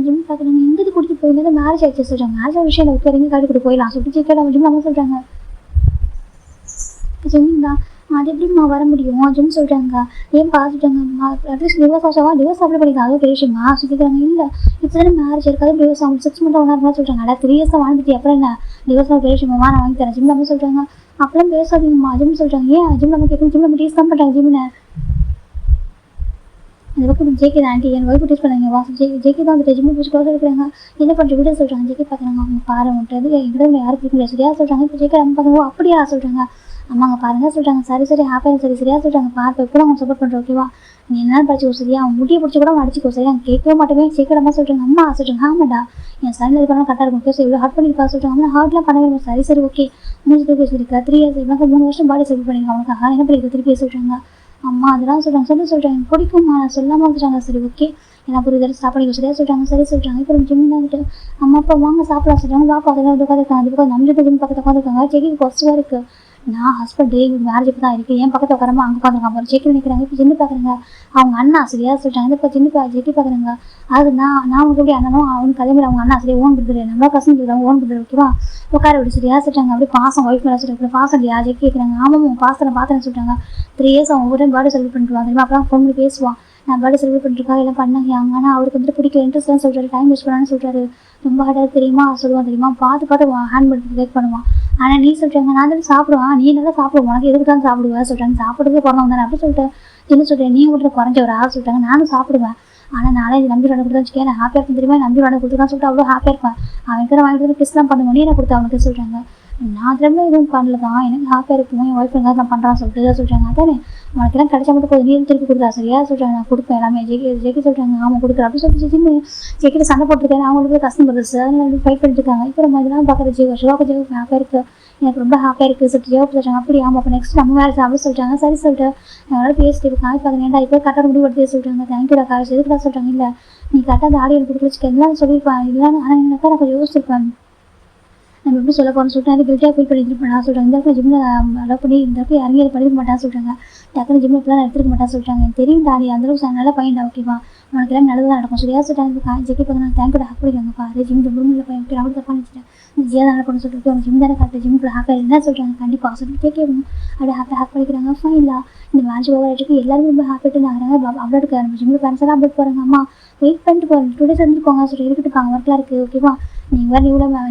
ஜிம் பார்க்குறாங்க எங்கே கூட்டிகிட்டு போயிருந்தது மேரேஜ் ஆச்சு சொல்கிறாங்க. மேரேஜ் விஷயம் வைக்க இறங்கி காட்டி கூட்டு போயிடலாம் சொல்லிட்டு ஜெயிக்கிற ஜிம் நம்ம சொல்கிறாங்க. ஜிம் தான் அது எப்படிமா வர முடியும் ஜிம் சொல்கிறாங்க. ஏன் பார்த்துட்டாங்க அட்லீஸ்ட் டிவோர்ஸ் ஆச்சாவா டிவோர்ஸ் அப்ளை பண்ணிக்கலாம் அதுவும் பெரிய விஷயமா சொல்லிக்கிறாங்க. இல்லை இப்போ தானே மேரேஜ் இருக்காது டிவோர்ஸ் ஆகும் 6 மந்த்தாக ஒன்றா சொல்கிறாங்க. அதான் 3 இயர்ஸ் வாழ்ந்துட்டு அப்புறம் என்ன டிவோர்ஸ் பெரிய விஷயமா நான் வாங்கி தரேன் ஜிம் நம்ம சொல்கிறாங்க. அப்பெல்லாம் பேசாதீங்கம்மா ஜிம் சொல்கிறாங்க. ஏன் ஜிம் நம்ம கேட்கணும் ஜிம் நம்ம டீஸ் தான் பண்ணுறாங்க ஜிம்னை அந்த பக்கம் ஜேகே தான் ஆண்டி என் ஒய்ஃபு டீஸ் பண்ணாங்க வா ஜேகே தான் வந்துட்டு ஜிம்மு பிடிச்சி க்ளோஸ் எடுக்கிறாங்க. என்ன பண்ணுற வீடியோ சொல்கிறாங்க. ஜேகே பார்க்குறாங்க அவங்க பாரு விட்டுறது எங்கிட்ட யாரும் பிடிக்க முடியாது சரியா சொல்கிறாங்க. இப்போ ஜேகே நம்ம பார்க்குறோம் அப்படியா சொல்கிறாங்க. அம்மாங்க பாருங்க சொல்கிறாங்க. சரி ஹாப்பியாக சரி சரியா சொல்கிறாங்க. பார்ப்ப இப்போ அவங்க சப்போர்ட் பண்ணுறோம் ஓகேவா நீ என்ன படிச்சுக்கோ சரியா அவன் முடியை பிடிச்சி கூட அடிச்சிக்கோ சரியா கேட்கவே மாட்டேமே சீக்கிரமாக சொல்கிறாங்க. அம்மா சொல்கிறாங்க ஆமாடா என் சன் இது பண்ணால் கரெக்டாக இருக்கும் ஓகே இவ்வளோ ஹார்ட் பண்ணிப்பா சொல்கிறாங்க. ஆனால் ஹார்ட்லாம் பண்ணவே சரி ஓகே மூஞ்சி பேசியிருக்கா 3 இயர்ஸ் இவங்க 3 வருஷம் பாடி செட் பண்ணியிருக்காங்க அவனுக்காக என்ன பண்ணியிருக்க திருப்பி சொல்கிறாங்க. அம்மா அதெல்லாம் சொல்கிறாங்க சொல்கிறாங்க பிடிக்கும்மா நான் சொல்லாமல் சொல்கிறாங்க. சரி ஓகே ஏன்னா புரியுது ஸ்டாப் பண்ணிக்க சரியா சொல்கிறாங்க. சரி சொல்கிறாங்க. இப்போ ஜிம் வந்துட்டு அம்மா அப்பா வாங்க சாப்பிடலாம் சொல்கிறாங்க. வாப்பா அதெல்லாம் உட்காந்துருக்காங்க. அது பக்கம் நம்ம ஜிம் பக்கத்தில் உட்காந்துருக்காங்க. ஜெகிக்கு கொஸ்டாக இருக்குது நான் ஹஸ்பண்ட் மேரேஜுக்கு தான் இருக்குது, என் பக்கத்தில் உட்காராம அங்கே உட்காந்துருக்கான் போகிற ஜெக்கி நினைக்கிறாங்க. இப்போ ஜின்னு பார்க்குறேங்க அவங்க அண்ணா சரியா சொல்லிட்டாங்க. இப்போ ஜின்னு ஜெக்கி பார்க்குறேங்க. அது நான் உங்களுக்கு எப்படி அண்ணனும் அவனுக்கு அதே மாதிரி அவங்க அண்ணா சரியா ஓன் கொடுத்துரு நம்மளா கசன் கொடுக்குறாங்க ஓன் கொடுத்துரு ஓகேவா உட்கார விட்டு சரியா சொல்லிட்டாங்க. அப்படியே பாசம் ஒய்ஃப் மேலே சொல்லிட்டு பாசம் இல்லையா ஜெக்கி கேட்குறாங்க. ஆமாம் பாசத்தை பார்த்தேன்னு சொல்லிட்டாங்க. 3 இயர்ஸ் அவன் ஒவ்வொரு பர்த்டே செலிப்ரேட் பண்ணிட்டு தெரியுமா, அப்போ ஃபோன் பண்ணி பேசுவான். நான் பர்த்டே செலிப்ரேட் பண்ணிருக்கா எல்லாம் பண்ணாங்க. ஆனால் அவருக்கு வந்துட்டு பிடிக்கல இன்ட்ரெஸ்ட்லாம் சொல்கிறாரு, டைம் வேஸ்ட் பண்ணான்னு சொல்கிறாரு. ரொம்ப ஹார்டாக தெரியுமா சொல்லுவான் தெரியுமா, பார்த்து ஹேண்ட் பண்ணி கேக் பண்ணுவான். ஆனால் நீ சொல்லிட்டாங்க நான் தான் சாப்பிடுவான், நீ நல்லா சாப்பிடுவோம், உனக்கு எதுக்கு தான் சாப்பிடுவேன் சொல்லிட்டாங்க. சாப்பிடுறதுக்கு பிறந்தவங்க தானே அப்படி சொல்லிட்டு என்ன சொல்கிறேன், நீ விட்டு குறைஞ்ச ஒரு ஆள் சொல்லிட்டாங்க. நானும் சாப்பிடுவேன், ஆனால் நானே இது நம்பி வாடகை கொடுத்தா வச்சுக்கேன் நான் ஹாப்பியாக இருக்கும் தெரியுமா, நம்பி வாடகை கொடுத்துருக்கான்னு சொல்லிட்டு அவ்வளோ ஹாப்பியாக இருப்பேன். அவன் இருக்கிற வாங்கிட்டு கிஸ்லாம் பண்ணுவோம், நீ என்ன கொடுத்தா அவனுக்கு சொல்லிட்டாங்க. நான் திரும்ப எதுவும் பண்ணல தான், எனக்கு ஹாப்பியாக இருக்கும், என் ஒய்ஃப் எங்கே நான் பண்ணுறான்னு சொல்லிட்டு சொல்லிட்டாங்க. அதானே உனக்கு எல்லாம் கிடைச்சா மட்டும் போதும், நீ திருப்பி கொடுத்தா சரியா சொல்லிட்டாங்க. நான் கொடுப்பேன் எல்லாமே ஜெக்கி சொல்லிட்டாங்க. ஆமாம் கொடுக்குறேன் அப்படி சொல்லிட்டு ஜின்னு ஜெக்கிட்ட சண்டை போட்டுருக்கேன். அவங்களுக்கு கஷ்டம் வருது சார், அதனால ஃபைட் பண்ணிட்டு இருக்காங்க. இப்போ நம்ம இதெல்லாம் பார்க்குற சிவாக்கு ஹாப்பியாக இருக்குது, எனக்கு ரொம்ப ஹாப்பியாக இருக்குது சொல்லிட்டு ஜெவப் சொல்லிட்டாங்க. அப்படி ஆமாம் அப்போ நெக்ஸ்ட் நம்ம வேறு அப்படி சொல்லிட்டாங்க. சரி சொல்லிட்டு எங்களால் பேசிட்டு இருக்காங்க. இப்போ ஏன்டா இப்போ கரெக்டாக முடிவு எடுத்து சொல்லிட்டாங்க. தேங்க்யூடா காசு எதுக்குடா சொல்லிட்டாங்க. இல்லை நீ கரெக்டாக அந்த ஆடியோ கொடுத்து வச்சுக்க எல்லாம் சொல்லியிருப்பேன் இதெல்லாம், ஆனால் எனக்கு நான் கொஞ்சம் யோசிச்சிருப்பேன் நம்ம எப்படி சொல்ல போகிறோம்னு சொல்லிட்டு அது கில்ட்டியாக ஃபீல் பண்ணிட்டு இருப்பேன் சொல்லிட்டாங்க. இந்த இடத்துல ஜிம்மில் அலோவ் பண்ணி இந்த இடத்துல இறங்கி அதை படிக்க மாட்டான்னு சொல்லிட்டாங்க. டக்குனு ஜிம்மில் இப்பெல்லாம் எடுத்துக்க மாட்டான்னு சொல்லிட்டாங்க. எனக்கு தெரியும் தாடி அந்தளவுக்கு நல்ல பையன்டா ஓகேவா, உனக்கு எல்லாம் நல்லதாக நடக்கும் சரியா சொல்லிட்டாங்க. ஜெக்கி பார்க்க நான் தேங்க்யூடா ஹாக் பண்ணிக்காங்க பாரு ஜிம் ரூமில் பையன் அப்படி அவள் தப்பாக நினச்சிட்டேன் ஜியா தான் நடக்கணும்னு சொல்லிட்டு அவங்க ஜிம் தானே காட்டு ஜிம்மில் ஹாக் என்ன சொல்கிறாங்க. கண்டிப்பாக சொல்லிட்டு கேட்கணும் அப்படி ஹாக் பண்ணிக்கிறாங்க. ஃபைனலா இந்த மேட்ச் ஓவர் ஆகிட்டு எல்லாருமே ரொம்ப ஹாப்பிட்டு ஆகிறாங்க. அப்டேட் நம்ம ஜிம்மில் பேரண்ட்ஸ் எல்லாம் அப்டேட் போகிறாங்க. அம்மா வெயிட் பண்ணிட்டு போகிறேன் 2 days வந்துருக்கோங்க சொல்லிட்டு இருக்கட்டுப்பாங்க ஒர்க்லாம் இருக்குது ஓகேவா, நீங்கள் வேறு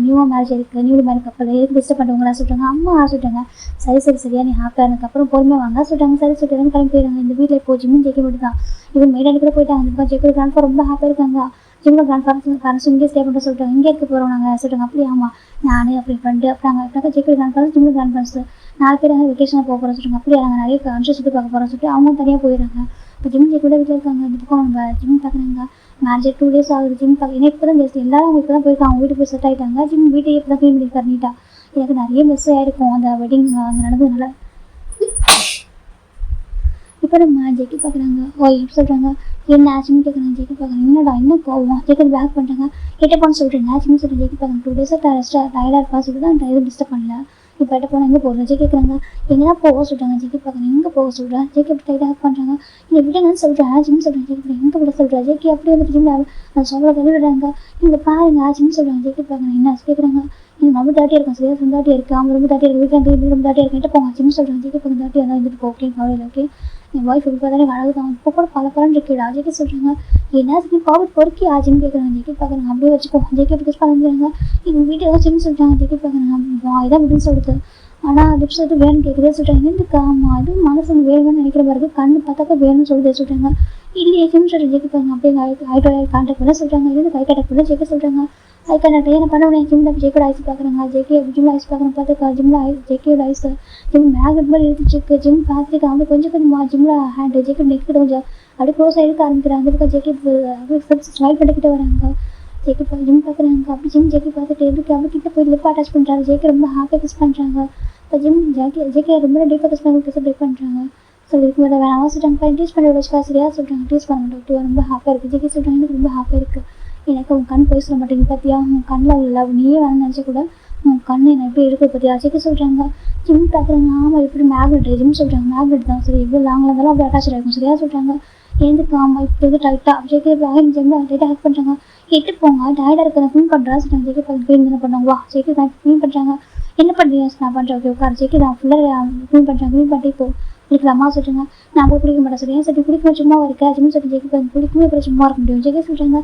நியூவாக மேரேஜ் இருக்குது நியூ மேரேஜ் கப்பல் எதுக்கு டிஸ்டர்ப் பண்ணுவாங்களா சொல்லிட்டாங்க. அம்மா சொல்லிட்டாங்க. சரியா நீ ஹாப்பியாக இருந்ததுக்கப்புறம் பொறுமையாக வாங்க சொல்லிட்டாங்க. சரி சொல்லிட்டு கிளம்பி போயிடுறாங்க. இந்த வீட்டில் இப்போ ஜிம்மின் ஜெக்கி மட்டும் தான் இவன் மெய்டானி கூட போயிட்டாங்க. ஜெக்கி கிராண்ட்ஃபா ரொம்ப ஹாப்பியாக இருக்காங்க. ஜிம்மில் கிராண்ட்ஃபாரன்ஸ் இங்கே ஸ்டே பண்ண சொல்லிட்டாங்க. இங்கே இருக்க போகிறோம் நாங்கள் சொல்லிட்டாங்க. அப்படி ஆமாம் நான் அப்படி ஃப்ரெண்டு அப்புறம் அங்கே ஜெக்கி கிராண்ட்ஃபாரன்ஸ் ஜிம்மில் கிராண்ட்ஃபாரன்ஸ் 4 பேர் அங்கே வெக்கேஷனாக போக போகிறோம் சொல்லிட்டாங்க. அப்படியே நாங்கள் நிறைய கண்ட்ரி சுற்றி பார்க்க போகிறோம் சொல்லிட்டு அவங்க தனியாக போயிடுறாங்க. இப்போ ஜிம் ஜெக்கி கூட வீட்டில் இருக்காங்க. இந்த பக்கம் நம்ம ஜிம் பார்க்குறாங்க. மேரேஜ் 2 days ஆகுது. ஜிம் பார்க்க ஏன்னா இப்போ தான் ஜஸ்ட் எல்லாரும் அவங்க இப்போ தான் போயிருக்காங்க, அவங்க வீட்டுக்கு போய் செட் ஆகிட்டாங்க. ஜிம் வீட்டையே இப்போ தான் க்ளீன் பண்ணியிருக்காரு நீட்டாக. எனக்கு நிறைய மிஸ் ஆகிருக்கும் அந்த வெட்டிங் அங்கே நடந்ததுனால. இப்போ நம்ம ஜெக்கி பார்க்குறாங்க. சொல்கிறாங்க என்ன ஆச்சுன்னு கேட்குறாங்க. ஜெக்கி பார்க்குறாங்க. என்னடா என்ன கோவம் ஜெக்கி பேக் பண்ணிட்டாங்க. எட்டப்பான்னு சொல்லிட்டு ஆச்சுன்னு சொல்லிட்டு ஜெக்கி பார்க்குறாங்க. 2 days டயர்டாக இருப்பா சொல்லிட்டு தான் எதுவும் டிஸ்டர்ப் பண்ணல. இப்போ எட்ட போனால் எங்கே போகிறோம் ஜெக்கி கேட்குறாங்க. எங்கன்னா போக சொல்கிறாங்க. ஜெக்கி பார்க்குறாங்க. எங்கே போக சொல்கிறேன் ஜெக்கி அப்படி டைட்டாக ஹேக் பண்ணுறாங்க. இதை விடுங்கன்னு சொல்கிறேன் ஜிம் சொல்கிறேன். ஜெக்கி எங்கே விட சொல்கிறேன். ஜெக்கி அப்படி வந்துட்டு ஜிம் அந்த சொல்ல விடுறாங்க. இங்கே பாருங்க ஆச்சுன்னு சொல்கிறாங்க. ஜெக்கி பார்க்குறாங்க. என்ன கேட்குறாங்க. எனக்கு ரொம்ப 30 இருக்கும் சரியா 30 இருக்குது. அவங்க ரொம்ப 30 இருக்குது வீட்டில் ரொம்ப 30 இருக்கு. போங்க ஜிம் சொல்கிறாங்க. ஜெக்கி பார்க்க 30 தான் இருந்துட்டு ஓகே கவலையில் ஓகே என் ஒய்ஃப் இப்போ தானே அழகு தான் இப்போ கூட பல இருக்குடா. ஜெக்கி சொல்கிறாங்க. என்ன ஜெக்கி பாவட் பொறுக்கி ஆச்சுன்னு கேட்குறாங்க. ஜெக்கி பார்க்குறாங்க. அப்படியே வச்சுக்கோ ஜெக்கி அப்படி பண்ணுறாங்க. எங்கள் வீட்டில் ஏதாச்சும் சொல்லிட்டாங்க. ஜெக்கி பார்க்குறாங்க. இதான் விடுன்னு சொல்லிட்டு ஆனால் லிப்ஸ் எடுத்து வேணும்னு கேட்குறதே சொல்லிட்டாங்க. எதுக்கு ஆமாம் அதுவும் மனசு வேணும்னு நினைக்கிற மாதிரி இருக்குது. கண்ணு பார்த்தாக்கா வேணும்னு சொல்லிட்டே சொல்லிட்டாங்க. இல்லையே ஜிம் சொல்லிட்டு ஜெக்கி பார்க்குறாங்க. அப்படியே கான்டாக்ட் பண்ண சொல்லிட்டாங்க. இது கை கான்டாக்ட் பண்ண ஜெக்கி சொல்கிறாங்க. ஐ கான்டாக்ட் என்ன பண்ணுவேன் ஜிம்மில் ஜெக்கியோட ஐஸ் பார்க்குறாங்க. ஜெக்கி ஜிம்மில் ஐஸ் பார்க்குறேன் பார்த்துக்கா ஜிம்மில் ஜெக்கியோட ஐஸ் ஜிம் மேக்னெட் மாதிரி எடுத்துச்சு. ஜிம் பார்த்துட்டு அவங்க கொஞ்சம் ஜிம்மில் ஹேண்டு ஜெக்கி நெக்கிட்ட கொஞ்சம் அப்படியே க்ளோஸாக எடுக்க ஆரம்பிக்கிறாங்க. அதுக்கு ஜெக்கி அப்படியே ஸ்மைல் பண்ணிக்கிட்டு வராங்க. ஜெக்கி ஜிம் பார்க்குறாங்க. அப்படி ஜெக்கி பார்த்துட்டு எதுக்கு அப்படி கிட்ட போய் லிப் அட்டாச் பண்ணுறாங்க. ஜெக்கி ரொம்ப ஹாப்பியாக கிஸ் பண்ணுறாங்க. இப்போ ஜெக்கி ரொம்ப டீப்பாக கிஸ் பண்ணி கிஸ் பிரேக் பண்ணுறாங்க. ஸோ இதுக்கு மேலே வேணாம் சொல்லிட்டாங்க. டீஸ் பண்ணி வச்சுக்கா சரியாக சொல்கிறாங்க. டீஸ் பண்ண மாட்டோம் ரொம்ப ஹாப்பியாக இருக்குது. ஜெக்கி சொல்கிறாங்க எனக்கு ரொம்ப ஹாப்பியாக இருக்குது. எனக்கு உன் கண் போய் சொல்ல மாட்டேங்குது பார்த்தியா, உன் கண்ணில் உள்ள நீயே வேணும்னு நினச்சா கூட உன் கண் என்னை எப்படி இருக்குது பார்த்தியா. ஜெக்கி சொல்கிறாங்க. ஜிம் பார்க்குறாங்க. ஆமாம் இப்படி மேக்னெட் ஜிம் சொல்கிறாங்க. மேக்னெட் தான் சரி இவ்வளோ லாங்கில் இருந்தாலும் அப்படி அட்டாச் ஆகிருக்கும் சரியா சொல்கிறாங்க. எதுக்கு ஆமாம் இப்போ இது டைட்டாக ஜெக்கி ஜிம்மில் டைட்டாக ஹேக் பண்ணுறாங்க. எட்டு போங்க டயர்டாக இருக்கிற க்ளீன் பண்ணுறா சொல்கிறாங்க. ஜெக்கி பார்த்து க்ளீன் என்ன பண்ணுவாங்க வா ஜெக்கி தான் க்ளீன் பண்ணுறாங்க. என்ன பண்ணுறீங்க நான் பண்ணுறேன் ஓகே உட்கார். ஜெக்கி தான் ஃபுல்லாக க்ளீன் பண்ணுறாங்க. க்ளீன் பண்ணிட்டு இப்போ குளிக்கலாமா சொல்கிறாங்க. நான் போய் குளிக்க மாட்டேன் சரி ஏன் சரி குளிக்கணும் சும்மா இருக்கா ஜிம் சொல்லி ஜெக்கி பார்த்து குளிக்கணும் அப்புறம் சும்மா இருக்க முடியும். ஜெக்கி சொல்கிறாங்க.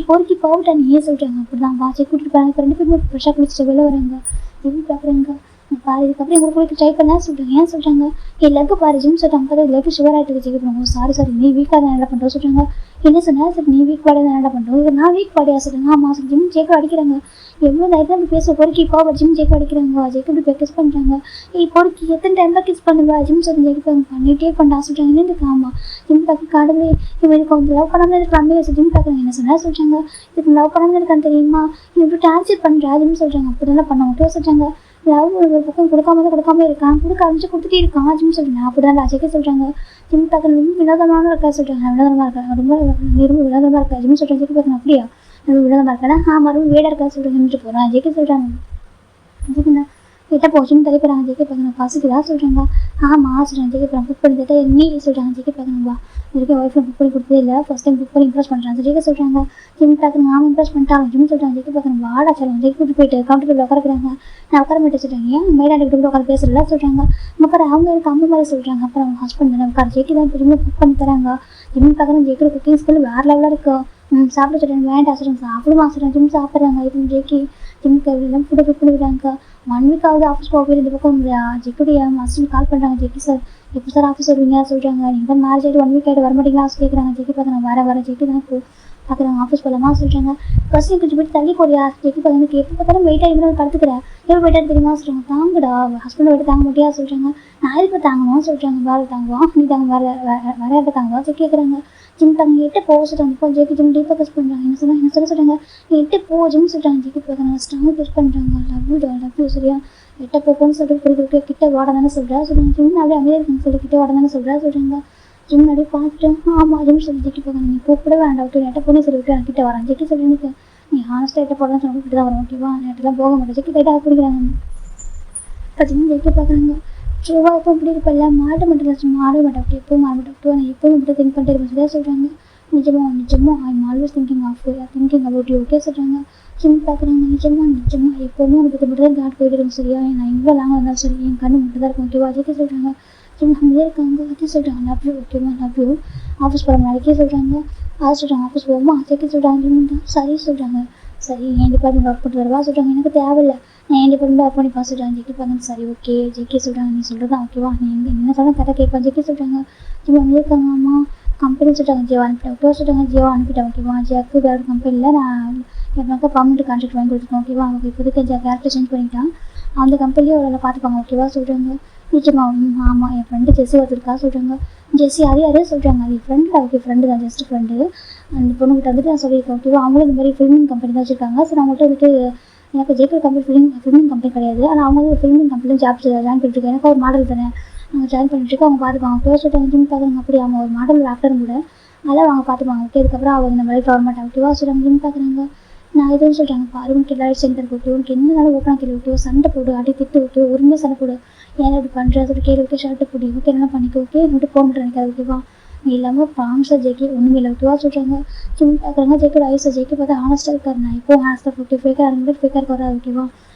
பொறுக்கி போவிட்டா நீ ஏன் சொல்கிறாங்க. அப்படி தான் வா ஜெக்கி கூட்டிட்டு போகிறாங்க. இப்போ 2 பேருமே ஃப்ரெஷ்ஷாக குளிச்சுட்டு வெளில வராங்க. ஜிம் பார்க்குறாங்க. பாரு இதுக்கப்புறம் எங்களுக்கு குளிக்க ட்ரை பண்ண சொல்கிறாங்க. ஏன் சொல்கிறாங்க. எல்லாருக்கும் பாரு ஜிம் சொல்லிட்டாங்க. பார்த்தா எல்லாருக்கும் சுகர் ஆகிட்டு ஜெக்கி பண்ணுவோம். சாரி நீ வீக்காக தான் என்ன பண்ணுறோம் சொல்கிறாங்க. என்ன சொன்னால் சரி நீ வீக் பாடியாக தான் என்ன பண்ணுறோம். இது நான் வீக் பாடியாக சொல்கிறாங்க. ஆமாம் சரி ஜிம் ஜெக்கி அடிக்கிறாங்க. எவ்வளோ டைம் அப்படி பேச பொறுக்கி இப்போ ஜிம் ஜெக்கி அடிக்கிறாங்க. ஜெக்கி இப்படி கிஸ் பண்ணுறாங்க. பொறுக்கி எத்தனை டைம் தான் கிஸ் பண்ணுவா ஜிம் சொல்லி ஜெக்கி பண்ணிகிட்டே பண்ணா சொல்கிறாங்க. என்னதுக்கு ஆமாம் ஜிம் பார்க்க கடவுளே இவனுக்கு அவங்க லவ் பண்ணாமல் இருக்காமே ஜிம் பார்க்குறாங்க. என்ன சொன்னால் சொல்கிறாங்க. இதுக்கு லவ் பண்ணாமல் இருக்கான்னு தெரியுமா நீ இப்படி டார்ச்சர் பண்ணுறா ஜிம் சொல்கிறாங்க. அப்படி தான் பண்ண மட்டும் சொல்கிறாங்க. லவ் ஒரு பக்கம் கொடுக்காம இருக்கான் கொடுக்க ஆரம்பிச்சு கொடுத்துட்டே இருக்கான் ஜிம் சொல்கிறாங்க. அப்படி தான் ஜெக்கி சொல்கிறாங்க. ஜிம் பார்க்க ரொம்ப வினோதமான இருக்கா சொல்கிறாங்க. வினோதமாக இருக்கா ரொம்ப வினோதமாக இருக்கா ஜிம் சொல்கிறாங்க. ஜெக்கி பார்க்கணும் அப்படியா ரொம்ப வினோதமாக இருக்கா ஆமாம் ரொம்ப வேடாக இருக்கா சொல்கிறாங்க. நின்றுட்டு போகிறான் ஜெக்கி சொல்கிறாங்க. ஜெக்கினா கிட்ட போச்சுன்னு தலைப்புறாங்க ஜெகி பார்க்கணும் பசிக்குதா சொல்கிறாங்க. ஆமாம் சொல்கிறாங்க ஜெகி அப்புறம் புக் பண்ணி தட்டா நீ சொல்கிறாங்க ஜெகி பார்க்கணும்பா இதுக்கே ஒய்ஃபை புக் பண்ணி கொடுத்ததே இல்லை ஃபஸ்ட் டைம் புக் பண்ணி இம்ப்ரெஸ் பண்ணுறாங்க ஜெகி சொல்கிறாங்க. ஜிம் பார்க்கணும் நாம இம்ப்ரெஸ் பண்ணிட்டாங்க ஜிம் சொல்கிறாங்க ஜெகி பார்க்கணும் வாடா சொல்லுவாங்க ஜெகி கூட்டு போயிட்டு கவுண்டரில் உட்காருக்குறாங்க. நான் உட்கார மாட்டேன் சொல்கிறாங்க. ஏன் மேடாண்டி கிட்ட உட்கார பேசுறல சொல்கிறாங்க. அப்புறம் அவங்க எனக்கு அம்மா மாதிரி சொல்கிறாங்க. அப்புறம் அவங்க ஹஸ்பண்ட் தானே உட்கார ஜெகி தான் திரும்ப புக் பண்ணி தராங்க. ஜிம் பார்க்கணும் ஜெகி குக்கிங் ஸ்கில் வேறு லெவலில் இருக்கும். சாப்பிட சொல்கிறேன் வேண்டாம் சொல்கிறாங்க சாப்பிடுமா சொல்கிறாங்க ஜிம் சாப்பிட்றாங்க. இப்போ ஜெகி ஜிம்க்கு எல்லாம் ஃபுட்டை புக் பண்ணிவிடுறாங்க. 1 வீக் ஆகுது ஆஃபீஸ் போக இந்த பக்கம் ஜெக்குடைய மாஸ்டர் கால் பண்ணுறாங்க. ஜெக்கி சார் எப்போ சார் ஆஃபீஸ் வருவீங்க சொல்கிறாங்க. நீங்கள் தான் மேரேஜ் ஆகிட்டு 1 வீக் ஆகிட்டு வர மாட்டீங்களா கேட்குறாங்க. ஜெக்கி பார்க்குறேன் வர ஜெக்கி தான் பார்க்குறாங்க ஆஃபீஸ் போகலாமா சொல்கிறாங்க. ஃபஸ்ட் கொஞ்சம் போய்ட்டு தள்ளி போறியா ஜெக்கி பார்க்குறதுக்கு எப்போ பார்த்தாலும் வெயிட் ஆகி படுத்துக்கிறேன் எப்போ வெயிட்டாக தெரியுமா சொல்கிறாங்க. தாங்கடா ஹஸ்பண்டை வெயிட்டு தாங்க முடியா சொல்கிறாங்க. நான் எதுக்கு தாங்கணும் சொல்கிறாங்க. வேலை தாங்குவோம் நீ தாங்க வேற யார்ட்ட தாங்குவா ஜெக்கி கேட்குறாங்க. ஜிம் தாங்க எட்டு போக சொல்கிறாங்க. இப்போ ஜெக்கி ஜிம் டீப்பாக கஸ் பண்ணுறாங்க. என்ன சொல்கிறாங்க எட்டு போ ஜிம் சொல்கிறாங்க. ஜெக்கி பார்க்குறாங்க ஸ்ட்ராங் புஷ் பண்ணுறாங்க. லவ் யூ சரியா எட்ட போன்னு சொல்லிட்டு கொடுக்க கிட்ட வாட தானே சொல்கிறா சொல்லுங்க. ஜிம் அப்படியே அமெரிக்கன் சொல்லி கிட்ட வாட தானே சொல்கிறா சொல்கிறாங்க. ஜிம் அப்படியே பார்த்துட்டு ஆமாம் ஜிம் சொல்லி ஜெக்கி பார்க்கணும். நீ கூப்பிட வேண்டாம் எட்ட போனே சொல்லிவிட்டு நான் கிட்ட வரேன் ஜெக்கி சொல்லி எனக்கு நீ ஹானஸ்ட்டாக எட்ட போடலான்னு சொல்லிட்டு தான் வரும் ஓகேவா நேரத்துலாம் போக மாட்டேன் ஜெக்கி லைட்டாக பிடிக்கிறாங்க. இப்போ ஜிம் ஜெக்கி பார்க்குறாங்க. ட்ரூவாக எப்போ இப்படி இருப்பல்ல மாட்ட மாட்டேன் மாற மாட்டேன் அப்படி எப்போ மாற மாட்டேன் நான் எப்போவும் இப்படி திங்க் பண்ணிட்டு இருப்பேன் சொல்கிறாங்க. நிஜமா I'm always thinking about you okay சொல்கிறாங்க. ஜிம் பார்க்குறாங்க. நிஜமா எப்போவுமே எனக்கு பற்றி மட்டும் தான் தாட் போயிட்டு இருக்கும் சரியா நான் எங்கே லாங்க இருந்தாலும் சரி என் கண்ணு மட்டும் தான் இருக்கும் ஓகேவா அதுக்கே சொல்கிறாங்க. ஜிம் நம்மளே இருக்காங்க அதே சொல்கிறாங்க லவ் யூ ஓகேவா லவ் யூ ஆஃபீஸ் போகிற நாளைக்கே சொல்கிறாங்க. அதை சொல்கிறாங்க ஆஃபீஸ் போவோமா அதுக்கே சொல்கிறாங்க. ஜிம் தான் சரி சொல்கிறாங்க. சரி என் டிபார்ட்மெண்ட் ஒர்க் பண்ணிட்டு வரவா சொல்கிறாங்க. எனக்கு தேவையில்லை நான் என் டிபார்ட்மெண்ட் ஒர்க் பண்ணி பார்த்து சொல்கிறாங்க. ஜெக்கி பார்க்கணும் சரி ஓகே ஜெக்கி சொல்கிறாங்க. நீ சொல்கிறது தான் ஓகேவா நீ என்ன சொல்ல கரெக்டாக கேட்பேன் ஜெக்கி சொல்கிறாங்க. ஜிம் நம்மளே இருக்காங்க அம்மா கம்பெனி சொல்கிறாங்க ஜியோ அனுப்பிட்டேன் ஓகேவா சொல்கிறாங்க. ஜியோ அனுப்பிட்டேன் ஓகேவா ஜியாக்கு வேறு கம்பெனியில் நான் எனக்கு பர்மனெண்ட் கான்ட்ராக்ட் வாங்கி கொடுத்துருக்கேன் ஓகேவா அவங்க இப்போதைக்கு கேரக்டர் சேஞ்ச் பண்ணிட்டான் அந்த கம்பெனிலேயே ஒரு வேலை பார்த்துப்பாங்க ஓகேவா சொல்கிறாங்க. நிச்சயமா ஆமாம் என் ஃப்ரெண்டு ஜெஸ்ஸி ஒருத்தருக்கா சொல்கிறாங்க. ஜெஸ்ஸி அதே சொல்கிறாங்க அது ஃப்ரெண்டு ஓகே ஃப்ரெண்டு தான் ஜஸ்ட் ஃப்ரெண்டு அந்த பொண்ணுகிட்ட வந்துட்டு நான் சொல்லியிருக்கேன் ஓகேவா அவங்களும் இந்த மாதிரி ஃபில்மிங் கம்பெனி தான் வச்சுருக்காங்க. ஸோ அவங்கள்ட்ட வந்துட்டு எனக்கு ஜெயிக்கிற கம்பெனி ஃபில்மிங் கம்பெனி கிடையாது ஆனால் அவங்க ஒரு ஃபில்மிங் கம்பெனியில் ஜாப் ஜாயின் பண்ணிட்டுருக்கேன் எனக்கு ஒரு மாடல் தானே அவங்க ஜாயின் பண்ணிட்டுருக்கோம் அவங்க பார்த்துப்பாங்க ஓகேவா சொல்லிட்டு ஜிம் பார்க்குறாங்க. அப்படி அவங்க ஒரு மாடல் ஆக்டரும் கூட அதெல்லாம் அவங்க பார்த்துப்பாங்க ஓகே அதுக்கப்புறம் அவங்க இந்த மாதிரி கவர்மெண்ட் ஓகேவா சொல்கிறாங்க. ஜிம் பார்க்குறாங்க. நான் எதுவும் சொல்கிறாங்க பாரு உனக்கு எல்லாரும் சென்டர் போட்டு உனக்கு என்னனாலும் ஓப்பனாக கேள்வி ஓகே சண்டை போடு அடி திட்டு ஓகே உரிமையாக சண்டை போடு ஏன் இப்படி பண்ணுற சொல்லி கேள்வி ஓகே ஷர்ட்டு போடி ஓகே என்ன பண்ணிக்க ஓகே விட்டு போக மாட்டேன் நினைக்காது ஓகேவா நீ இல்லாமல் ப்ராமிஸாக ஜெக்கி ஒன்றுமே இல்லை ஓகேவா சொல்கிறாங்க. ஜிம் பார்க்குறாங்க ஜெக்கோட ஐஸை ஜெக்கி பார்த்தா ஹானஸ்ட்டாக இருக்காரு நான் இப்போ ஹானஸ்ட்டாக ஓகே ஃபேக்காக இருந்துட்டு ஃபேக்காக இருக்க வராது ஓகேவா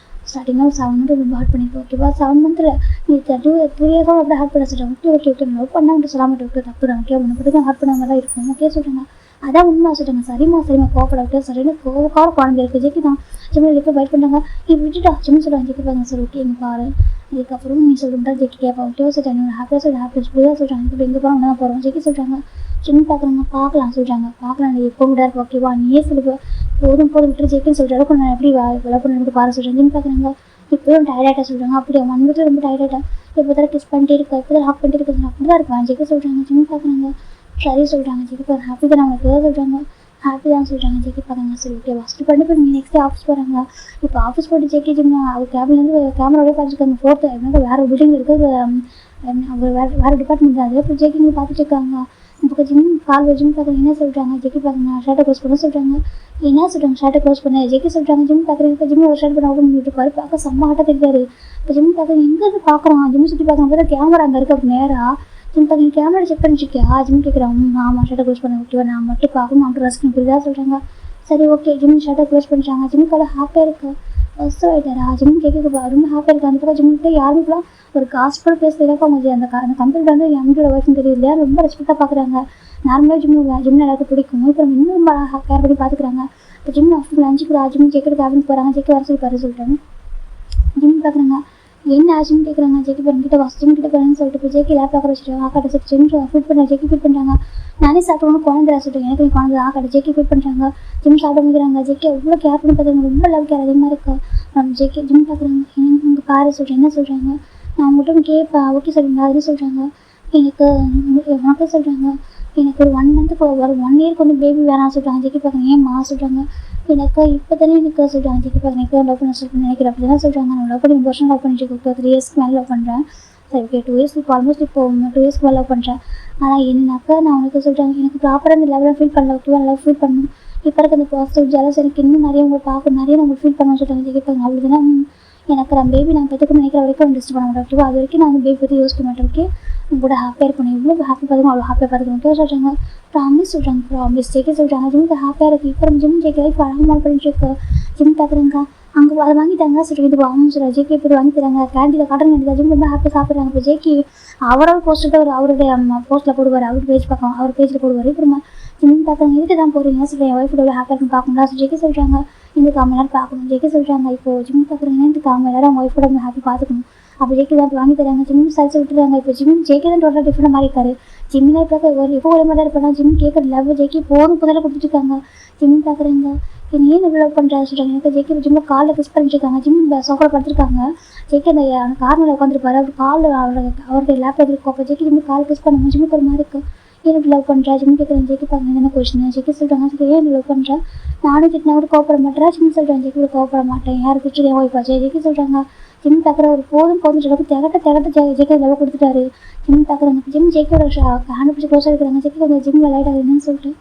ஸ்டார்டிங்காக 7 மந்த் ரொம்ப ஹார்ட் பண்ணியிருக்கோம் ஓகேவா 7 மந்த்தில் நீ 3 இயர்ஸாக அப்படி ஹார்ட் பண்ண சொல்கிறாங்க ஓகே லவ் பண்ணால் சொல்லாமட்டு ஓகே தப்பு தான் ஓகே உன்னை பற்றி தான் ஹார்ட் பண்ண மாதிரி தான் இருக்கும் ஓகே சொல்கிறாங்க. அதான் உண்மை சொல்கிறாங்க. சரிம்மா கோவப்பட விட்டு சரின்னு கோவக்கார குழந்தை இருக்குது ஜெக்கி தான் ஜிம்மில் இருக்க வெயிட் பண்ணுறாங்க. நீ விட்டுட்டா ஜிம் சொல்கிறாங்க ஜெக்கி பாருங்க சார் ஓகே எங்கள் பாரு இதுக்கப்புறம் நீ சொல்லிட்டா ஜெக்கி கேட்பா ஓகே சொல்கிறாங்க என்னோட ஹாப்பியாக இப்படிதான் சொல்கிறாங்க இப்போ எங்கே போகிறோம் தான் போகிறோம் ஜெக்கி சொல்கிறாங்க. ஜிம் பார்க்குறாங்க பார்க்கலாம் சொல்கிறாங்க பார்க்கலாம் நீ எப்போ விட இருக்கு ஓகேவா நீயே சொல்லுவ போதும் விட்டு ஜெக்கின்னு சொல்கிற நான் எப்படி லவ் பண்ணி பார்க்க சொல்கிறேன். ஜிம் பார்க்குறாங்க இப்போயும் டயர்டாக சொல்கிறாங்க. அப்படியே 1 வீக்கில் ரொம்ப டயர்டாக இப்போ தான் கிஸ் பண்ணிட்டே இருக்கா இப்போ தான் ஹாப் பண்ணிட்டு இருக்காங்க அப்படி தான் இருப்பான் ஜெக்கி சொல்கிறாங்க. ஜிம் பார்க்குறாங்க. சரி சொல்கிறாங்க ஜெக்கி பார்க்க ஹாப்பி தான் அவங்களுக்கு ஏதாவது சொல்கிறாங்க ஹாப்பி தான் சொல்கிறாங்க. ஜெக்கி பார்க்குறாங்க சரி ஓகே ஃபஸ்ட்டு பண்ணி போய் நீ நெக்ஸ்ட் ஆஃபீஸ் போகிறாங்க. இப்போ ஆஃபீஸ் போய்ட்டு ஜெக்கி ஜிம் அவர் கேபின்லேருந்து கேமராவே பார்த்துருக்காங்க 4th எனக்கு வேறு பில்டிங் இருக்குது அவர் வேறு டிபார்ட்மெண்ட் தான் அது இப்போ ஜெக்கி நீங்கள் பார்த்துட்டு இருக்காங்க. இப்போ ஜிம் கால் ஜிம் பார்க்குறாங்க என்ன சொல்கிறாங்க ஜெக்கி பார்க்குறாங்க ஷர்ட்டை க்ளோஸ் பண்ண சொல்கிறாங்க. என்ன சொல்கிறாங்க ஷர்ட்டை க்ளோஸ் பண்ண ஜெக்கி சொல்கிறாங்க. ஜிம் பார்க்குறதுக்கு ஜிம் ஒரு ஷர்ட் பண்ண ஓப்பன் பண்ணிட்டு இருப்பாரு பார்க்க செம்ம ஆட்டாக தெரியாது. இப்போ ஜிம் பார்க்குறது எங்கே பார்க்குறான் ஜிம் சுற்றி பார்க்குறாங்க கேமரா அங்கே இருக்குது அப்படி நேராக ஜிம் பார்க்க கேமரா செக் பண்ணிச்சிருக்கியா ஜிம் கேட்குறான் ஆமாம் ஷர்ட்டை க்ளோஸ் பண்ண ஓகேவா நான் மட்டும் பார்க்கணும் அவன் ரசிக்கணும் புரியுதா சொல்கிறாங்க. சரி ஓகே ஜிம் ஷர்ட்டை க்ளோஸ் பண்ணிட்டாங்க. ஜிம்முக்கு ஹாப்பியாக இருக்கு ஃபஸ்ட் ஆகிட்டாரா ஜிம் கேட்க ரொம்ப ஹாப்பியாக இருக்குது. அந்த பக்கம் ஜிம்முக்கு யாருமே ஒரு காஸ்ட் பேசுறதுக்கு அவங்க அந்த கம்பெனியில் வந்து எங்களோட ஒய்ஃப்னு தெரியல இல்லையா ரொம்ப ரெஸ்பெக்டாக பார்க்குறாங்க. நார்மலாக ஜிம் எல்லாருக்கும் பிடிக்கும் இப்போ இன்னும் ரொம்ப கேர் பண்ணி பார்த்துக்குறாங்க. இப்போ ஜிம் ஆஃபீஸ் லஞ்சுக்கு ஜிம் ஜெக்கெட் கேபின் போகிறாங்க ஜெக்கி வர சொல்லிட்டாங்க. ஜிம் பார்க்குறாங்க என்ன ஆச்சுன்னு கேட்குறாங்க. ஜெக்கி கிட்ட ஃபஸ்ட் ஜிம் கிட்ட போகிறேன்னு சொல்லிட்டு இப்போ ஜெக்கி லேப்டாப் வச்சுட்டு ஆக்காட்ட சரி ஜிம் ஃபிட் பண்ணுறேன் ஜெக்கி ஃபிட் பண்ணுறாங்க. நானே சாப்பிட்டோன்னு குழந்தை சொல்லிட்டு எனக்கு குழந்தை ஆக்காட்ட ஜெக்கி ஃபிட் பண்ணுறாங்க. ஜிம் சாப்பிட முடிக்கிறாங்க. ஜெக்கி எவ்வளோ கேர் பண்ணி பார்த்தாங்க ரொம்ப லவ் கேர் அதிகமாக இருக்கா. ஜெக்கி ஜிம் பார்க்குறாங்க எனக்கு உங்கள் பாரு சொல்கிறேன் என்ன சொல்கிறாங்க நான் உங்கள்கிட்ட கேட்பேன் ஓகே சொல்லுங்க அதுன்னு சொல்கிறாங்க. எனக்கு உனக்கு சொல்கிறாங்க எனக்கு ஒரு 1 மந்த்துக்கு ஒரு 1 இயருக்கு வந்து பேபி வேணாம் சொல்கிறாங்க. ஜெக்கி பார்க்குறேன் ஏம்மா சொல்கிறாங்க. எனக்கு இப்போ தானே எனக்கு சொல்கிறாங்க ஜெக்கி பார்க்குறேன் இப்போ லவ் பண்ண சொல்லிட்டு நினைக்கிறேன் அப்படி தானே சொல்கிறாங்க. நான் லவ் பண்ணி 1 வருஷம் லவ் பண்ணிட்டு இப்போ 3 இயர்ஸ்க்கு மேலே லவ் பண்ணுறேன். சரி ஓகே 2 இயர்ஸ் இப்போ ஆல்மோஸ்ட் இப்போ 2 இயர்ஸ்க்கு மேலே லவ் பண்ணுறேன். ஆனால் என்னக்கா நான் உனக்கு சொல்கிறாங்க எனக்கு ப்ராப்பராக இந்த லெவலில் ஃபீல் பண்ணல ஓகேவா லவ் ஃபீல் பண்ணணும் இப்போ இருக்க அந்த பாசிட்டிவ் ஜெலஸ் எனக்கு இன்னும் நிறைய உங்களை பார்க்கணும் நிறைய நான் உங்களுக்கு ஃபீல் பண்ணணும்னு சொல்கிறாங்க. ஜெக்கி பார்க்குறேன் அப்படி தானே எனக்கு நான் பேபி நான் பெற்றுக்கணும்னு நினைக்கிற வரைக்கும் டிஸ்டர்ப் பண்ண மாட்டேன் ஓகேவா. அது வரைக்கும் நான் பேபி பற்றி யோசிக்க மாட்டேன் ஓகே. உங்க கூட ஹாப்பியாக இருக்கணும், எவ்வளோ ஹாப்பி பார்த்துக்கணும் அவ்வளோ ஹாப்பியாக பார்த்துக்கணும் ஓகே சொல்கிறாங்க. ப்ராமிஸ் சொல்கிறாங்க, ப்ராமிஸ் ஜெயிக்க சொல்கிறாங்க. ஜிம்முக்கு ஹாப்பியாக இருக்குது. இப்போ ஜிம் ஜெயிக்க லைஃப் அழகமாக பண்ணிட்டு இருக்கு. ஜிம் பார்க்குறேங்க அங்கே அதை வாங்கிட்டாங்க சொல்கிறேன். இது வாங்கணும் சொல்கிறார். ஜேகே இப்படி வாங்கி தராங்க. கேண்டீனில் காட்டன் கேண்டி ஜிம் ரொம்ப ஹாப்பியாக சாப்பிட்றாங்க. இப்போ ஜேகே அவரோட போஸ்ட்டு அவருடைய போஸ்ட்டில் போடுவார், அவர் பேஜ் பார்க்கலாம், அவர் பேஜில் போடுவார். இப்போ ஜிம் பார்க்குறாங்க. இதுக்கு தான் போகிறீங்க சொல்கிறேன். என் ஒய்ஃபோட ஹாப்பியாக இருக்குன்னு பார்க்கணும்னா ஜேகே சொல்கிறாங்க. இந்த காம நேரம் பார்க்கணும் ஜேகே சொல்கிறாங்க. இப்போ ஜிம் பார்க்குறீங்கன்னா இந்த காம நேரம் அவங்க ஒய்ஃபோட ஹாப்பி பார்த்துக்கணும். அப்போ ஜேகே தான் வாங்கி தராங்க. ஜிம் சரிச்சு விட்டுறாங்க. இப்போ ஜிம் ஜேகே தான் டோட்டலாக டிஃப்ரெண்ட் மாதிரி இருக்காரு. ஜிம்மில் இப்போ எப்போ ஒரே மாதிரி தான் இருப்பாங்க. ஜிம் கேட்குற லவ் ஜேகே போதும் புதல கொடுத்துட்ருக்காங்க. ஜிம் பார்க்குறாங்க. என்ன ஏன் இவ்வளோ பண்ணுறாரு சொல்கிறாங்க. எனக்கு ஜேகே ஜிம்மில் காலில் கிஸ் பண்ணிட்டுருக்காங்க. ஜிம் சோஃபாவில் படுத்துருக்காங்க. ஜேகே அந்த கார்னரில் உட்காந்துருப்பாரு. அவர் காலில் அவருடைய லேப்டாப் இருக்கும். அப்போ ஜேகே ஜிம்மு கால் கிஸ் பண்ணுவோம். ஜிம்முக்கு ஒரு மாதிரி இருக்குது. எனக்கு லவ் பண்ணுறா ஜிம் கேட்குறேன். ஜேகே பார்க்குறேன் என்ன கொஸ்டின். ஜேகே சொல்கிறாங்க சரி ஏன் லவ் பண்ணுறா, நானும் திட்டினா கூட கோவப்பட மாட்டேறா. ஜிம் சொல்கிறேன் ஜேகே கூட கோவப்பட மாட்டேன், யார் திட்டு என் ஒய்ஃப் ஆச்சு. ஜேகே சொல்கிறாங்க. ஜிம் பார்க்குற ஒரு போதும் சொல்லிட்டு திகட்ட ஜேகே லவ் கொடுத்துட்டாரு. ஜிம் பார்க்குறாங்க. ஜிம் ஜேகே ஒரு ஹேண்ட் பிடிச்சி க்ளோஸாக இருக்கிறாங்க. ஜேகே கொஞ்சம் ஜிம் விளையாடாது என்னன்னு சொல்லிட்டு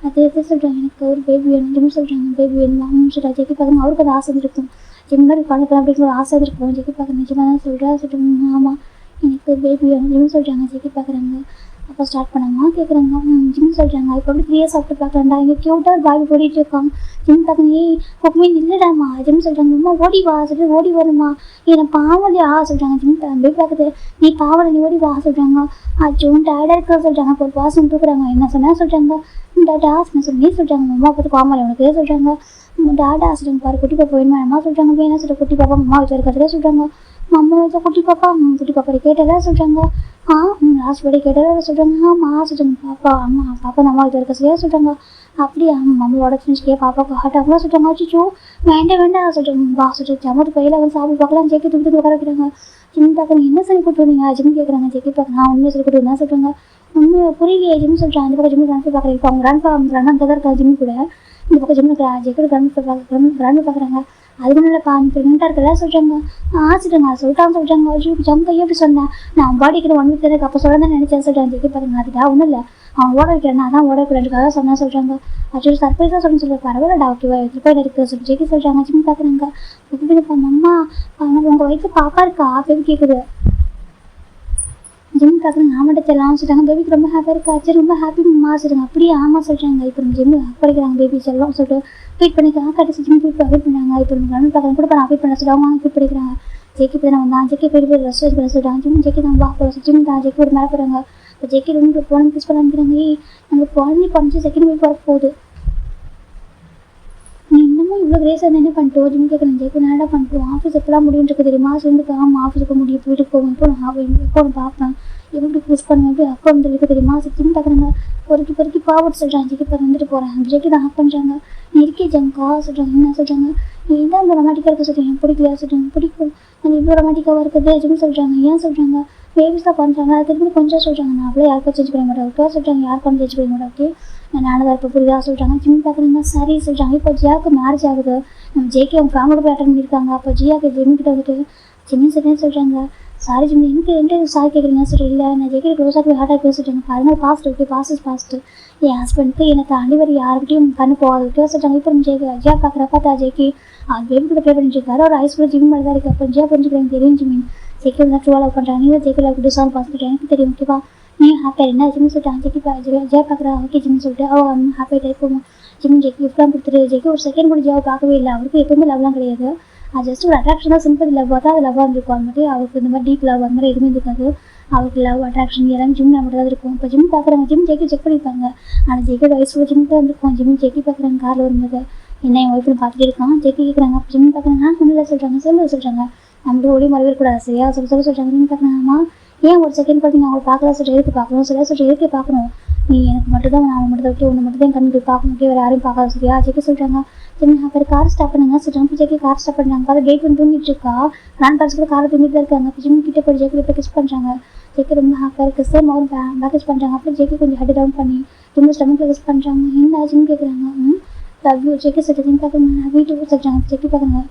அது எது சொல்கிறாங்க. எனக்கு ஒரு பேபி வேணும். ஜிம் சொல்கிறாங்க பேபி வேணுமா சொல்கிறா. ஜேகே பார்க்குறாங்க. அவருக்கு அது ஆசை இருக்கும். ஜிம் மாதிரி பண்ணலாம் அப்படிங்கிற ஒரு ஆசை இருக்கும். ஜேகே பார்க்குறேன் நிஜமாக தான் சொல்கிறா சொல்லிட்டு ஆமாம் எனக்கு பேபி வேணும். ஜிம் சொல்கிறாங்க. ஜேகே பார்க்குறாங்க. அப்போ ஸ்டார்ட் பண்ணாமா கேட்குறாங்க. ஜிம் சொல்கிறாங்க. இப்போ அப்படி 3 இயர்ஸ் சாப்பிட்டு பார்க்குறேன்டா இங்கே க்யூட்டாக ஒரு பாபி ஓடிட்டு இருக்கான். ஜிம் பார்க்குறேன். ஏய் ஒப்புமே இல்லைடாமா. ஜிம் சொல்கிறாங்க. அம்மா ஓடி வா சொல்லிட்டு ஓடி வருமா என்னை பாவலையா சொல்கிறாங்க. ஜிம் பேபி பார்க்குது. நீ பாவலை நீ ஓடி வா சொல்கிறாங்க. அச்சோன் டயர்டாக இருக்க சொல்கிறாங்க. அப்போ ஒரு பாசம் தூக்குறாங்க. என்ன சொன்னால் சொல்கிறாங்க டாடா நான் சொல்லி சொல்கிறாங்க. அம்மா பார்த்து பாவலை உனக்கு சொல்கிறாங்க. டாடா சொல்கிறாங்க. பாரு குட்டி பாப்பா வேணுமா அம்மா சொல்கிறாங்க. வேணா சொல்கிற குட்டி பாப்பா அம்மா வீட்டில் இருக்கிறதா சொல்கிறாங்க. அம்மா வச்சா குட்டி பாப்பா கேட்டதா சொல்கிறாங்க. லாஸ்ட் படி கேட்டதா சொல்கிறாங்க. ஆமாம் சொல்கிறாங்க. பாப்பா அம்மா பாப்பா அம்மா வீட்டில் இருக்க சரியா சொல்கிறாங்க. அப்படியே அம்மாவோட ஃப்ரெண்ட்ஸ்க்கே பாப்பாவுக்கு ஹார்ட் ஆகலாம் சொல்கிறாங்க. அச்சிச்சோ வேண்டாம் சொல்கிறாங்க. வா சொல்லிட்டு ஜமத்து பையில வந்து சாப்பிட்டு பார்க்கலாம். ஜேகே தூக்கி உட்கார வைக்கிறாங்க. ஜிம் பார்க்குறாங்க. என்ன சொல்லி கூட்டு வந்தீங்க ஜிம் கேட்குறாங்க. ஜேகே பார்க்குறேன் உண்மையை சொல்லி கூட்டு வந்தா சொல்கிறாங்க. உண்மையை புரியலையே ஜிம் சொல்கிறாங்க. இந்த பக்கம் ஜிம் கிராண்ட் பார்க்குறேன். இப்போ அவங்க கிராண்ட் அங்கே தான் இருக்கா ஜிம் கூட. இந்த பக்கம் ஜிம் ஜேகே கிராண்ட் பார்க்குறாங்க. அதுக்கு நல்லப்பா நீ ப்ரெக்னெண்ட்டாக இருக்கிறதா சொல்கிறாங்க. சொல்கிறாங்க சொல்லிட்டான்னு சொல்கிறாங்க. ஐயோ ஜம் கையை எப்படி சொன்னேன் நான் பாடிக்கிற 1 வீக் இருக்கு அப்போ சொல்ல தான் நினச்சேன் சொல்கிறாங்க. ஜேகே பார்க்குறாங்க. அதுக்கா ஒன்றும் இல்லை அவன் ஓட வைக்கிறேன் அதான் ஓட வைக்கிறதுக்காக சொன்னா சொல்கிறாங்க. அச்சோ சர்ப்ரைஸாக சொல்லணும்னு சொல்லுவாங்க. பரவாயில்லடா ஓகேவா திருப்பதியில் இருக்குது சொல்லி ஜேகே சொல்கிறாங்க. ஜிம் பார்க்குறாங்க. அம்மா உங்கள் வயிற்று பாப்பா இருக்கா பேபி கேட்குது. ஜிம் பார்க்குறாங்க. ஆமாட்ட செல்லாம் சொல்கிறாங்க. பேபிக்கு ரொம்ப ஹாப்பியாக இருக்கா. சரி ரொம்ப ஹாப்பி அம்மா சொல்கிறாங்க. அப்படியே ஆமாம் சொல்கிறாங்க. இப்போ ஜிம் படிக்கிறாங்க பேபி செல்லம் சொல்லிட்டு ஃபீட் பண்ணிக்கிறாங்க. கடைசி ஜிம் ஃபீட் பண்ணாங்க. இப்போ கவர்மெண்ட் பார்க்குறாங்க கூட நான் ஃபீட் பண்ண சொல்லுவாங்க. அவங்க ஃபீட் பண்ணிக்கிறாங்க. ஜேகே இப்போ நான் வந்தான். ஜேகே போய் ரெஸ்ட் பண்ண சொல்கிறாங்க. ஜேகே தான் வா ஜிம் தான் ஜேகே ஒரு மேலே போகிறாங்க. இப்போ ஜேகே ரொம்ப போன கிஸ் பண்ண நினைக்கிறாங்க. நம்ம குழந்தை 5 செகண்ட் போய் போகிற போகுது. நீ இன்னமும் இவ்வளோ கிரேஸாக என்ன பண்ணிட்டோம் ஜிம் கேட்குறேன். ஜேகே என்னடா பண்ணிட்டோம் ஆஃபீஸ் எப்போலாம் முடியும் இருக்குது தெரியுமா சேர்ந்துக்கு. ஆமாம் ஆஃபீஸுக்கு முடியும் வீட்டுக்கு போகும். இப்போ நான் பார்ப்பேன் எப்படி கிஸ் பண்ணுவேன் எப்படி அக்கௌண்ட் இருக்க தெரியுமா ஜிம் பார்க்குறாங்க. பொறுக்கி பாவட்டு சொல்கிறாங்க. ஜேகே பாரு வந்துட்டு போகிறேன். ஜேகே தான் ஹாக் பண்ணுறாங்க. நீ இருக்கே ஜங்கா சொல்கிறாங்க. என்ன சொல்கிறாங்க. நீ தான் இந்த ரொமாட்டிக்காக இருக்க சொல்கிறீங்க பிடிக்கலையா சொல்கிறாங்க. பிடிக்கும் அது இவ்வளோ ரொமாட்டிக்காக இருக்குது ஜிம் சொல்கிறாங்க. ஏன் சொல்கிறாங்க. பேபிஸ் தான் பண்ணுறாங்க. அது திரும்பி கொஞ்சம் சொல்கிறாங்க. நான் அவ்வளோ யாருக்கும் சேஞ்ச் பண்ண மாட்டேன் ஓகே சொல்கிறாங்க. யாருக்கும் சேஞ்ச் பண்ண மாட்டேன் ஓகே நான் தான் இப்போ புரியுதா சொல்கிறாங்க. ஜிம் பார்க்குறீங்க. சரி சொல்கிறாங்க. இப்போ ஜியாவுக்கு மேரேஜ் ஆகுது. நம்ம ஜேகே அவங்க ஃபேமிலி போய் அட்டன் பண்ணியிருக்காங்க. அப்போ ஜியாவுக்கு ஜிம் கிட்ட வந்துட்டு ஜிம்மி சரின்னு சொல்கிறாங்க. சாரி ஜிம்மி எனக்கு என்கிட்ட சாரி கேட்குறீங்க சொல்லிட்டு இல்லை நான் ஜேகே க்ளோஸாக போய் ஹார்ட்டாக பேசிட்டாங்க. பாருங்க பாஸ்ட் ஓகே பாஸ்ட்டு என் ஹஸ்பண்டுக்கு என்னை தாண்டி வர யாருக்கிட்டையும் கண்ணு போகாது ஓகே சொல்கிறாங்க. இப்போ ஜேகே ஜியா பார்க்குறப்ப ஜேகே அது பேபி கூட ப்ளே பண்ணிட்டு இருக்காரு. ஒரு ஐஸ் கூட ஜிம் மாதிரி தான் இருக்குது. அப்போ ஜியா புரிஞ்சுக்கிறேன் தெரியும் ஜிம்மி ஜேகே வந்து ட்ரூவாக லவ் பண்ணுறாங்க. நீ தான் ஜேகே லவ் டிசால்வ் பார்த்துட்டு எனக்கு தெரியும் ஓகேவா நீ ஹாப்பியாக என்ன ஜிம் சொல்லிட்டாங்க. ஜியா பார்க்குறா ஓகே ஜிம் சொல்லிட்டு அவள் ஹாப்பியாக டைப் ஜிம் ஜேகே கிஃப்ட்லாம் கொடுத்துட்டு ஜேகே ஒரு செகண்ட் கூட ஜியாவை பார்க்கவே இல்லை. அவருக்கு எப்பவுமே லவ்லாம் கிடையாது. அது ஜஸ்ட் ஒரு அட்ராக்ஷன் தான் சிம்பிள் லவ் பார்த்தா அது லவ்வாக இருந்திருக்கும். அது மாதிரி அவருக்கு இந்த மாதிரி டீப் லவ் அந்த மாதிரி எதுவுமே இருக்காது. அவருக்கு லவ் அட்ராக்ஷன் எல்லாமே ஜிம் மட்டும் தான் இருக்கும். இப்போ ஜிம் பார்க்குறாங்க. ஜிம் ஜேகே செக் பண்ணியிருப்பாங்க. ஆனால் ஜேகேட வயசு ஜிம் தான் இருந்திருக்கும். ஜிம் ஜேகே பார்க்குறாங்க. காரில் வரும்போது என்ன என் ஒய்ஃப்னு பார்த்துட்டு இருக்கான். ஜேகே கேட்குறாங்க. அப்போ ஜிம் பார்க்குறாங்க. ஒன்றும் சொல்கிறாங்க சொல்கிறாங்க நம்மளுக்கு ஒளி மறவே கூடாது சரியா சொல்கிறாங்க. ஜிம் பார்க்குறாங்கம்மா ஏன் ஒரு செகண்ட் பார்த்தீங்க அவங்களை பார்க்கலாம் சொல்லிட்டு எதுக்கு பார்க்கணும் சரியா சொல்லிட்டு எதுக்கே பார்க்கணும் நீ எனக்கு மட்டும் தான் நான் மட்டும் தான் ஓகே ஒன்று மட்டும் தான் கண்ணு போய் பார்க்க முடியும் வேறு யாரையும் பார்க்காத சரியா ஜேகே சொல்கிறாங்க. சரி அப்புறம் கார் ஸ்டாப் பண்ணுங்க சொல்கிறாங்க. ஜேகே கார் ஸ்டாப் பண்ணுறாங்க. பார்த்து கேட் வந்து தூங்கிட்டு இருக்கா. கிராண்ட் பேரண்ட்ஸ் கூட காரை தூங்கிட்டு தான் இருக்காங்க. அப்போ ஜிம் கிட்டே போய் ஜேகே இப்போ கிஸ் பண்ணுறாங்க. ஜேகே ரொம்ப ஹாப்பியாக இருக்குது. சேம் அவரும் பேக்கேஜ் பண்ணுறாங்க. அப்புறம் ஜேகே கொஞ்சம் ஹெட் டவுன் பண்ணி ரொம்ப ஸ்டமக்கில் கிஸ் பண்ணுறாங்க. என்ன ஆச்சுன்னு கேட்குறாங்க. லவ் யூ ஜேகே சொல்லிட்டு ஜிம் பார்க்குறாங்க. வீட்டுக்கு சொல்கிறாங்க. ஜேகே பார்க்குறாங்க.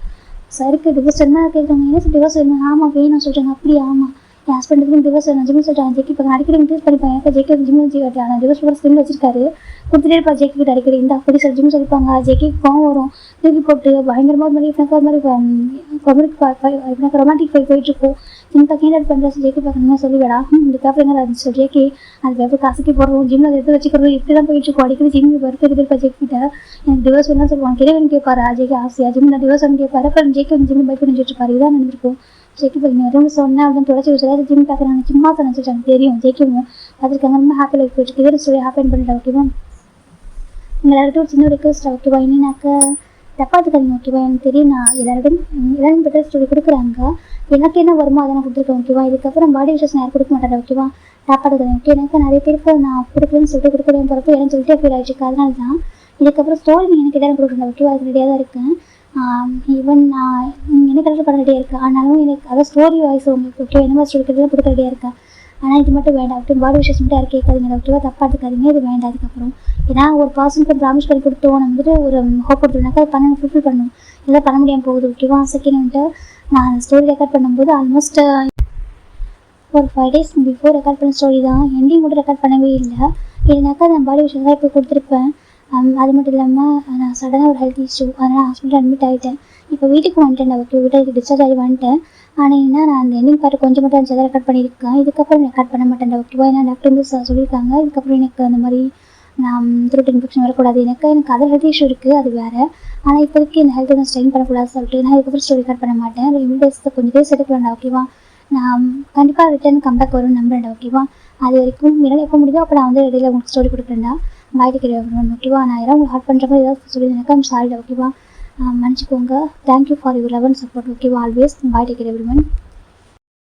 சரிக்கு டிவோர்ஸ் என்ன கேட்குறாங்க. என்ன டிவோர்ஸ் வேணும் ஆமாம் வேணும் சொல்கிறாங்க. அப்படியே ஆமாம் என் ஹஸ்பண்டுக்கு டிவோர்ஸ் நான் ஜிம் சொல்லிட்டு ஜேக்கி இப்போ அடிக்கடி இன்க்ரீஸ் பண்ணிப்பாங்க. எனக்கு ஜேக்கி ஜிம் ஆனால் டிவோர்ஸ் போகிற ஸ்கில் வச்சிருக்காரு. கொடுத்துட்டே இருப்பா ஜேக்கி கிட்ட அடிக்கடி இந்த அப்படி சொல்லி ஜிம் சொல்லிப்பாங்க. ஜேக்கி கோவம் வரும், தூக்கி போட்டு பயங்கரமாக ஒரு மாதிரி எனக்கு ஒரு மாதிரி எனக்கு ரொமான்டிக் ஃபைட் போயிட்டுருக்கும். ஜிம் கேண்டட் பண்ணுற ஜேக்கி பார்க்கணும்னா சொல்லிவிடா இந்த பேப்பர் என்ன இருந்துச்சு ஜேக்கி அந்த பேப்பர் காசுக்கு போடுறோம் ஜிம்மில் அதை எடுத்து வச்சுக்கிறோம் இப்படி தான் போயிட்டுருக்கோம். அடிக்கடி ஜிம் வருது இருப்பா ஜேக்கி கிட்ட எனக்கு டிவோர்ஸ் வேணாம் சொல்லுவாங்க. கிரேவன் கேட்பாரு ஜேக்கி ஆசையா ஜிம் டிவோர்ஸ் வந்து கேட்பாரு. அப்புறம் ஜேக்கி வந்து ஜிம் பைக் பண்ணிட்டு இருப்பாரு. இதான் நடந்திருக்கும். ஜேக்கி பண்ணி வரும் சொன்னேன் அப்படின்னு தொடச்சி வச்சு ஜிம் பார்க்குறாங்க. சும்மா நினச்சிட்டு எனக்கு தெரியும் ஜேக்கியும் பார்த்துருக்காங்க. ரொம்ப ஹாப்பி லைஃப் போயிட்டு இதே ஸ்டோரி ஹாப்பி பண்ணிட்டேன். ஓகேவா எல்லாருக்கும் ஒரு சின்ன ரிக்வஸ்ட் ஓகேவா, என்னன்னாக்கா தப்பாத்துக்காதீங்க ஓகேவா. எனக்கு தெரியும் நான் எல்லாரும் பெட்டர் ஸ்டோரி கொடுக்குறாங்க. எனக்கு என்ன வருமோ அதை நான் கொடுத்துருக்கேன் ஓகேவா. இதுக்கப்புறம் பாடி விஷஸ் நான் யாரும் கொடுக்க மாட்டேன் ஓகேவா. தப்பாத்துக்காதீங்க ஓகே. எனக்கு நிறைய பேருக்கு நான் கொடுக்குறேன்னு சொல்லிட்டு கொடுக்குறேன் பிறகு எனக்கு சொல்லிட்டு ஃபீல் ஆகிடுச்சு. அதனால தான் இதுக்கப்புறம் ஸ்டோரி நீங்கள் எனக்கு இடம் கொடுக்குறேன் ஓகேவா. அது ரெடியாக தான் இருக்கேன். ஈவன் நான் எனக்கு கரெக்டாக பண்ண ரெடியாக இருக்கேன். ஆனாலும் எனக்கு அதாவது ஸ்டோரி வாய்ஸ் உங்களுக்கு ஓகே என்ன மாதிரி ஸ்டோரி கொடுக்குறது கொடுக்க ரெடியாக இருக்கேன். ஆனால் இது மட்டும் வேண்டாம் ஓகே. பாடி விஷஸ் மட்டும் யாரும் கேட்காதீங்க ஓகேவா. தப்பாக எடுத்துக்காதீங்க. இது வேண்டாம். அதுக்கப்புறம் ஏன்னா ஒரு பர்சனுக்கு ப்ராமிஸ் பண்ணி கொடுத்தோம் நம்ம வந்துட்டு ஒரு ஹோப் கொடுத்துருனாக்கா அது பண்ண ஃபுல்ஃபில் பண்ணணும். எல்லாம் பண்ண முடியாமல் போகுது ஓகேவா. செகண்ட் வந்துட்டு நான் ஸ்டோரி ரெக்கார்ட் பண்ணும்போது ஆல்மோஸ்ட் ஒரு 5 days பிஃபோர் ரெக்கார்ட் பண்ண ஸ்டோரி தான். எண்டிங் கூட ரெக்கார்ட் பண்ணவே இல்லை. இல்லைனாக்கா நான் பாடி விஷயம் தான் இப்போ கொடுத்துருப்பேன். அது மட்டும் இல்லாமல் நான் சடனாக ஒரு ஹெல்த் இஷ்யூ அதனால் ஹாஸ்பிட்டல் அட்மிட் ஆகிட்டேன். இப்போ வீட்டுக்கு வந்துட்டேன் ஓகே. வீட்டுக்கு டிஸ்சார்ஜ் ஆகி வந்துட்டேன். ஆனால் என்ன நான் அந்த எண்டிங் பார்த்து கொஞ்சம் மட்டும் இருந்துச்சு ரெக்கார்ட் பண்ணியிருக்கேன். இதுக்கப்புறம் ரெக்கார்ட் பண்ண மாட்டேன் ஓகேவா. ஏன்னா டாக்டர் வந்து சொல்லியிருக்காங்க இதுக்கப்புறம் எனக்கு அந்த மாதிரி நான் த்ரோட் இன்ஃபெக்ஷன் வரக்கூடாது. எனக்கு அதர் ஹெல்த் இஷ்யூ இருக்குது அது வேறு. ஆனால் இப்போதைக்கு இந்த ஹெல்த்தை நான் ஸ்ட்ரெயின் பண்ணக்கூடாது சொல்லிட்டு நான் இதுக்கப்புறம் ஸ்டோரி ரெக்கார்ட் பண்ண மாட்டேன். கொஞ்சம் டேஸ் எடுக்கலாம்டா ஓகேவா. நான் கண்டிப்பாக ரிட்டர்ன் கம்பேக் வரும்னு நம்புறேன்டா ஓகேவா. அது வரைக்கும் என்னால் எப்போ முடியுதோ அப்போ நான் வந்து இடையில உங்களுக்கு ஸ்டோரி கொடுக்குறேன்டா. பாய் டேக் கேர் ஓகேவா. நான் யாராவது உங்களுக்கு ஹார்ட் பண்ணுற மாதிரி ஏதாவது சொல்லியிருந்தேன் ஐம் சாரிடா ஓகேவா. மன்னிச்சிக்கோங்க. Thank you for your love and support ஓகேவா. Always bye take care everyone.